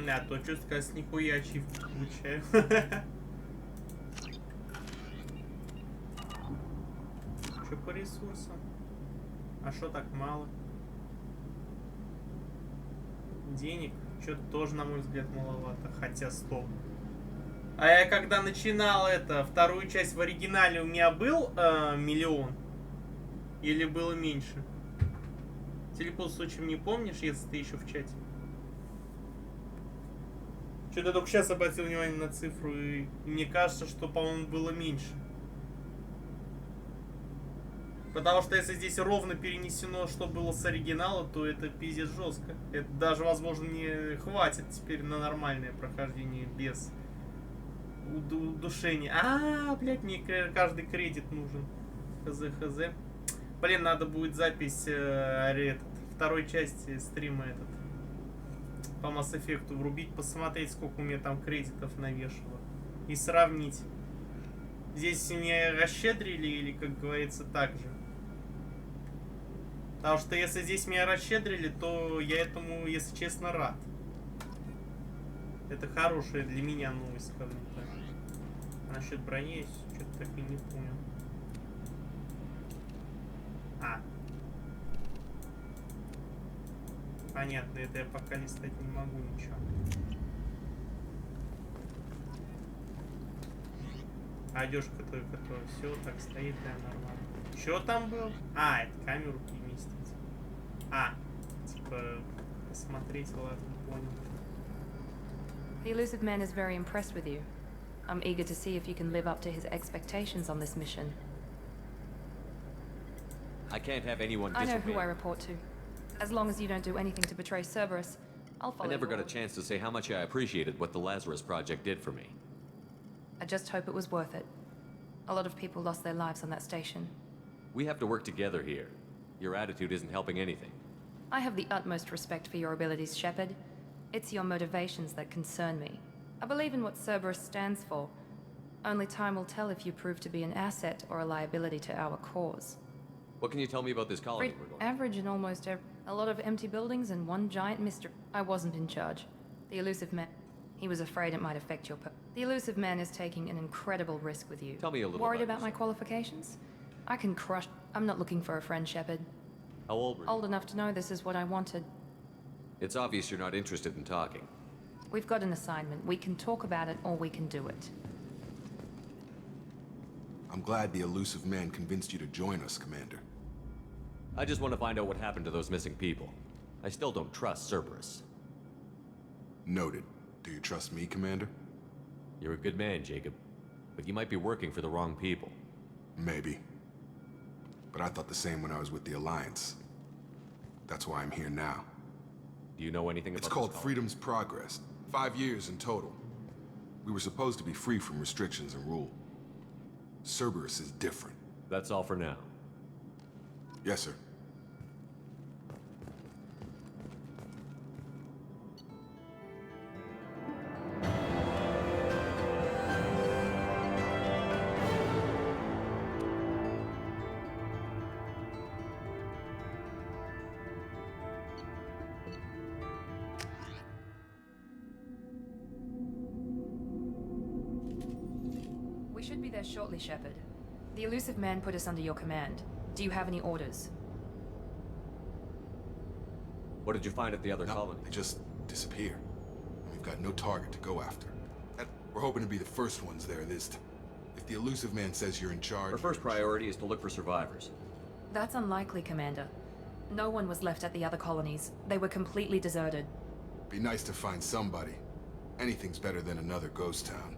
А то что сказать, нихуя ачивки получаю. Что по ресурсам? А что так мало? Денег что-то тоже, на мой взгляд, маловато. Хотя стоп. А я когда начинал вторую часть в оригинале, у меня был миллион? Или было меньше? Телепот, в случае, не помнишь, если ты еще в чате? Что-то только сейчас обратил внимание на цифру, и мне кажется, что, по-моему, было меньше. Потому что если здесь ровно перенесено, что было с оригинала, то это пиздец жестко. Это даже, возможно, не хватит теперь на нормальное прохождение без удушения. Блядь, мне каждый кредит нужен. Хз. Блин, надо будет запись второй части стрима по Mass Effect врубить, посмотреть, сколько у меня там кредитов навешало. И сравнить. Здесь меня расщедрили или, как говорится, так же. Потому что если здесь меня расщедрили, то я этому, если честно, рад. Это хорошая для меня новость, скажем так. А насчет брони я что-то так и не понял. Понятно, это я пока листать не могу ничего. Одежка только то. Все так стоит, да, нормально. Что там был? Это камеру переместить. Типа, посмотреть, ладно, понял. The elusive man is very impressed with you. I'm eager to see if you can live up to his expectations on this mission. I can't have anyone I know disobey. who I report to. As long as you don't do anything to betray Cerberus, I'll follow you. I never got a chance to say how much I appreciated what the Lazarus Project did for me. I just hope it was worth it. A lot of people lost their lives on that station. We have to work together here. Your attitude isn't helping anything. I have the utmost respect for your abilities, Shepard. It's your motivations that concern me. I believe in what Cerberus stands for. Only time will tell if you prove to be an asset or a liability to our cause. What can you tell me about this colony we're going to? Average in almost a lot of empty buildings and one giant mystery. I wasn't in charge. The elusive man. He was afraid it might affect your The elusive man is taking an incredible risk with you. Tell me a little Worried about my qualifications? I can crush. I'm not looking for a friend, Shepard. How old were you? Old enough to know this is what I wanted. It's obvious you're not interested in talking. We've got an assignment. We can talk about it or we can do it. I'm glad the elusive man convinced you to join us, Commander. I just want to find out what happened to those missing people. I still don't trust Cerberus. Noted. Do you trust me, Commander? You're a good man, Jacob. But you might be working for the wrong people. Maybe. But I thought the same when I was with the Alliance. That's why I'm here now. Do you know anything about It's called Freedom's Progress. 5 years in total. We were supposed to be free from restrictions and rule. Cerberus is different. That's all for now. Yes, sir. We should be there shortly, Shepard. The elusive man put us under your command. Do you have any orders? What did you find at the other colony? They just disappear. We've got no target to go after. And we're hoping to be the first ones there this time. If the elusive man says you're in charge... Our first priority is to look for survivors. That's unlikely, Commander. No one was left at the other colonies. They were completely deserted. Be nice to find somebody. Anything's better than another ghost town.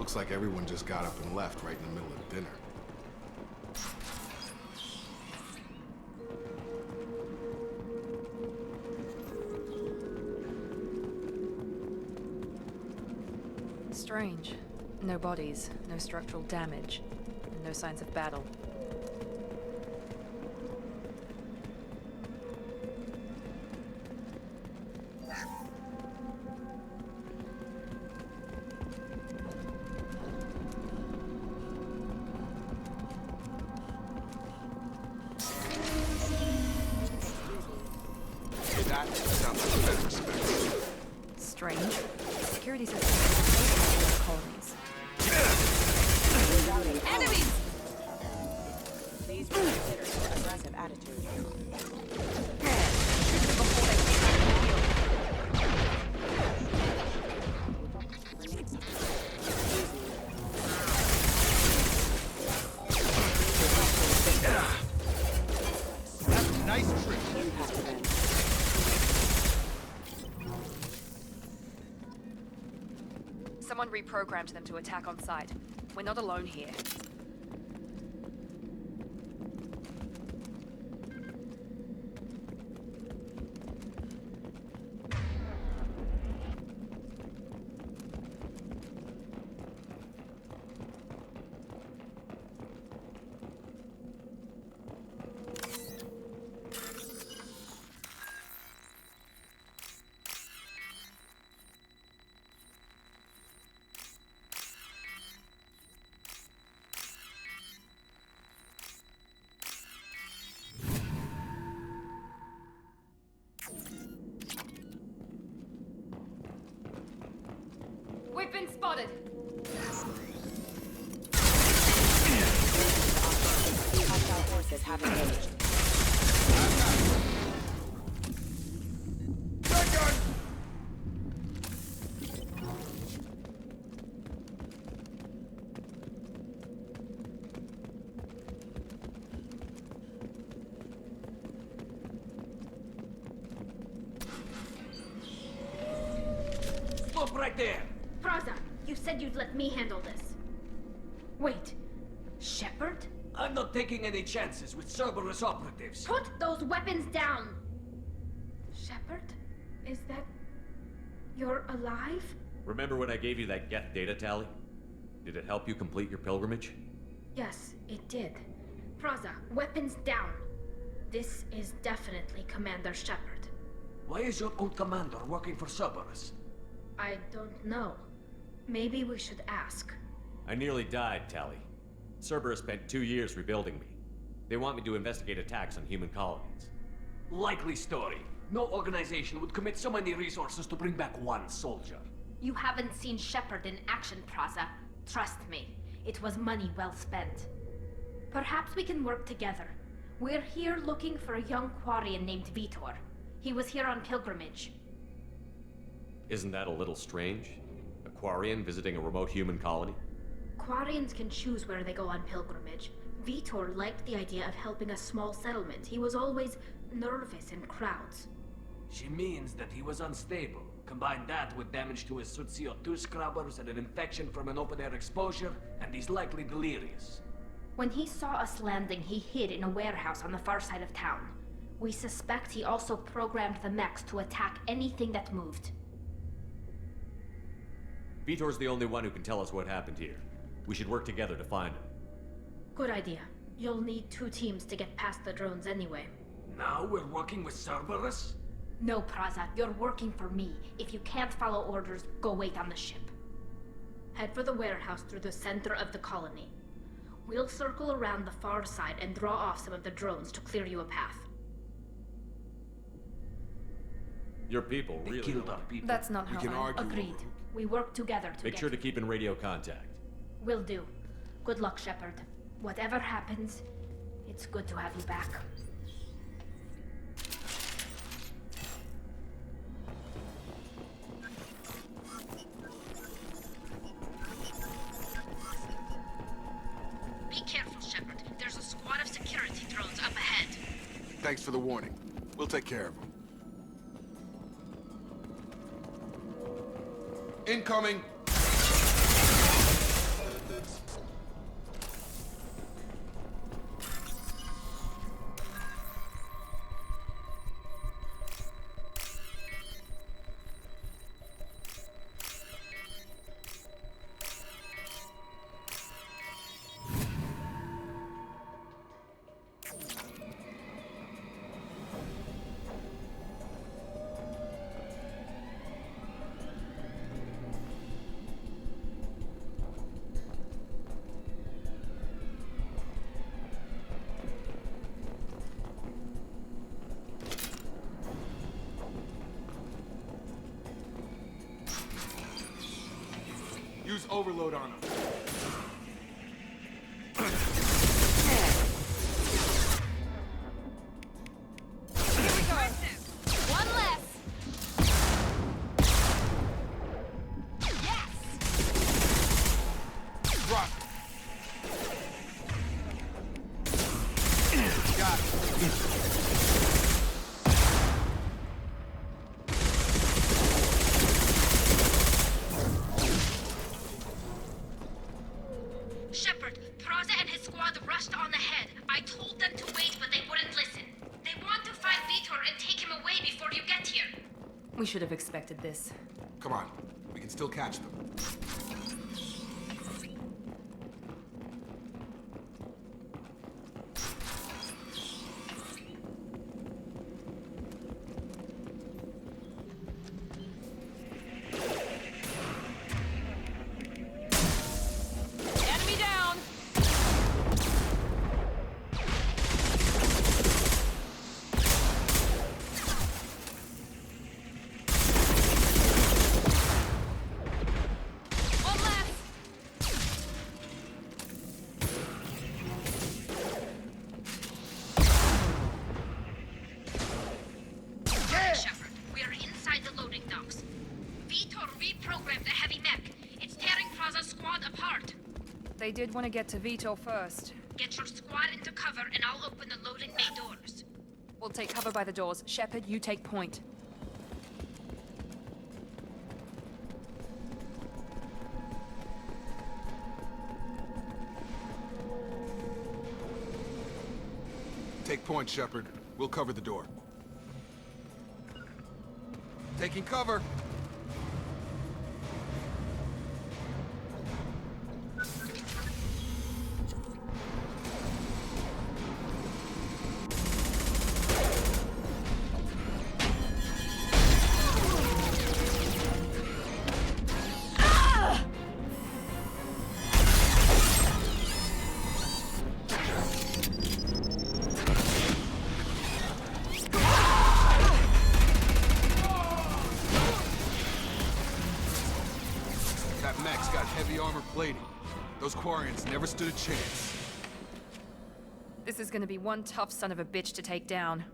Looks like everyone just got up and left right in the middle of dinner. Strange. No bodies, no structural damage, and no signs of battle. Strange. Security systems colonies. Enemies! Please consider your aggressive attitude. Nice trick. Someone reprogrammed them to attack on sight. We're not alone here. We've been spotted! Hostile forces have engaged. Stop right there! Praza, you said you'd let me handle this. Wait, Shepard? I'm not taking any chances with Cerberus operatives. Put those weapons down! Shepard? Is that... you're alive? Remember when I gave you that Geth data tally? Did it help you complete your pilgrimage? Yes, it did. Praza, weapons down. This is definitely Commander Shepard. Why is your old commander working for Cerberus? I don't know. Maybe we should ask. I nearly died, Tally. Cerberus spent 2 years rebuilding me. They want me to investigate attacks on human colonies. Likely story. No organization would commit so many resources to bring back one soldier. You haven't seen Shepard in action, Praza. Trust me, it was money well spent. Perhaps we can work together. We're here looking for a young Quarian named Vitor. He was here on pilgrimage. Isn't that a little strange? A Quarian visiting a remote human colony? Quarians can choose where they go on pilgrimage. Vitor liked the idea of helping a small settlement. He was always nervous in crowds. She means that he was unstable. Combine that with damage to his CO2 scrubbers and an infection from an open-air exposure, and he's likely delirious. When he saw us landing, he hid in a warehouse on the far side of town. We suspect he also programmed the mechs to attack anything that moved. Vitor's the only one who can tell us what happened here. We should work together to find him. Good idea. You'll need 2 teams to get past the drones anyway. Now we're working with Cerberus? No, Praza, you're working for me. If you can't follow orders, go wait on the ship. Head for the warehouse through the center of the colony. We'll circle around the far side and draw off some of the drones to clear you a path. Your people really killed our people. That's not how I... Agreed. We work together to Make sure to keep in radio contact. Will do. Good luck, Shepard. Whatever happens, it's good to have you back. Be careful, Shepard. There's a squad of security drones up ahead. Thanks for the warning. We'll take care of them. Incoming! overload on them. We should have expected this. Come on, we can still catch them. They did want to get to Vito first. Get your squad into cover and I'll open the loading bay doors. We'll take cover by the doors. Shepard, you take point. Take point, Shepard. We'll cover the door. Taking cover. Those Quarians never stood a chance. This is gonna be one tough son of a bitch to take down.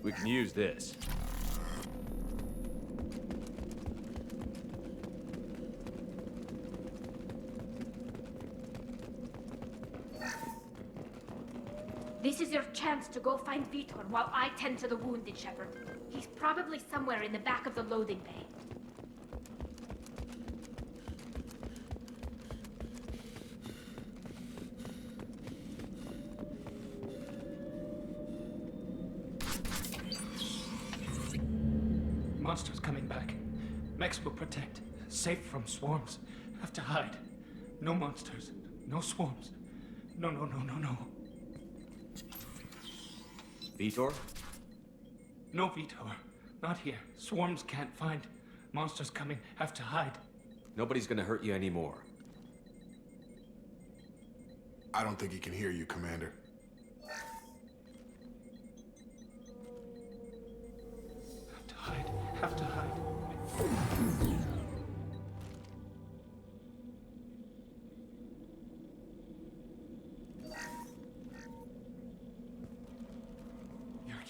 We can use this. This is your chance to go find Vitor while I tend to the wounded, Shepard. He's probably somewhere in the back of the loading bay. Monsters coming back. Mechs will protect. Safe from swarms. Have to hide. No monsters. No swarms. No. Vitor? No Vitor. Not here. Swarms can't find. Monsters coming. Have to hide. Nobody's gonna hurt you anymore. I don't think he can hear you, Commander. Have to hide.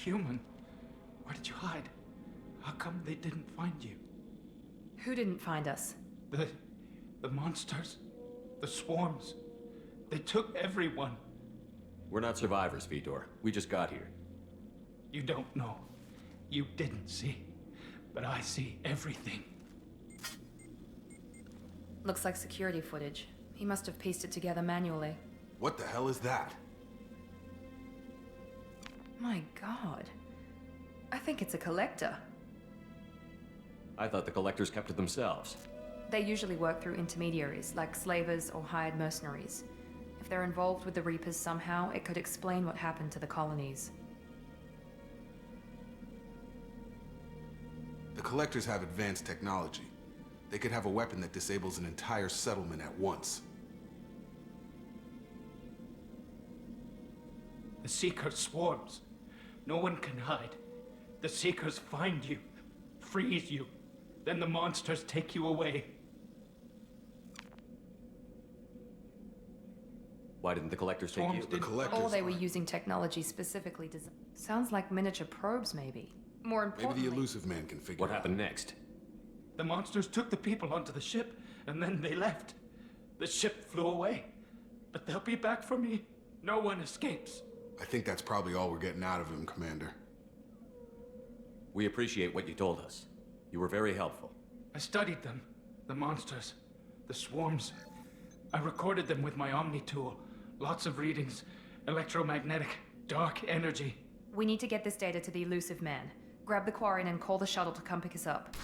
human. Where did you hide? How come they didn't find you? Who didn't find us? The monsters. The swarms. They took everyone. We're not survivors, Vitor. We just got here. You don't know. You didn't see. But I see everything. Looks like security footage. He must have pieced it together manually. What the hell is that? My god. I think it's a collector. I thought the collectors kept it themselves. They usually work through intermediaries, like slavers or hired mercenaries. If they're involved with the Reapers somehow, it could explain what happened to the colonies. The collectors have advanced technology. They could have a weapon that disables an entire settlement at once. The Seeker swarms. No one can hide. The Seekers find you, freeze you, then the monsters take you away. Why didn't the collectors take you? The collectors. Or they were using technology specifically designed. Sounds like miniature probes, maybe. More importantly, maybe the elusive man can figure what out. happened next. The monsters took the people onto the ship, and then they left. The ship flew away. But they'll be back for me. No one escapes. I think that's probably all we're getting out of him, Commander. We appreciate what you told us. You were very helpful. I studied them. The monsters. The swarms. I recorded them with my Omni tool. Lots of readings. Electromagnetic. Dark energy. we need to get this data to the elusive man. Grab the Quarian and call the shuttle to come pick us up.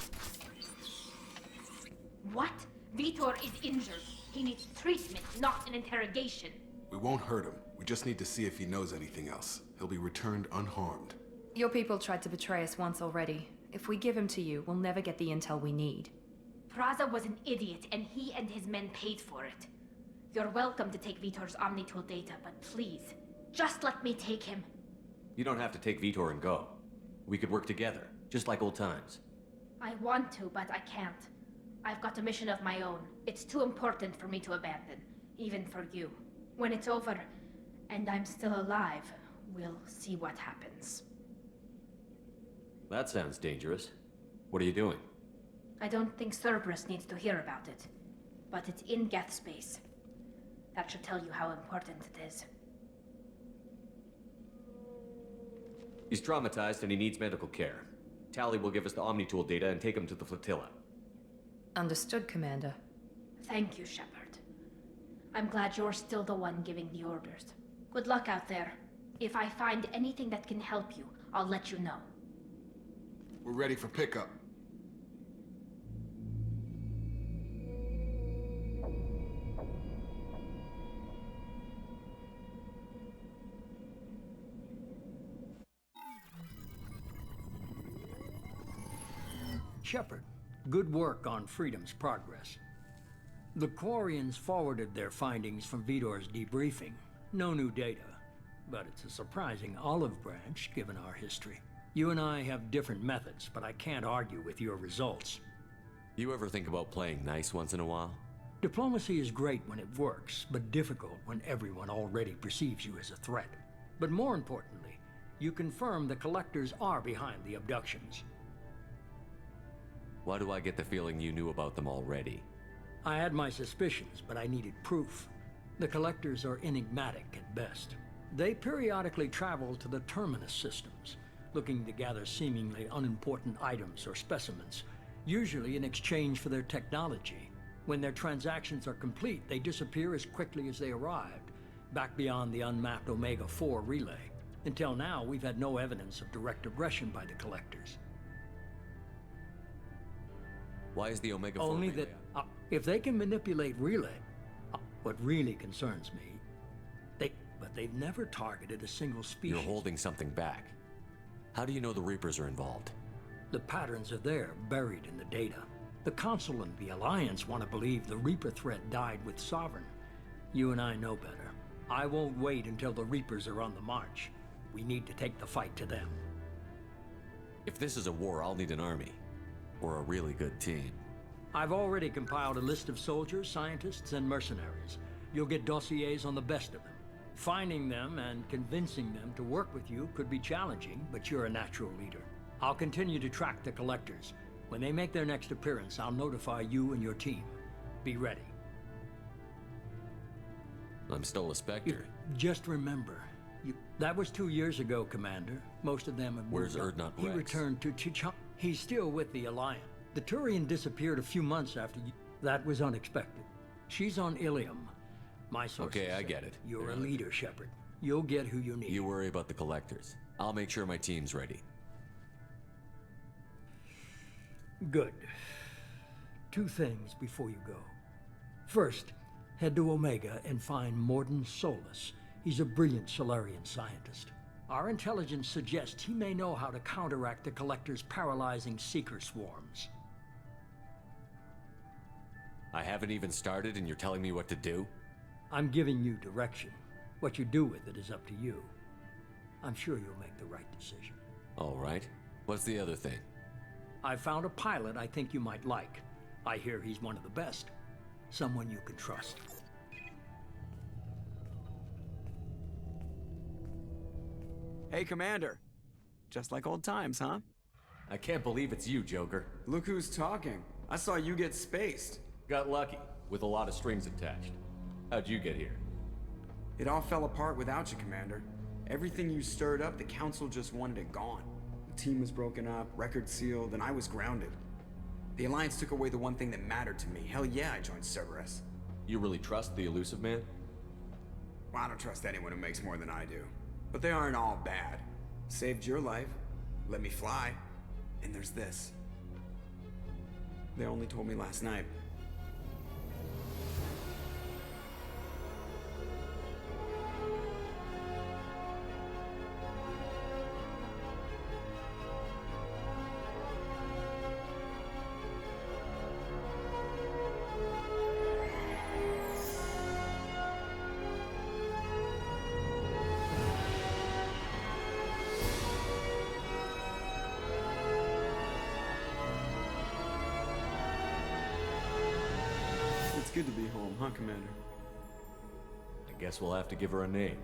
What? Vitor is injured. He needs treatment, not an interrogation. We won't hurt him. We just need to see if he knows anything else. He'll be returned unharmed. Your people tried to betray us once already. If we give him to you, we'll never get the intel we need. Praza was an idiot, and he and his men paid for it. You're welcome to take Vitor's Omnitool data, but please, just let me take him. You don't have to take Vitor and go. We could work together, just like old times. I want to, but I can't. I've got a mission of my own. It's too important for me to abandon, even for you. When it's over, and I'm still alive, we'll see what happens. That sounds dangerous. What are you doing? I don't think Cerberus needs to hear about it, but it's in Geth space. That should tell you how important it is. He's traumatized and he needs medical care. Tally will give us the Omnitool data and take him to the flotilla. Understood, Commander. Thank you, Shepard. I'm glad you're still the one giving the orders. Good luck out there. If I find anything that can help you, I'll let you know. We're ready for pickup. Shepard, good work on Freedom's progress. The Quarians forwarded their findings from Vitor's debriefing. No new data, but it's a surprising olive branch given our history. You and I have different methods, but I can't argue with your results. You ever think about playing nice once in a while? Diplomacy is great when it works, but difficult when everyone already perceives you as a threat. But more importantly, you confirm the Collectors are behind the abductions. Why do I get the feeling you knew about them already? I had my suspicions, but I needed proof. The Collectors are enigmatic at best. They periodically travel to the Terminus systems, looking to gather seemingly unimportant items or specimens, usually in exchange for their technology. When their transactions are complete, they disappear as quickly as they arrived, back beyond the unmapped Omega-4 relay. Until now, we've had no evidence of direct aggression by the Collectors. Why is the Omega-4 Only relay that, if they can manipulate relay, what really concerns me, but they've never targeted a single species. You're holding something back. How do you know the Reapers are involved? The patterns are there, buried in the data. The Council and the Alliance want to believe the Reaper threat died with Sovereign. You and I know better. I won't wait until the Reapers are on the march. We need to take the fight to them. If this is a war, I'll need an army. Or a really good team. I've already compiled a list of soldiers, scientists, and mercenaries. You'll get dossiers on the best of them. Finding them and convincing them to work with you could be challenging, but you're a natural leader. I'll continue to track the collectors. When they make their next appearance, I'll notify you and your team. Be ready. I'm still a Spectre. Just remember, that was 2 years ago, Commander. Most of them have moved. Where's Erdnot Rex? He returned to Chichon. He's still with the Alliance. The Turian disappeared a few months after you. That was unexpected. She's on Ilium. My sources Okay, I say get it. You're a leader, Shepard. You'll get who you need. You worry about the collectors. I'll make sure my team's ready. Good. 2 things before you go. First, head to Omega and find Morden Solus. He's a brilliant Solarian scientist. Our intelligence suggests he may know how to counteract the Collector's paralyzing Seeker swarms. I haven't even started and you're telling me what to do? I'm giving you direction. What you do with it is up to you. I'm sure you'll make the right decision. All right. What's the other thing? I found a pilot I think you might like. I hear he's one of the best. Someone you can trust. Hey, Commander. Just like old times, huh? I can't believe it's you, Joker. Look who's talking. I saw you get spaced. Got lucky, with a lot of strings attached. How'd you get here? It all fell apart without you, Commander. Everything you stirred up, the Council just wanted it gone. The team was broken up, record sealed, and I was grounded. The Alliance took away the one thing that mattered to me. Hell yeah, I joined Cerberus. You really trust the Elusive Man? Well, I don't trust anyone who makes more than I do. But they aren't all bad. Saved your life, let me fly, and there's this. They only told me last night. Good to be home, huh, Commander? I guess we'll have to give her a name.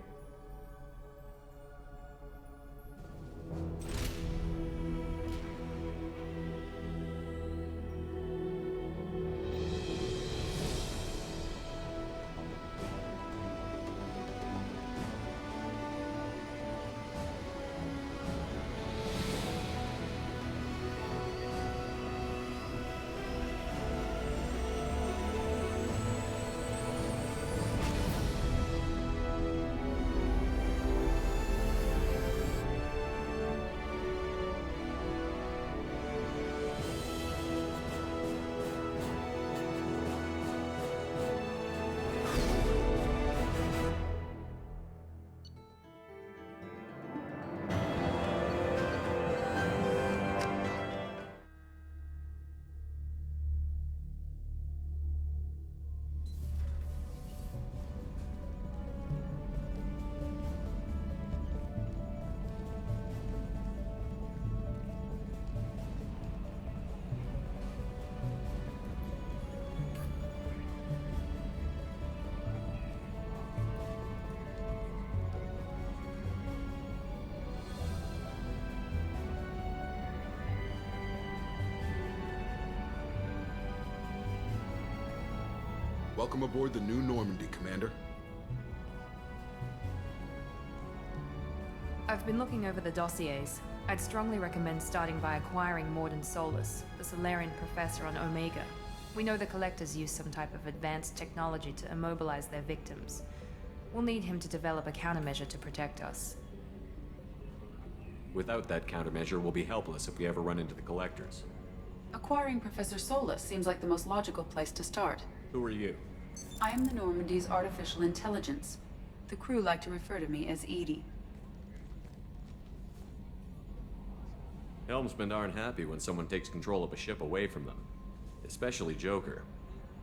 Welcome aboard the New Normandy, Commander. I've been looking over the dossiers. I'd strongly recommend starting by acquiring Morden Solus, the Solarian professor on Omega. We know the Collectors use some type of advanced technology to immobilize their victims. We'll need him to develop a countermeasure to protect us. Without that countermeasure, we'll be helpless if we ever run into the Collectors. Acquiring Professor Solus seems like the most logical place to start. Who are you? I am the Normandy's artificial intelligence. The crew like to refer to me as Edie. Helmsmen aren't happy when someone takes control of a ship away from them. Especially Joker.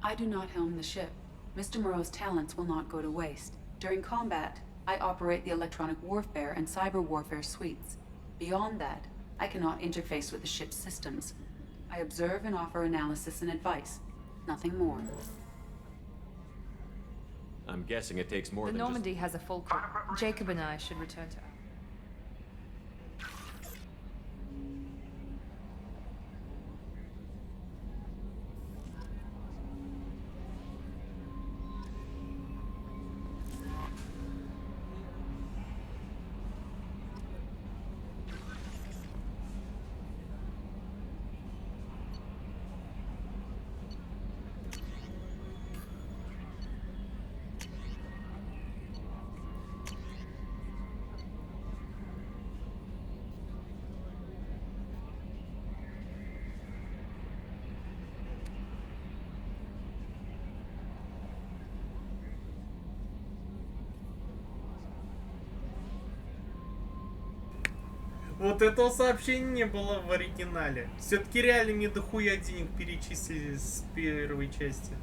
I do not helm the ship. Mr. Moreau's talents will not go to waste. During combat, I operate the electronic warfare and cyber warfare suites. Beyond that, I cannot interface with the ship's systems. I observe and offer analysis and advice. Nothing more. I'm guessing it takes more The than Normandy has a full crew. Jacob and I should return to... Вот этого сообщения не было в оригинале. Все-таки реально мне дохуя денег перечислили с первой части.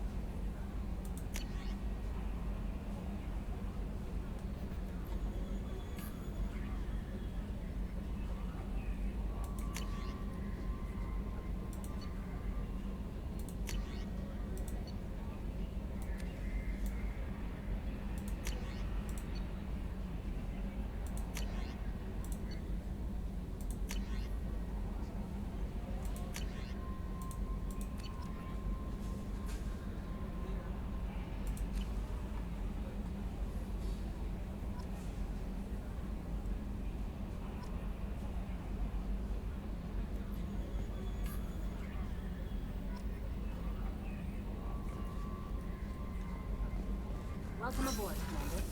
Welcome aboard, Commander.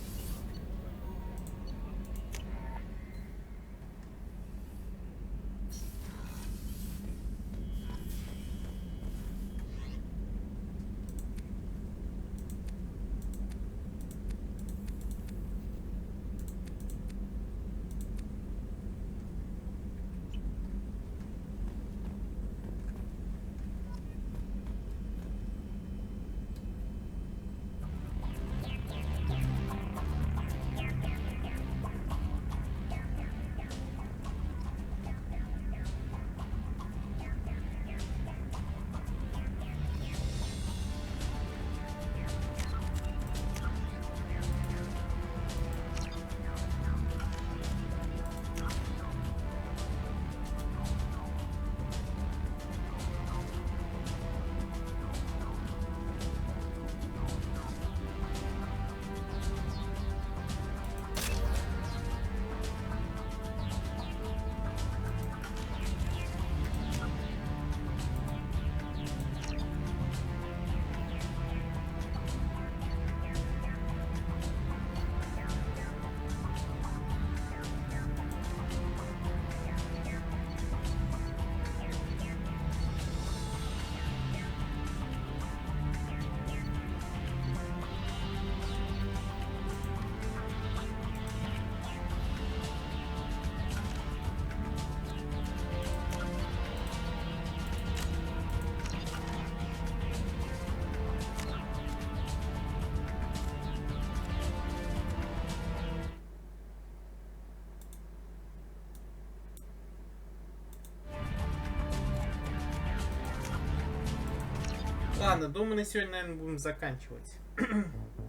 Ладно, думаю, на сегодня, наверное, будем заканчивать.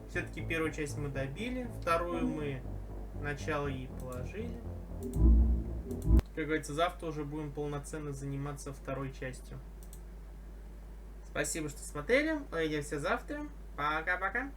Все-таки первую часть мы добили, вторую мы начало ей положили. Как говорится, завтра уже будем полноценно заниматься второй частью. Спасибо, что смотрели. Увидимся завтра. Пока-пока.